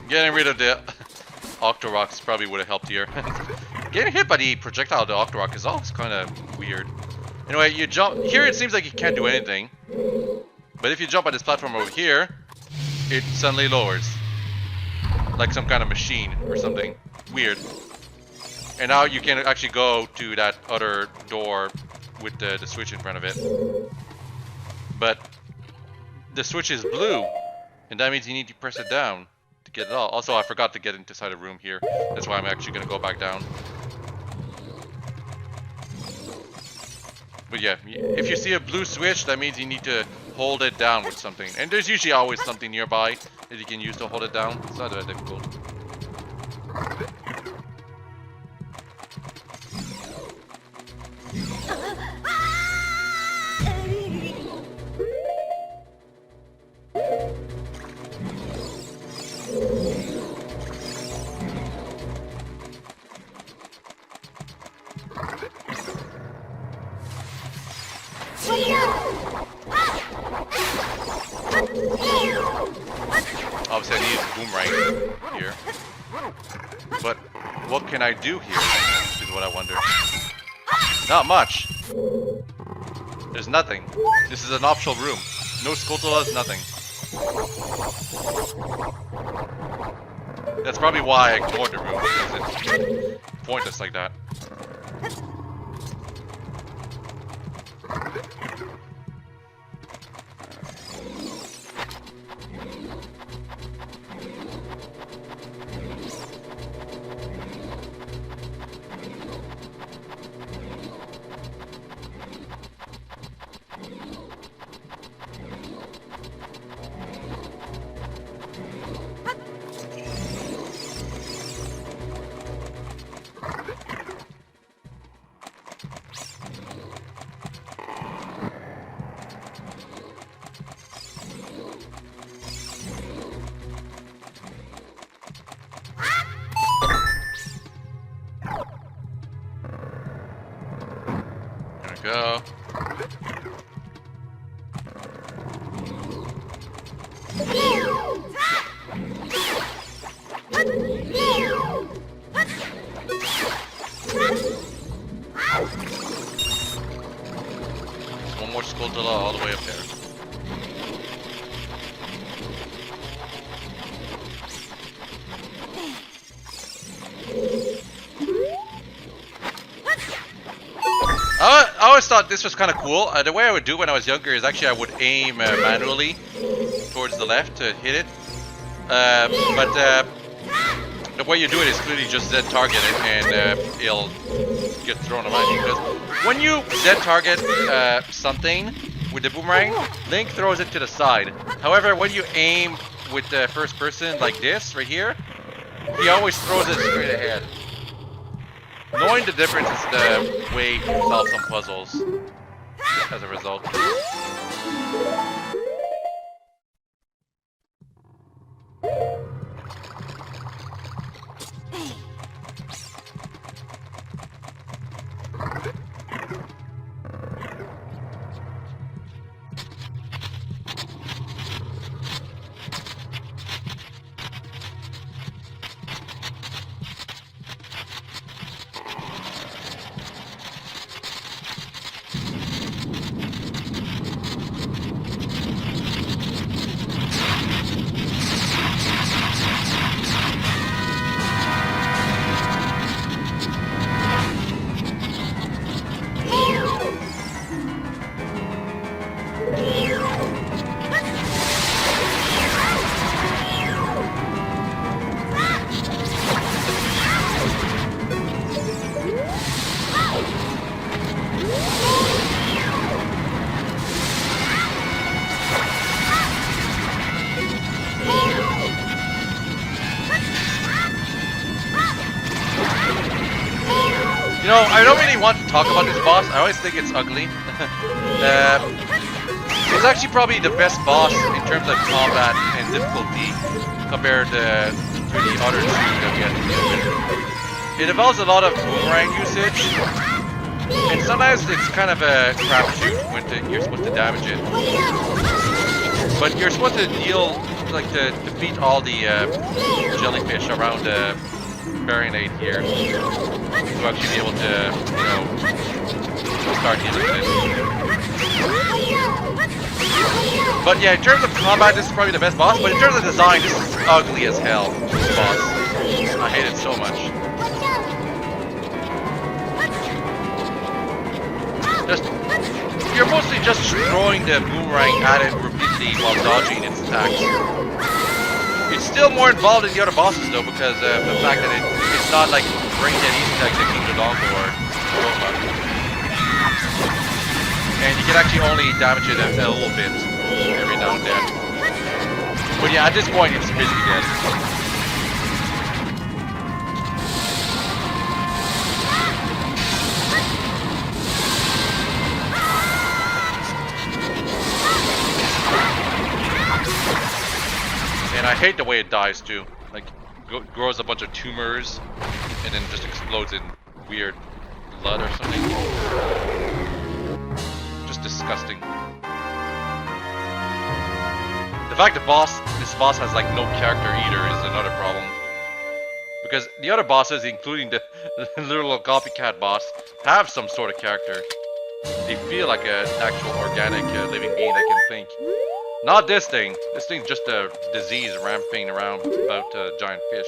Getting rid of the Octoroks probably would have helped here. Getting hit by the projectile of the Octorok is always kind of weird. Anyway, you jump here. It seems like you can't do anything, but if you jump on this platform over here, it suddenly lowers, like some kind of machine or something weird. And now you can actually go to that other door with the switch in front of it. But the switch is blue, and that means you need to press it down to get it all. Also, I forgot to get inside a room here. That's why I'm actually going to go back down. But yeah, if you see a blue switch, that means you need to hold it down with something. And there's usually always something nearby that you can use to hold it down. It's not that difficult. Obviously I need a boomerang here. But what can I do here is what I wonder. Not much. There's nothing. This is an optional room. No Skulltulas, nothing. That's probably why I ignored the room, because it's pointless like that. Go. One more Skulltula all the way up there. I always thought this was kind of cool. The way I would do it when I was younger is actually I would aim manually towards the left to hit it. But the way you do it is clearly just Z target it and it'll get thrown away. Because when you Z target something with the boomerang, Link throws it to the side. However, when you aim with the first person like this right here, he always throws it straight ahead. Knowing the difference is the way to solve some puzzles as a result. You know, I don't really want to talk about this boss. I always think it's ugly. It's actually probably the best boss in terms of combat and difficulty compared to the other two that we had to deal with. It involves a lot of boomerang usage, and sometimes it's kind of a crapshoot when you're supposed to damage it. But you're supposed to deal, like, to defeat all the jellyfish around the Baronade here to actually be able to, you know, start dealing with it. But yeah, in terms of combat, this is probably the best boss, but in terms of design, this is ugly as hell, this boss. I hate it so much. You're mostly just throwing the boomerang at it repeatedly while dodging its attacks. It's still more involved in the other bosses though, because of the fact that it's not like brain dead easy like the King of the Dog or Roma. And you can actually only damage it a little bit every now and then. But yeah, at this point it's basically dead. And I hate the way it dies too. Like, grows a bunch of tumors and then just explodes in weird blood or something. Just disgusting. The fact that this boss has like no character either is another problem. Because the other bosses, including the little copycat boss, have some sort of character. They feel like an actual organic living being that can think. Not this thing. This thing's just a disease ramping around about giant fish.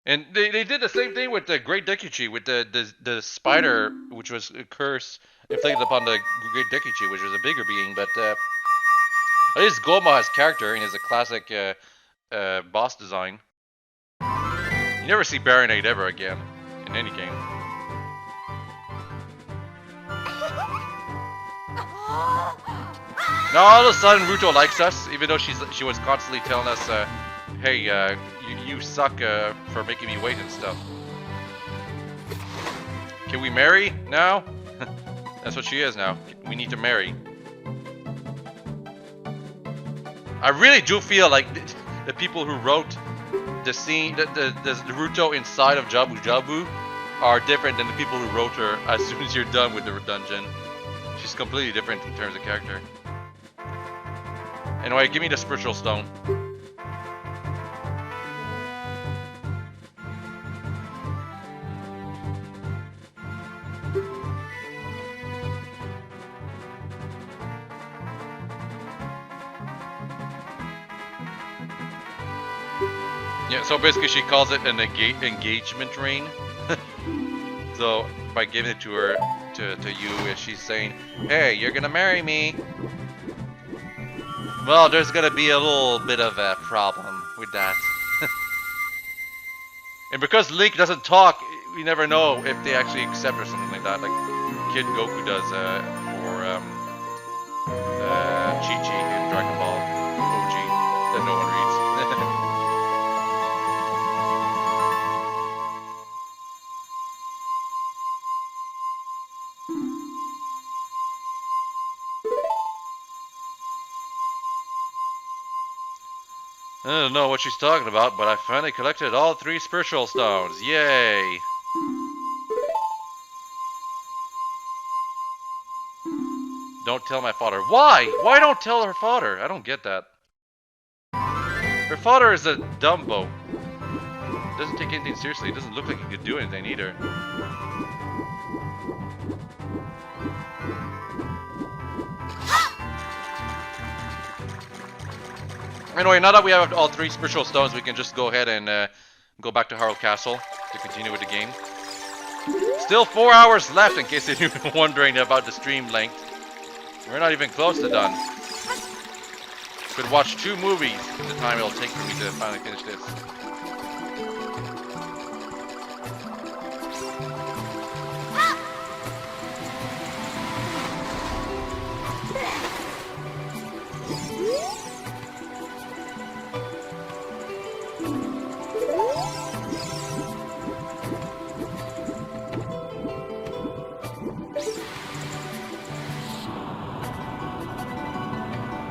And they did the same thing with the Great Dekuchi, with the spider, which was a curse inflicted upon the Great Dekuchi, which was a bigger being. But at least Goma has character and is a classic boss design. You never see Baronade ever again in any game. Now all of a sudden Ruto likes us, even though she was constantly telling us, hey, you suck for making me wait and stuff. Can we marry now? That's what she is now. We need to marry. I really do feel like the people who wrote the scene, the Naruto inside of Jabu-Jabu are different than the people who wrote her as soon as you're done with the dungeon. She's completely different in terms of character. Anyway, give me the spiritual stone. Yeah, so basically she calls it an engagement ring. So by giving it to her, to you, she's saying, hey, you're gonna marry me. Well, there's gonna be a little bit of a problem with that. And because Link doesn't talk, we never know if they actually accept or something like that, like Kid Goku does for Chi-Chi in Dragon Ball OG that no one reads. I don't know what she's talking about, but I finally collected all 3 spiritual stones. Yay! Don't tell my father. Why? Why don't tell her father? I don't get that. Her father is a Dumbo. Doesn't take anything seriously. It doesn't look like he could do anything either. Anyway, now that we have all 3 spiritual stones, we can just go ahead and go back to Hyrule Castle to continue with the game. Still 4 hours left, in case you're wondering about the stream length. We're not even close to done. Could watch 2 movies in the time it'll take for me to finally finish this.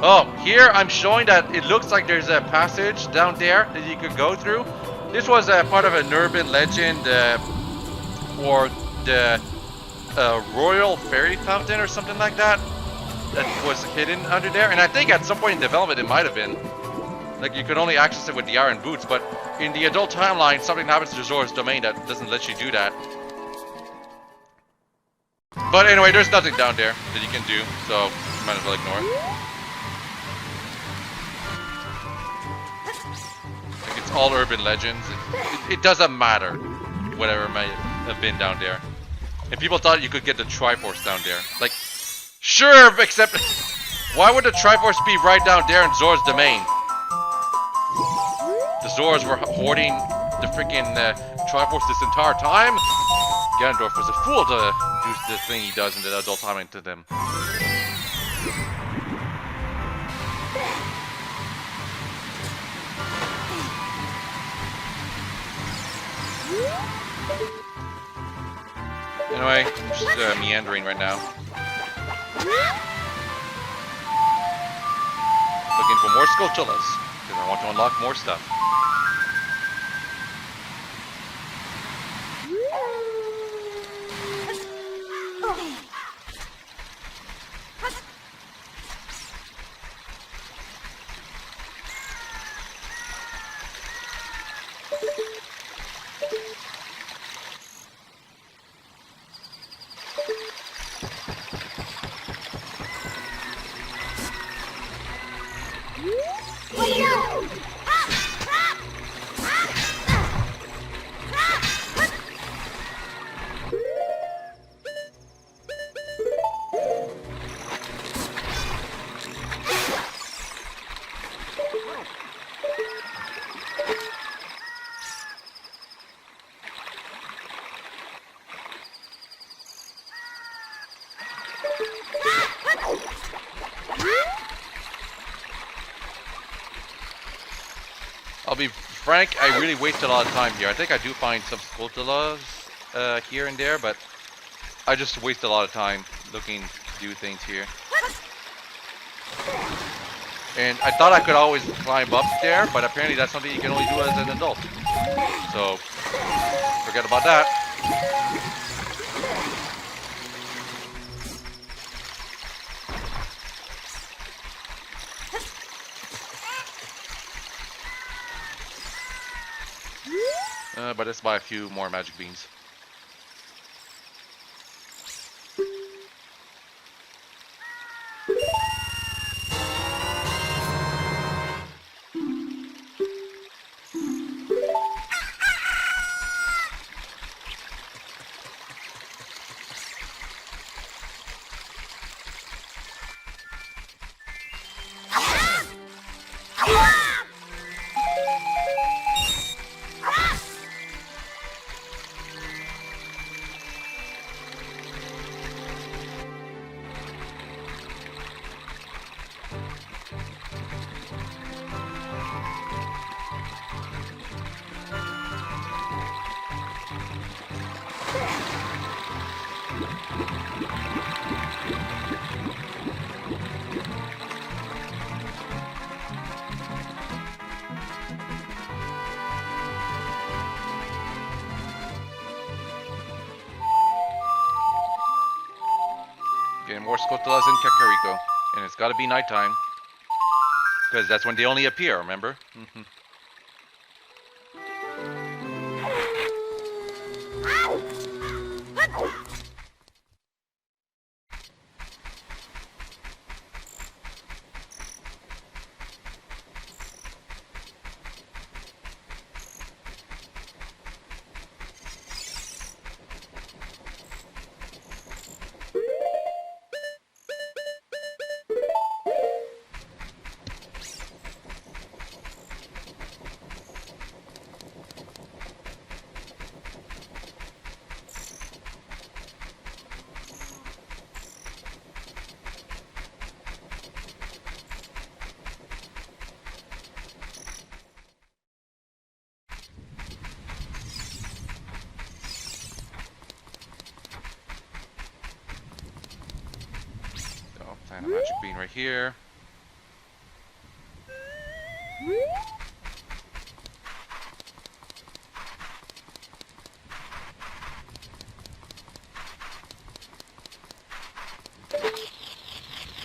Oh, here I'm showing that it looks like there's a passage down there that you could go through. This was part of an urban legend for the Royal Fairy Fountain or something like that was hidden under there. And I think at some point in development it might have been. Like you could only access it with the Iron Boots, but in the adult timeline something happens to Zora's domain that doesn't let you do that. But anyway, there's nothing down there that you can do, so you might as well ignore it. It's all urban legends. It doesn't matter whatever might have been down there. And people thought you could get the Triforce down there. Like, sure, except why would the Triforce be right down there in Zora's domain? The Zoras were hoarding the freaking Triforce this entire time. Ganondorf was a fool to do the thing he does in the adult timing to them. Anyway, I'm just meandering right now. Looking for more Skulltulas, because I want to unlock more stuff. frank, I really wasted a lot of time here. I think I do find some Skulltulas here and there, but I just waste a lot of time looking to do things here. And I thought I could always climb up there, but apparently that's something you can only do as an adult. So, forget about that. But let's buy a few more magic beans. Getting more Skulltulas in Kakariko. And it's gotta be nighttime. Because that's when they only appear, remember? Find a magic bean right here.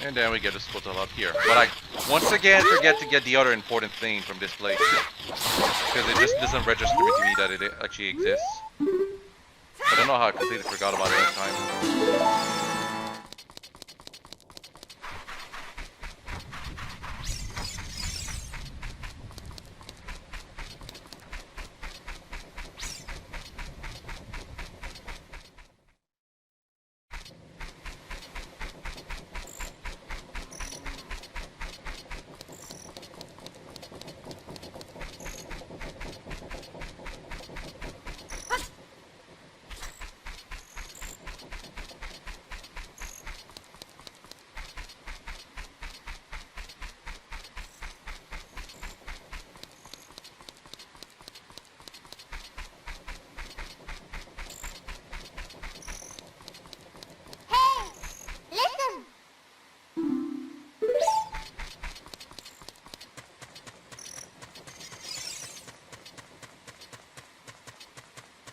And then we get a Skulltula up here. But I once again forget to get the other important thing from this place. Because it just doesn't register to me that it actually exists. I don't know how I completely forgot about it this time.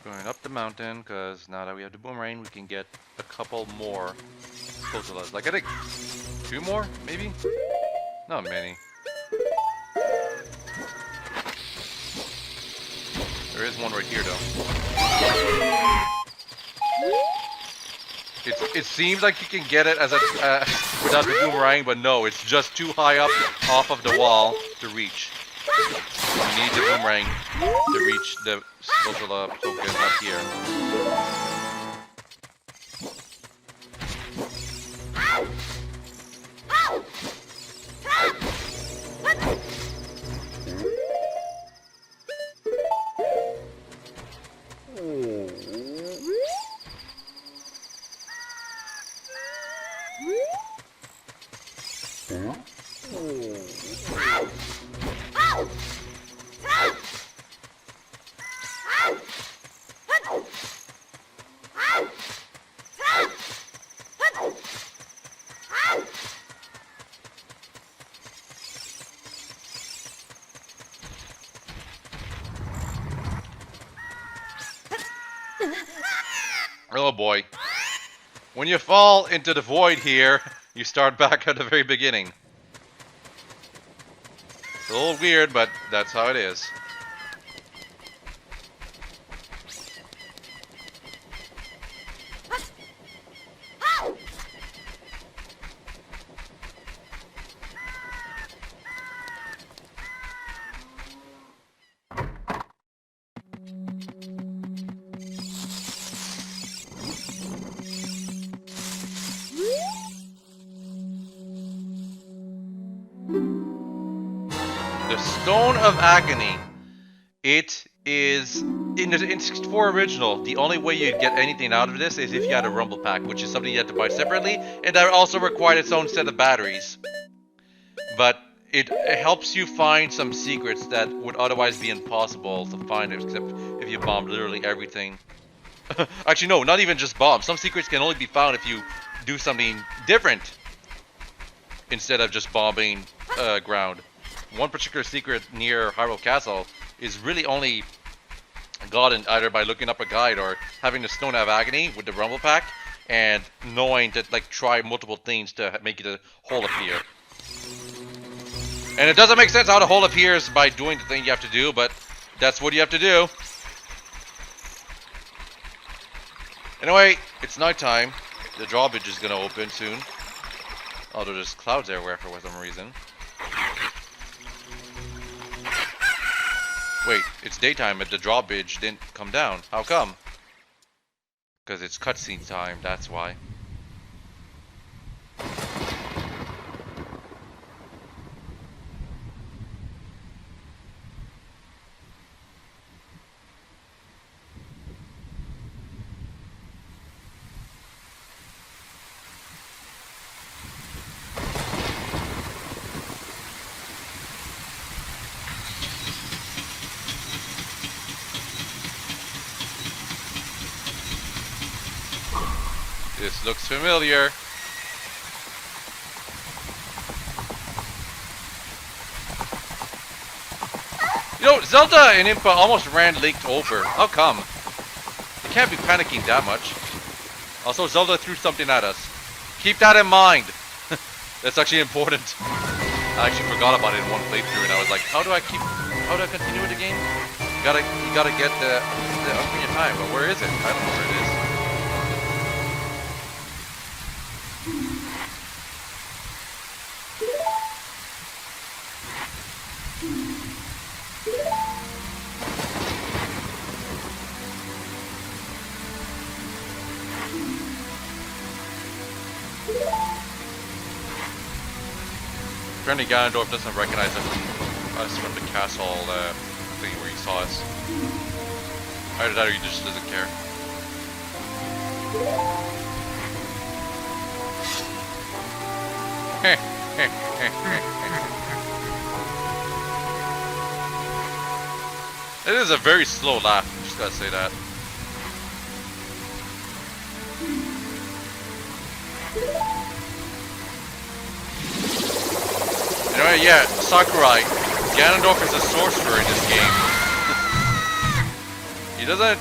Going up the mountain, because now that we have the boomerang, we can get a couple more Skulltulas. Like, I think 2 more, maybe? Not many. There is one right here, though. It seems like you can get it as a without the boomerang, but no, it's just too high up off of the wall to reach. You need the boomerang to reach the Skulltula token up here. Oh boy. When you fall into the void here, you start back at the very beginning. It's a little weird, but that's how it is. Stone of Agony. It is in 64 original. The only way you'd get anything out of this is if you had a rumble pack, which is something you had to buy separately, and that also required its own set of batteries. But it helps you find some secrets that would otherwise be impossible to find, except if you bomb literally everything. Actually, no, not even just bomb. Some secrets can only be found if you do something different instead of just bombing ground. One particular secret near Hyrule Castle is really only gotten either by looking up a guide or having the Stone of Agony with the Rumble Pack and knowing to like try multiple things to make the hole appear. And it doesn't make sense how the hole appears by doing the thing you have to do, but that's what you have to do. Anyway, it's nighttime. The drawbridge is gonna open soon. Although there's clouds everywhere for some reason. Wait, it's daytime but the drawbridge didn't come down. How come? Because it's cutscene time, that's why. This looks familiar. You know, Zelda and Impa almost ran Link over. How come? They can't be panicking that much. Also, Zelda threw something at us. Keep that in mind. That's actually important. I actually forgot about it in one playthrough, and I was like, how do I continue with the game? You gotta get the Ocarina of Time, but where is it? I don't know where it is. Apparently Ganondorf doesn't recognize us from the castle thing where he saw us. Either that or he just doesn't care. It is a very slow laugh, just gotta say that. Anyway, yeah, Sakurai. Ganondorf is a sorcerer in this game. He doesn't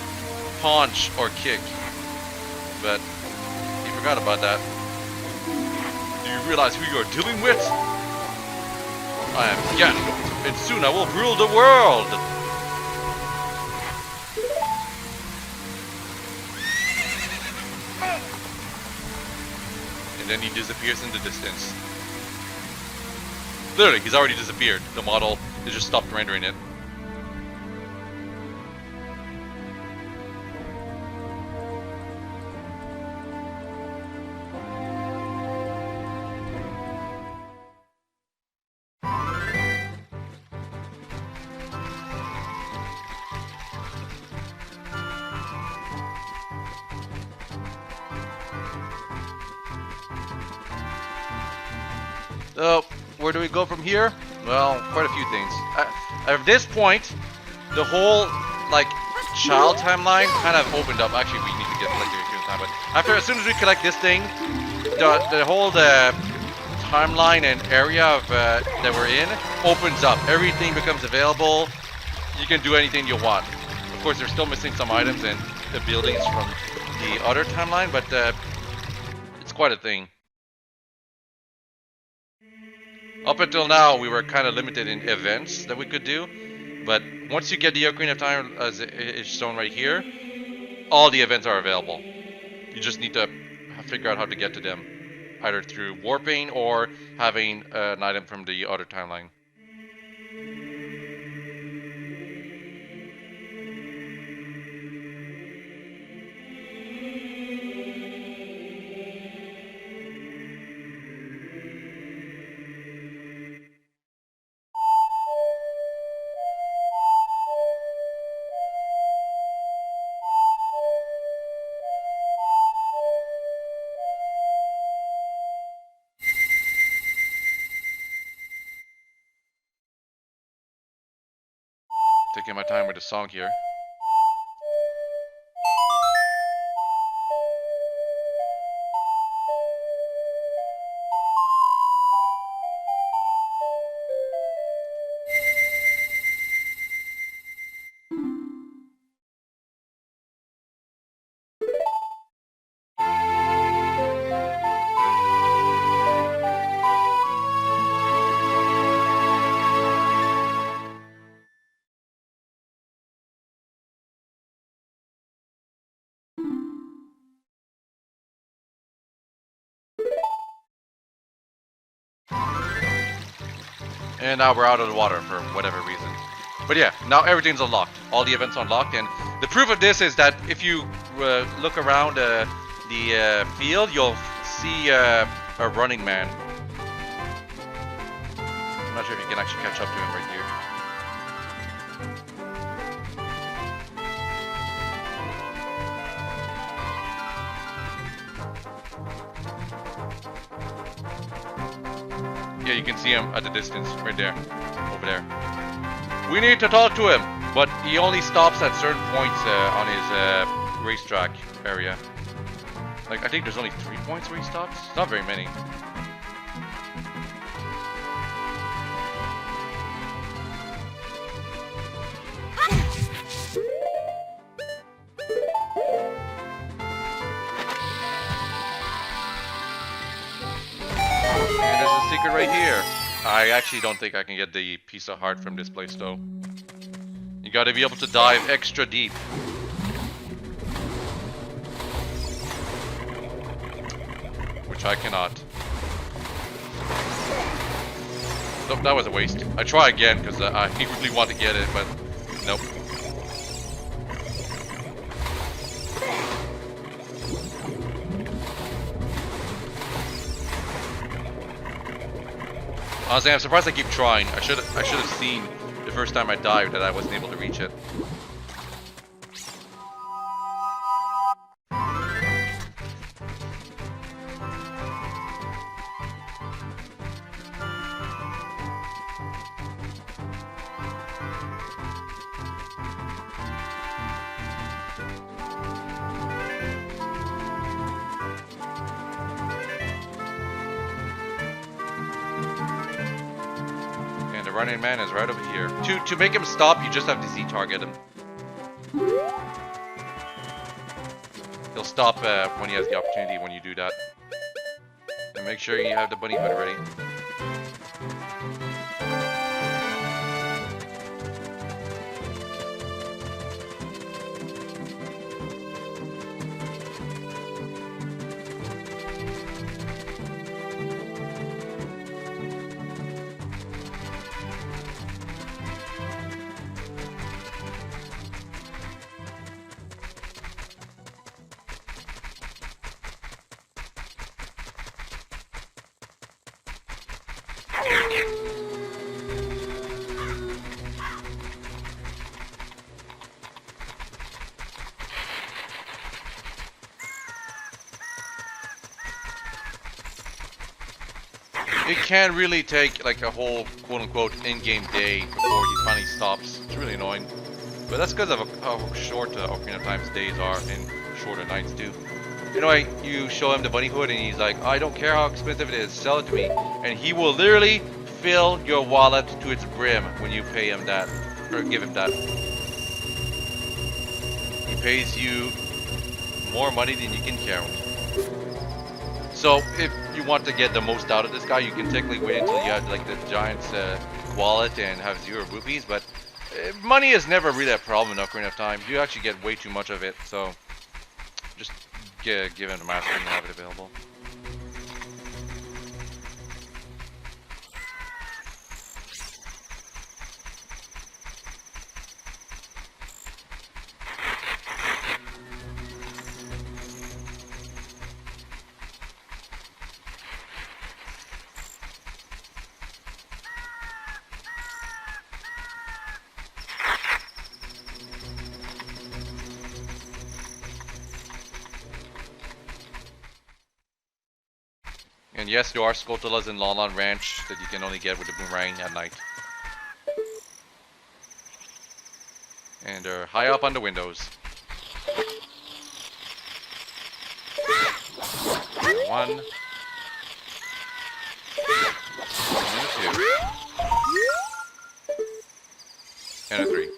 punch or kick, but he forgot about that. Do you realize who you are dealing with? I am Ganondorf, and soon I will rule the world! And then he disappears in the distance. Literally, he's already disappeared. The model, they just stopped rendering it. So, where do we go from here? Well, quite a few things. At this point, the whole, like, child timeline kind of opened up. Actually, we need to get like the Ocarina time, but as soon as we collect this thing, the whole timeline and area of that we're in opens up. Everything becomes available. You can do anything you want. Of course, they're still missing some items and the buildings from the other timeline, but it's quite a thing. Up until now, we were kind of limited in events that we could do, but once you get the Ocarina of Time, as it's shown right here, all the events are available. You just need to figure out how to get to them, either through warping or having an item from the other timeline. Taking my time with the song here. And now we're out of the water for whatever reason. But yeah, now everything's unlocked. All the events unlocked. And the proof of this is that if you look around the field, you'll see a running man. I'm not sure if you can actually catch up to him right here. Yeah, you can see him at the distance, right there, over there. We need to talk to him, but he only stops at certain points on his racetrack area. Like, I think there's only 3 points where he stops. It's not very many. Secret right here. I actually don't think I can get the piece of heart from this place though. You gotta be able to dive extra deep. Which I cannot. Nope, that was a waste. I try again because I really want to get it, but nope. Honestly, I'm surprised I keep trying. I should have seen the first time I dived that I wasn't able to reach it. Running man is right over here. To make him stop, you just have to Z-target him. He'll stop when he has the opportunity when you do that. And make sure you have the bunny hood ready. It can really take like a whole quote-unquote in-game day before he finally stops. It's really annoying. But that's because of how short Ocarina of Time's days are and shorter nights too. You know, you show him the bunny hood and he's like, I don't care how expensive it is, sell it to me. And he will literally fill your wallet to its brim when you pay him that, or give him that. He pays you more money than you can count. So if you want to get the most out of this guy, you can technically wait until you have like the giant's wallet and have 0 rupees, but money is never really a problem in Ocarina of Time. You actually get way too much of it, so just give him a master and have it available. And yes, there are Skotalas in Lon Lon Ranch that you can only get with the boomerang at night. And they're high up on the windows. One. And a 2. And a 3.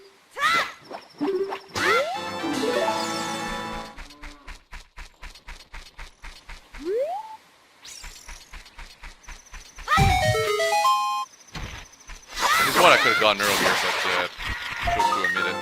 One I could have gotten earlier, but chose to omit it.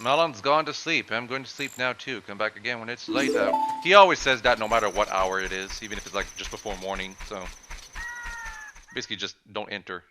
Melon's gone to sleep. I'm going to sleep now too. Come back again when it's light out. He always says that no matter what hour it is, even if it's like just before morning. So basically just don't enter.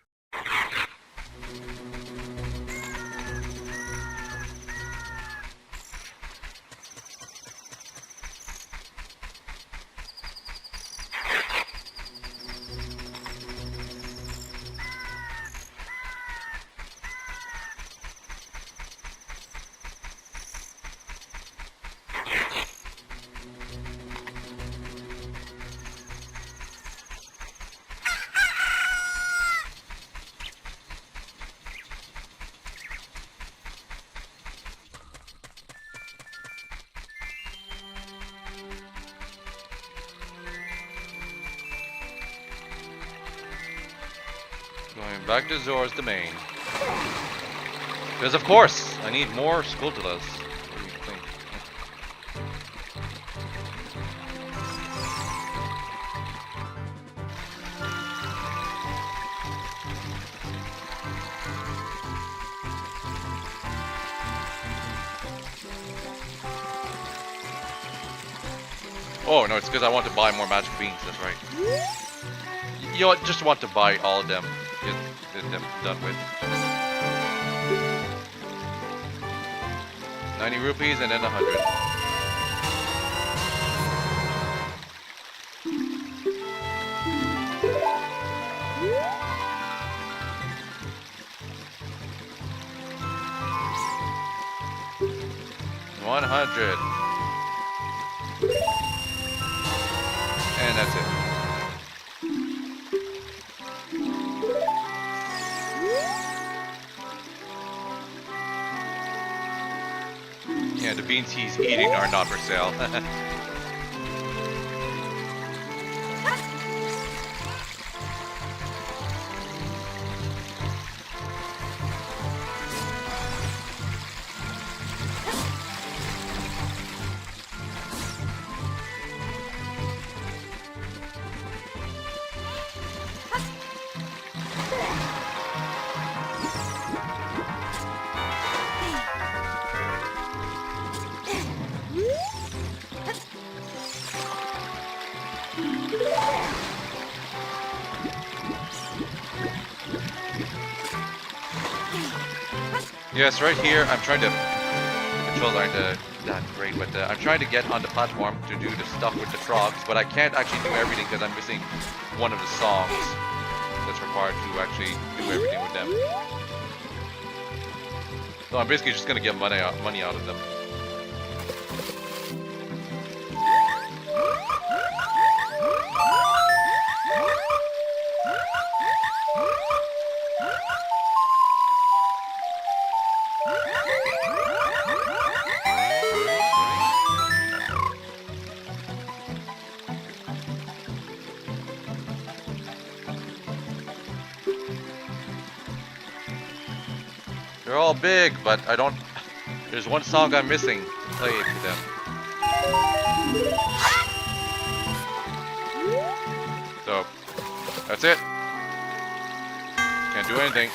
Going back to Zora's domain. Because of course, I need more Skulltulas. What do you think? Oh no, it's because I want to buy more magic beans. That's right. You know what? Just want to buy all of them. Get them done with. 90 rupees and then 100. $100. And that's it. Yeah, the beans he's eating are not for sale. Yes, right here, I'm trying to... The controls aren't that great, but I'm trying to get on the platform to do the stuff with the frogs, but I can't actually do everything because I'm missing one of the songs that's required to actually do everything with them. So I'm basically just going to get money out of them. They're all big, but I don't... There's one song I'm missing. Play it to them. So, that's it. Can't do anything.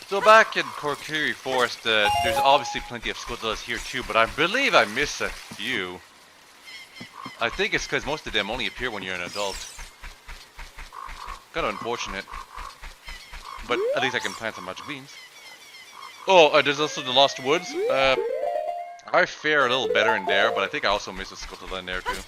So back in Kokiri Forest, there's obviously plenty of Squidlets here too, but I believe I missed a few. I think it's because most of them only appear when you're an adult. Kind of unfortunate. But at least I can plant some magic beans. Oh, there's also the Lost Woods. I fare a little better in there, but I think I also missed a Squidlet in there too.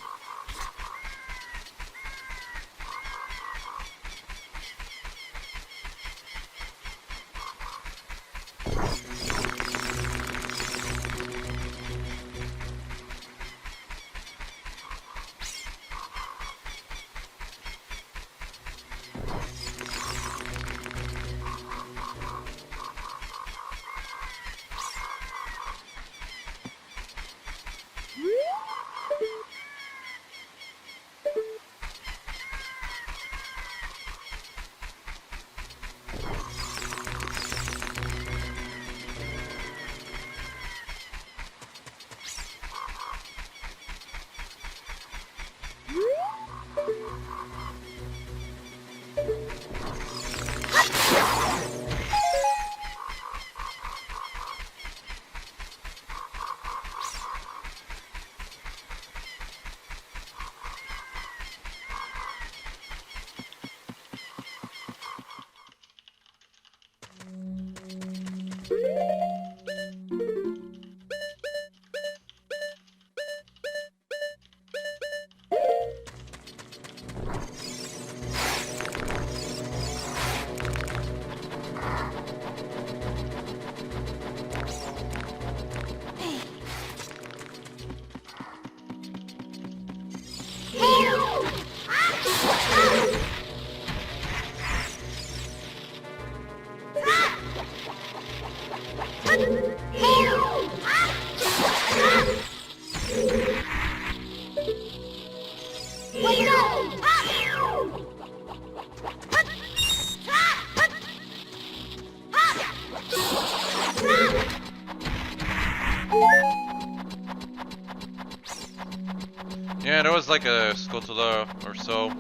Yeah, there was like a scutula or so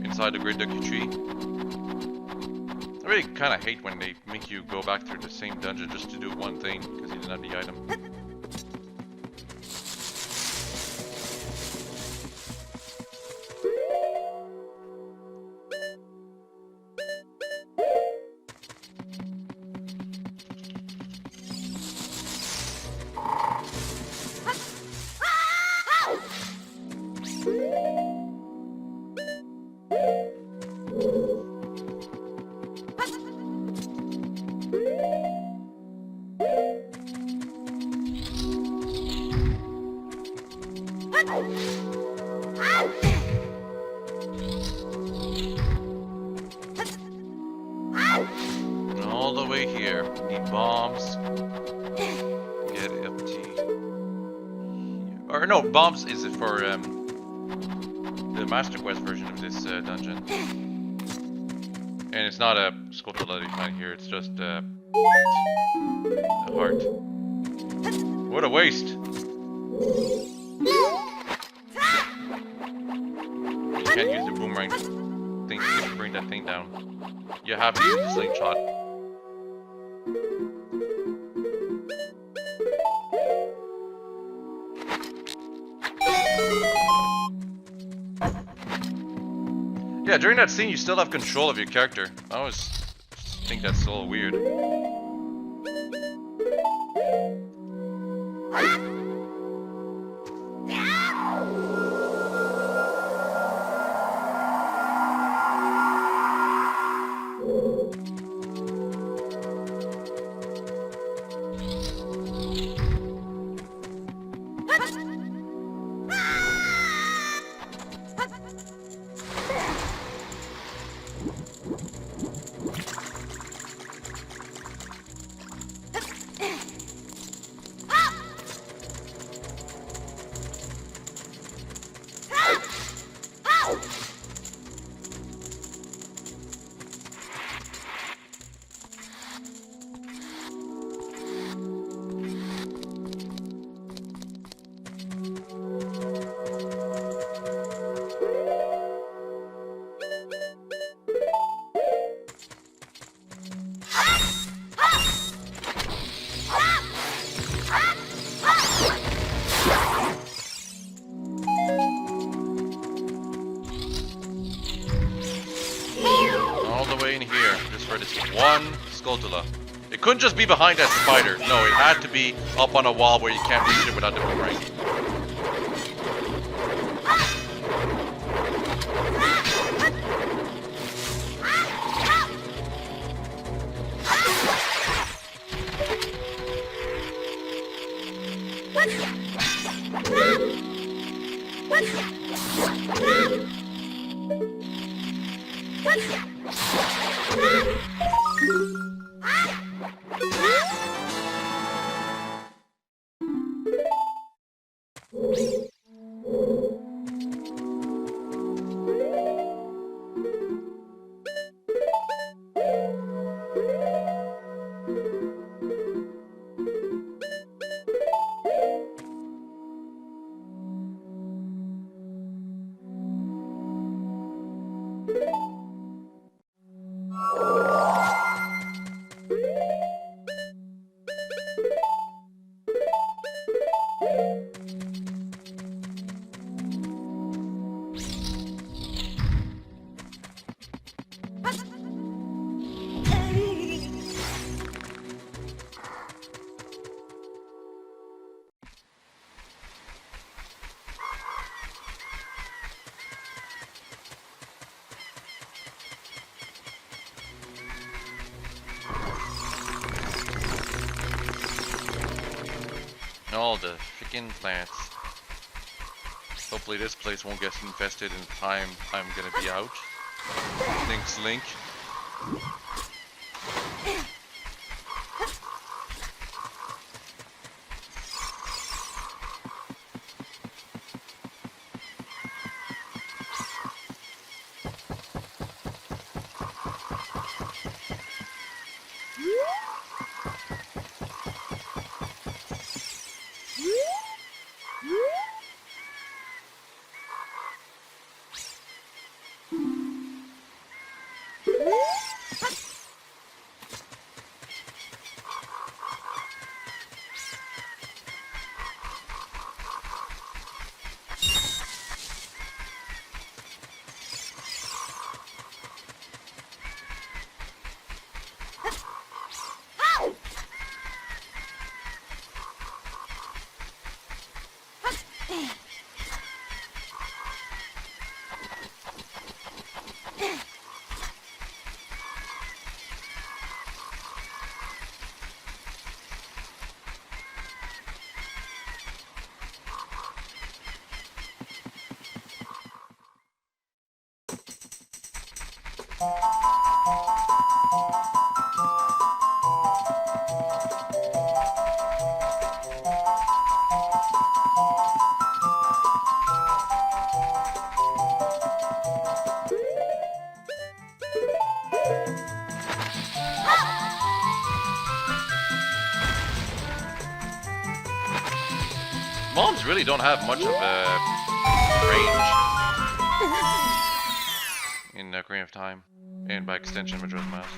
inside the Great Ducky Tree. I really kind of hate when they make you go back through the same dungeon just to do one thing because you didn't have the item. All the way here, need bombs. Get empty. Or no, bombs is it for the Master Quest version of this dungeon. And it's not a scutula that you find here, it's just a heart. What a waste! You can't use the boomerang thing to bring that thing down. You have to use the slingshot. Yeah, during that scene you still have control of your character. I always think that's a little weird. It couldn't just be behind that spider. No, it had to be up on a wall where you can't reach it without the boomerang. All the freaking plants. Hopefully this place won't get infested in time I'm gonna be out. Thanks, Link. Moms really don't have much of a range in Ocarina of Time, and by extension Majora's Mask.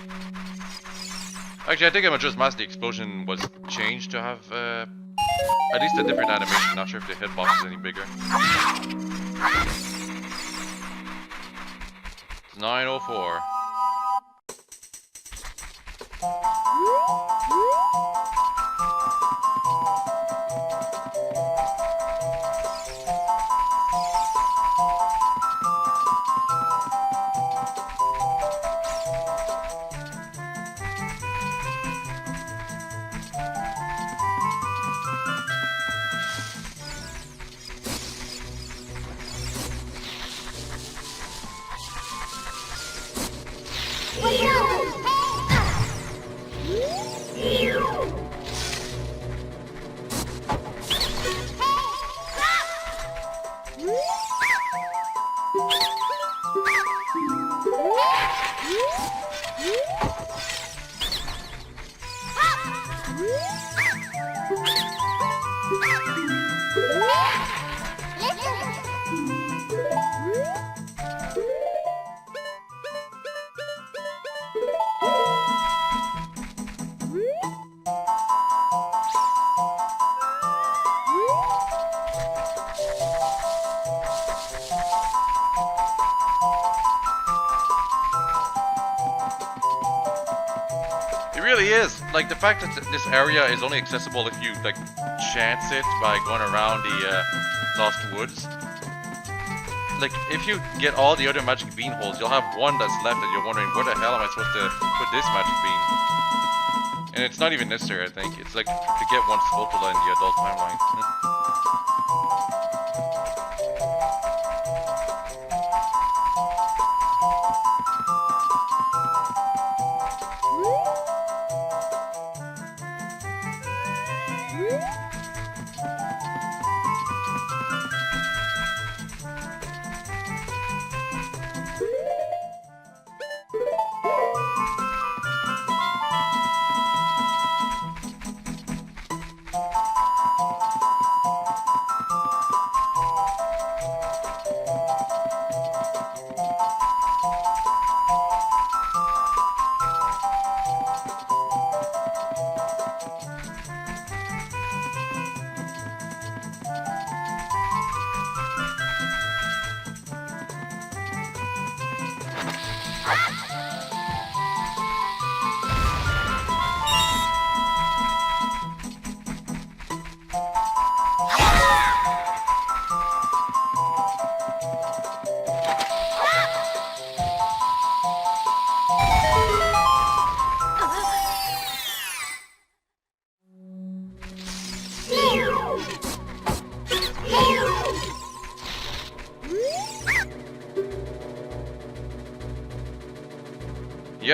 Actually, I think in Majora's Mask the explosion was changed to have at least a different animation. Not sure if the hitbox is any bigger. It's 9:04. Like, the fact that this area is only accessible if you, like, chance it by going around the Lost Woods. Like, if you get all the other magic bean holes, you'll have one that's left and you're wondering, where the hell am I supposed to put this magic bean? And it's not even necessary, I think. It's like to get one Skulltula in the adult timeline.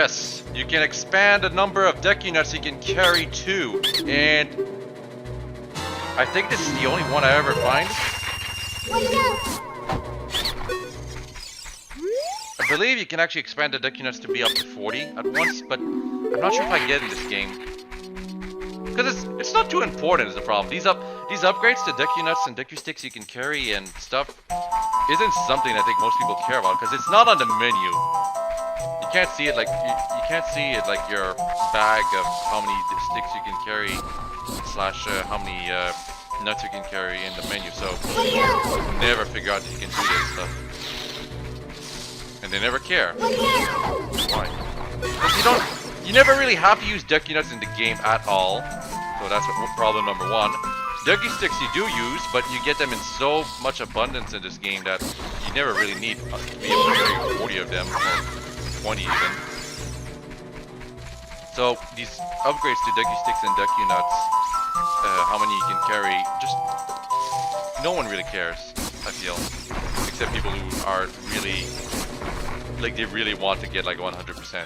Yes, you can expand the number of deck units you can carry too. And I think this is the only one I ever find. Watch out! I believe you can actually expand the deck units to be up to 40 at once, but I'm not sure if I get in this game. Because it's not too important is the problem. These upgrades to deck units and deck sticks you can carry and stuff isn't something I think most people care about because it's not on the menu. You can't see it like you can't see it like your bag of how many sticks you can carry slash how many nuts you can carry in the menu. So never figure out that you can do this stuff, and they never care. Why? Because you never really have to use deck units in the game at all. So that's problem number one. Decky sticks you do use, but you get them in so much abundance in this game that you never really need to be able to carry 40 of them, or 20 even. So these upgrades to decky sticks and decky nuts, how many you can carry, just no one really cares, I feel. Except people who are really, like they really want to get like 100%.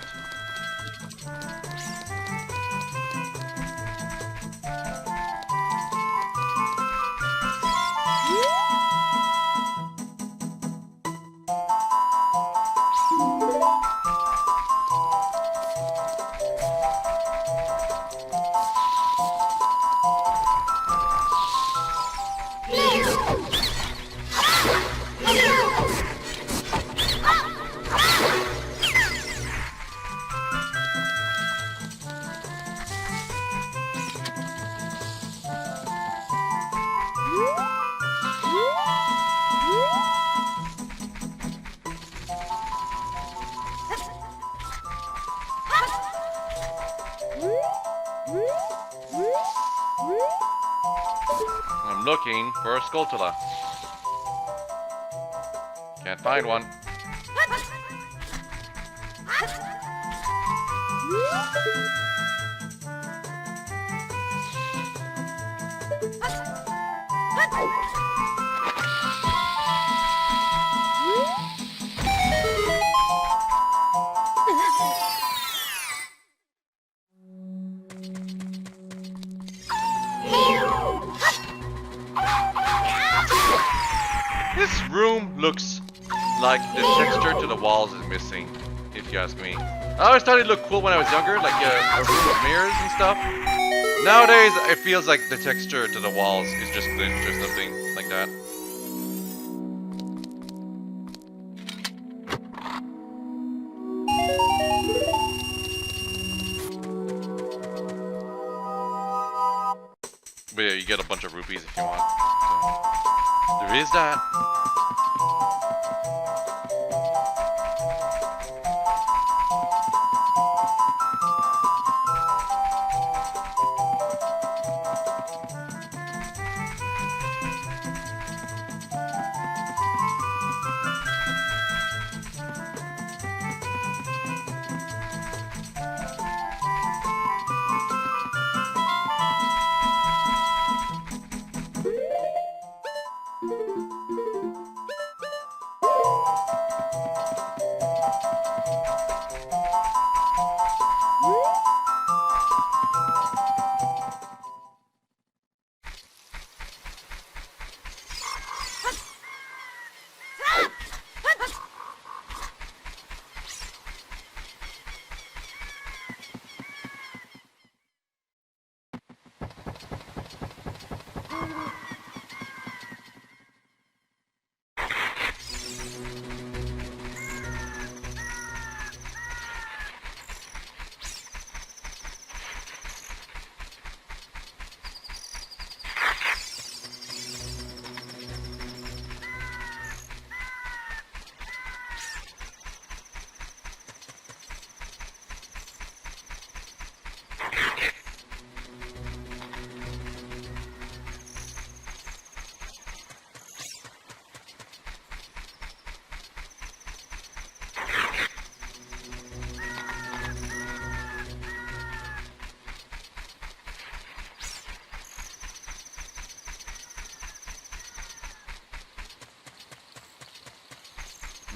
I'm looking for a Skulltula. Can't find one. This room looks like the texture to the walls is missing, if you ask me. I always thought it looked cool when I was younger, like a room with mirrors and stuff. Nowadays, it feels like the texture to the walls is just glitched or something like that. But yeah, you get a bunch of rupees if you want. So, there is that.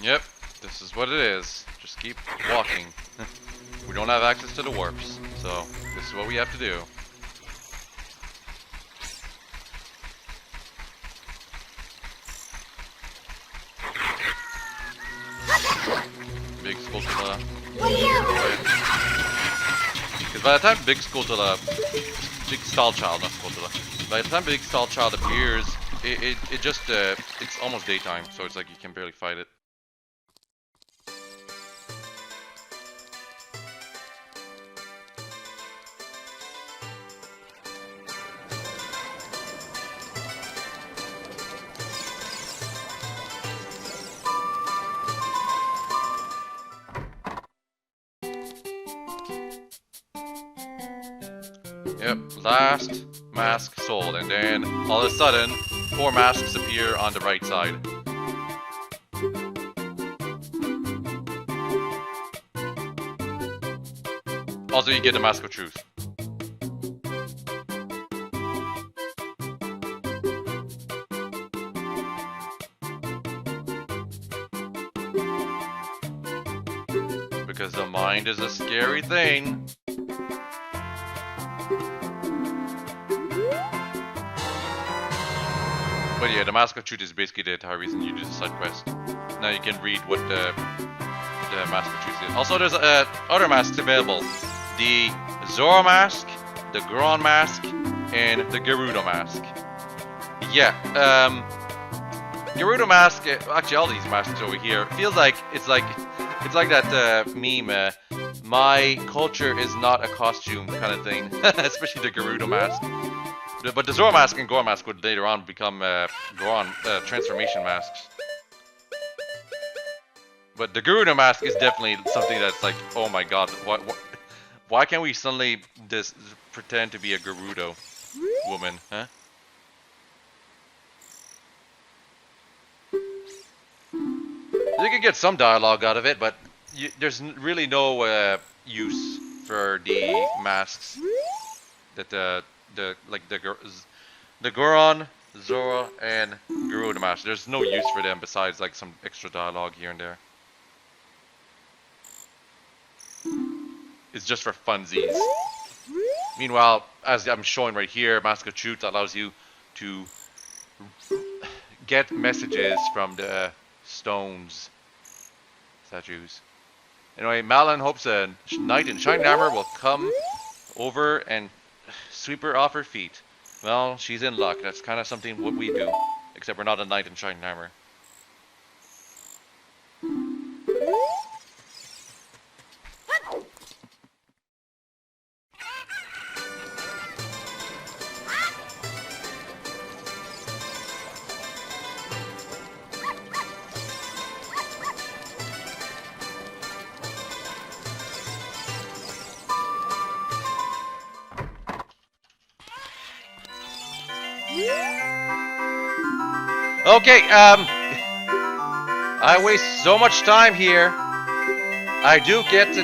Yep, this is what it is. Just keep walking. We don't have access to the warps, so this is what we have to do. Big Skulltula. Because by the time Big Skulltula, Big Stall Child, not Skulltula, by the time Big Stall Child appears, it just, it's almost daytime, so it's like you can barely fight it. Yep, last mask sold, and then all of a sudden, 4 masks appear on the right side. Also, you get the Mask of Truth. Because the mind is a scary thing. But yeah, the Mask of Truth is basically the entire reason you do the side quest. Now you can read what the Mask of Truth is. Also, there's other masks available. The Zora mask, the Goron mask, and the Gerudo mask. Yeah, Gerudo mask, actually all these masks over here, feels like, it's like that meme, my culture is not a costume kind of thing. Especially the Gerudo mask. But the Zora mask and Goron mask would later on become Goron transformation masks. But the Gerudo mask is definitely something that's like, oh my god, why can't we suddenly just pretend to be a Gerudo woman, huh? You can get some dialogue out of it, but there's really no use for the masks that the Goron, Zora, and Gerudo mask. There's no use for them besides like some extra dialogue here and there. It's just for funsies. Meanwhile, as I'm showing right here, Mask of Truth allows you to get messages from the stones statues. Anyway, Malin hopes a knight in shining armor will come over and sweep her off her feet. Well, she's in luck. That's kind of something what we do. Except we're not a knight in shining armor. Okay, I waste so much time here. I do get the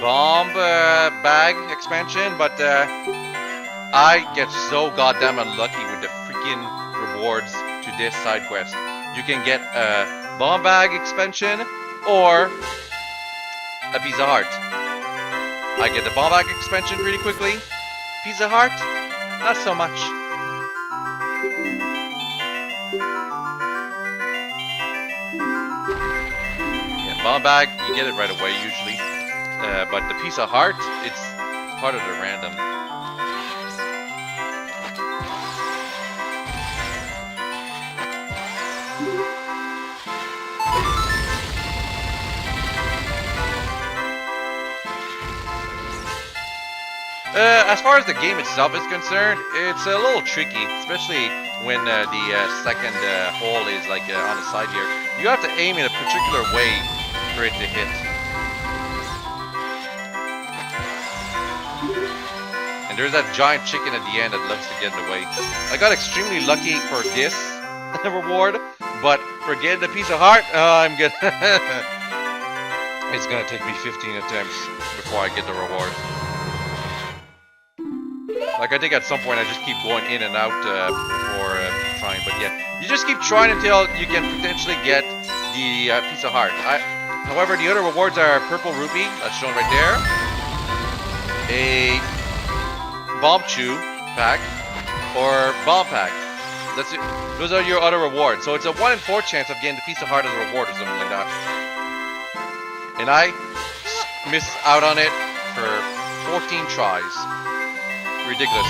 bomb bag expansion, but I get so goddamn unlucky with the freaking rewards to this side quest. You can get a bomb bag expansion or a piece of heart. I get the bomb bag expansion pretty quickly. Piece of heart, not so much. Bomb bag, you get it right away usually, but the piece of heart, it's part of the random. As far as the game itself is concerned, it's a little tricky, especially when the second hole is like on the side here. You have to aim in a particular way for it to hit. And there's that giant chicken at the end that loves to get in the way. I got extremely lucky for this reward, but for getting the piece of heart, I'm good. It's gonna take me 15 attempts before I get the reward. Like, I think at some point I just keep going in and out before trying, but yeah. You just keep trying until you can potentially get the piece of heart. However, the other rewards are purple rupee, that's shown right there. A bomb chew pack or bomb pack. That's it. Those are your other rewards. So it's a 1 in 4 chance of getting the piece of heart as a reward or something like that. And I missed out on it for 14 tries. Ridiculous.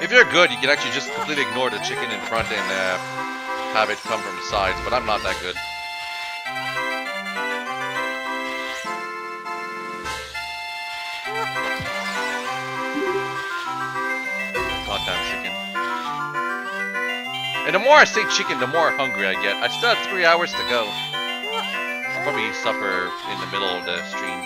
If you're good, you can actually just completely ignore the chicken in front and have it come from the sides, but I'm not that good. Goddamn chicken. And the more I say chicken, the more hungry I get. I still have 3 hours to go. I'll probably supper in the middle of the stream.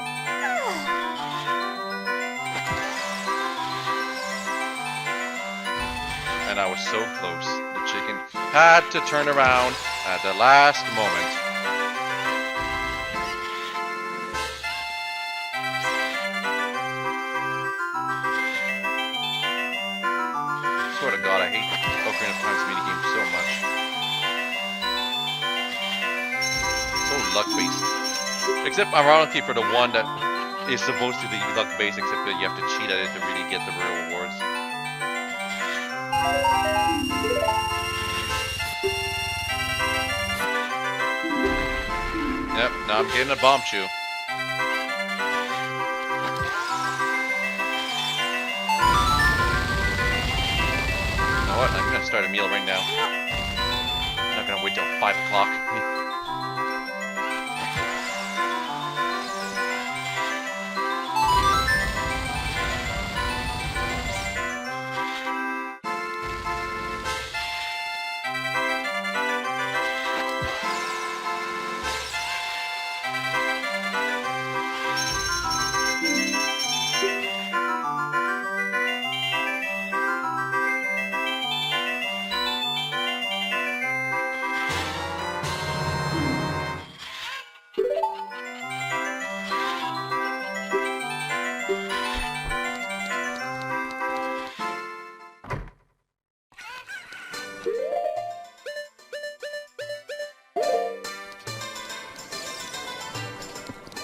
And I was so close. The chicken had to turn around at the last moment. Swear to God, I hate Ocarina of Time's minigame so much. So luck-based. Except ironically for the one that is supposed to be luck-based, except that you have to cheat at it to really get the real rewards. Yep, now I'm getting a bomb chew. You know what? I'm gonna start a meal right now. I'm not gonna wait till 5 o'clock.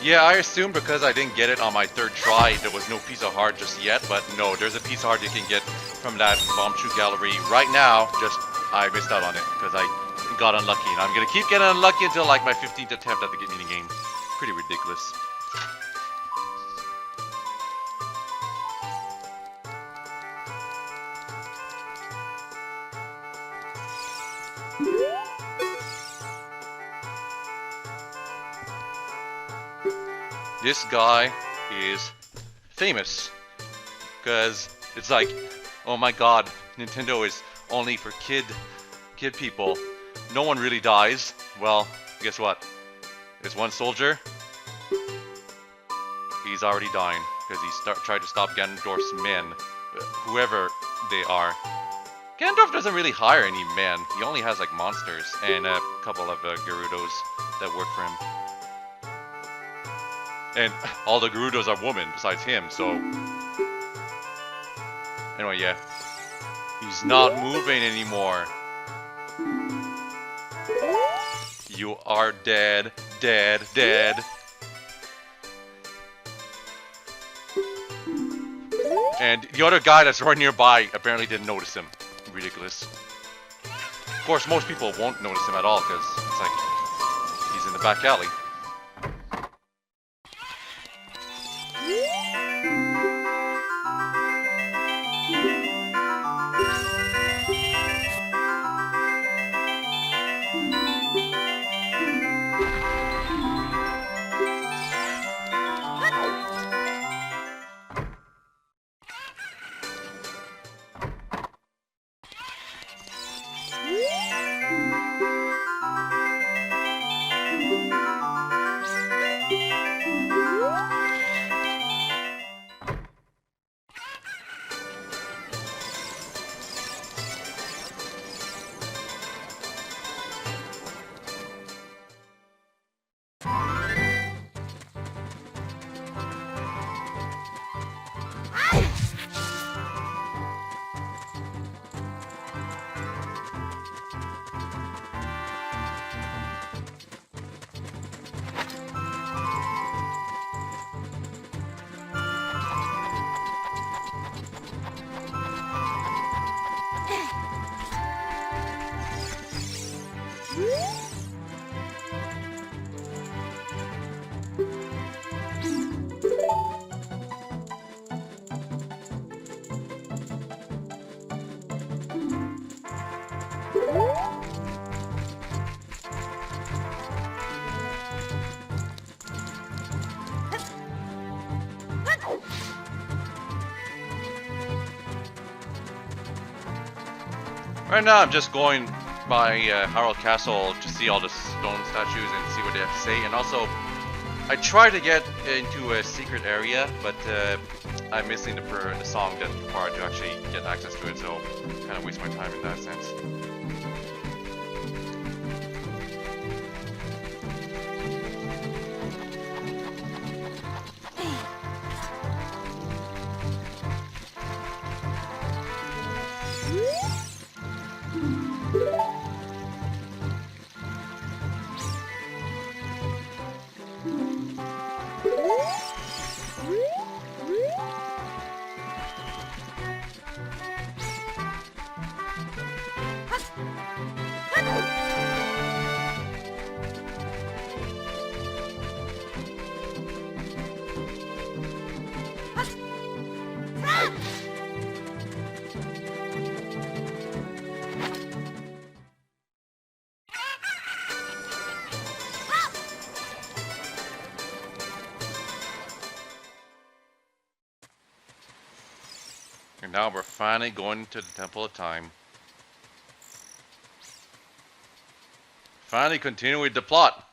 Yeah, I assumed because I didn't get it on my 3rd try, there was no piece of heart just yet, but no, there's a piece of heart you can get from that bomb chew gallery right now. Just, I missed out on it because I got unlucky, and I'm gonna keep getting unlucky until like my 15th attempt at the mini game. Pretty ridiculous. This guy is famous because it's like, oh my god, Nintendo is only for kid people. No one really dies. Well, guess what? There's one soldier. He's already dying because he tried to stop Ganondorf's men, whoever they are. Ganondorf doesn't really hire any men. He only has like monsters and a couple of Gerudos that work for him. And all the Gerudos are women besides him, so... Anyway, yeah. He's not moving anymore. You are dead, dead, dead. And the other guy that's right nearby apparently didn't notice him. Ridiculous. Of course, most people won't notice him at all, because it's like... he's in the back alley. Right now, I'm just going by Hyrule Castle to see all the stone statues and see what they have to say. And also, I try to get into a secret area, but I'm missing the song that's required to actually get access to it, so kind of waste my time in that sense. And now we're finally going to the Temple of Time. Finally continue with the plot.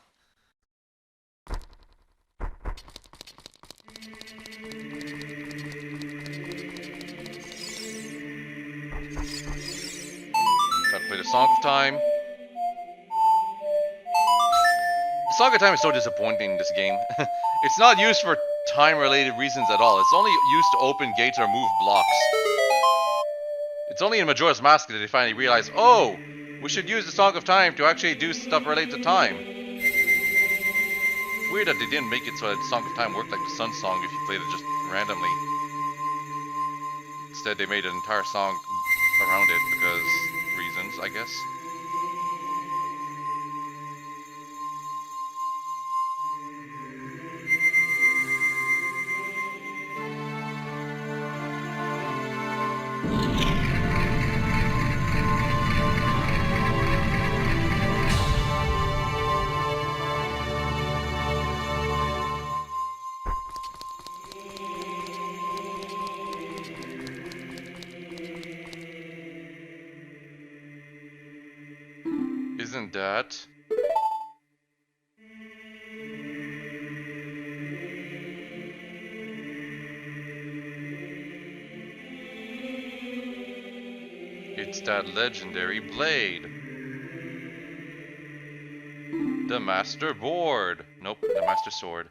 Gotta play the Song of Time. The Song of Time is so disappointing in this game. It's not used for time-related reasons at all. It's only used to open gates or move blocks. It's only in Majora's Mask that they finally realize, oh, we should use the Song of Time to actually do stuff related to time. It's weird that they didn't make it so that the Song of Time worked like the Sun Song if you played it just randomly. Instead, they made an entire song around it because reasons, I guess. Isn't that? It's that legendary blade. The Master Board. Nope, the Master Sword.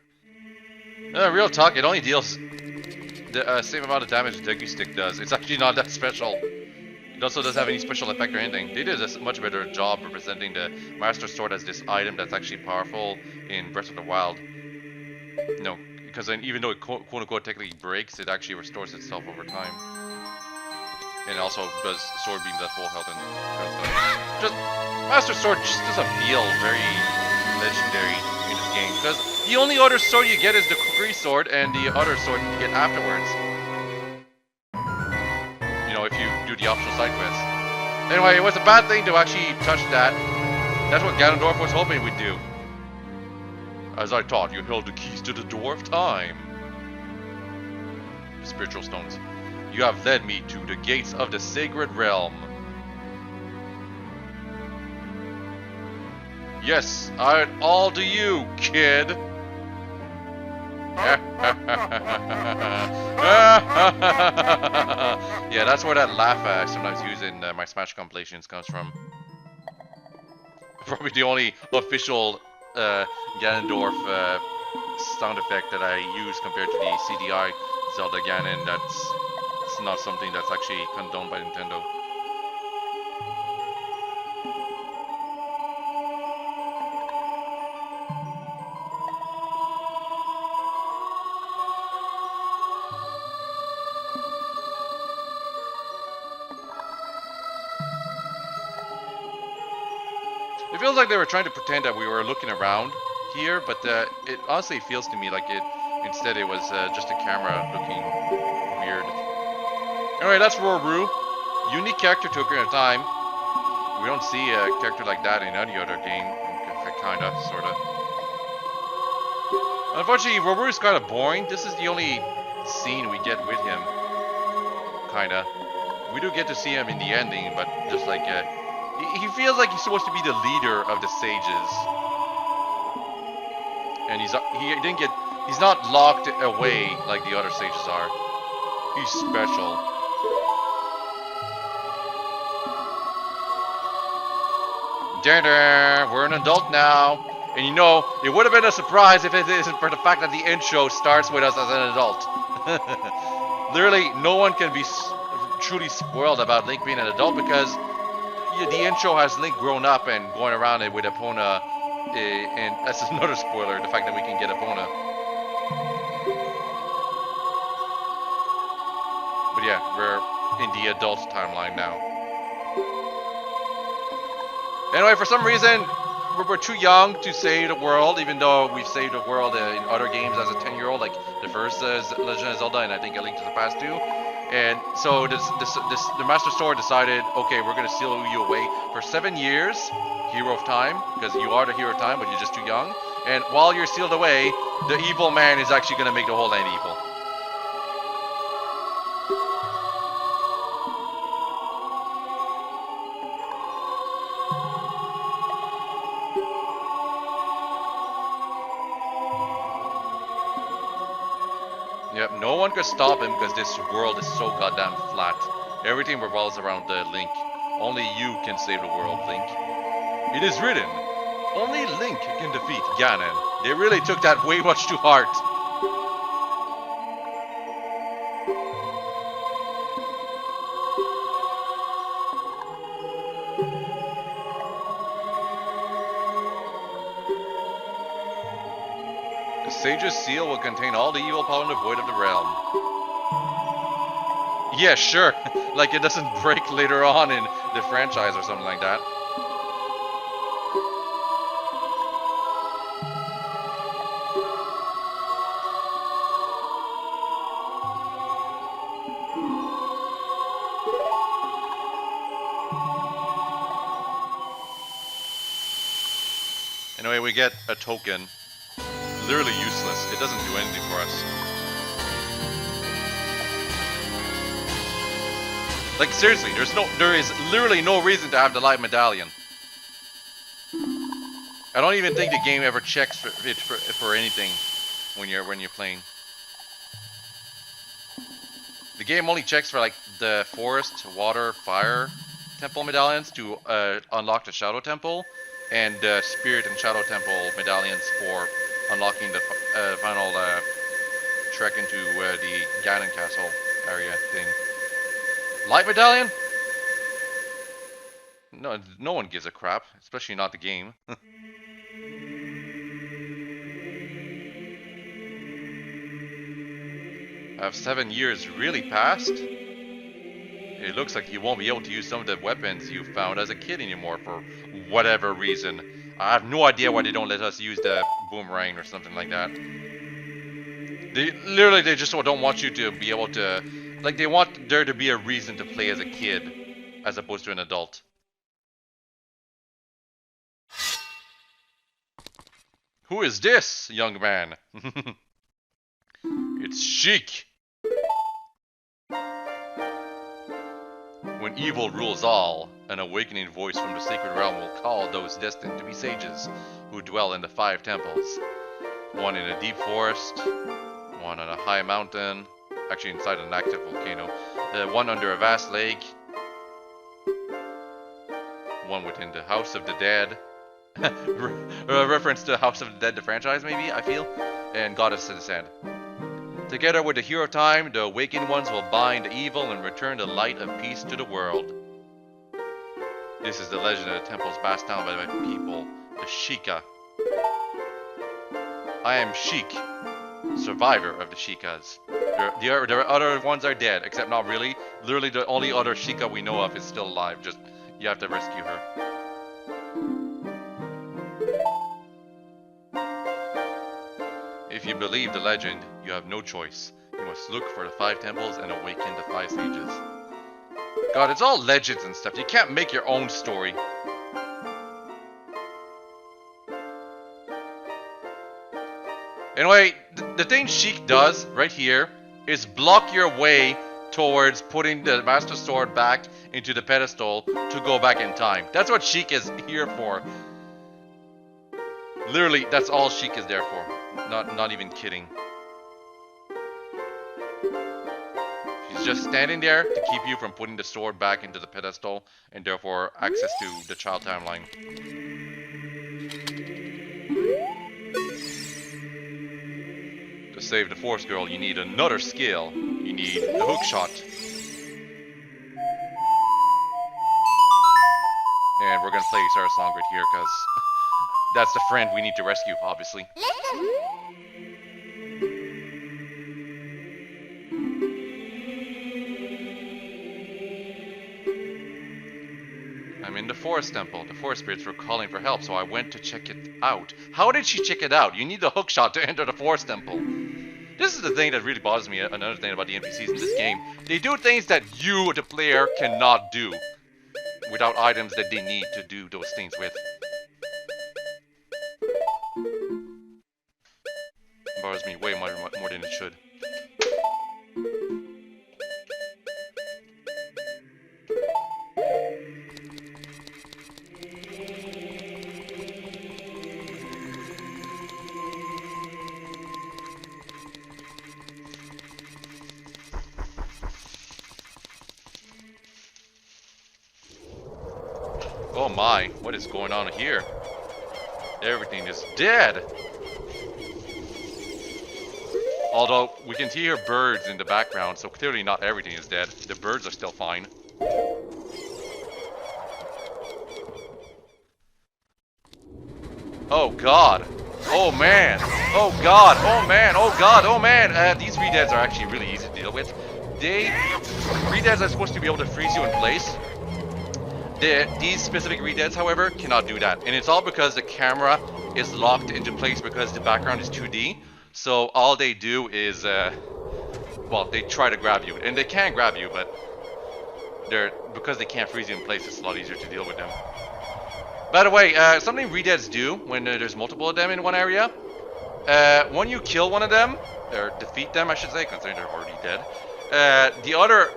Real talk, it only deals the same amount of damage the Deku Stick does. It's actually not that special. It also doesn't have any special effect or anything. They did a much better job representing the Master Sword as this item that's actually powerful in Breath of the Wild. No, because then even though it quote-unquote technically breaks, it actually restores itself over time. And it also does sword beams at full health and just Master Sword just doesn't feel very legendary in this game. Because the only other sword you get is the Kokiri sword and the other sword you get afterwards. If you do the optional side quest. Anyway, it was a bad thing to actually touch that. That's what Ganondorf was hoping we'd do. As I thought, you held the keys to the door of time. Spiritual stones. You have led me to the gates of the sacred realm. Yes, I owe it all to you, kid. Yeah, that's where that laugh I sometimes use in my Smash compilations comes from. Probably the only official Ganondorf sound effect that I use compared to the CDI Zelda Ganon. It's not something that's actually condoned by Nintendo. It feels like they were trying to pretend that we were looking around here, but it honestly feels to me like instead it was just a camera looking weird. Anyway, that's Roru. Unique character to Ocarina of Time. We don't see a character like that in any other game. Kinda, sorta. Unfortunately, Roru is kind of boring. This is the only scene we get with him. Kinda. We do get to see him in the ending, but just like he feels like he's supposed to be the leader of the sages, and he's not locked away like the other sages are. He's special. We're an adult now. And you know, it would have been a surprise if it isn't for the fact that the intro starts with us as an adult. Literally, no one can be truly spoiled about Link being an adult because the intro has Link grown up and going around it with Epona. And that's another spoiler, the fact that we can get Epona. But yeah, we're in the adult timeline now. Anyway, for some reason, we're too young to save the world, even though we've saved the world in other games as a 10-year-old, like the first Legend of Zelda, and I think A Link to the Past too. And so the Master Sword decided, okay, we're going to seal you away for 7 years, Hero of Time, because you are the Hero of Time, but you're just too young. And while you're sealed away, the evil man is actually going to make the whole land evil. Yep, no one could stop him because this world is so goddamn flat. Everything revolves around Link. Only you can save the world, Link. It is written, only Link can defeat Ganon. They really took that way much to heart. The Sage's Seal will contain all the evil power in the void of the realm. Yeah, sure. Like it doesn't break later on in the franchise or something like that. Anyway, we get a token. Literally useless. It doesn't do anything for us. Like seriously, there is literally no reason to have the light medallion. I don't even think the game ever checks for anything when you're playing. The game only checks for like the forest, water, fire temple medallions to unlock the Shadow Temple, and the Spirit and Shadow Temple medallions for unlocking the final trek into the Ganon Castle area thing. Light medallion? No one gives a crap, especially not the game. Have 7 years really passed? It looks like you won't be able to use some of the weapons you found as a kid anymore for whatever reason. I have no idea why they don't let us use the boomerang or something like that. They just don't want you to be able to, like, they want there to be a reason to play as a kid as opposed to an adult. Who is this, young man? It's Sheik. When evil rules all, an awakening voice from the sacred realm will call those destined to be sages who dwell in the 5 temples. One in a deep forest, one on a high mountain, actually inside an active volcano, one under a vast lake, one within the House of the Dead, reference to House of the Dead, the franchise maybe, I feel, and Goddess of the Sand. Together with the Hero of Time, the awakened ones will bind the evil and return the light of peace to the world. This is the legend of the temples passed down by my people, the Sheikah. I am Sheik, survivor of the Sheikas. The other ones are dead, except not really. Literally the only other Sheikah we know of is still alive, just you have to rescue her. If you believe the legend, you have no choice. You must look for the 5 temples and awaken the 5 sages. God, it's all legends and stuff. You can't make your own story. Anyway, the thing Sheik does right here is block your way towards putting the Master Sword back into the pedestal to go back in time. That's what Sheik is here for. Literally, that's all Sheik is there for. Not even kidding. She's just standing there to keep you from putting the sword back into the pedestal and therefore access to the child timeline. To save the Force Girl, you need another skill. You need the hook shot. And we're gonna play Sarah's song right here because that's the friend we need to rescue, obviously. Listen. I'm in the Forest Temple. The Forest Spirits were calling for help, so I went to check it out. How did she check it out? You need the hook shot to enter the Forest Temple. This is the thing that really bothers me, another thing about the NPCs in this game. They do things that you, the player, cannot do without items that they need to do those things with. It bothers me way more than it should. Oh my, what is going on here? Everything is dead! Although, we can hear birds in the background, so clearly not everything is dead. The birds are still fine. Oh god! Oh man! Oh god! Oh man! Oh god! Oh man! These re-deads are actually really easy to deal with. Re-deads are supposed to be able to freeze you in place. These specific re-deads, however, cannot do that. And it's all because the camera is locked into place because the background is 2D. So all they do is, well, they try to grab you. And they can grab you, but because they can't freeze you in place, it's a lot easier to deal with them. By the way, something re-deads do when there's multiple of them in one area. When you kill one of them, or defeat them, I should say, considering they're already dead, the other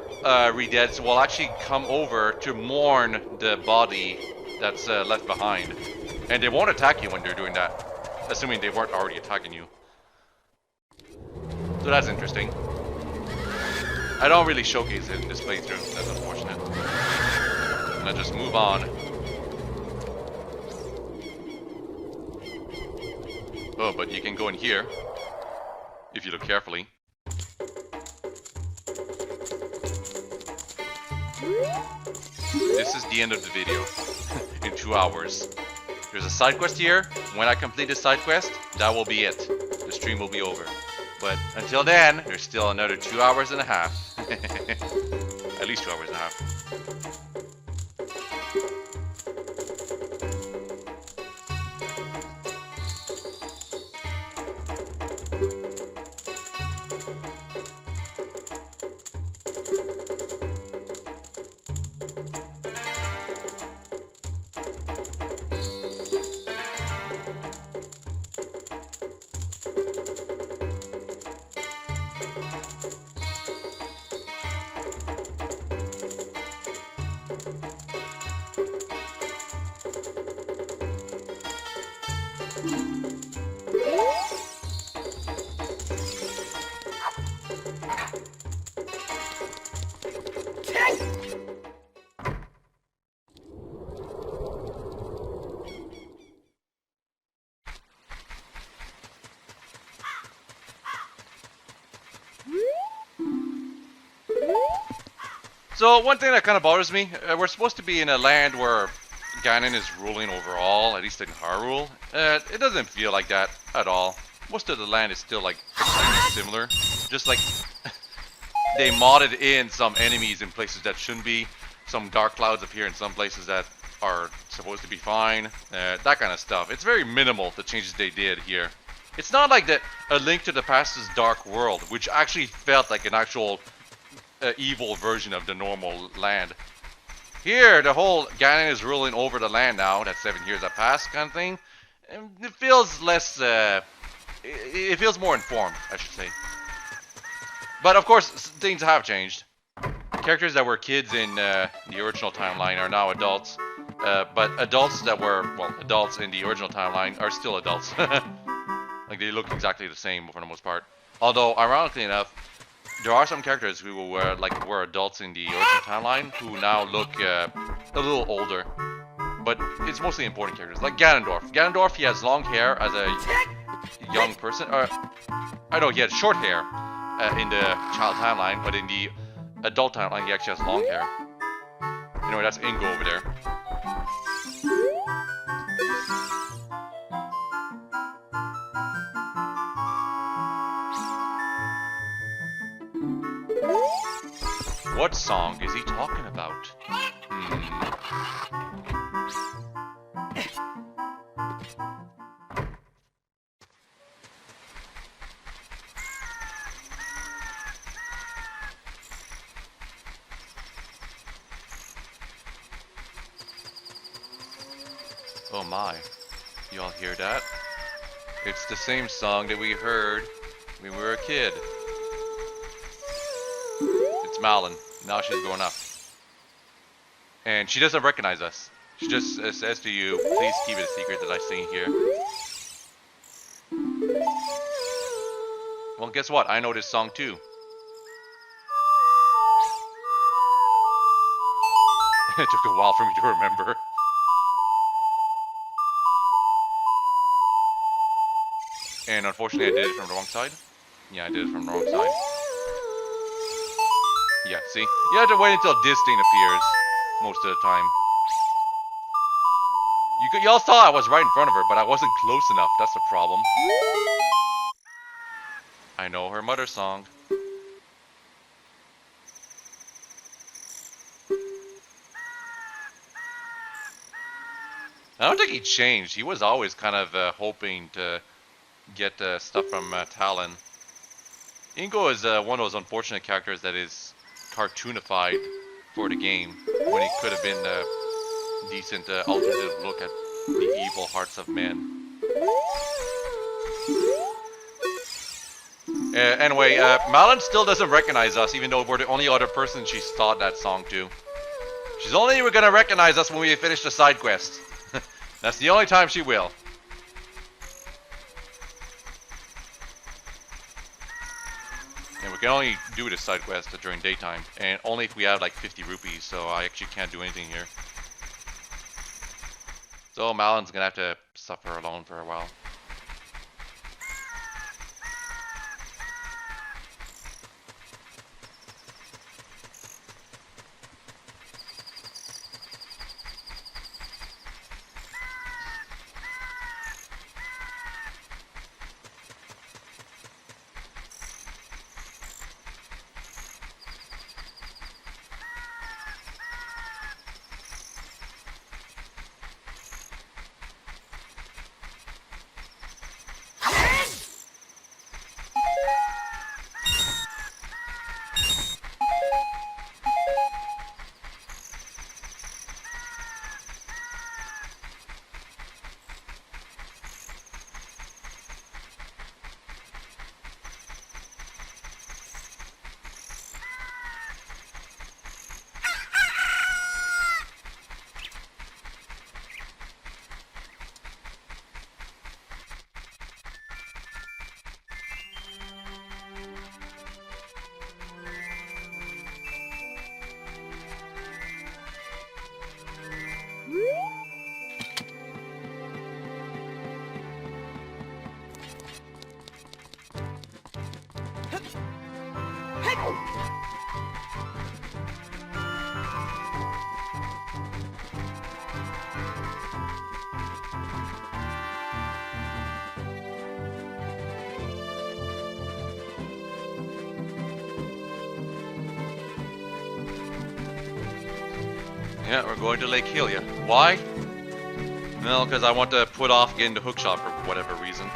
re-deads will actually come over to mourn the body that's left behind. And they won't attack you when they're doing that, assuming they weren't already attacking you. So that's interesting. I don't really showcase it in this playthrough, that's unfortunate. And I just move on. Oh, but you can go in here, if you look carefully. This is the end of the video, in 2 hours. There's a side quest here. When I complete this side quest, that will be it. The stream will be over. But until then, there's still another 2 hours and a half. At least 2 hours and a half. So one thing that kind of bothers me, we're supposed to be in a land where Ganon is ruling over all, at least in Hyrule. It doesn't feel like that at all. Most of the land is still like similar. Just like they modded in some enemies in places that shouldn't be. Some dark clouds appear in some places that are supposed to be fine. That kind of stuff. It's very minimal, the changes they did here. It's not like A Link to the Past's Dark World, which actually felt like an actual evil version of the normal land. Here, the whole Ganon is ruling over the land now, that 7 years have passed kind of thing. And it feels less, it feels more informed, I should say. But of course, things have changed. characters that were kids in the original timeline are now adults. But adults that were, well, adults in the original timeline are still adults. Like, they look exactly the same for the most part. Although, ironically enough, there are some characters who were, were adults in the original timeline who now look a little older. But it's mostly important characters, like Ganondorf. Ganondorf, he has long hair as a young person. I know he had short hair in the child timeline, but in the adult timeline, he actually has long hair. Anyway, that's Ingo over there. What song is he talking about? Oh my. Y'all hear that? It's the same song that we heard when we were a kid. It's Malin. Now she's going up. And she doesn't recognize us. She just says to you, please keep it a secret that I sing here. Well, guess what? I know this song too. It took a while for me to remember. And unfortunately I did it from the wrong side. Yeah, I did it from the wrong side. Yeah, see? You have to wait until this thing appears most of the time. Y'all saw I was right in front of her, but I wasn't close enough. That's the problem. I know her mother's song. I don't think he changed. He was always kind of hoping to get stuff from Talon. Ingo is one of those unfortunate characters that is cartoonified for the game, when he could have been a decent alternative look at the evil hearts of men. Anyway, Malin still doesn't recognize us, even though we're the only other person she's taught that song to. She's only gonna recognize us when we finish the side quest. That's the only time she will. And we can only do this side quest during daytime, and only if we have like 50 rupees, so I actually can't do anything here. So Malin's gonna have to suffer alone for a while. Yeah, we're going to Lake Hylia. Why? Well, because I want to put off getting the hookshot for whatever reason.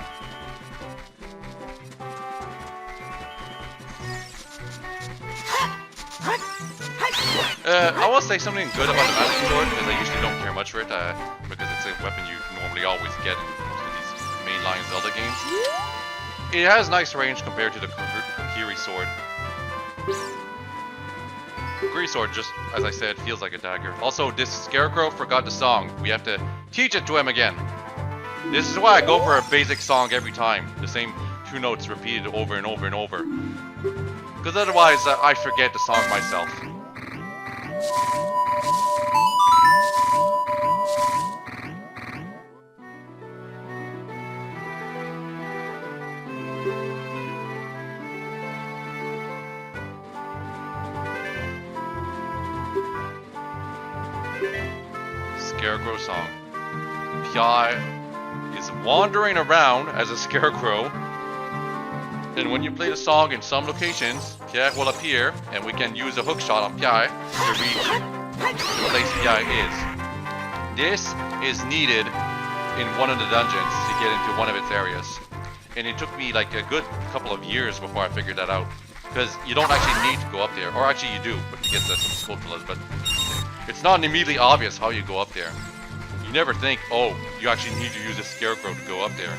I will say something good about the Magic Sword, because I usually don't care much for it, because it's a weapon you normally always get in most of these mainline Zelda games. It has nice range compared to the Kokiri sword. Kokiri sword, just as I said, feels like a dagger. Also, this scarecrow forgot the song. We have to teach it to him again. This is why I go for a basic song every time. The same 2 notes repeated over and over and over. Because otherwise, I forget the song myself. Scarecrow song. Pia is wandering around as a scarecrow, and when you play the song in some locations, Pia will appear, and we can use a hook shot on Pia to reach the place Pia is. This is needed in one of the dungeons to get into one of its areas, and it took me like a good couple of years before I figured that out, because you don't actually need to go up there, or actually you do, but you get some sculptulas, but it's not immediately obvious how you go up there. You never think, oh, you actually need to use a scarecrow to go up there.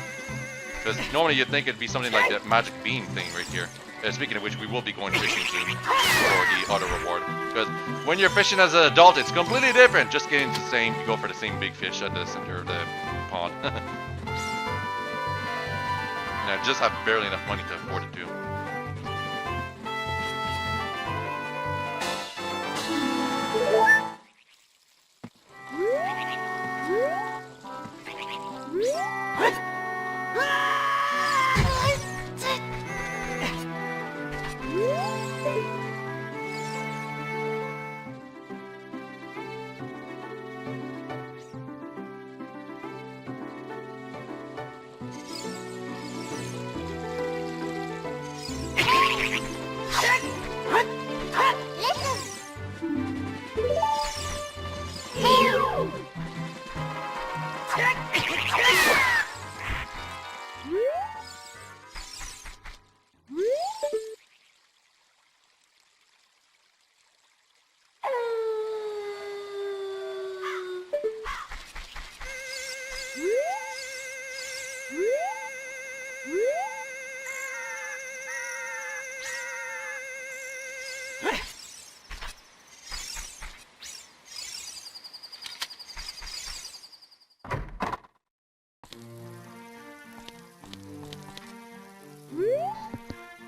Because normally you'd think it'd be something like that magic beam thing right here. Speaking of which, we will be going fishing soon for the auto reward. Because when you're fishing as an adult, it's completely different. Just getting the same, you go for the same big fish at the center of the pond. And I just have barely enough money to afford it to.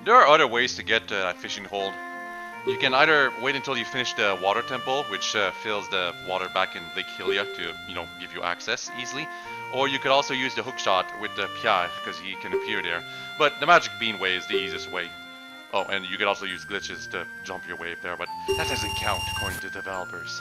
There are other ways to get to that fishing hold. You can either wait until you finish the water temple, which fills the water back in Lake Hylia to, give you access easily. Or you could also use the hookshot with the Pia, because he can appear there. But the magic bean way is the easiest way. Oh, and you could also use glitches to jump your way up there, but that doesn't count according to developers.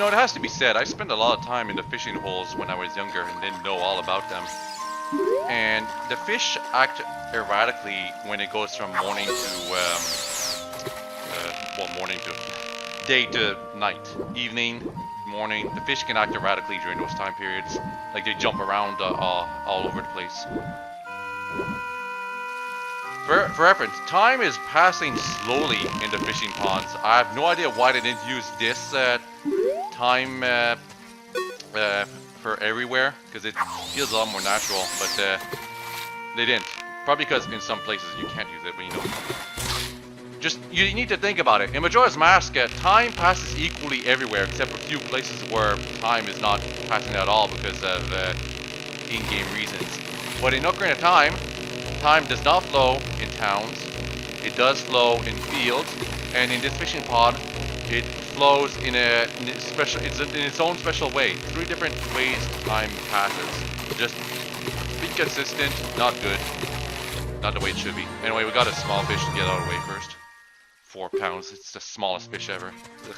It has to be said, I spent a lot of time in the fishing holes when I was younger and didn't know all about them. And the fish act erratically when it goes from morning to day to night, evening, morning. The fish can act erratically during those time periods. Like they jump around all over the place. For reference, time is passing slowly in the fishing ponds. I have no idea why they didn't use this time for everywhere, because it feels a lot more natural, but they didn't. Probably because in some places you can't use it, but you need to think about it. In Majora's Mask, time passes equally everywhere, except for a few places where time is not passing at all because of in-game reasons. But in Ocarina of Time, time does not flow in towns. It does flow in fields, and in this fishing pond, it flows in its own special way. 3 different ways time passes. Just be consistent, not good. Not the way it should be. Anyway, we got a small fish to get out of the way first. 4 pounds, it's the smallest fish ever. Ugh.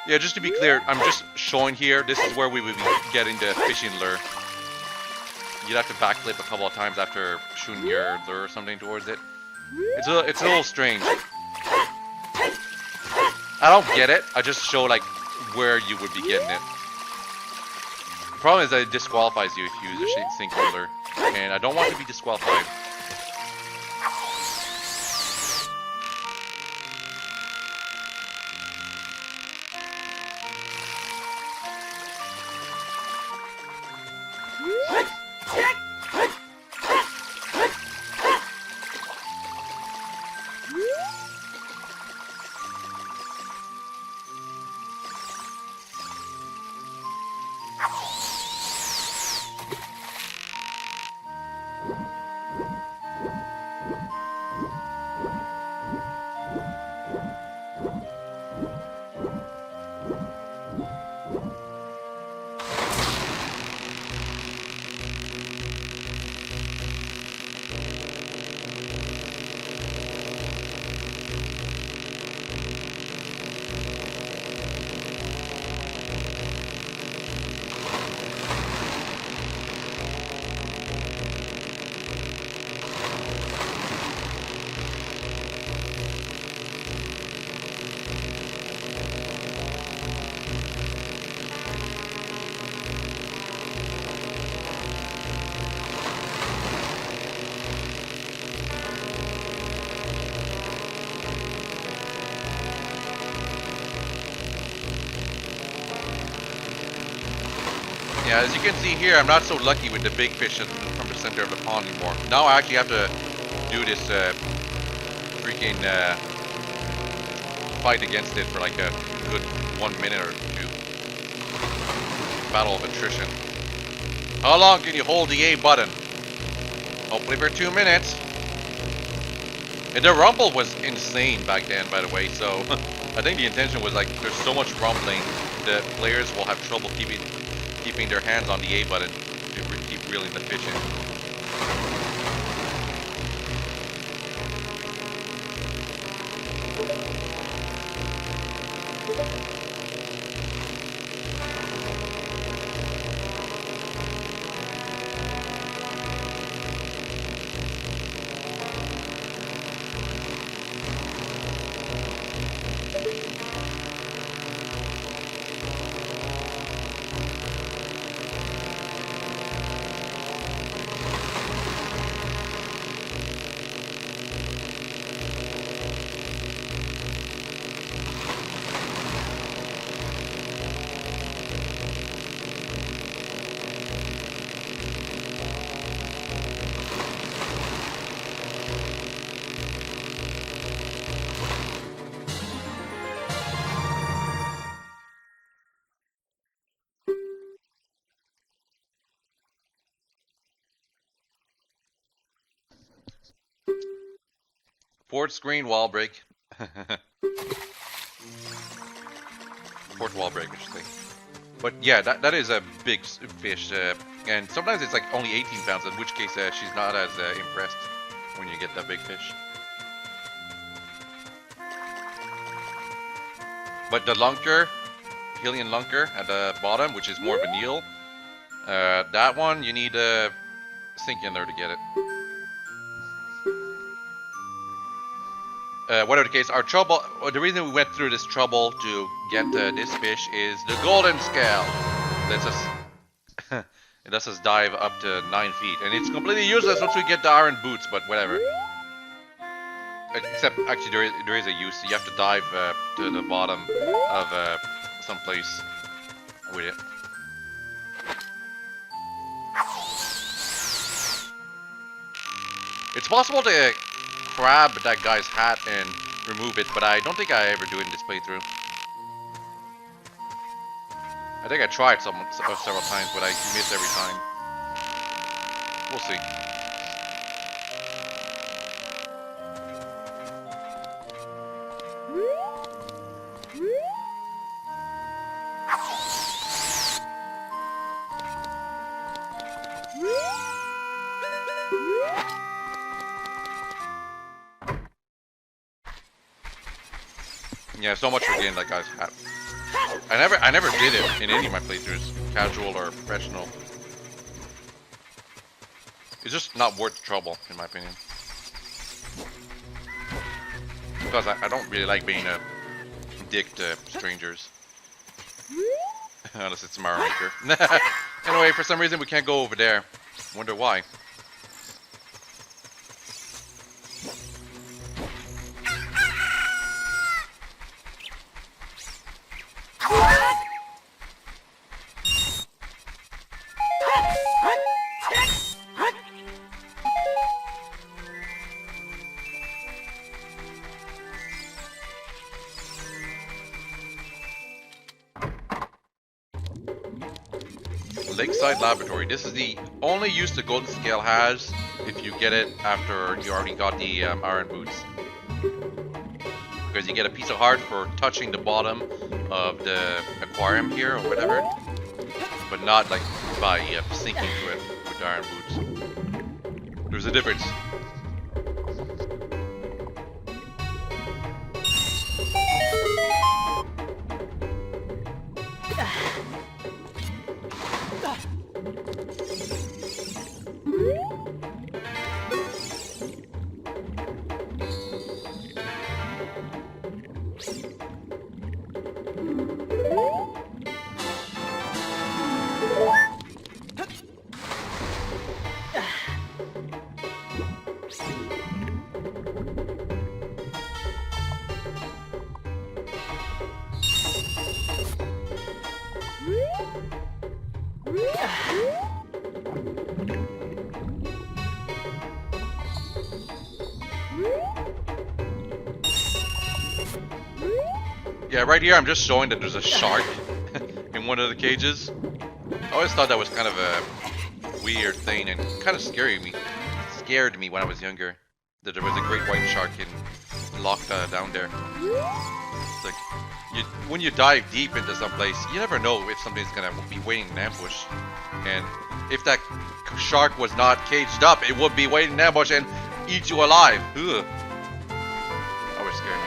Yeah, just to be clear, I'm just showing here, this is where we would be getting the fishing lure. You'd have to backflip a couple of times after shooting your lure or something towards it. It's a little strange. I don't get it, I just show like where you would be getting it. The problem is that it disqualifies you if you use a sinking lure. And I don't want to be disqualified. Yeah, as you can see here, I'm not so lucky with the big fish from the center of the pond anymore. Now I actually have to do this freaking fight against it for like a good 1 minute or two. Battle of attrition. How long can you hold the A button? Hopefully for 2 minutes. And the rumble was insane back then, by the way, so I think the intention was like, there's so much rumbling, the players will have trouble keeping their hands on the A button to keep reeling the fish in. Fourth screen wall break. Fourth wall break, I should say. But yeah, that is a big fish, and sometimes it's like only 18 pounds, in which case she's not as impressed when you get that big fish. But the lunker, Hylian lunker at the bottom, which is more of an eel, that one you need a sink in there to get it. Whatever the case, our trouble, the reason we went through this trouble to get this fish is the golden scale. It lets us dive up to 9 feet, and it's completely useless once we get the iron boots, but whatever. Except, actually, there is a use. You have to dive to the bottom of some place with it. It's possible to grab that guy's hat and remove it, but I don't think I ever do it in this playthrough. I think I tried several times, but I miss every time. We'll see. Yeah, so much for getting that guy's hat. I never did it in any of my playthroughs, casual or professional. It's just not worth the trouble, in my opinion. Because I don't really like being a dick to strangers. Unless it's Mario Maker. Anyway, for some reason we can't go over there. Wonder why. Lakeside Laboratory. This is the only use the golden scale has if you get it after you already got the iron boots. Because you get a piece of heart for touching the bottom of the aquarium here or whatever, but not like by sinking to it with the iron boots. There's a difference. Yeah, right here I'm just showing that there's a shark in one of the cages. I always thought that was kind of a weird thing and kind of scared me when I was younger. That there was a great white shark locked down there. It's like, when you dive deep into some place, you never know if something's gonna be waiting in ambush. And if that shark was not caged up, it would be waiting in ambush and eat you alive. Ugh. Always scared me.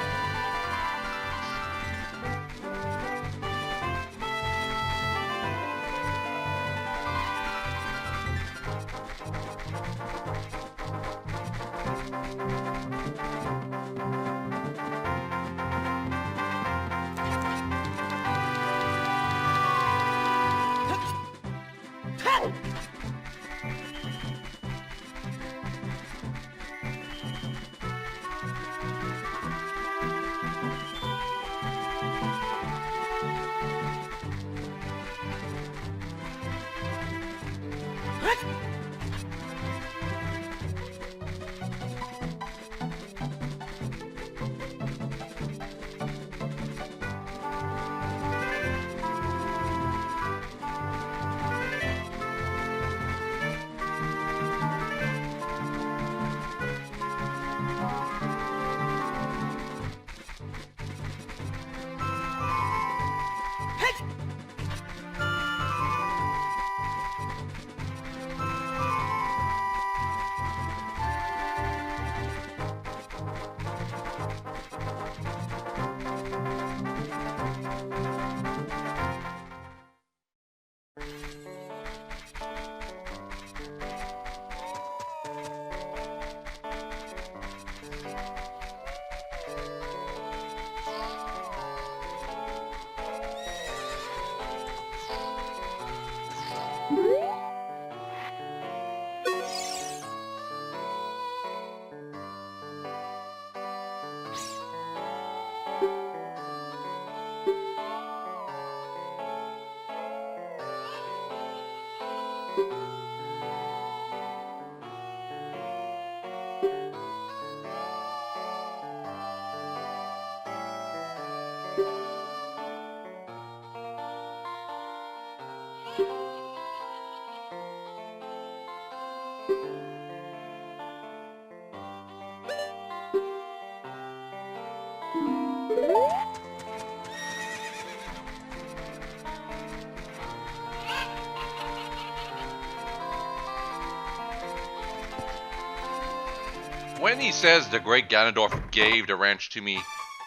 When he says the great Ganondorf gave the ranch to me,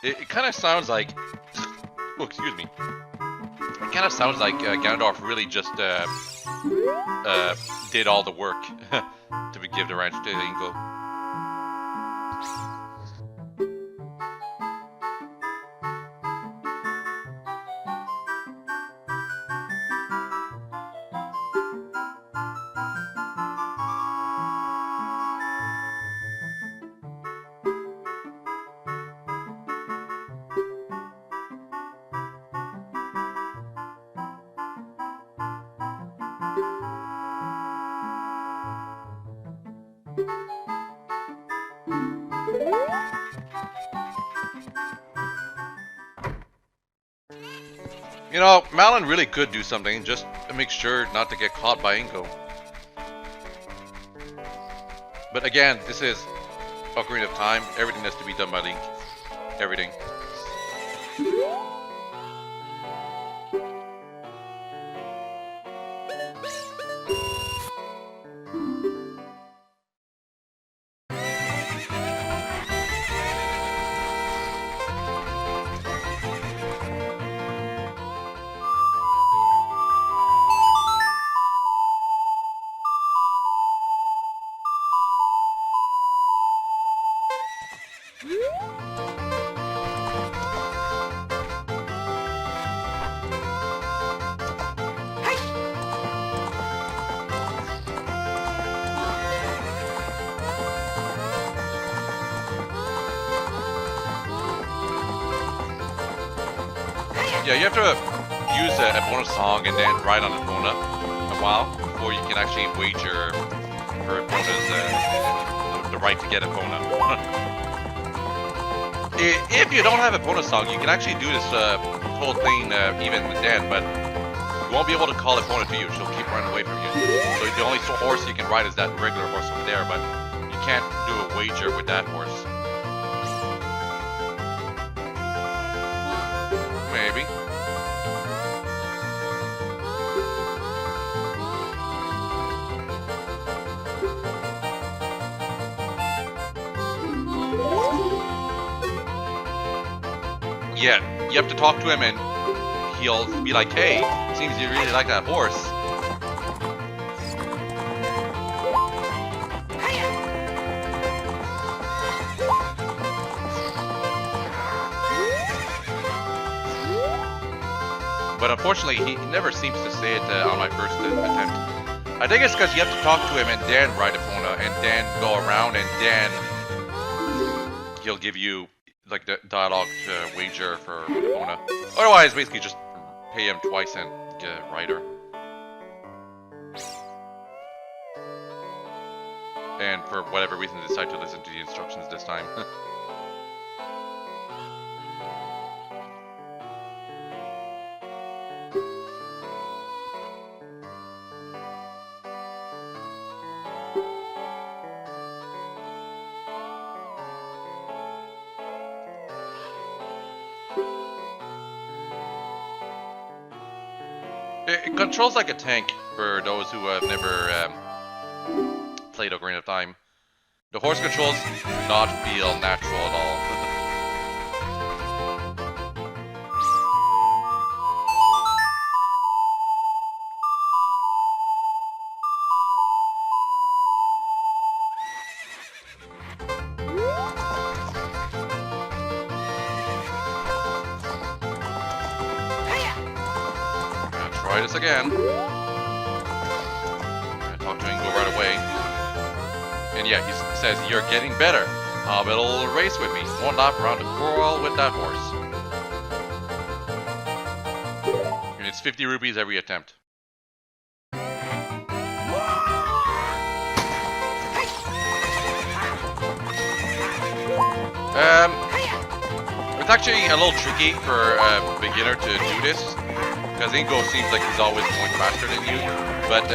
it kind of sounds like, oh, excuse me, It kind of sounds like Ganondorf really just did all the work to give the ranch to Ingo. You know, Malon really could do something just to make sure not to get caught by Ingo. But again, this is Ocarina of Time. Everything has to be done by Link. Everything. Yeah, you have to use a bonus song and then ride on Epona a while before you can actually wager for Epona's the right to get Epona. If you don't have a bonus song, you can actually do this whole thing even then, but you won't be able to call Epona to you. She'll keep running away from you. So the only horse you can ride is that regular horse over there, but you can't do a wager with that horse. Maybe. Yeah, you have to talk to him and he'll be like, hey, seems you really like that horse. But unfortunately, he never seems to say it on my first attempt. I think it's because you have to talk to him and then ride Epona and then go around and then he'll give you like the dialogue wager for Epona. Otherwise, basically just pay him twice and get a rider. And for whatever reason, decide to listen to the instructions this time. It controls like a tank for those who have never played Ocarina of Time. The horse controls do not feel natural at all. Try this again. Talk to Ingo right away. And yeah, he says, you're getting better. How about a little race with me? One lap around the coral with that horse. And it's 50 rupees every attempt. It's actually a little tricky for a beginner to do this. Because Ingo seems like he's always going faster than you, but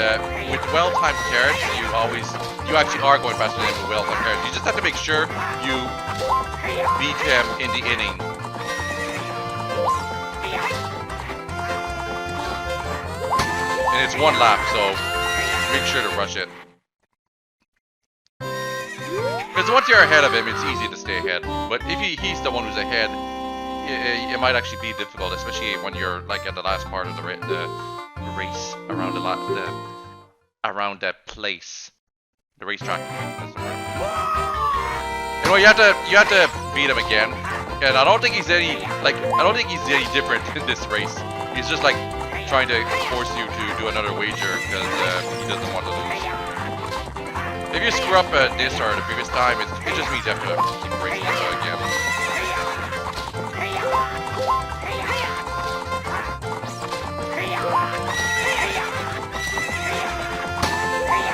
with well-timed carriage, you actually are going faster than with well-timed carriage. You just have to make sure you beat him in the inning. And it's one lap, so make sure to rush it. Because once you're ahead of him, it's easy to stay ahead. But if he's the one who's ahead, it might actually be difficult, especially when you're like at the last part of the race around around that place, the racetrack. That's the word. Anyway, you have to beat him again, and I don't think he's any different in this race. He's just like trying to force you to do another wager because he doesn't want to lose. If you screw up this or the previous time, it just means you have to keep racing again.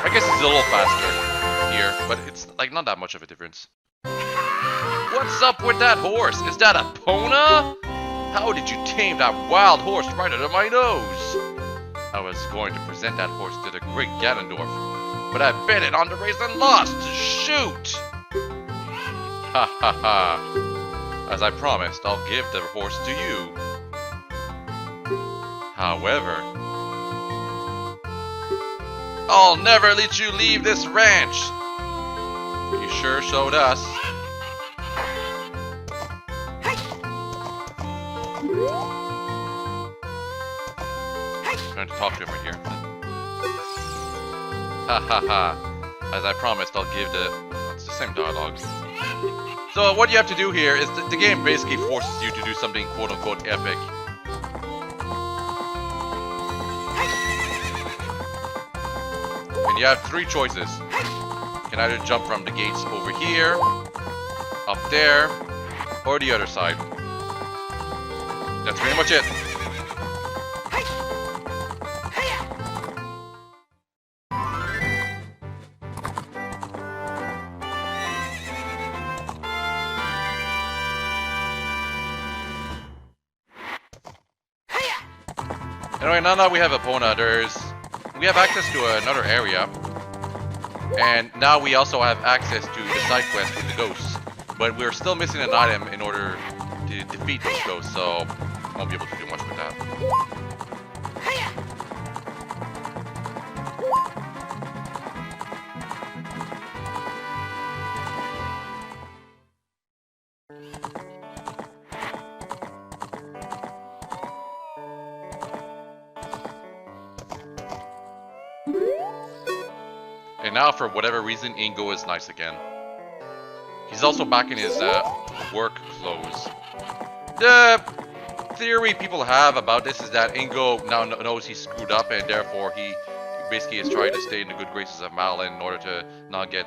I guess it's a little faster here, but it's like not that much of a difference. What's up with that horse? Is that a Pona? How did you tame that wild horse right under my nose? I was going to present that horse to the great Ganondorf, but I bet it on the race and lost. Shoot! Ha ha ha. As I promised, I'll give the horse to you. However, I'll never let you leave this ranch. You sure showed us. I'm going to talk to him right here. Ha ha ha. As I promised, I'll give the... It's the same dialogue. So what you have to do here is the game basically forces you to do something quote-unquote epic. And you have three choices. You can either jump from the gates over here, up there, or the other side. That's pretty much it. Anyway, now that we have Epona, we have access to another area, and now we also have access to the side quest with the ghosts. But we're still missing an item in order to defeat those ghosts, so I won't be able to do much with that. And now, for whatever reason, Ingo is nice again. He's also back in his work clothes. The theory people have about this is that Ingo now knows he's screwed up, and therefore he basically is trying to stay in the good graces of Malin in order to not get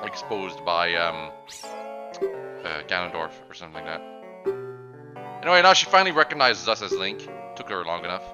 exposed by Ganondorf or something like that. Anyway, now she finally recognizes us as Link. Took her long enough.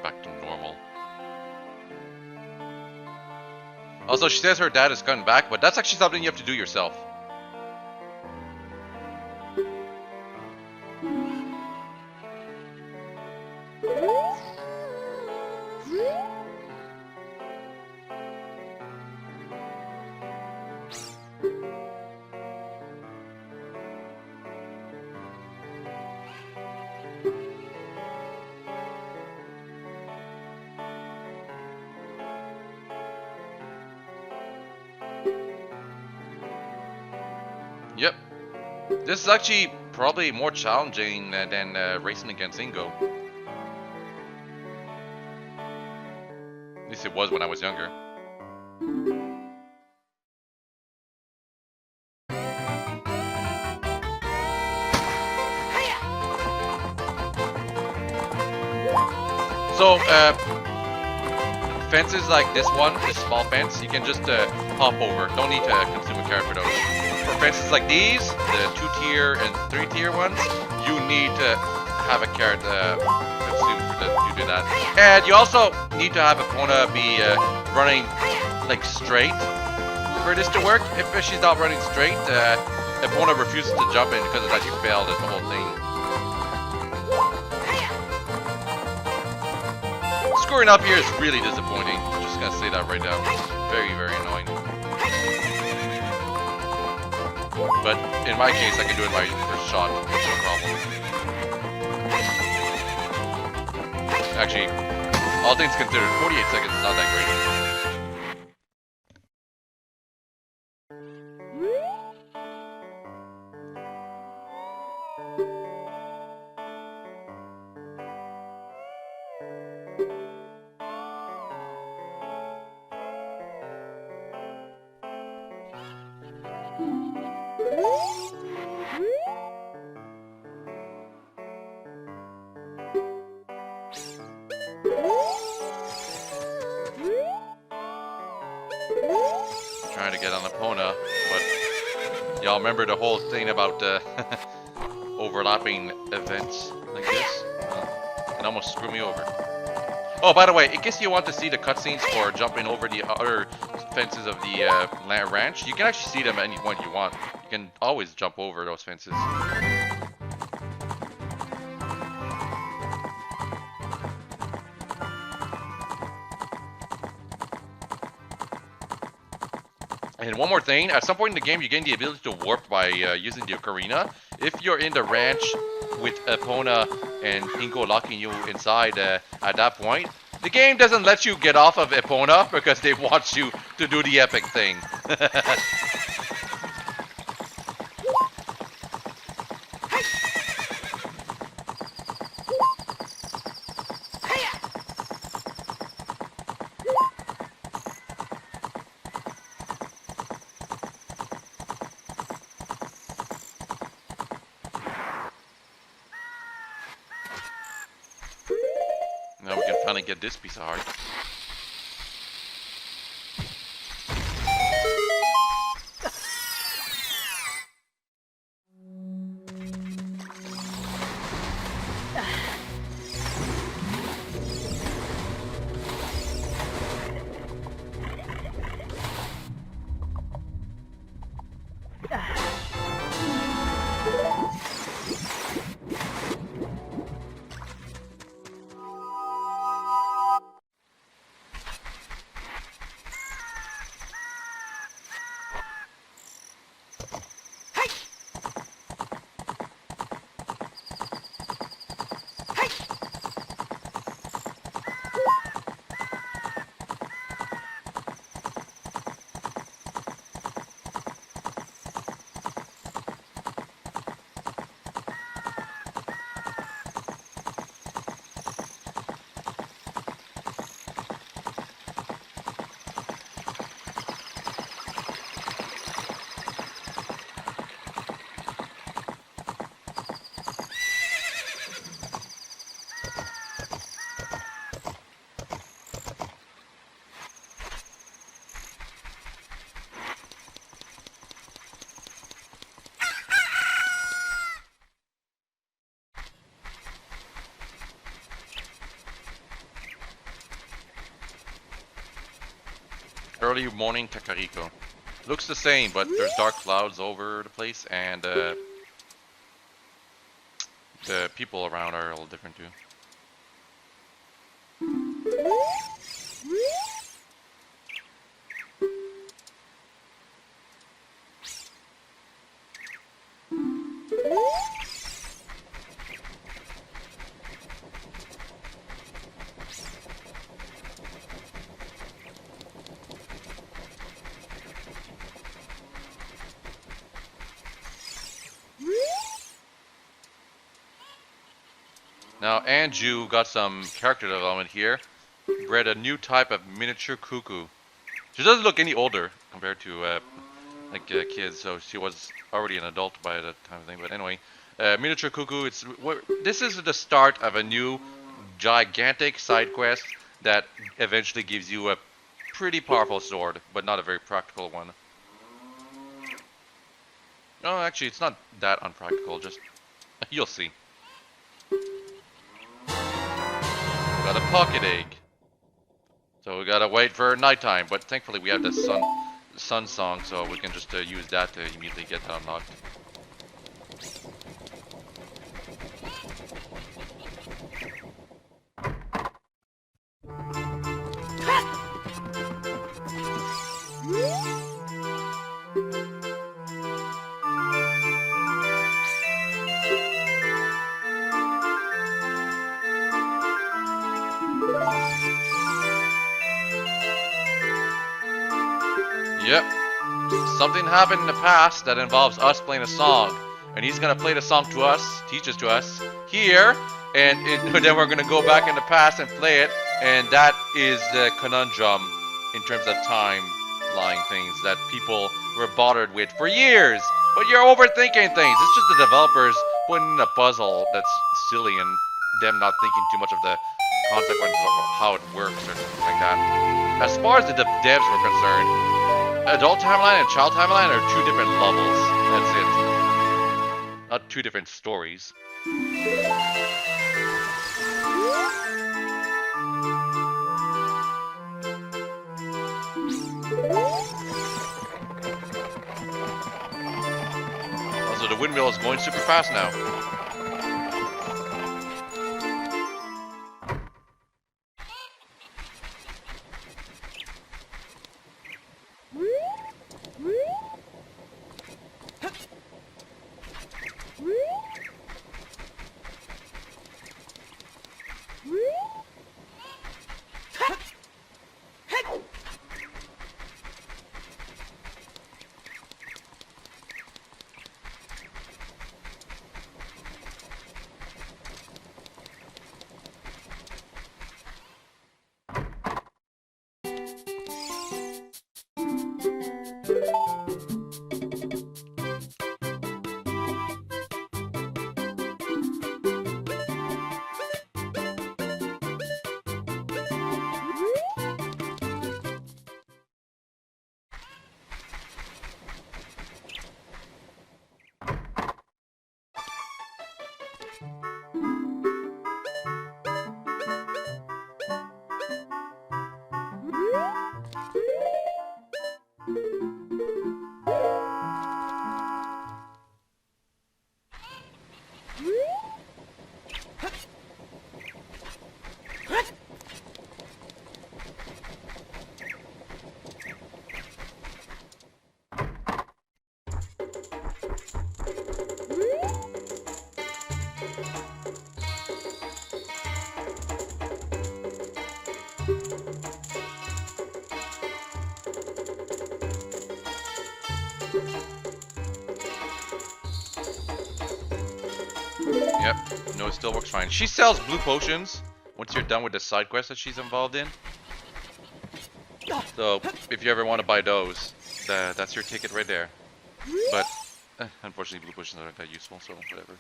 Back to normal. Also, she says her dad is coming back, but that's actually something you have to do yourself. Yep. This is actually probably more challenging than racing against Ingo. At least it was when I was younger. So, fences like this one, this small fence, you can just hop over. Don't need to consume a carrot for those. For fences like these, the 2-tier and 3-tier ones, you need to have a carrot consumed to do that. And you also need to have Epona be running like straight for this to work. If she's not running straight, Epona refuses to jump in because of that you failed the whole thing. screwing up here is really disappointing. I'm just gonna say that right now. Very, very annoying. But in my case, I can do it my first shot. No problem. Actually, all things considered, 48 seconds is not that great. Trying to get on Epona, but y'all remember the whole thing about overlapping events like this? It almost screwed me over. Oh, by the way, in case you want to see the cutscenes for jumping over the other fences of the ranch, you can actually see them at any point you want. You can always jump over those fences. And one more thing, at some point in the game you gain the ability to warp by using the Ocarina. If you're in the ranch with Epona and Pinko locking you inside at that point, the game doesn't let you get off of Epona because they want you to do the epic thing. Now we can finally get this piece of heart. Early morning Kakariko. Looks the same, but there's dark clouds over the place, and the people around are a little different too. Now, Anju got some character development here. Bred a new type of miniature cuckoo. She doesn't look any older compared to kids, so she was already an adult by that time of thing. But anyway, miniature cuckoo. This is the start of a new gigantic side quest that eventually gives you a pretty powerful sword, but not a very practical one. No, actually, it's not that unpractical. Just you'll see. Got a pocket egg. So we gotta wait for nighttime, but thankfully we have the sun song, so we can just use that to immediately get that unlocked. something happened in the past that involves us playing a song, and he's gonna play the song to us, teach it to us here, and then we're gonna go back in the past and play it, and that is the conundrum in terms of timeline things that people were bothered with for years. But you're overthinking things. It's just the developers putting in a puzzle that's silly and them not thinking too much of the consequences of how it works or something like that. As far as the devs were concerned, adult timeline and child timeline are two different levels. That's it. Not two different stories. Also, the windmill is going super fast now. Yep, no, it still works fine. She sells blue potions once you're done with the side quest that she's involved in. So, if you ever want to buy those, that's your ticket right there. But, unfortunately, blue potions aren't that useful, so whatever.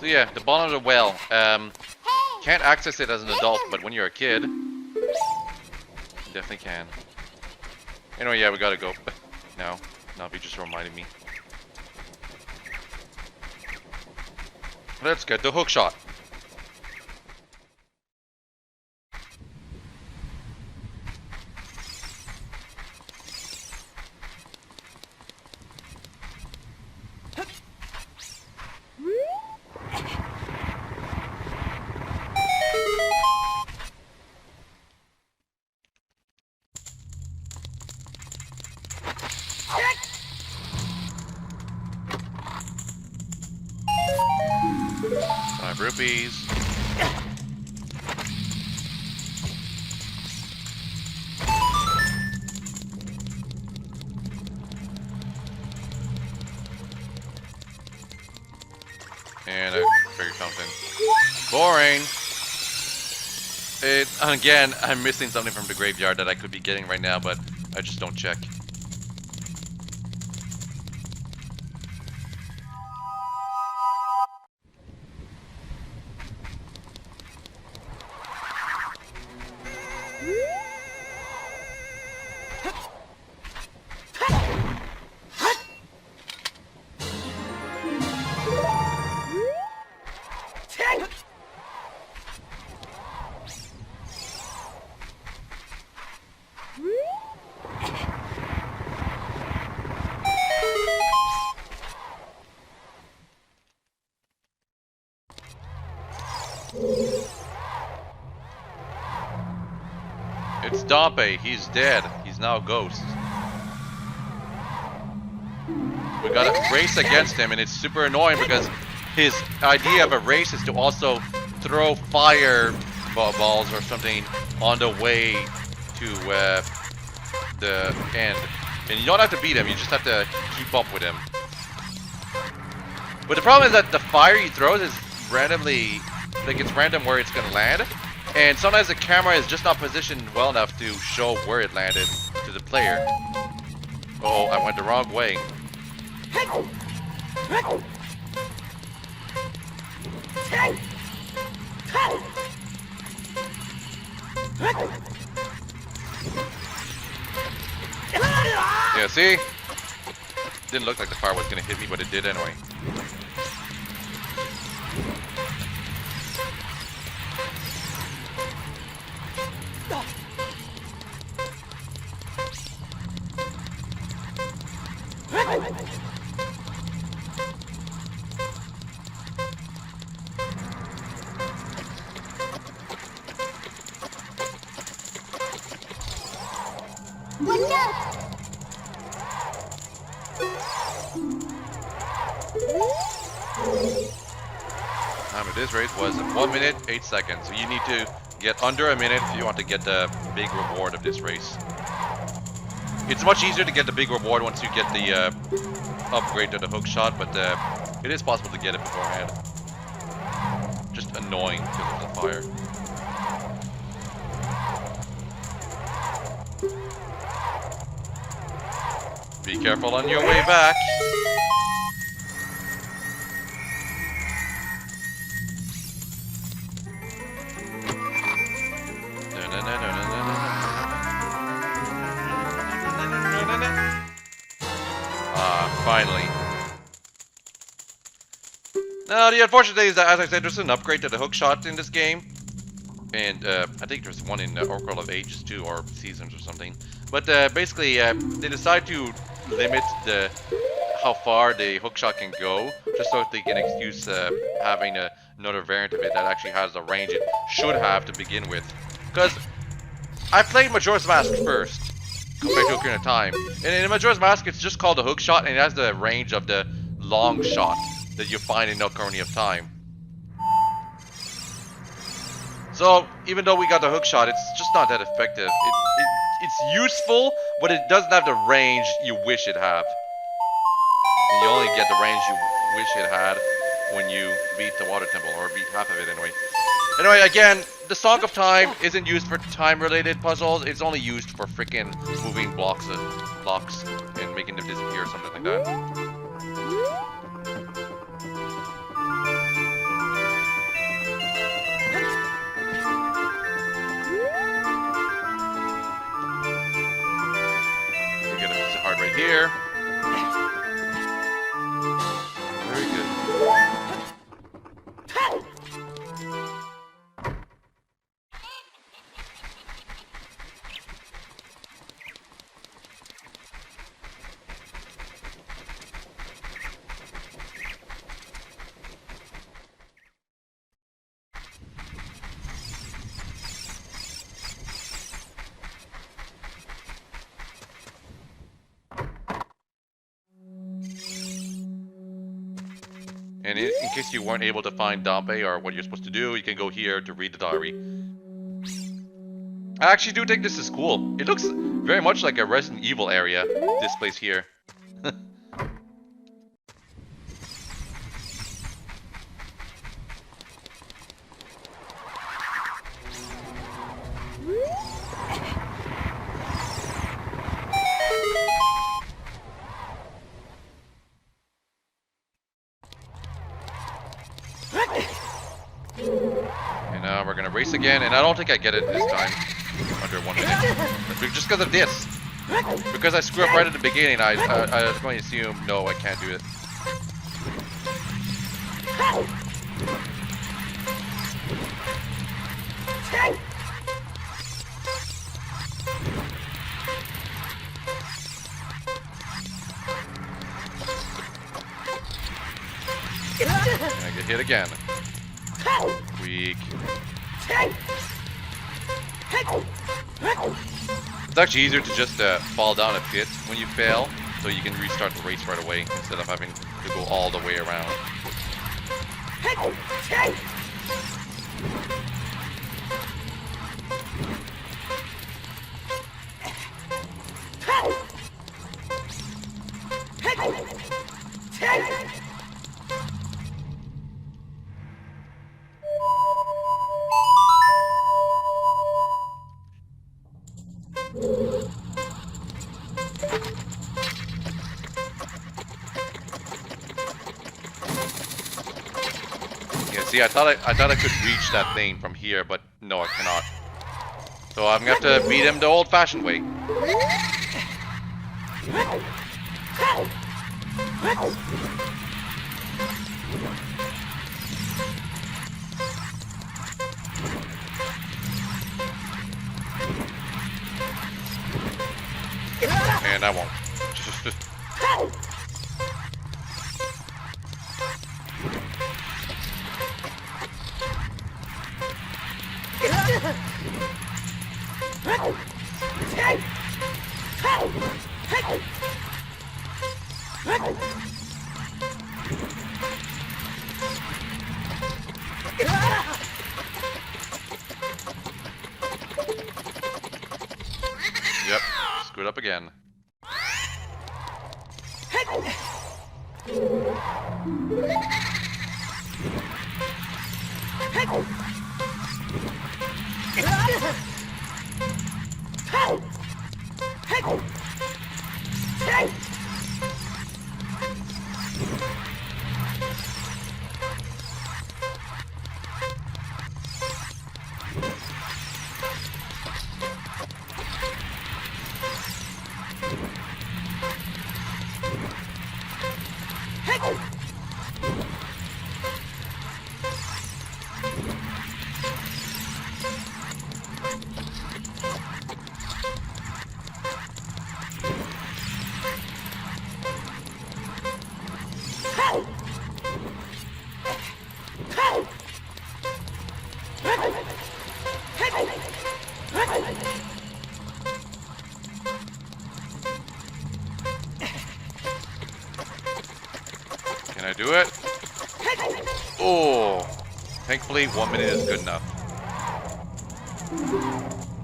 So yeah, the bottom of the well. Can't access it as an adult, but when you're a kid, you definitely can. Anyway, yeah, we gotta go now. Now you just reminded me. Let's get the hook shot. Rupees. And a fairy fountain. Boring. Again, I'm missing something from the graveyard that I could be getting right now, but I just don't check. It's Dompe. He's dead. He's now a ghost. We gotta race against him, and it's super annoying because his idea of a race is to also throw fire balls or something on the way to the end. And you don't have to beat him, you just have to keep up with him. But the problem is that the fire he throws is randomly, like it's random where it's gonna land. And sometimes the camera is just not positioned well enough to show where it landed to the player. Oh, I went the wrong way. Yeah, see? Didn't look like the fire was gonna hit me, but it did anyway. Time of this race was 1 minute 8 seconds, so you need to get under a minute if you want to get the big reward of this race. It's much easier to get the big reward once you get the upgrade to the hook shot, but it is possible to get it beforehand. Just annoying because of the fire. Be careful on your way back. Finally. Now, the unfortunate thing is that, as I said, there's an upgrade to the hook shot in this game. And I think there's one in Oracle of Ages too, or Seasons or something. But basically, they decide to limit how far the hook shot can go, just so they can excuse having another variant of it that actually has the range it should have to begin with. Because I played Majora's Mask first, compared to Ocarina of Time. And in Majora's Mask, it's just called the hook shot, and it has the range of the long shot that you find in Ocarina of Time. So, even though we got the hook shot, it's just not that effective. It's useful, but it doesn't have the range you wish it had. And you only get the range you wish it had when you beat the water temple, or beat half of it anyway. Anyway, again, the Song of Time isn't used for time-related puzzles. It's only used for freaking moving blocks and making them disappear or something like that. We get a piece of heart right here. Very good. And in case you weren't able to find Dompe or what you're supposed to do, you can go here to read the diary. I actually do think this is cool. It looks very much like a Resident Evil area, this place here. Race again, and I don't think I get it this time under 1 minute. Just because of this. Because I screw up right at the beginning, I was going to assume, no, I can't do it. And I get hit again. Weak. It's actually easier to just fall down a pit when you fail, so you can restart the race right away instead of having to go all the way around. Yeah, see, I thought I could reach that thing from here, but no, I cannot. So I'm gonna have to beat him the old-fashioned way. And I won't. Yep, screwed up again. Can I do it? Oh, thankfully 1 minute is good enough.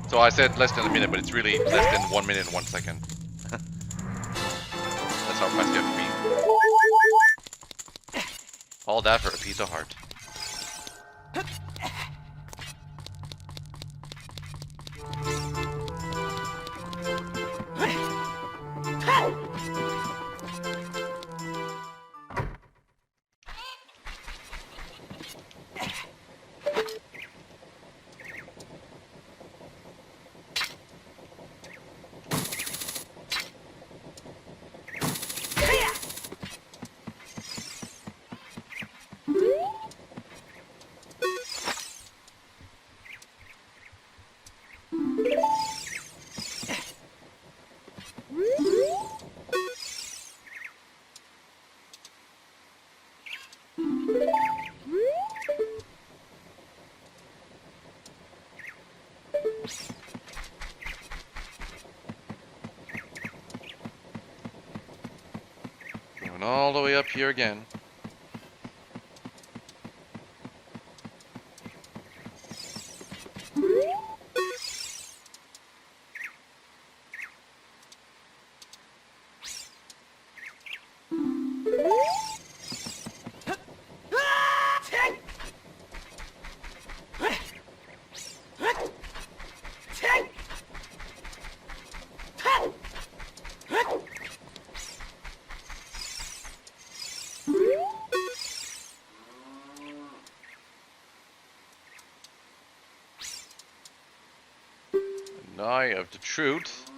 So I said less than a minute, but it's really less than 1 minute and 1 second. That's how fast you have to be. All that for a piece of heart. Going all the way up here again. Eye of the truth.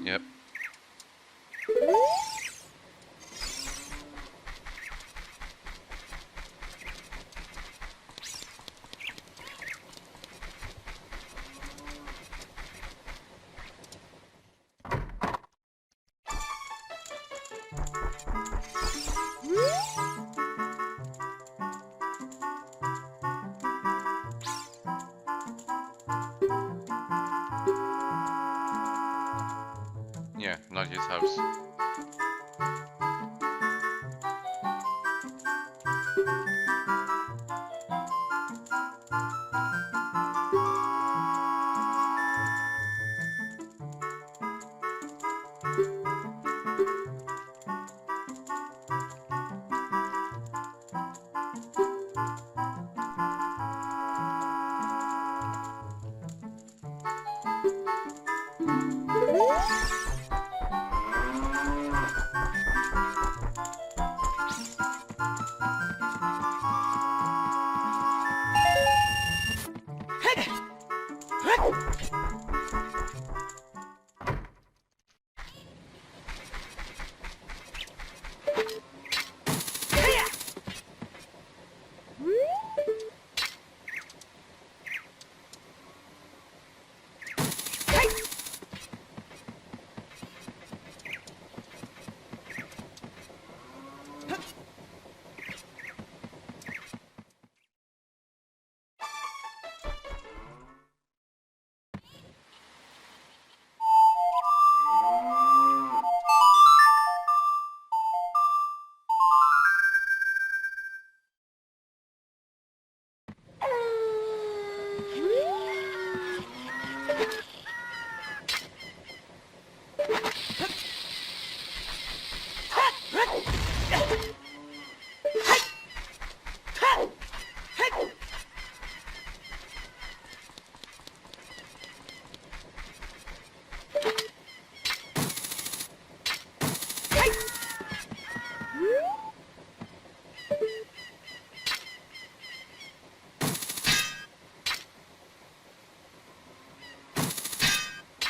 Yep. not his house.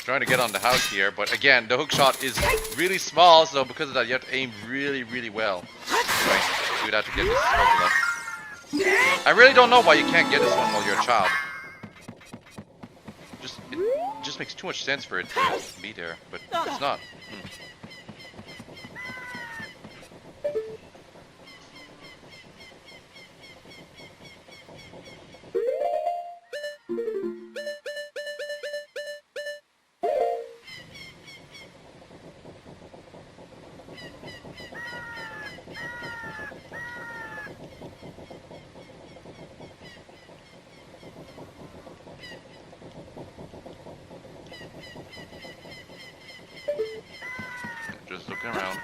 Trying to get on the house here, but again, the hook shot is really small, so because of that, you have to aim really, really well. Anyway, do that to get this smoke. I really don't know why you can't get this one while you're a child. It just makes too much sense for it to be there, but it's not. Just looking around.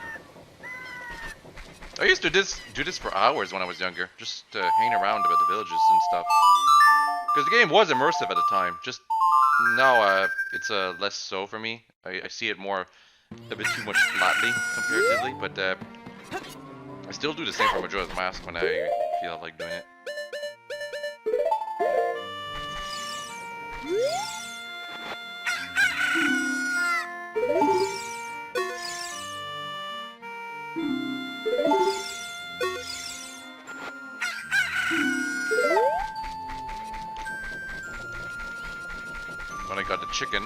I used to do this for hours when I was younger, just hang around about the villages and stuff. Because the game was immersive at the time. Just now, it's less so for me. I see it more a bit too much flatly comparatively, but I still do the same for Majora's Mask when I feel like doing it. When I got the chicken.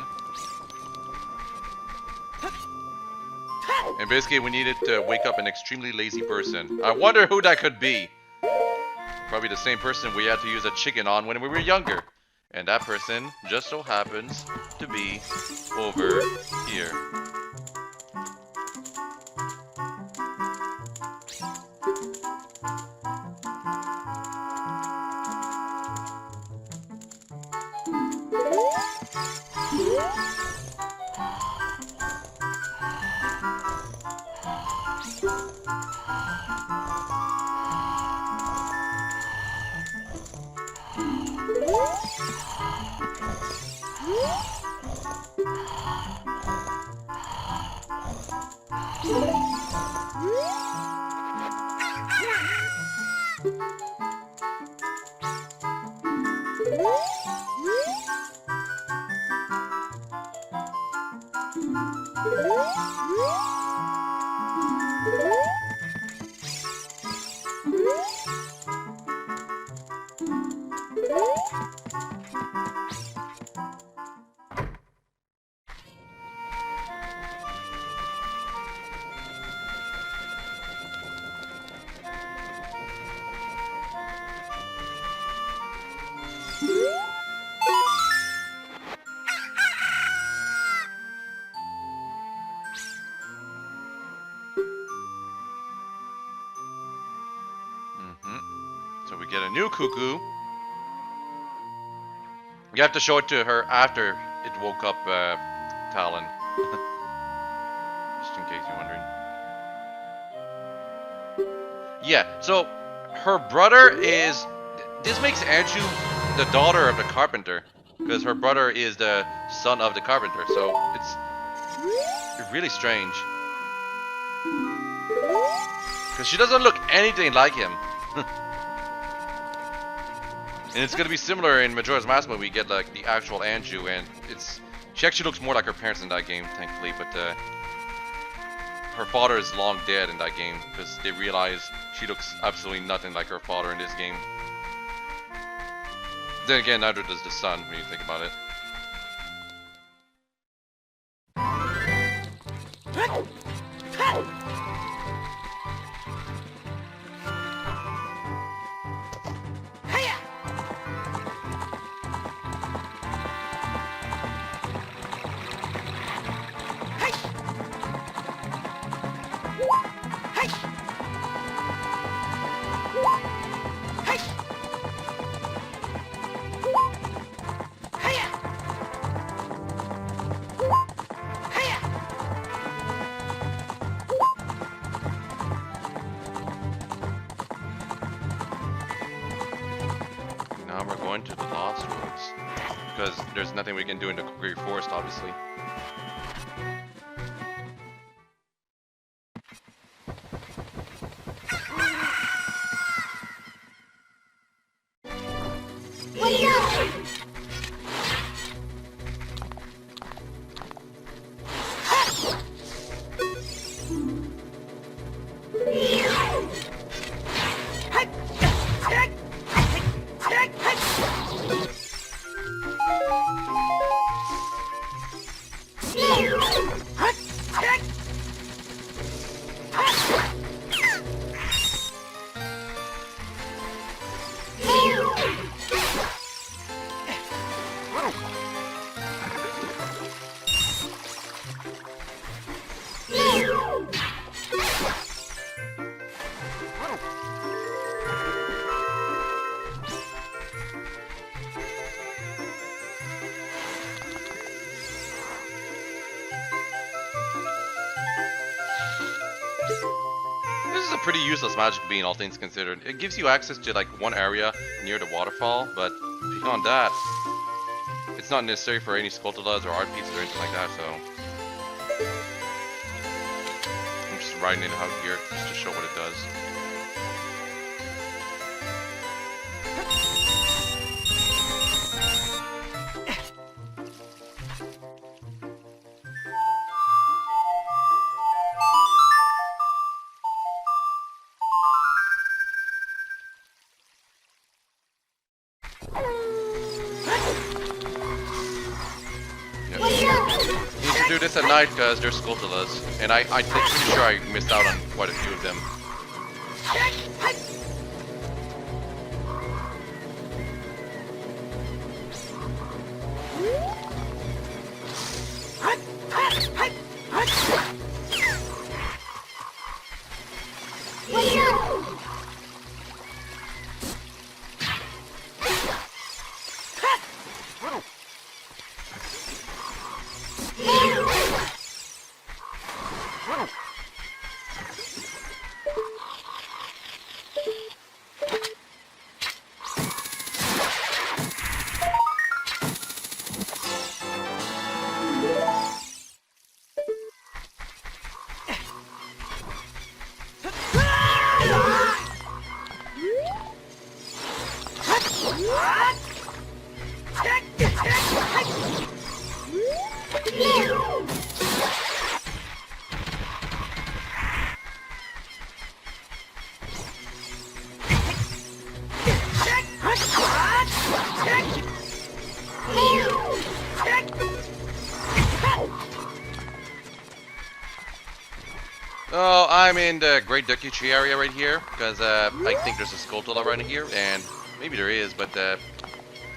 And basically we needed to wake up an extremely lazy person. I wonder who that could be. Probably the same person we had to use a chicken on when we were younger. And that person just so happens to be over here. new cuckoo. You have to show it to her after it woke up Talon. Just in case you're wondering. Yeah, so her brother is... This makes Anju the daughter of the carpenter. Because her brother is the son of the carpenter. So it's really strange. Because she doesn't look anything like him. And it's gonna be similar in Majora's Mask when we get like the actual Anju, and she actually looks more like her parents in that game, thankfully. But her father is long dead in that game because they realize she looks absolutely nothing like her father in this game. Then again, neither does the son when you think about it. Now we're going to the Lost Woods, because there's nothing we can do in the Kokiri Forest, obviously. This is a pretty useless magic bean, all things considered. It gives you access to like one area near the waterfall, but beyond that, it's not necessary for any Skulltulas or art pieces or anything like that, so... I'm just riding it out here just to show what it does. Do this at night because there's Skulltulas, and I'm pretty sure I missed out on quite a few of them. Oh, I'm in the Great Ducky Tree area right here, because I think there's a Skulltula right here, and maybe there is, but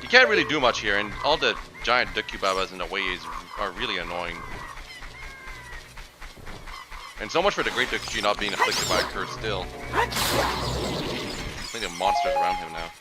you can't really do much here, and all the giant Duckubabas in the way are really annoying. And so much for the Great Ducky Tree not being afflicted by a curse still. Plenty of monsters around him now.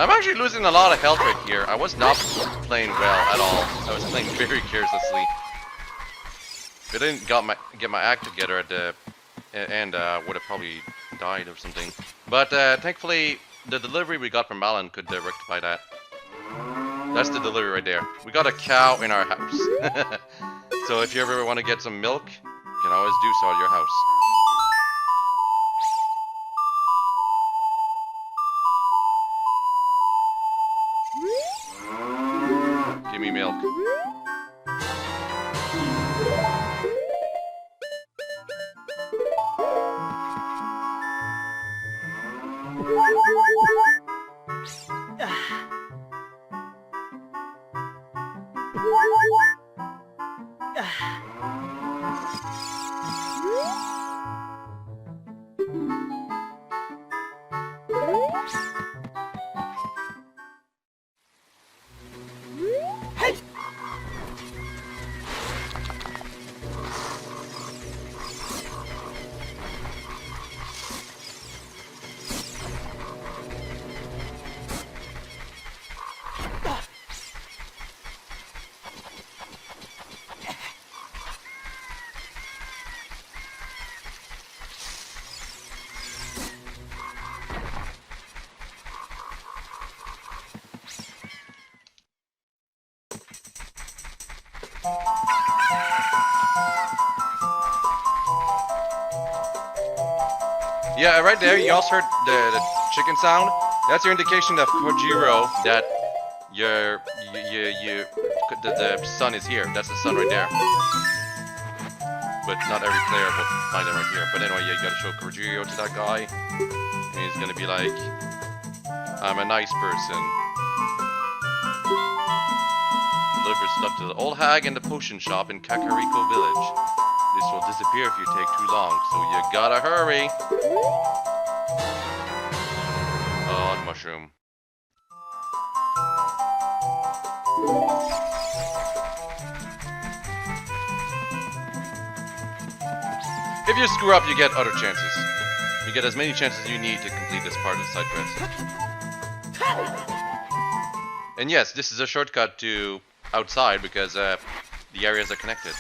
I'm actually losing a lot of health right here. I was not playing well at all. I was playing very carelessly. If I didn't get my act together at the end, would have probably died or something. But thankfully, the delivery we got from Malin could rectify that. That's the delivery right there. We got a cow in our house. So if you ever want to get some milk, you can always do so at your house. Give me milk. Yeah, right there, you also heard the chicken sound. That's your indication of Kojiro that the sun is here. That's the sun right there. But not every player will find it right here. But anyway, yeah, you gotta show Kojiro to that guy. And he's gonna be like, I'm a nice person. Deliver stuff to the old hag in the potion shop in Kakariko village. This will disappear if you take too long, so you gotta hurry. Oh, mushroom. If you screw up, you get other chances. You get as many chances as you need to complete this part of the side quest. And yes, this is a shortcut to outside because the areas are connected.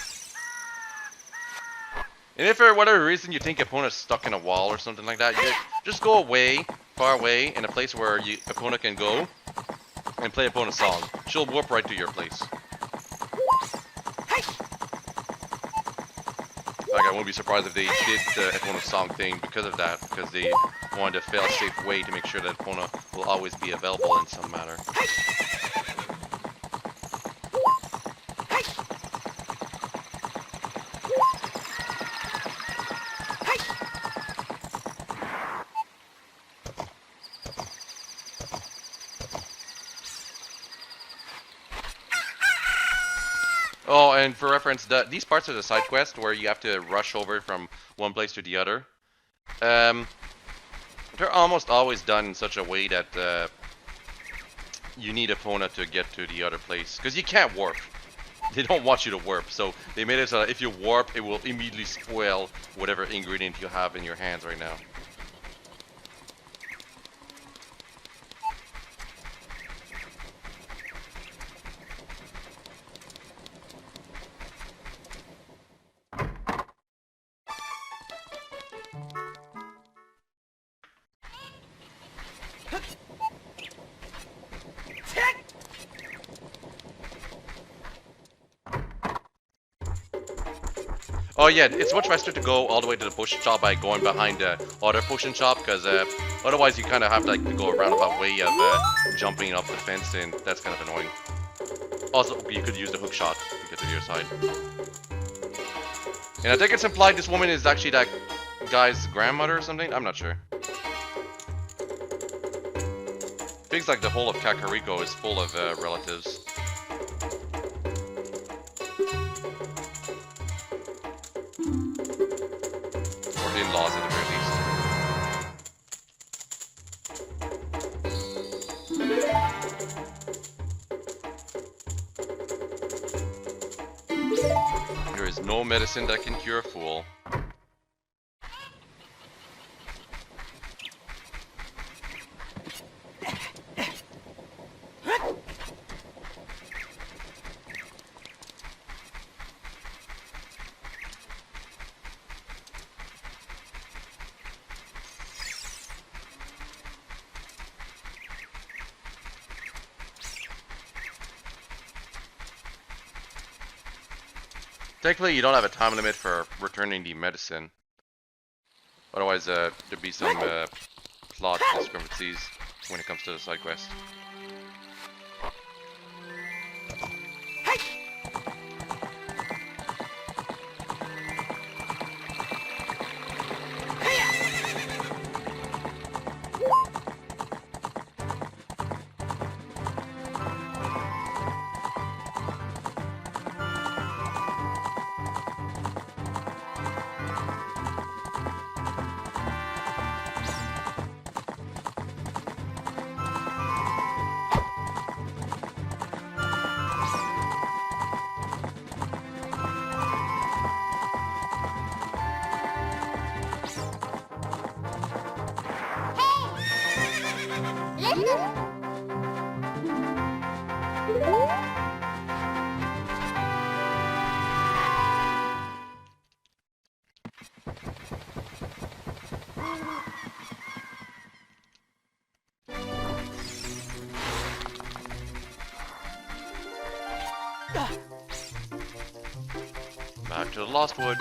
And if for whatever reason you think your opponent's stuck in a wall or something like that, you just go away, far away, in a place where your opponent can go, and play opponent's song. She'll warp right to your place. Like, I won't be surprised if they did the opponent's song thing because of that, because they wanted a fail-safe way to make sure that opponent will always be available in some manner. Oh, and for reference, these parts of the side quest where you have to rush over from one place to the other, they're almost always done in such a way that you need opponent to get to the other place, because you can't warp. They don't want you to warp, so they made it so that if you warp, it will immediately spoil whatever ingredient you have in your hands right now. Oh yeah, it's much faster to go all the way to the potion shop by going behind the other potion shop, because otherwise you kind of have to go a roundabout way of jumping up the fence, and that's kind of annoying. Also, you could use the hook shot to get to the other side. And I think it's implied this woman is actually that guy's grandmother or something? I'm not sure. Things like the whole of Kakariko is full of relatives. In-laws at the very least. There is no medicine that can cure a fool. Thankfully, you don't have a time limit for returning the medicine. Otherwise, there'd be some plot discrepancies when it comes to the side quest. Back to the Lost Woods.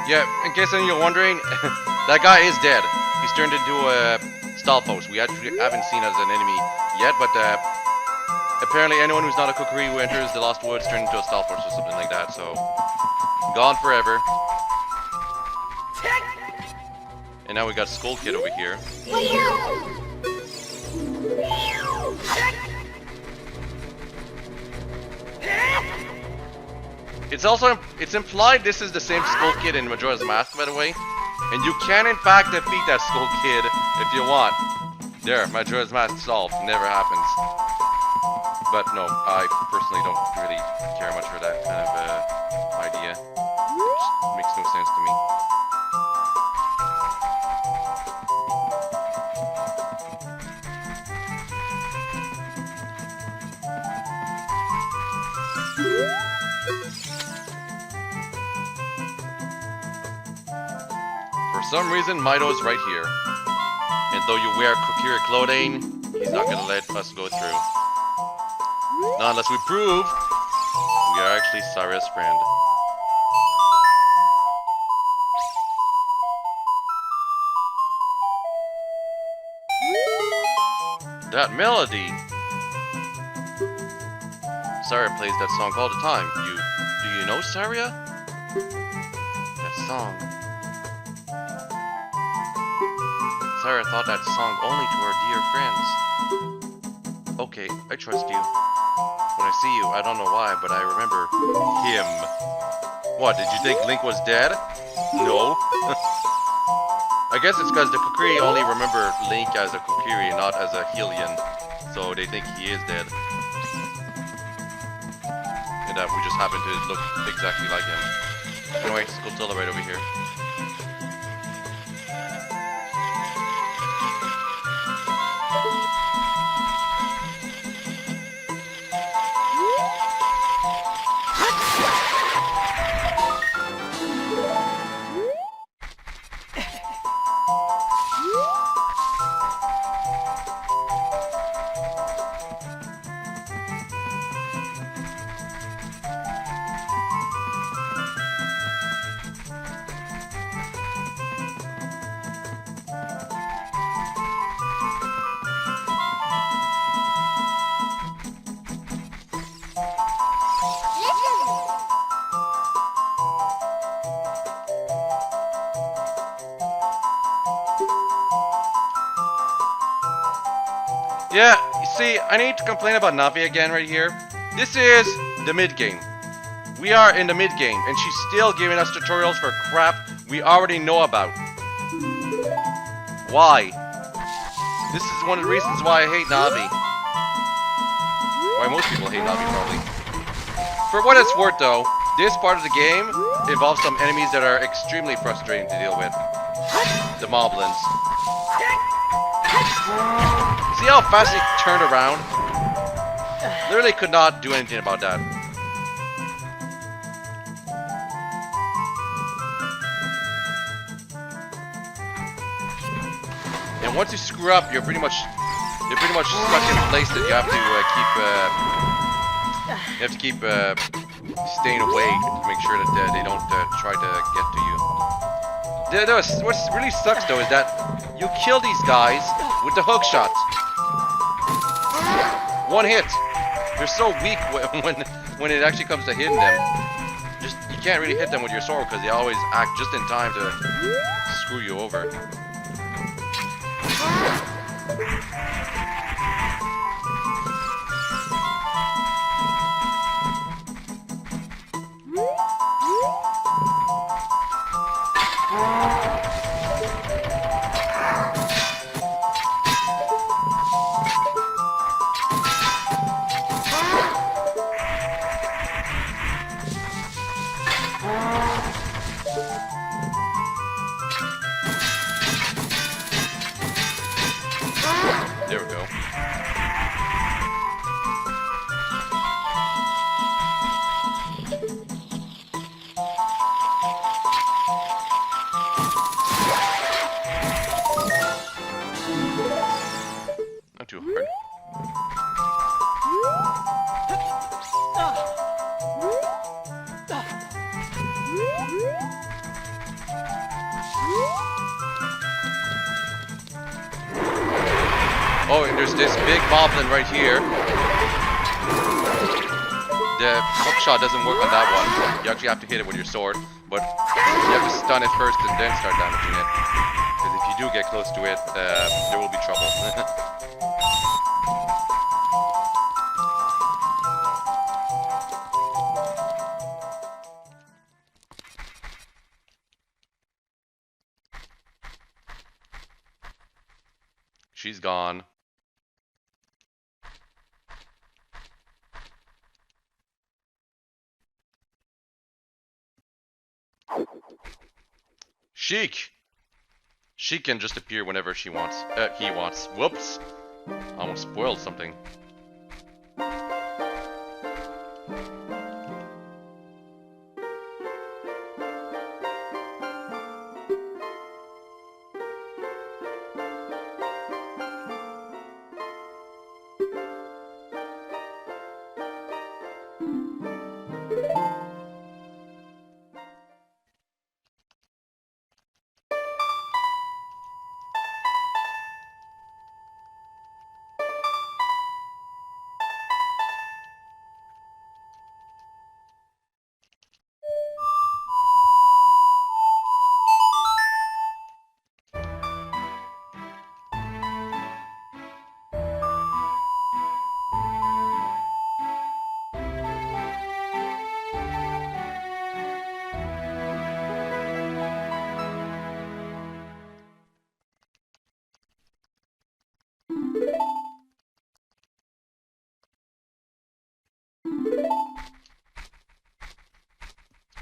Yeah, in case any of you are wondering, that guy is dead. He's turned into a Stalfos. We actually haven't seen as an enemy yet, but apparently anyone who's not a Kokiri who enters the Lost Woods turns into a Stalfos or something like that, so... Gone forever. And now we got Skull Kid over here. It's implied this is the same Skull Kid in Majora's Mask, by the way. And you can in fact defeat that Skull Kid if you want. There, Majora's Mask solved. Never happens. But no, I personally don't really care much for that kind of idea. It just makes no sense to me. For some reason, Mido's right here. And though you wear Kokiri clothing, he's not gonna let us go through. Not unless we prove we are actually Saria's friend. That melody! Saria plays that song all the time. Do you know Saria? That song. Saria thought that song only to her dear friends. Okay, I trust you. When I see you, I don't know why, but I remember him. What, did you think Link was dead? No. I guess it's because the Kokiri only remember Link as a Kokiri, not as a Hylian. So they think he is dead. that we just happen to look exactly like him. Anyway, Skulltula right over here. Yeah, you see, I need to complain about Navi again right here. This is the mid-game. We are in the mid-game, and she's still giving us tutorials for crap we already know about. Why? This is one of the reasons why I hate Navi. Why most people hate Navi, probably. For what it's worth, though, this part of the game involves some enemies that are extremely frustrating to deal with. The Moblins. See how fast he turned around? Literally could not do anything about that. And once you screw up, you're pretty much stuck in a place that you have to keep staying away to make sure that they don't try to get to you. What really sucks though is that you kill these guys with the hook shot. One hit. They're so weak when it actually comes to hitting them. You can't really hit them with your sword because they always act just in time to screw you over. There we go. Not too hard. Oh, and there's this big moblin right here. The hookshot doesn't work on that one. You actually have to hit it with your sword, but you have to stun it first and then start damaging it. Because if you do get close to it, there will be trouble. She's gone. Sheik! She can just appear whenever she wants. He wants. Whoops! Almost spoiled something.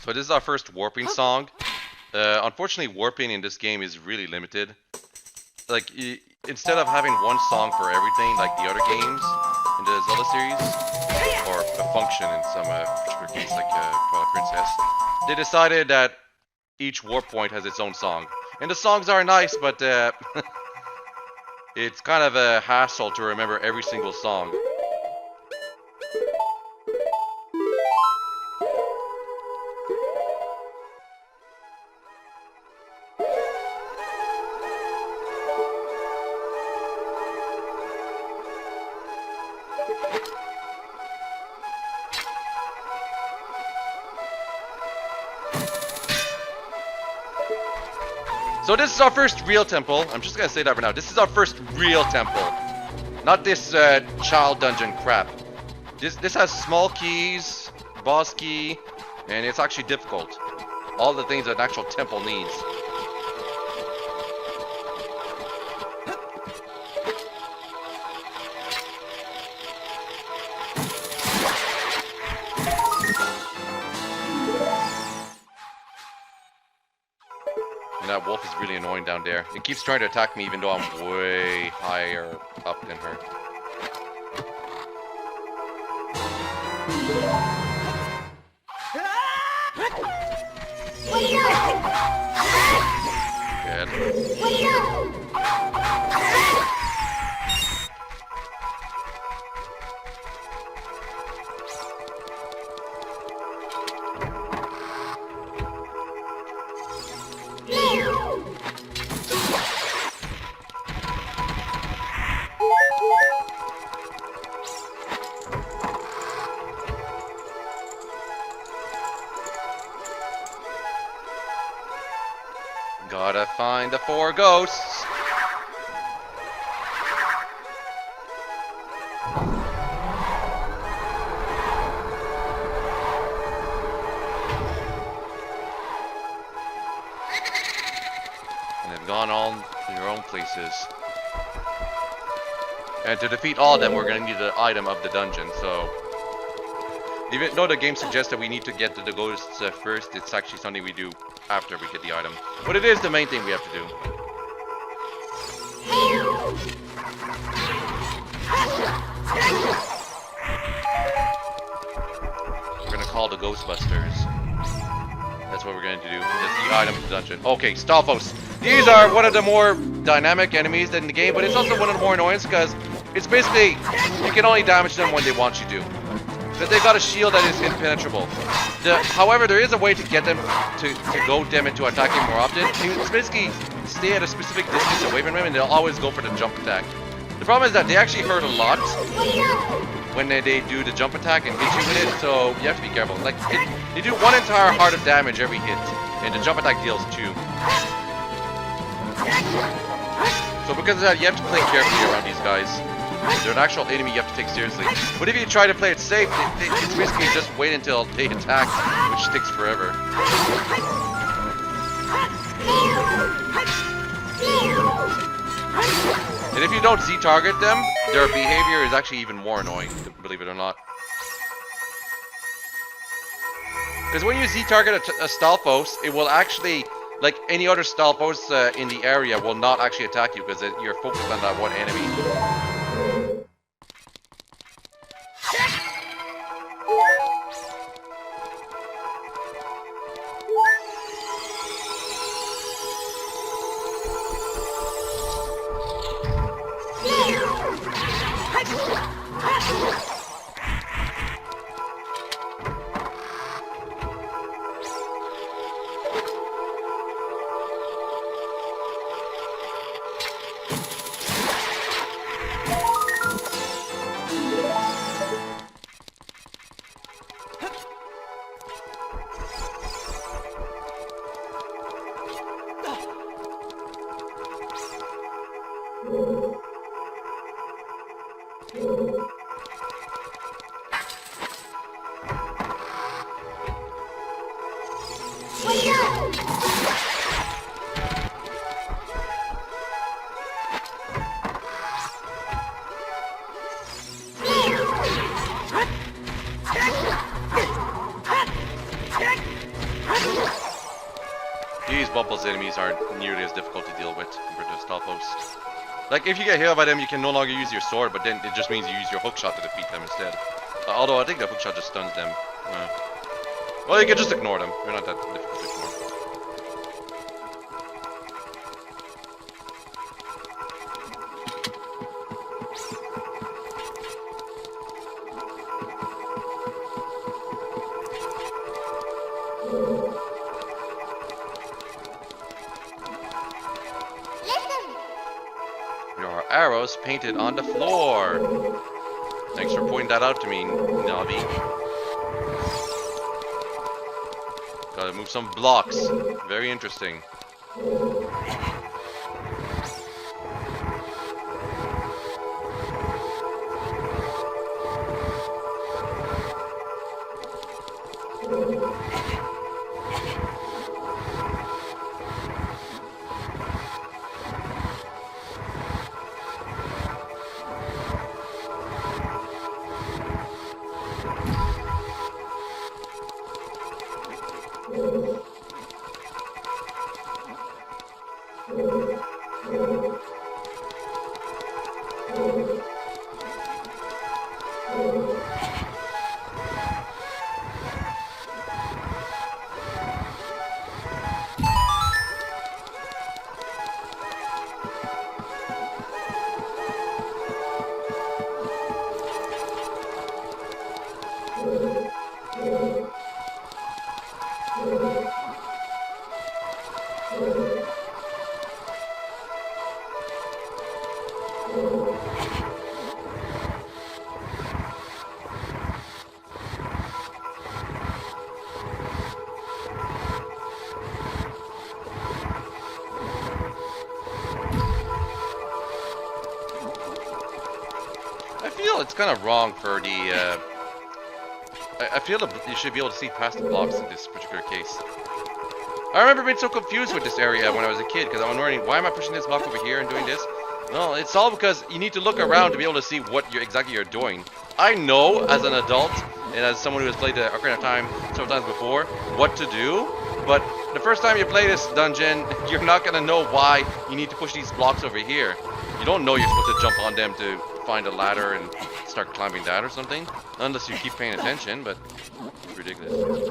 So this is our first warping song. Unfortunately, warping in this game is really limited. Like, instead of having one song for everything, like the other games in the Zelda series, or a function in some particular case, like Twilight Princess, they decided that each warp point has its own song. And the songs are nice, but it's kind of a hassle to remember every single song. So this is our first real temple. I'm just gonna say that for now. This is our first real temple. Not this child dungeon crap. This has small keys, boss key, and it's actually difficult. All the things that an actual temple needs. And that wolf is really annoying down there. It keeps trying to attack me even though I'm way higher up than her. Good. Gotta find the 4 ghosts. And they've gone all in their own places. And to defeat all of them, we're gonna need the item of the dungeon, so... Even though the game suggests that we need to get to the ghosts first, it's actually something we do after we get the item. But it is the main thing we have to do. We're gonna call the Ghostbusters. That's what we're going to do. That's the item of the dungeon. Okay, Stalfos. These are one of the more dynamic enemies in the game, but it's also one of the more annoying because it's basically, you can only damage them when they want you to. Because they've got a shield that is impenetrable. However, there is a way to get them to goad them into attacking more often. You basically stay at a specific distance away from them and they'll always go for the jump attack. The problem is that they actually hurt a lot when they do the jump attack and hit you with it, so you have to be careful. Like, they do 1 entire heart of damage every hit, and the jump attack deals 2. So because of that, you have to play carefully around these guys. They're an actual enemy you have to take seriously. But if you try to play it safe, it's basically just wait until they attack, which takes forever. And if you don't Z-target them, their behavior is actually even more annoying, believe it or not. Because when you Z-target a Stalfos, it will actually, like any other Stalfos in the area, will not actually attack you because you're focused on that one enemy. Bubbles enemies aren't nearly as difficult to deal with compared to Stalfos. Like, if you get hit by them, you can no longer use your sword, but then it just means you use your hook shot to defeat them instead. Although I think the hook shot just stuns them. Well, you can just ignore them. They're not that difficult to ignore. There are arrows painted on the floor. Thanks for pointing that out to me, Navi. Gotta move some blocks. Very interesting. It's kind of wrong for the, I feel that you should be able to see past the blocks in this particular case. I remember being so confused with this area when I was a kid, because I'm wondering, why am I pushing this block over here and doing this? No, it's all because you need to look around to be able to see what exactly you're doing. I know, as an adult, and as someone who has played the Ocarina of Time several times before, what to do, but the first time you play this dungeon, you're not going to know why you need to push these blocks over here. You don't know you're supposed to jump on them to find a ladder and start climbing that or something, unless you keep paying attention, but it's ridiculous.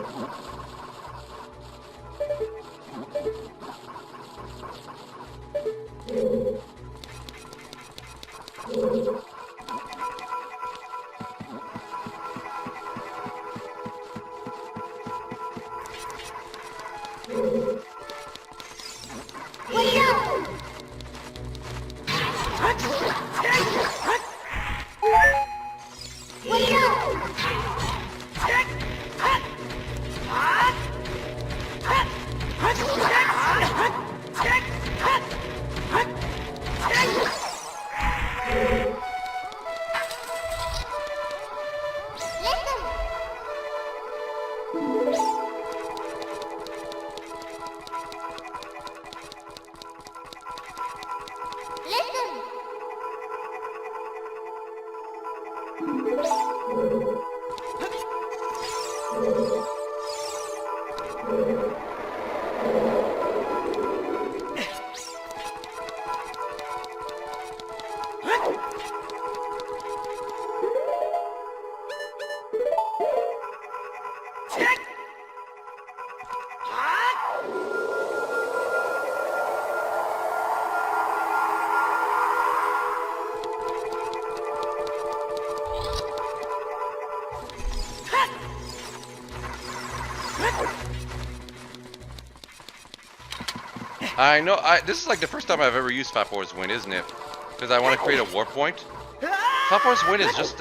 I know, this is like the first time I've ever used Fat Forward's Wind, isn't it? Because I want to create a warp point. Fat Forward's Wind is just,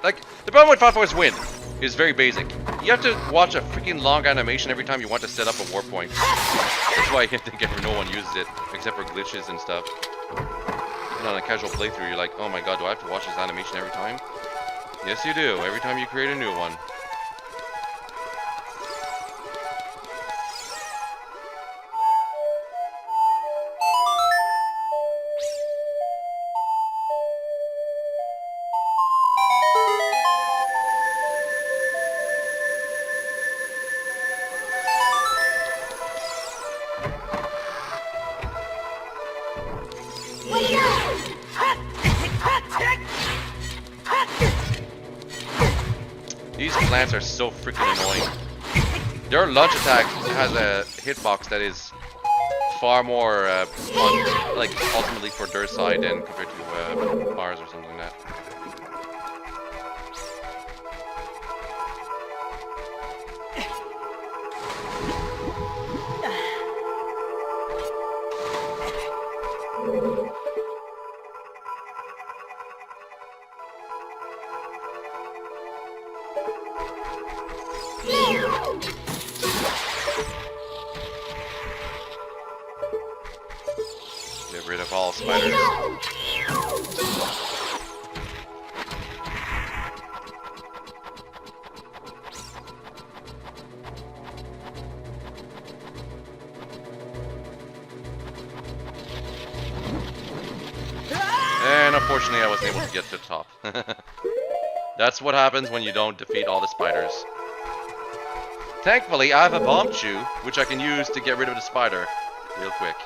like, the problem with Fat Forward's Wind is very basic. You have to watch a freaking long animation every time you want to set up a warp point. That's why I think no one uses it, except for glitches and stuff. Even on a casual playthrough, you're like, oh my god, do I have to watch this animation every time? Yes, you do, every time you create a new one. These plants are so freaking annoying. Their launch attack has a hitbox that is far more like ultimately for their side than compared to ours or something like that. Get rid of all spiders. And unfortunately I wasn't able to get to the top. That's what happens when you don't defeat all the spiders. Thankfully I have a bomb chew, which I can use to get rid of the spider real quick.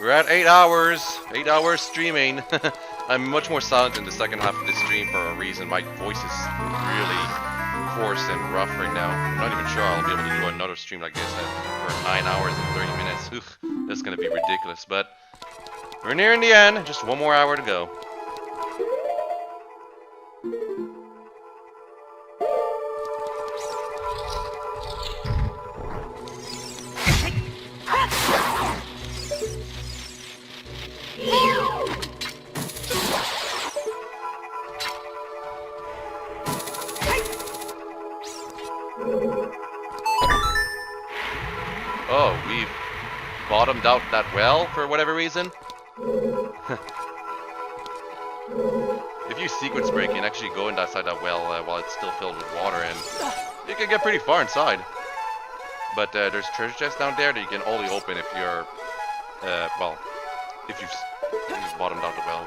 We're at 8 hours. 8 hours streaming. I'm much more silent in the second half of this stream for a reason. My voice is really coarse and rough right now. I'm not even sure I'll be able to do another stream like this for 9 hours and 30 minutes. Ugh, that's gonna be ridiculous. But we're nearing the end. Just one more hour to go. Oh, we've bottomed out that well for whatever reason. If you sequence break, you can actually go inside that well while it's still filled with water, and you can get pretty far inside. But there's treasure chests down there that you can only open if you're, well, if you've bottomed out the well.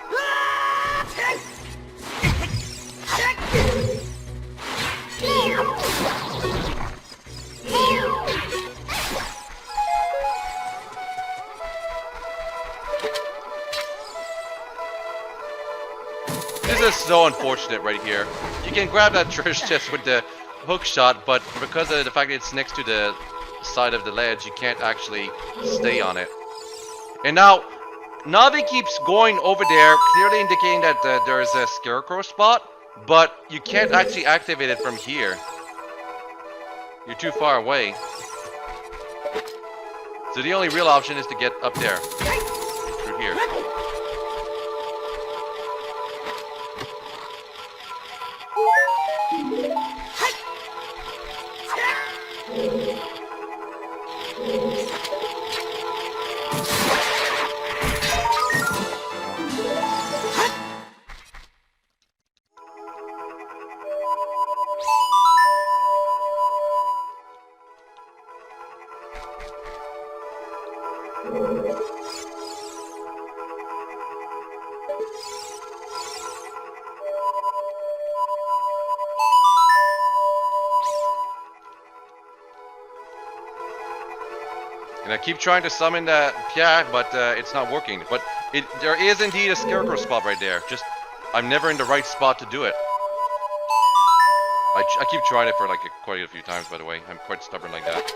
This is so unfortunate right here. You can grab that treasure chest with the hook shot, but because of the fact that it's next to the side of the ledge, you can't actually stay on it. And now, Navi keeps going over there, clearly indicating that there's a scarecrow spot, but you can't actually activate it from here. You're too far away. So the only real option is to get up there, through here. And I keep trying to summon the Pierre, but it's not working. But there is indeed a scarecrow spot right there. Just, I'm never in the right spot to do it. I keep trying it for like quite a few times, by the way. I'm quite stubborn like that.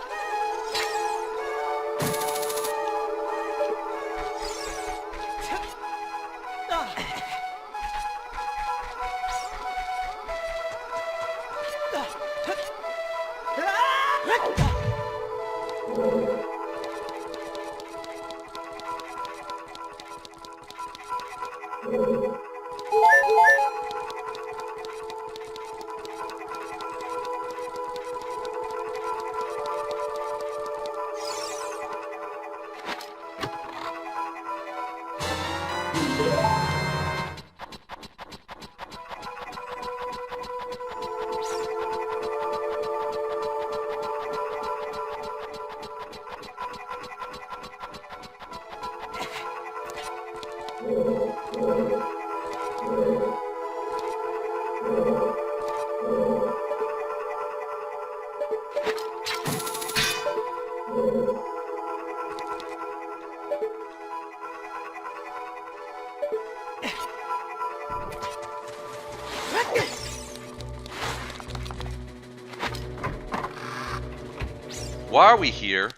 Why are we here?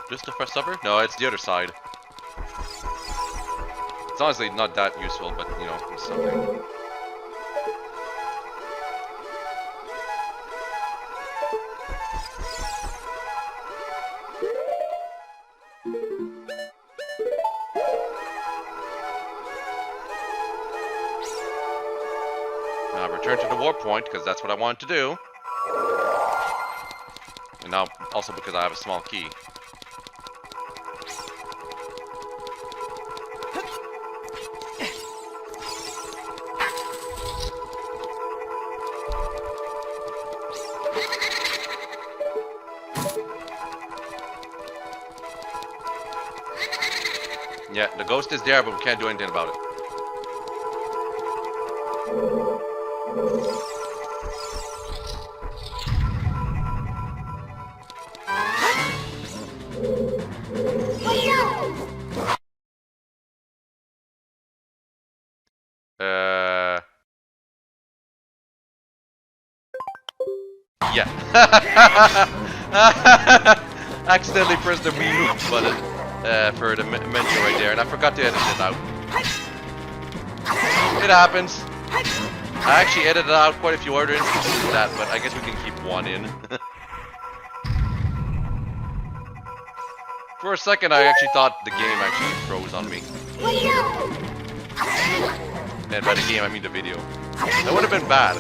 Just to press upper? No, it's the other side. It's honestly not that useful, but you know, it's something. Now return to the warp point, because that's what I wanted to do. And now, also because I have a small key. Yeah, the ghost is there, but we can't do anything about it. Yeah. Accidentally pressed the remove button for the mention right there, and I forgot to edit it out. It happens. I actually edited out quite a few other instances of that, but I guess we can keep one in. For a second, I actually thought the game actually froze on me. And by the game, I mean the video. That would have been bad.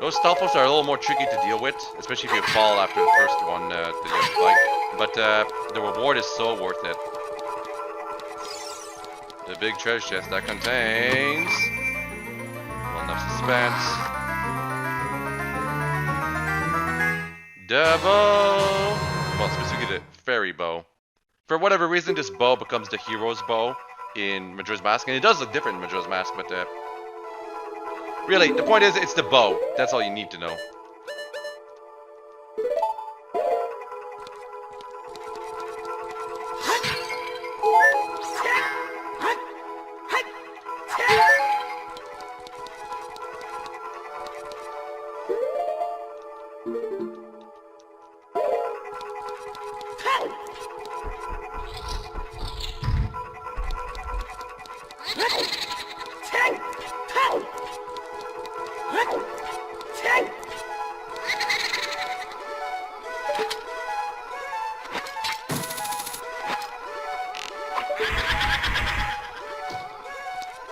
Those stealthos are a little more tricky to deal with, especially if you fall after the first one that you have to fight. But the reward is so worth it. The big treasure chest that contains... well, enough suspense. The bow! Well, specifically the fairy bow. For whatever reason, this bow becomes the hero's bow in Majora's Mask. And it does look different in Majora's Mask, but... really, the point is, it's the bow. That's all you need to know.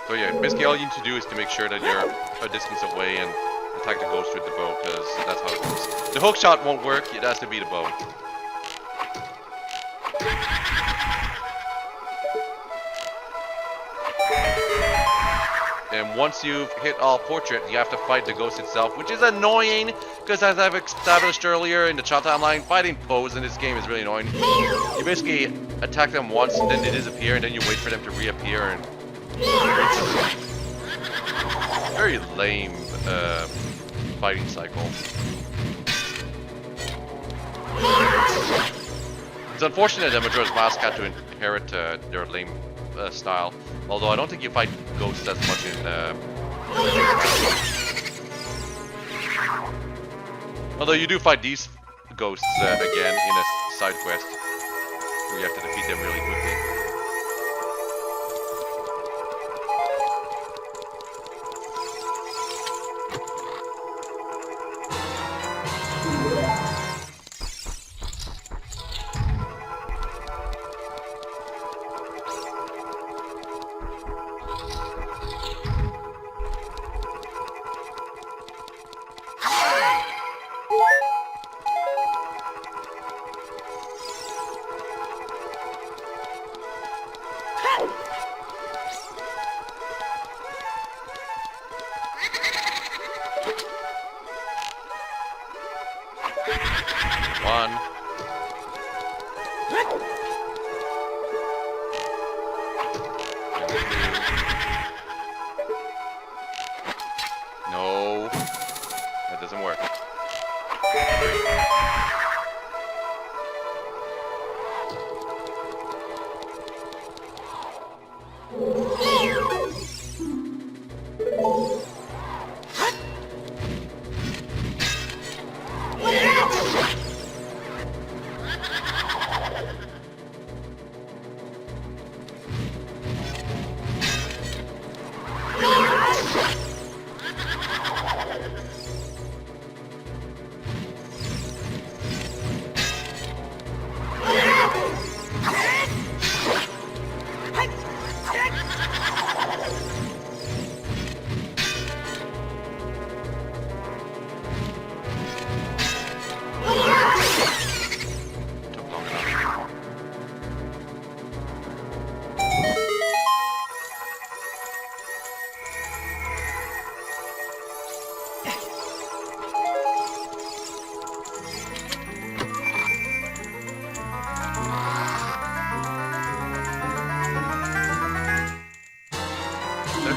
So yeah, basically all you need to do is to make sure that you're a distance away and attack the ghost with the bow, because that's how it works. The hook shot won't work, it has to be the bow. And once you've hit all portrait, you have to fight the ghost itself, which is annoying, because as I've established earlier in the child timeline, fighting foes in this game is really annoying. You basically attack them once, and then they disappear, and then you wait for them to reappear, and very lame fighting cycle. It's unfortunate that Majora's Mask had to inherit their lame style. Although I don't think you fight ghosts as much in Although you do fight these ghosts again in a side quest, where you have to defeat them really quickly. One. No. That doesn't work.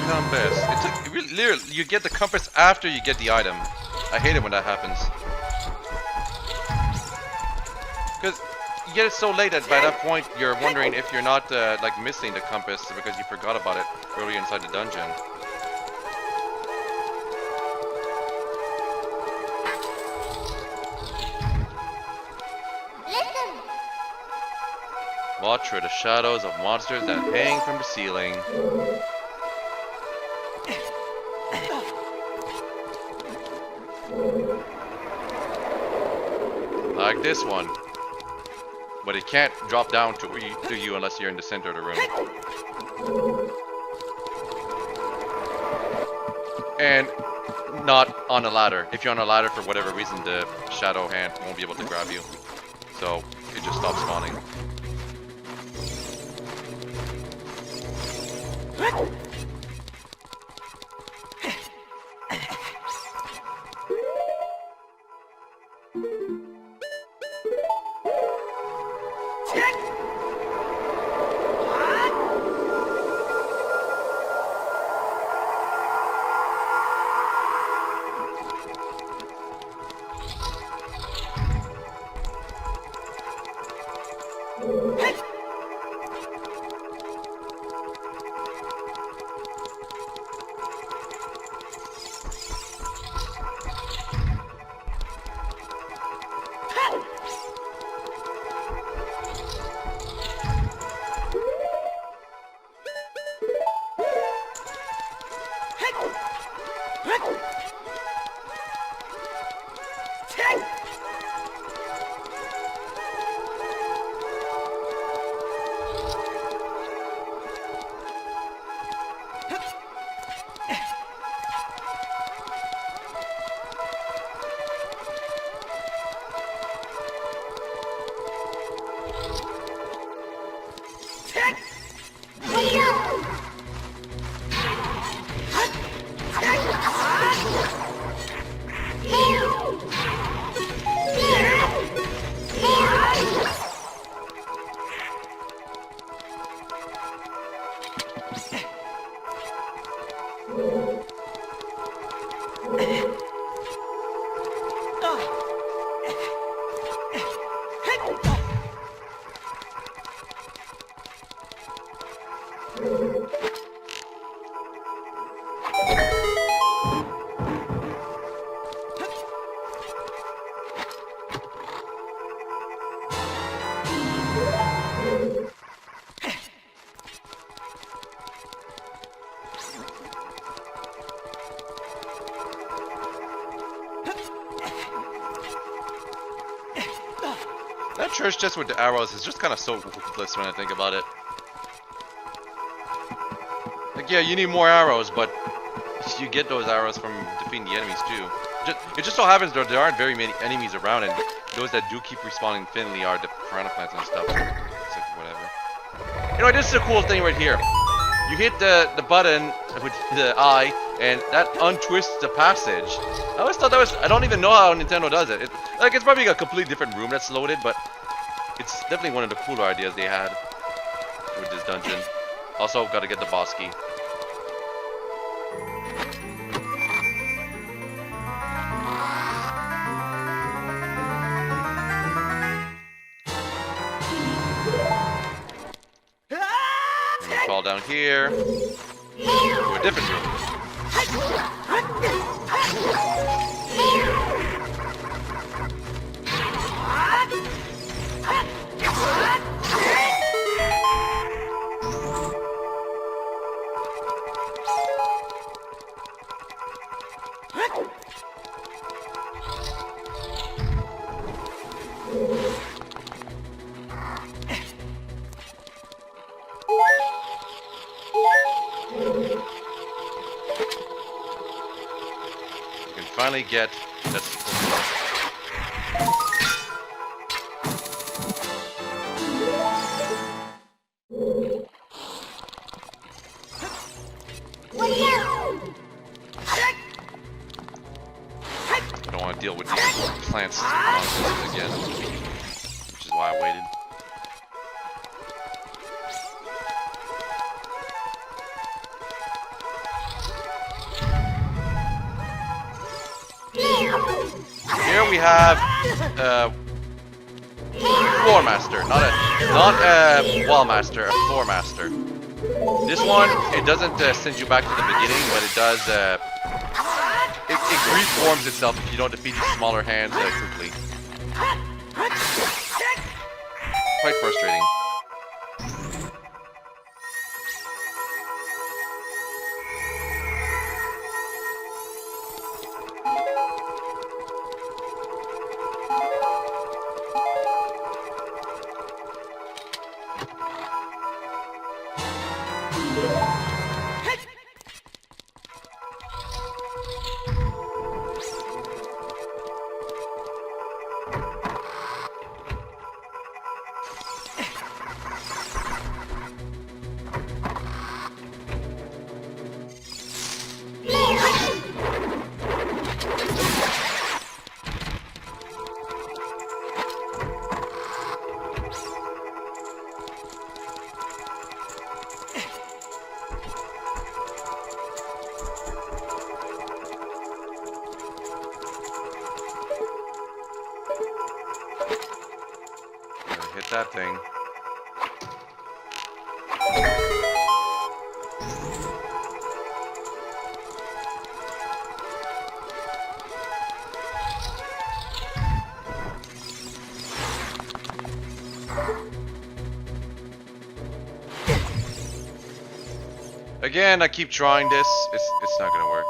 Compass. Literally, you get the compass after you get the item. I hate it when that happens. Because you get it so late that by that point you're wondering if you're not like missing the compass because you forgot about it earlier inside the dungeon. Listen. Watch for the shadows of monsters that hang from the ceiling. Like this one. But it can't drop down to you unless you're in the center of the room. And not on a ladder. If you're on a ladder for whatever reason, the shadow hand won't be able to grab you. So it just stops spawning. church chest with the arrows is just kind of so worthless when I think about it. Like, yeah, you need more arrows, but you get those arrows from defeating the enemies too. It just so happens there aren't very many enemies around, and those that do keep respawning infinitely are the piranha plants and stuff. It's like, whatever. You know, this is a cool thing right here. You hit the button with the eye, and that untwists the passage. I always thought that was... I don't even know how Nintendo does it. Like, it's probably a completely different room that's loaded, but it's definitely one of the cooler ideas they had with this dungeon. Also, gotta get the boss key. Fall down here to a different room. Finally get this. I don't want to deal with these plants monsters again, which is why I waited. Here we have floor master, not a wall master, a floor master. This one, it doesn't send you back to the beginning, but it does. It reforms itself if you don't defeat these smaller hands quickly. Quite frustrating. Hit that thing. Again, I keep trying this. It's not gonna work.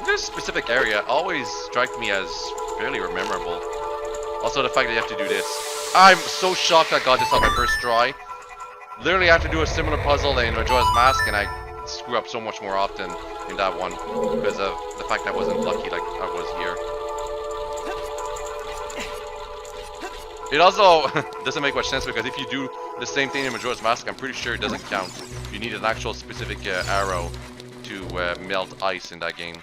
This specific area always strikes me as fairly memorable. Also, the fact that you have to do this. I'm so shocked I got this on my first try. Literally, I have to do a similar puzzle in Majora's Mask, and I screw up so much more often in that one because of the fact that I wasn't lucky like I was here. It also doesn't make much sense because if you do the same thing in Majora's Mask, I'm pretty sure it doesn't count. You need an actual specific arrow to melt ice in that game,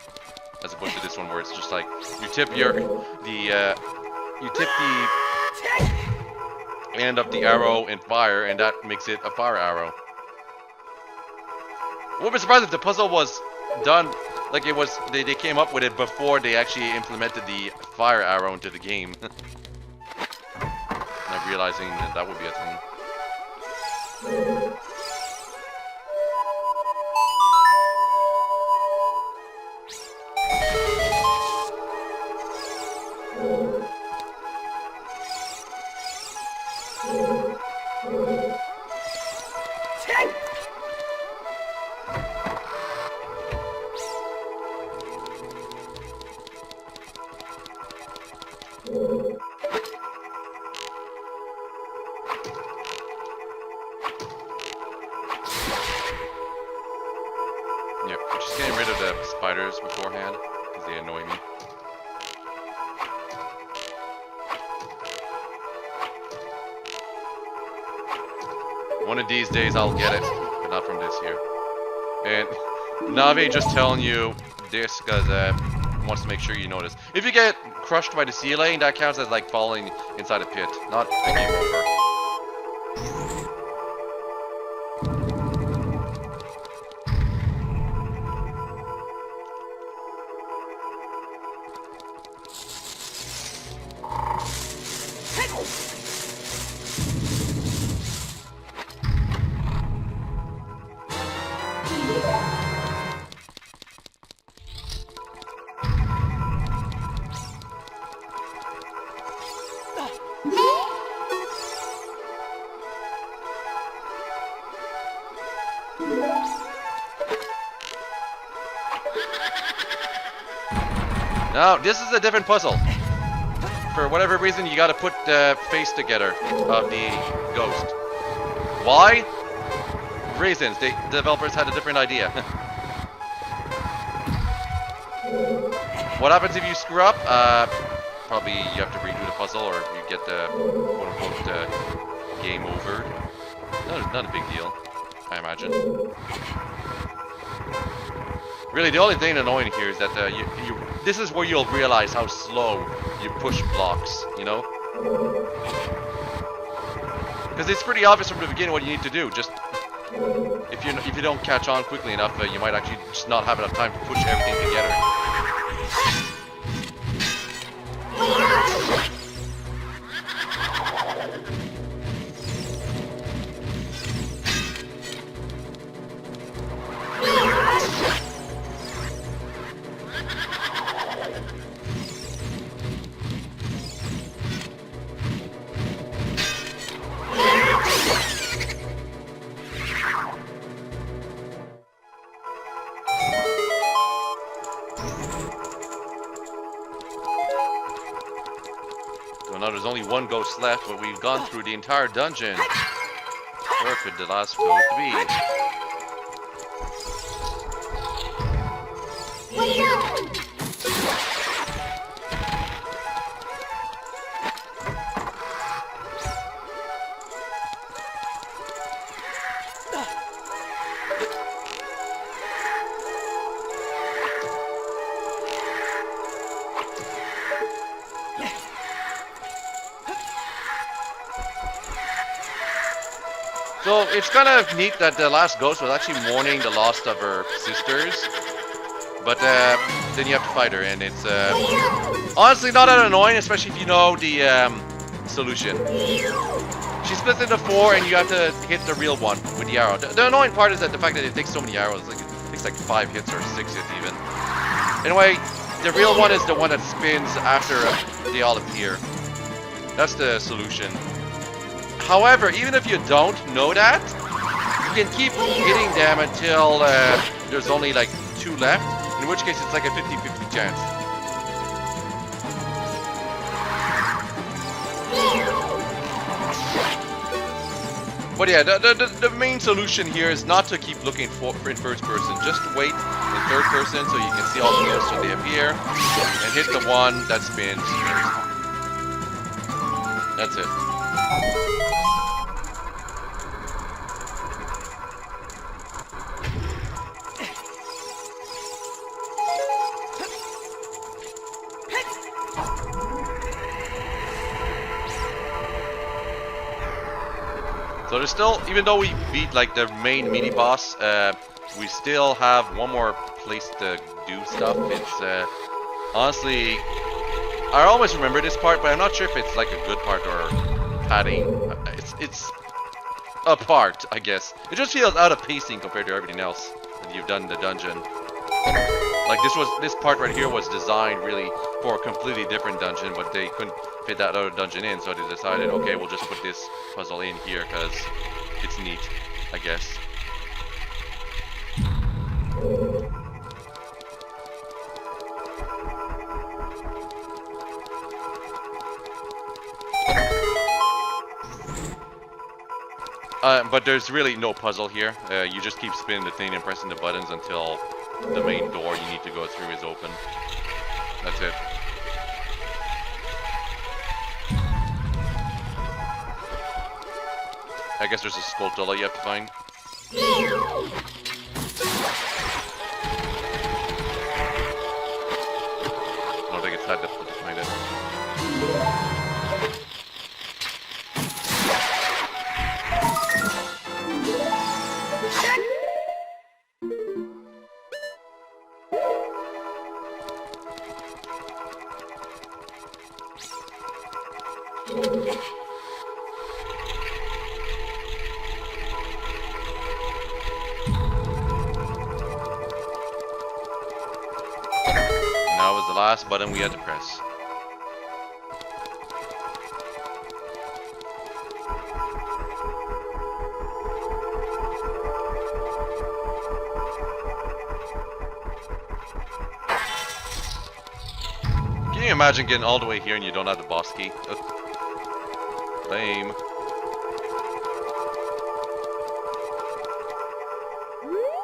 as opposed to this one where it's just like you tip the end of the arrow in fire, and that makes it a fire arrow. I would be surprised if the puzzle was done like it was. They came up with it before they actually implemented the fire arrow into the game. Not realizing that would be a thing. Yep, just getting rid of the spiders beforehand, because they annoy me. One of these days I'll get it, but not from this here. And Navi just telling you this because wants to make sure you notice. If you get crushed by the ceiling, that counts as like falling inside a pit, not a game over. Now, this is a different puzzle. For whatever reason, you gotta put the face together of the ghost. Why? Reasons. The developers had a different idea. What happens if you screw up? Probably you have to redo the puzzle, or you get the quote-unquote game over. Not a big deal, I imagine. Really, the only thing annoying here is that this is where you'll realize how slow you push blocks, you know? Because it's pretty obvious from the beginning what you need to do. Just if you don't catch on quickly enough, you might actually just not have enough time to push everything together. Now there's only one ghost left, but we've gone through the entire dungeon. Where could the last ghost be? So it's kind of neat that the last ghost was actually mourning the loss of her sisters, but then you have to fight her, and it's honestly not that annoying, especially if you know the solution. She splits into 4, and you have to hit the real one with the arrow. The annoying part is that the fact that it takes so many arrows, like it takes like 5 hits or 6 hits even. Anyway, the real one is the one that spins after they all appear. That's the solution. However, even if you don't know that, you can keep hitting them until there's only like 2 left, in which case it's like a 50-50 chance. But yeah, the main solution here is not to keep looking for in first person. Just wait in third person so you can see all the ghosts when they appear, and hit the one that spins first. That's it. So there's still, even though we beat like the main mini boss, we still have one more place to do stuff. It's honestly, I almost remember this part, but I'm not sure if it's like a good part or padding. It's a part, I guess. It just feels out of pacing compared to everything else that you've done in the dungeon. Like this part right here was designed really for a completely different dungeon, but they couldn't fit that other dungeon in, so they decided, okay, we'll just put this puzzle in here because it's neat, I guess. But there's really no puzzle here. You just keep spinning the thing and pressing the buttons until the main door you need to go through is open. That's it. I guess there's a Skulltula you have to find. I don't think it's that difficult to find it. That was the last button we had to press. Can you imagine getting all the way here and you don't have the boss key? Lame.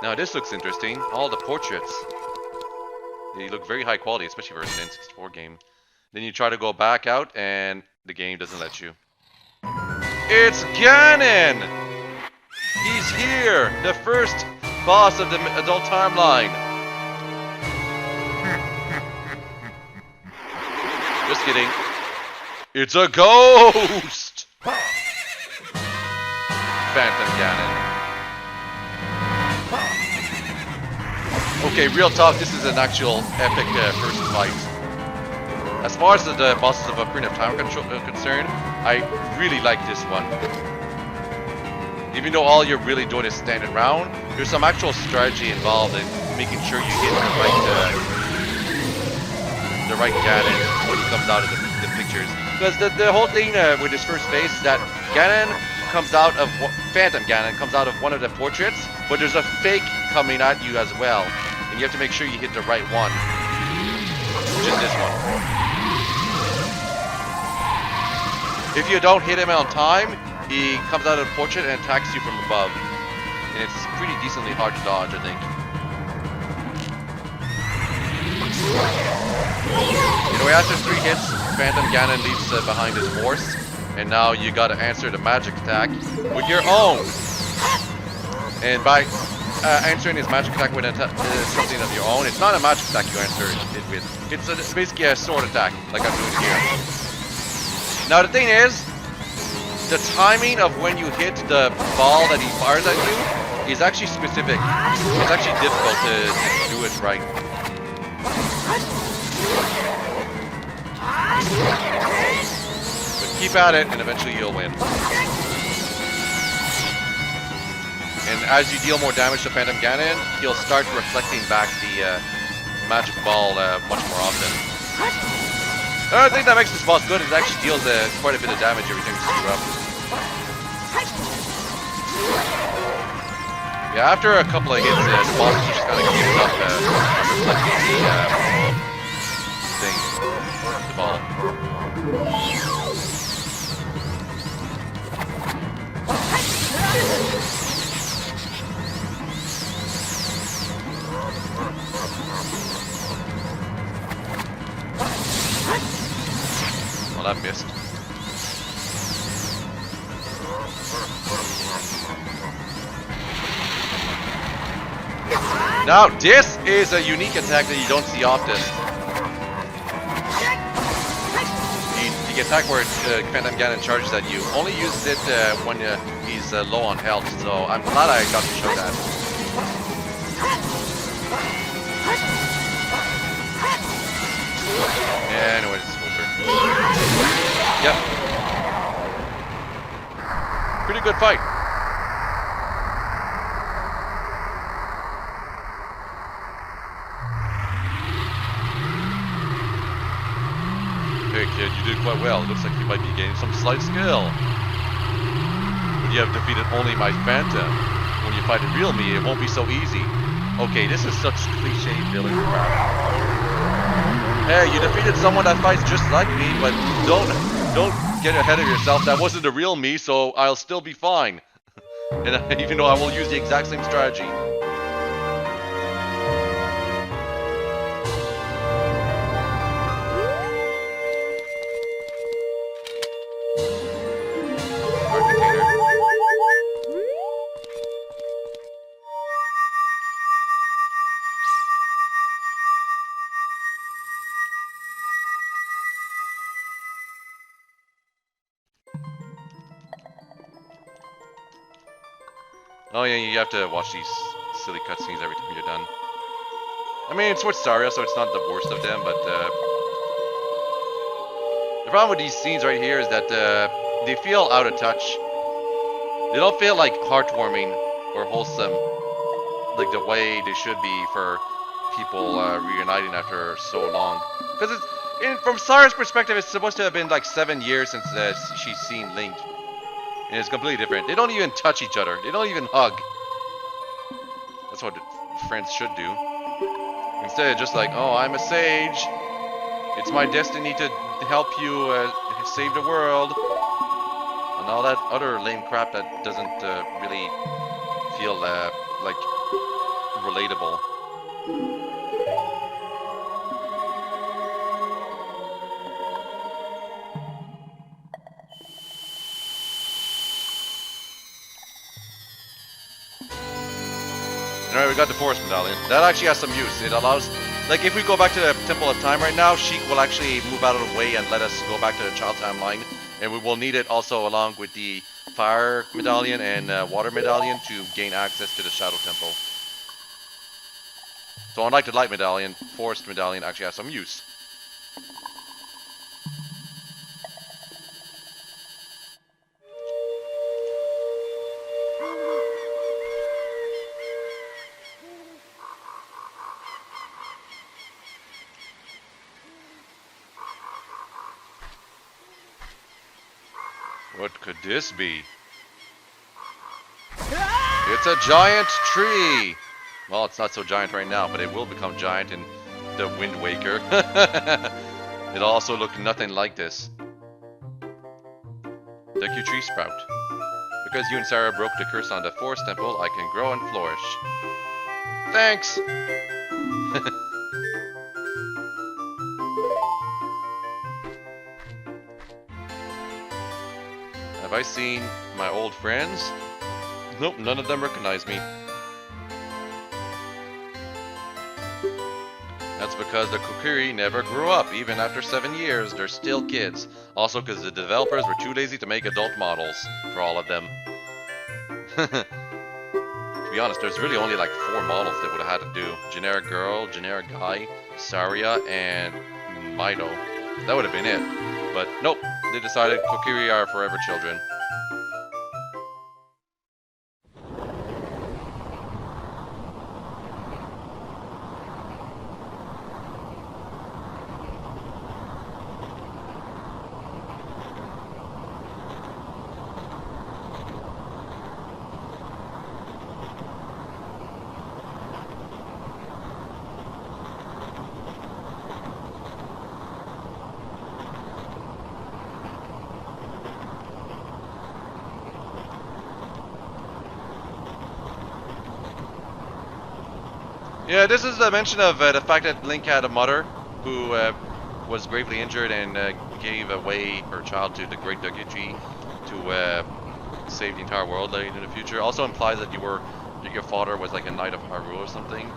Now this looks interesting. All the portraits. They look very high quality, especially for a N64 game. Then you try to go back out and the game doesn't let you. It's Ganon! He's here! The first boss of the adult timeline! Just kidding. It's a ghost! Phantom Ganon. Okay, real talk, this is an actual epic first fight. As far as the bosses of Ocarina of Time are concerned, I really like this one. Even though all you're really doing is standing around, there's some actual strategy involved in making sure you hit the right Ganon when he comes out of the pictures. Because the whole thing with this first phase is that Ganon comes out of, Phantom Ganon comes out of one of the portraits, but there's a fake coming at you as well. And you have to make sure you hit the right one. Which is this one. If you don't hit him on time, he comes out of the portrait and attacks you from above. And it's pretty decently hard to dodge, I think. Anyway, after 3 hits, Phantom Ganon leaves behind his horse. And now you gotta answer the magic attack with your own. And by answering his magic attack with something of your own, it's not a magic attack you answer it with. It's basically a sword attack, like I'm doing here. Now the thing is, the timing of when you hit the ball that he fires at you is actually specific. It's actually difficult to do it right. But keep at it, and eventually you'll win. And as you deal more damage to Phantom Ganon, he'll start reflecting back the magic ball much more often. Another thing that makes this boss good is it actually deals quite a bit of damage every time you screw up. Yeah, after a couple of hits, the boss just kind of gives up reflecting the ball. Now, this is a unique attack that you don't see often. The attack where Phantom Ganon charges at you only uses it when he's low on health, so I'm glad I got to show that. Yeah, anyway, it's over. Yep. Pretty good fight. Hey kid, you did quite well. It looks like you might be gaining some slight skill. When you have defeated only my Phantom, when you fight a real me, it won't be so easy. Okay, this is such cliche villain crap. Hey, you defeated someone that fights just like me, but don't get ahead of yourself. That wasn't the real me, so I'll still be fine. And even though I will use the exact same strategy. Oh yeah, you have to watch these silly cutscenes every time you're done. I mean, it's with Saria, so it's not the worst of them, but the problem with these scenes right here is that they feel out of touch. They don't feel like heartwarming or wholesome, like the way they should be for people reuniting after so long. Because from Saria's perspective, it's supposed to have been like 7 years since she's seen Link. And it's completely different. They don't even touch each other. They don't even hug. That's what friends should do. Instead, just like, oh, I'm a sage. It's my destiny to help you save the world. And all that other lame crap that doesn't really feel like relatable. Alright, we got the Forest Medallion. That actually has some use. It allows, like, if we go back to the Temple of Time right now, Sheik will actually move out of the way and let us go back to the Child Timeline. And we will need it also along with the Fire Medallion and Water Medallion to gain access to the Shadow Temple. So unlike the Light Medallion, Forest Medallion actually has some use. What could this be? It's a giant tree! Well, it's not so giant right now, but it will become giant in the Wind Waker. It'll also look nothing like this. The cute tree sprout. Because you and Sarah broke the curse on the Forest Temple, I can grow and flourish. Thanks! Have I seen my old friends? Nope, none of them recognize me. That's because the Kokiri never grew up. Even after 7 years, they're still kids. Also because the developers were too lazy to make adult models for all of them. To be honest, there's really only like 4 models they would have had to do. Generic girl, generic guy, Saria, and Mido. That would have been it. But nope, they decided Kokiri are forever children. Yeah, this is a mention of the fact that Link had a mother who was gravely injured and gave away her child to the Great Dogeji to save the entire world later in the future. Also implies that your father was like a knight of Hyrule or something.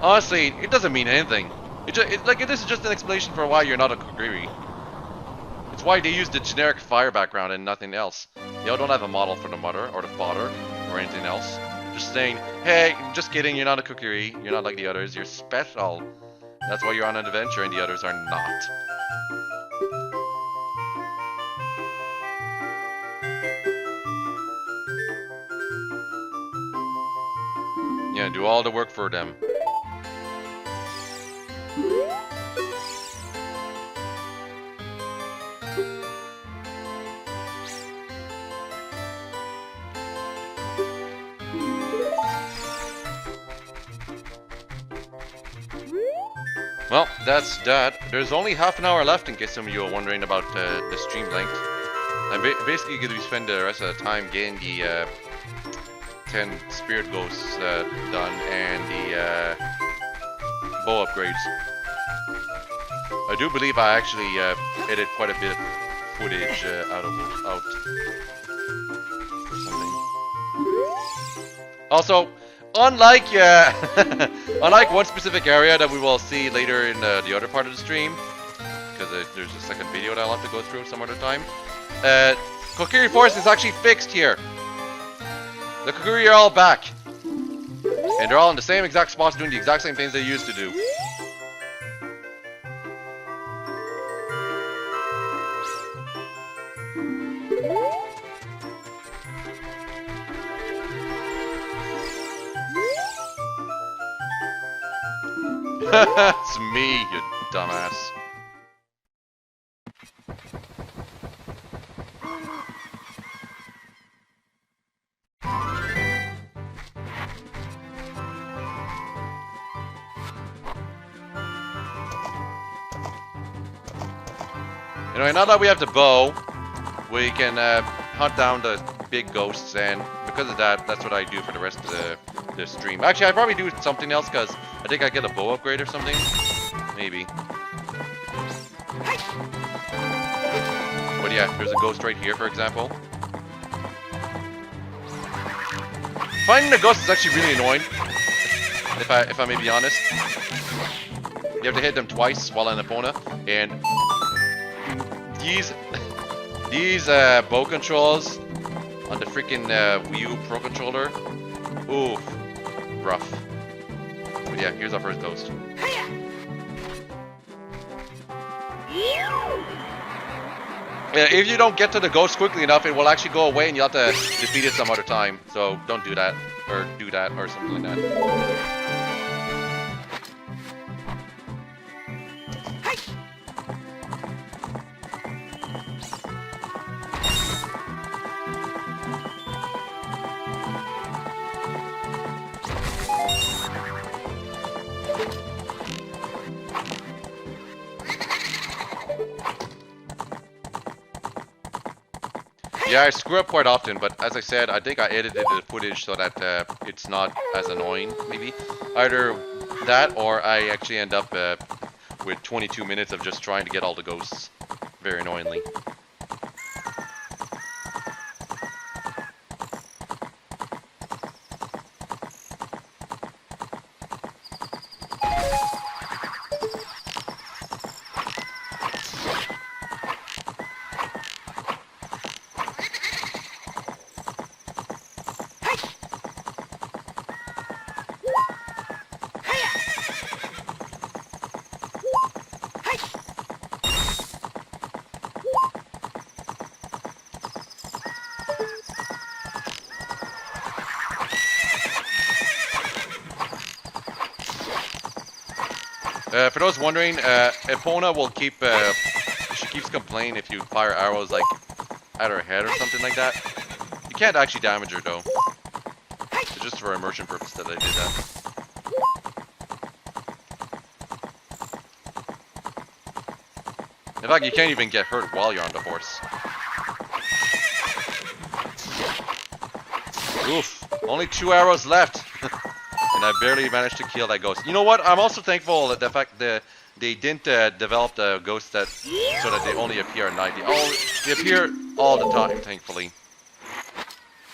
Honestly, it doesn't mean anything. This is just an explanation for why you're not a Kokiri. It's why they use the generic fire background and nothing else. Y'all don't have a model for the mother or the father or anything else. Just saying, hey, just kidding, you're not a Kokiri. You're not like the others. You're special. That's why you're on an adventure and the others are not. Yeah, do all the work for them. Well, that's that. There's only half an hour left in case some of you are wondering about the stream length. I'm basically going to spend the rest of the time getting the 10 spirit ghosts done and the bow upgrades. I do believe I actually edited quite a bit of footage out for something. Also, unlike unlike one specific area that we will see later in the other part of the stream, because there's a second video that I'll have to go through some other time, Kokiri Forest is actually fixed here. The Kokiri are all back. And they're all in the same exact spots doing the exact same things they used to do. It's me, you dumbass. Anyway, now that we have the bow, we can hunt down the big ghosts, and because of that, that's what I do for the rest of the stream. Actually, I probably do something else, because I think I get a bow upgrade or something. Maybe. But yeah, there's a ghost right here, for example. Finding the ghost is actually really annoying, if I may be honest. You have to hit them twice while in Epona, and these bow controls on the freaking Wii U Pro Controller, oof, rough. But yeah, here's our first ghost. If you don't get to the ghost quickly enough, it will actually go away and you'll have to defeat it some other time. So don't do that, or do that, or something like that. Yeah, I screw up quite often, but as I said, I think I edited the footage so that it's not as annoying, maybe. Either that, or I actually end up with 22 minutes of just trying to get all the ghosts, very annoyingly. For those wondering, Epona will keep, she keeps complaining if you fire arrows like at her head or something like that. You can't actually damage her though. It's just for immersion purpose that I did that. In fact, you can't even get hurt while you're on the horse. Oof, only 2 arrows left. And I barely managed to kill that ghost. You know what? I'm also thankful that the fact that they didn't develop the ghosts that so that they only appear at night. They appear all the time, thankfully.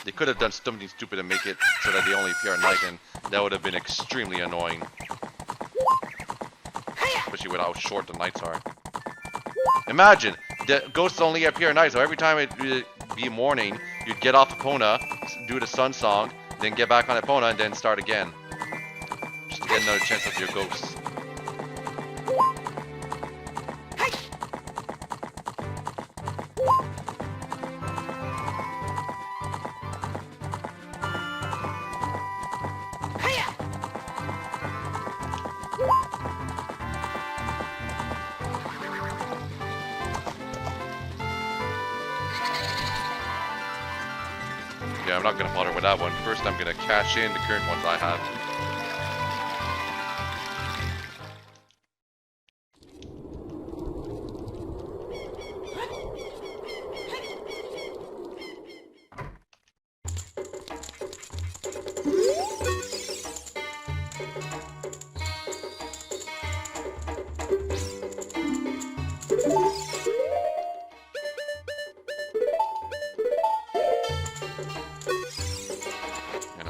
They could have done something stupid and make it so that they only appear at night, and that would have been extremely annoying. especially with how short the nights are. Imagine, the ghosts only appear at night, so every time it be morning, you'd get off Epona, do the sun song, then get back on Epona, and then start again. Just to get another chance of your ghosts. Yeah, I'm not gonna bother with that one. First, I'm gonna cash in the current ones I have.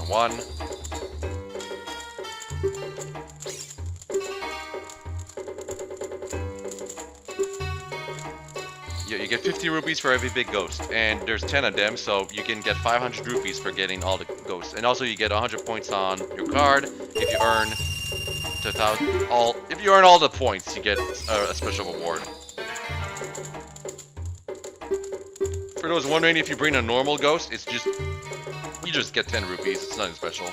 One. Yeah, you get 50 rupees for every big ghost, and there's 10 of them, so you can get 500 rupees for getting all the ghosts. And also, you get 100 points on your card if you earn if you earn all the points, you get a special reward. For those wondering, if you bring a normal ghost, it's just you just get 10 rupees. It's nothing special.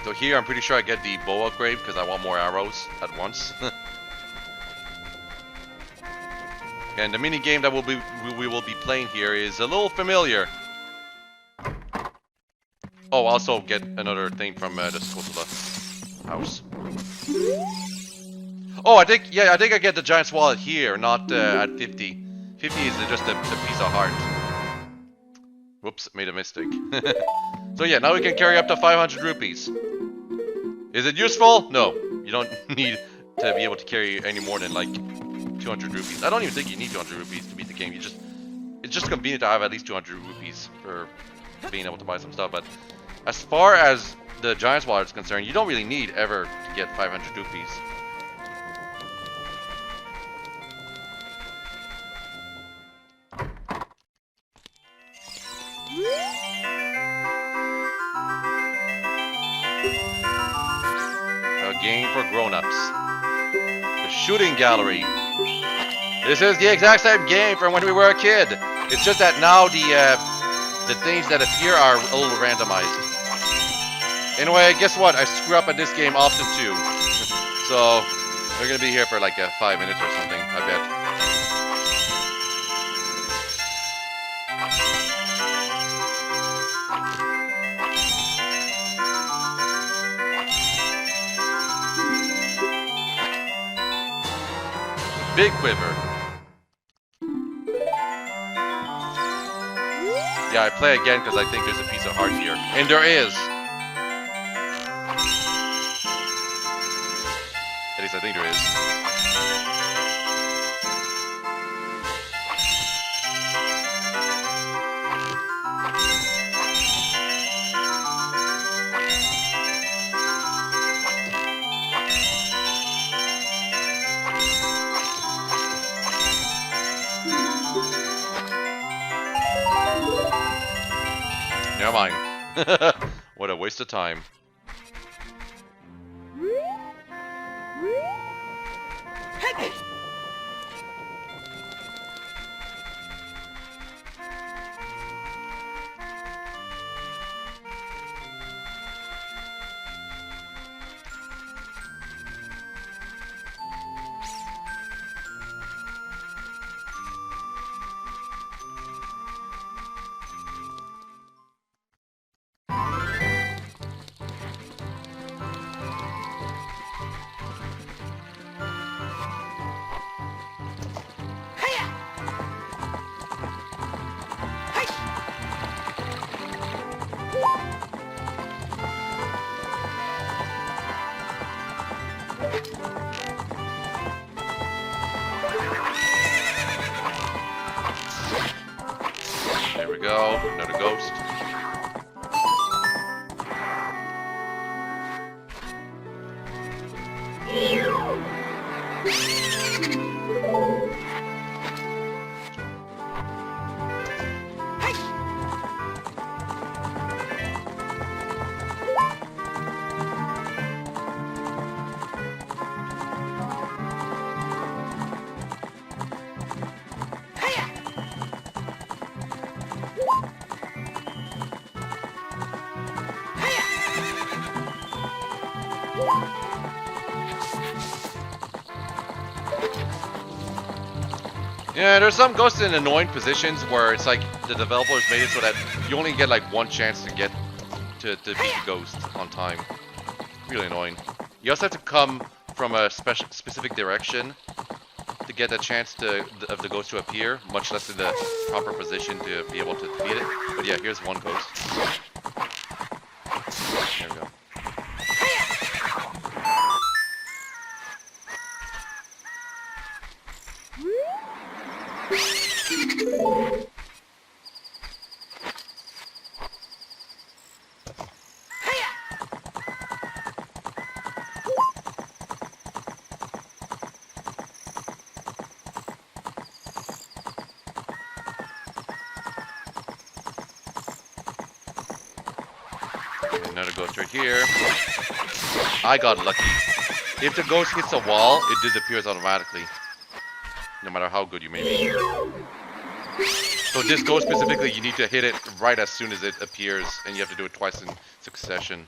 So here, I'm pretty sure I get the bow upgrade because I want more arrows at once. And the mini game that we will be playing here is a little familiar. Oh, also get another thing from the Skotula house. Oh, I think I get the giant's wallet here, not at 50. 50 is just a piece of heart. Whoops, made a mistake. So yeah, now we can carry up to 500 rupees. Is it useful? No. You don't need to be able to carry any more than like 200 rupees. I don't even think you need 200 rupees to beat the game. It's just convenient to have at least 200 rupees for being able to buy some stuff. But as far as the giant's wallet is concerned, you don't really need ever to get 500 rupees. A game for grown-ups. The shooting gallery. This is the exact same game from when we were a kid. It's just that now the things that appear are a little randomized. Anyway, guess what? I screw up at this game often too. So we're gonna be here for like 5 minutes or something, I bet. Big quiver. Yeah, I play again because I think there's a piece of heart here. And there is. At least I think there is. Never mind. What a waste of time. There we go, another ghost. Yeah, there's some ghosts in annoying positions where it's like the developers made it so that you only get like one chance to get to beat the ghost on time. Really annoying. You also have to come from a specific direction to get a chance of the ghost to appear, much less in the proper position to be able to defeat it. But yeah, here's one ghost. There we go. Another ghost right here. I got lucky. If the ghost hits a wall, it disappears automatically. No matter how good you may be. So this ghost specifically, you need to hit it right as soon as it appears, and you have to do it twice in succession.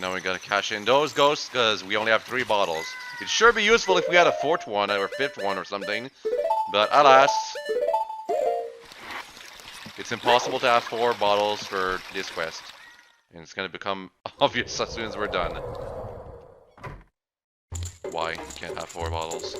Now we gotta cash in those ghosts because we only have 3 bottles. It'd sure be useful if we had a 4th one or 5th one or something. But alas, it's impossible to have 4 bottles for this quest. And it's gonna become obvious as soon as we're done. Why you can't have 4 bottles.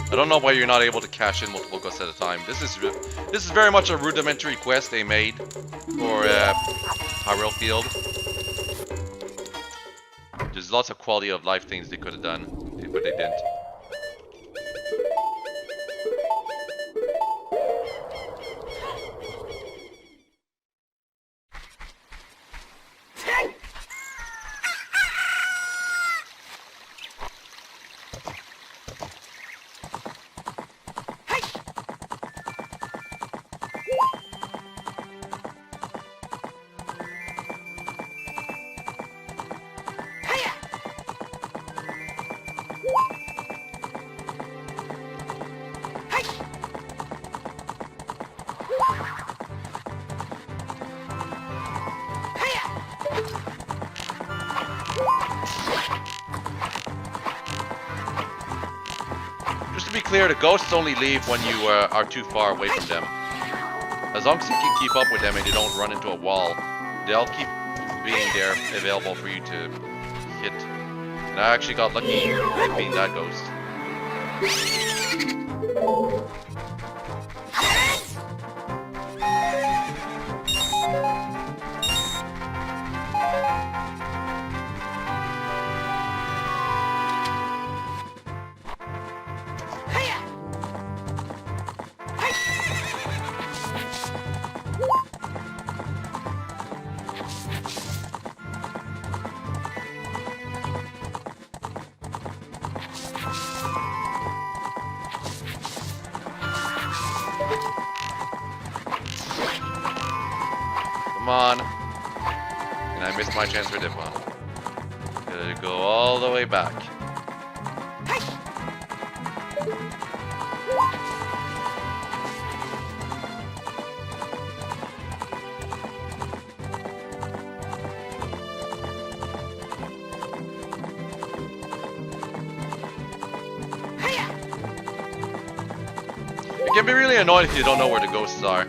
I don't know why you're not able to cash in multiple ghosts at a time. This is very much a rudimentary quest they made for Hyrule Field. There's lots of quality of life things they could have done, but they didn't. clear, the ghosts only leave when you are too far away from them. As long as you can keep up with them and you don't run into a wall, they'll keep being there, available for you to hit. And I actually got lucky with being that ghost. Come on. And I missed my chance for dip one. Gotta go all the way back. It can be really annoying if you don't know where the ghosts are.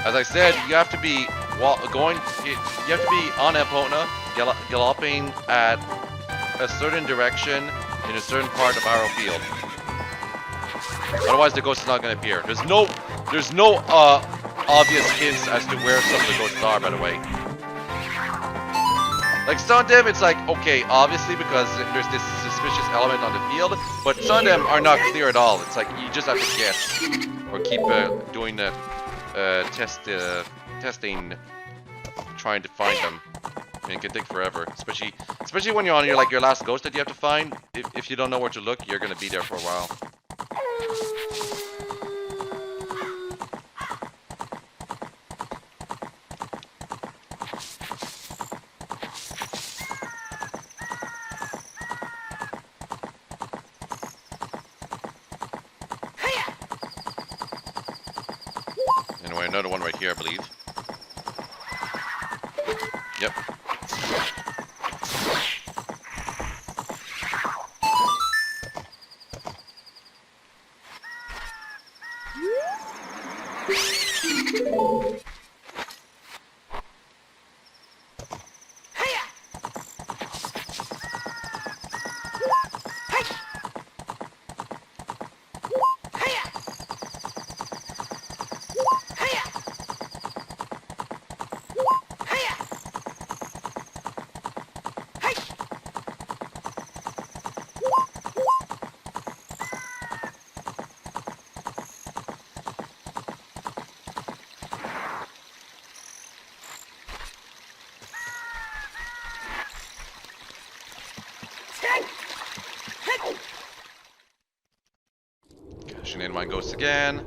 As I said, you have to be you have to be on Epona, galloping at a certain direction in a certain part of Arrow Field. Otherwise, the ghost is not going to appear. There's no obvious hints as to where some of the ghosts are, by the way. Like some of them, it's like, okay, obviously because there's this suspicious element on the field, but some of them are not clear at all. It's like you just have to guess or keep doing the testing, trying to find them. I mean, it can take forever, especially when you're on your last ghost that you have to find. If you don't know where to look, you're gonna be there for a while. Anyway, another one right here, I believe. Yep. Cashing in my ghosts again.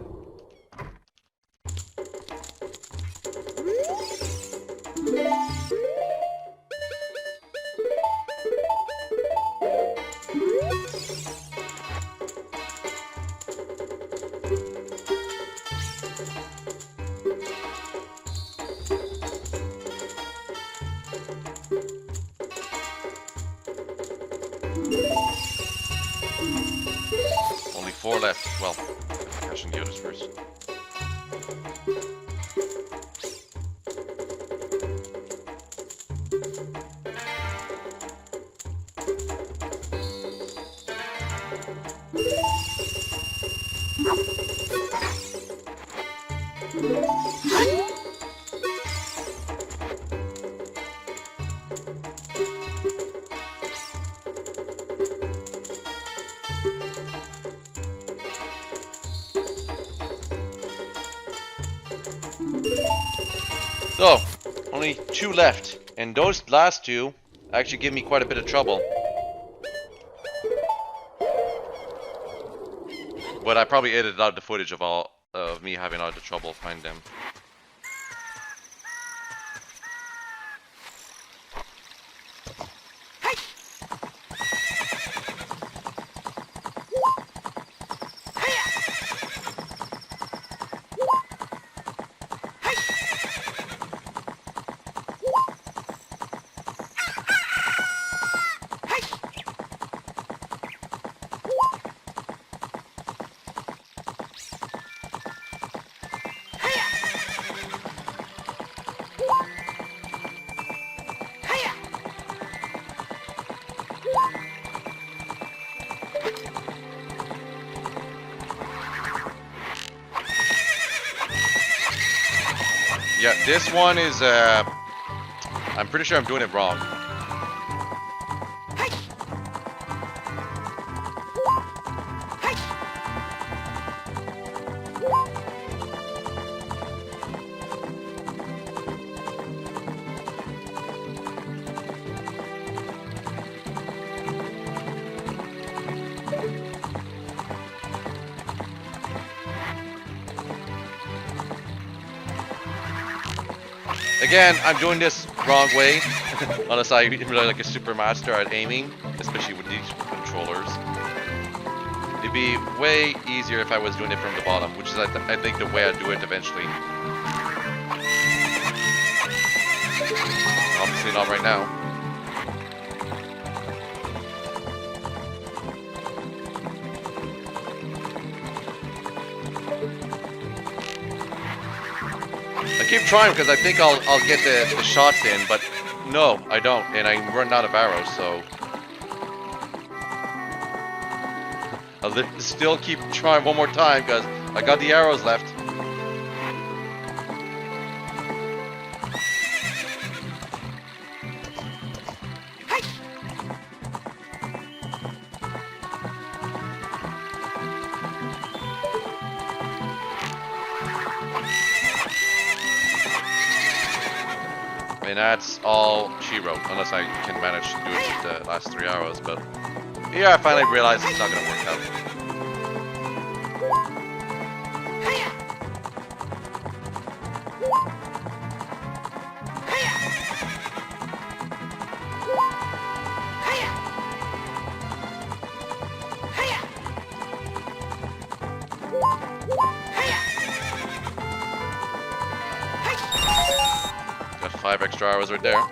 Only 4 left. Well, cashing the others first. So, only 2 left, and those last 2 actually give me quite a bit of trouble. But I probably edited out the footage of me having all the trouble finding them. Yeah, this one is, I'm pretty sure I'm doing it wrong. Again, I'm doing this wrong way, unless I'm really like a super master at aiming, especially with these controllers. It'd be way easier if I was doing it from the bottom, which is I think the way I do it eventually. Obviously not right now. I keep trying because I think I'll get the shots in, but no, I don't, and I'm running out of arrows, so I'll still keep trying one more time because I got the arrows left. And that's all she wrote, unless I can manage to do it with the last 3 arrows, but yeah, I finally realized it's not gonna work out. Got 5 extra arrows right there.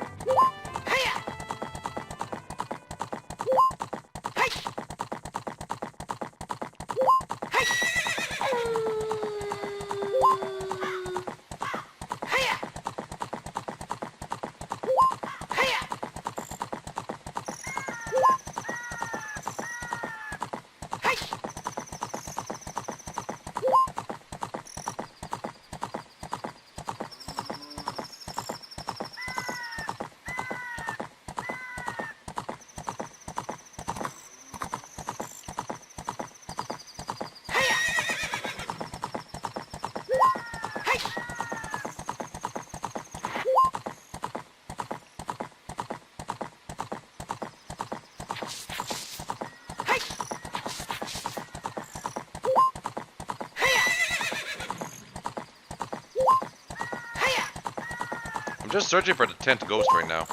I'm just searching for the 10th ghost right now.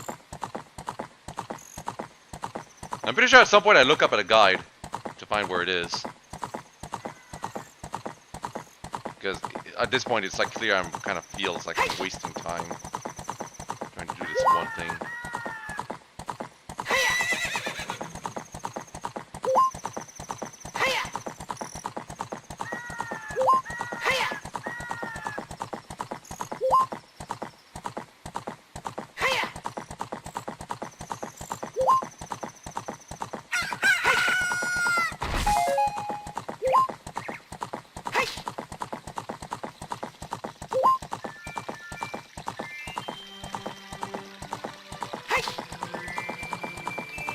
I'm pretty sure at some point I look up at a guide to find where it is. Because at this point it's like clear I'm kind of feels like I'm wasting time trying to do this one thing.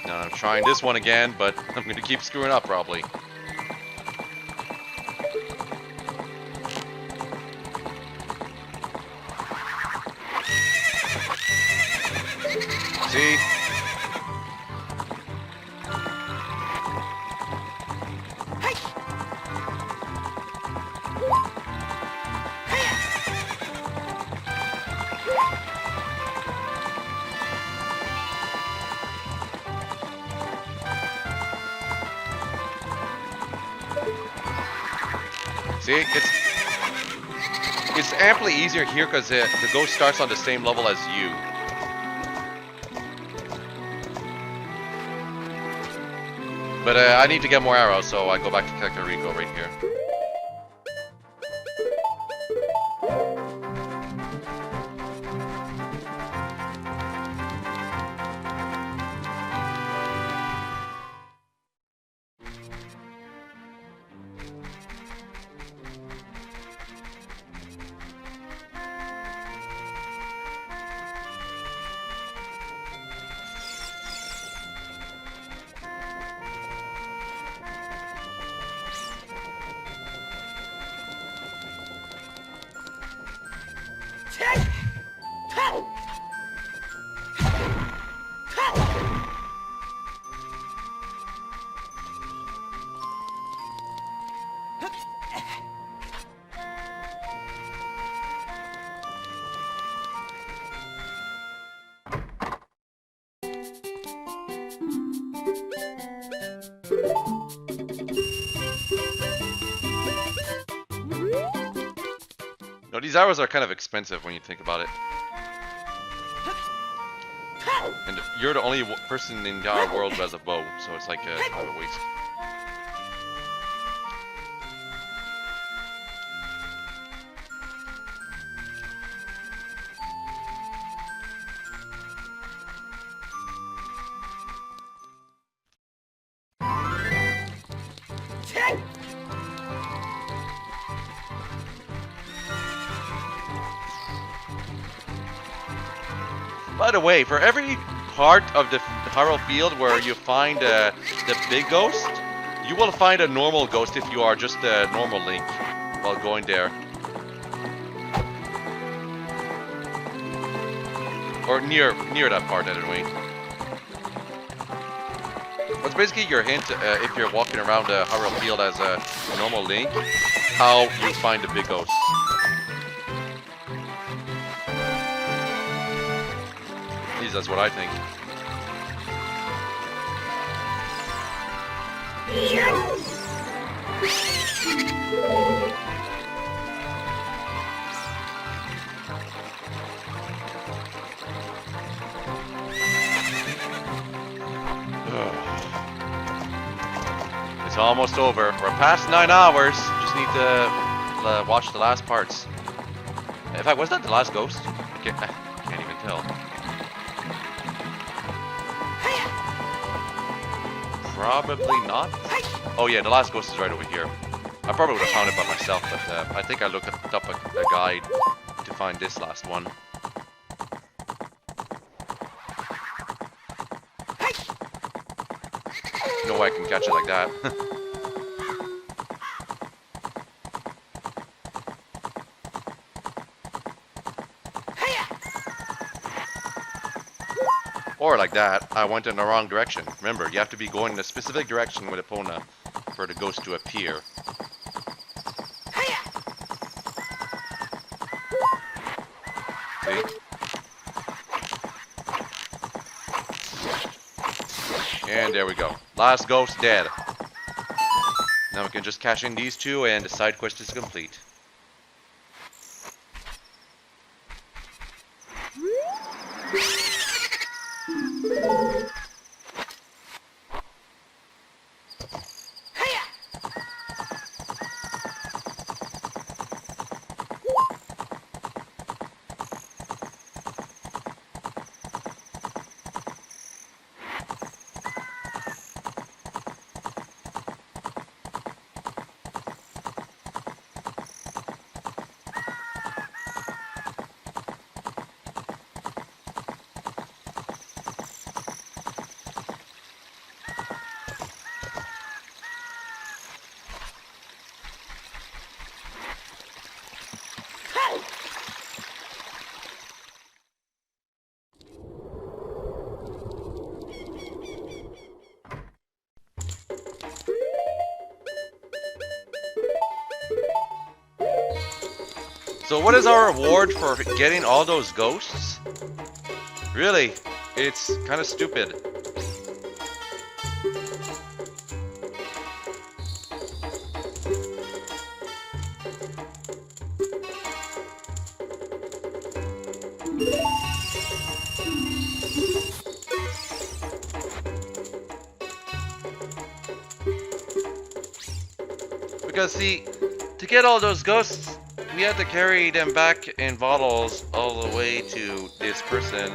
Now I'm trying this one again, but I'm gonna keep screwing up probably. See? See, it's amply easier here because the ghost starts on the same level as you. But I need to get more arrows, so I go back to Kokiri right here. No, these arrows are kind of expensive when you think about it. And you're the only person in our world who has a bow, so it's like kind of a waste. By the way, for every part of the Hyrule field where you find the big ghost, you will find a normal ghost if you are just a normal Link while going there. Or near that part anyway. That's basically your hint if you're walking around the Hyrule field as a normal Link, how you find the big ghosts. At least that's what I think. It's almost over. We're past 9 hours. Just need to watch the last parts. In fact, was that the last ghost? I can't even tell. Probably not. Oh yeah, the last ghost is right over here. I probably would have found it by myself, but I think I looked up a guide to find this last one. No way I can catch it like that. Or like that, I went in the wrong direction. Remember, you have to be going in a specific direction with Epona for the ghost to appear. See? And there we go. Last ghost dead. Now we can just cash in these two and the side quest is complete. So what is our reward for getting all those ghosts? Really, it's kind of stupid. Because see, to get all those ghosts, we had to carry them back in bottles all the way to this person,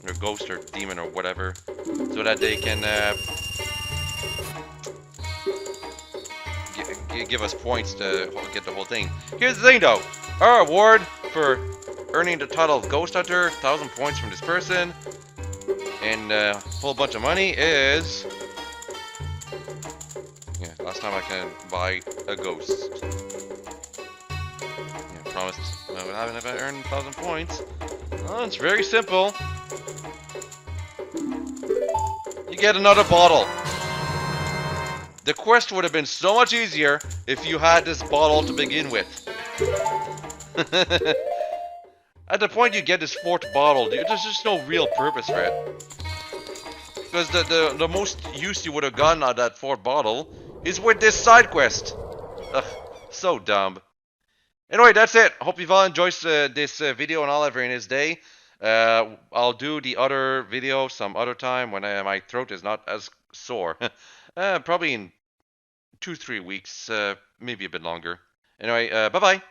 or ghost or demon or whatever, so that they can give us points to get the whole thing. Here's the thing though, our reward for earning the title of Ghost Hunter, 1,000 points from this person, and a whole bunch of money is... yeah, last time I can buy a ghost. Promised I would have it if I earned 1,000 points. Oh, it's very simple. You get another bottle. The quest would have been so much easier if you had this bottle to begin with. At the point you get this 4th bottle, there's just no real purpose for it. Because the most use you would have gotten out of that 4th bottle is with this side quest. Ugh, so dumb. Anyway, that's it. Hope you've all enjoyed this video and all have a very nice day. I'll do the other video some other time when my throat is not as sore. Probably in 2-3 weeks, maybe a bit longer. Anyway, bye bye.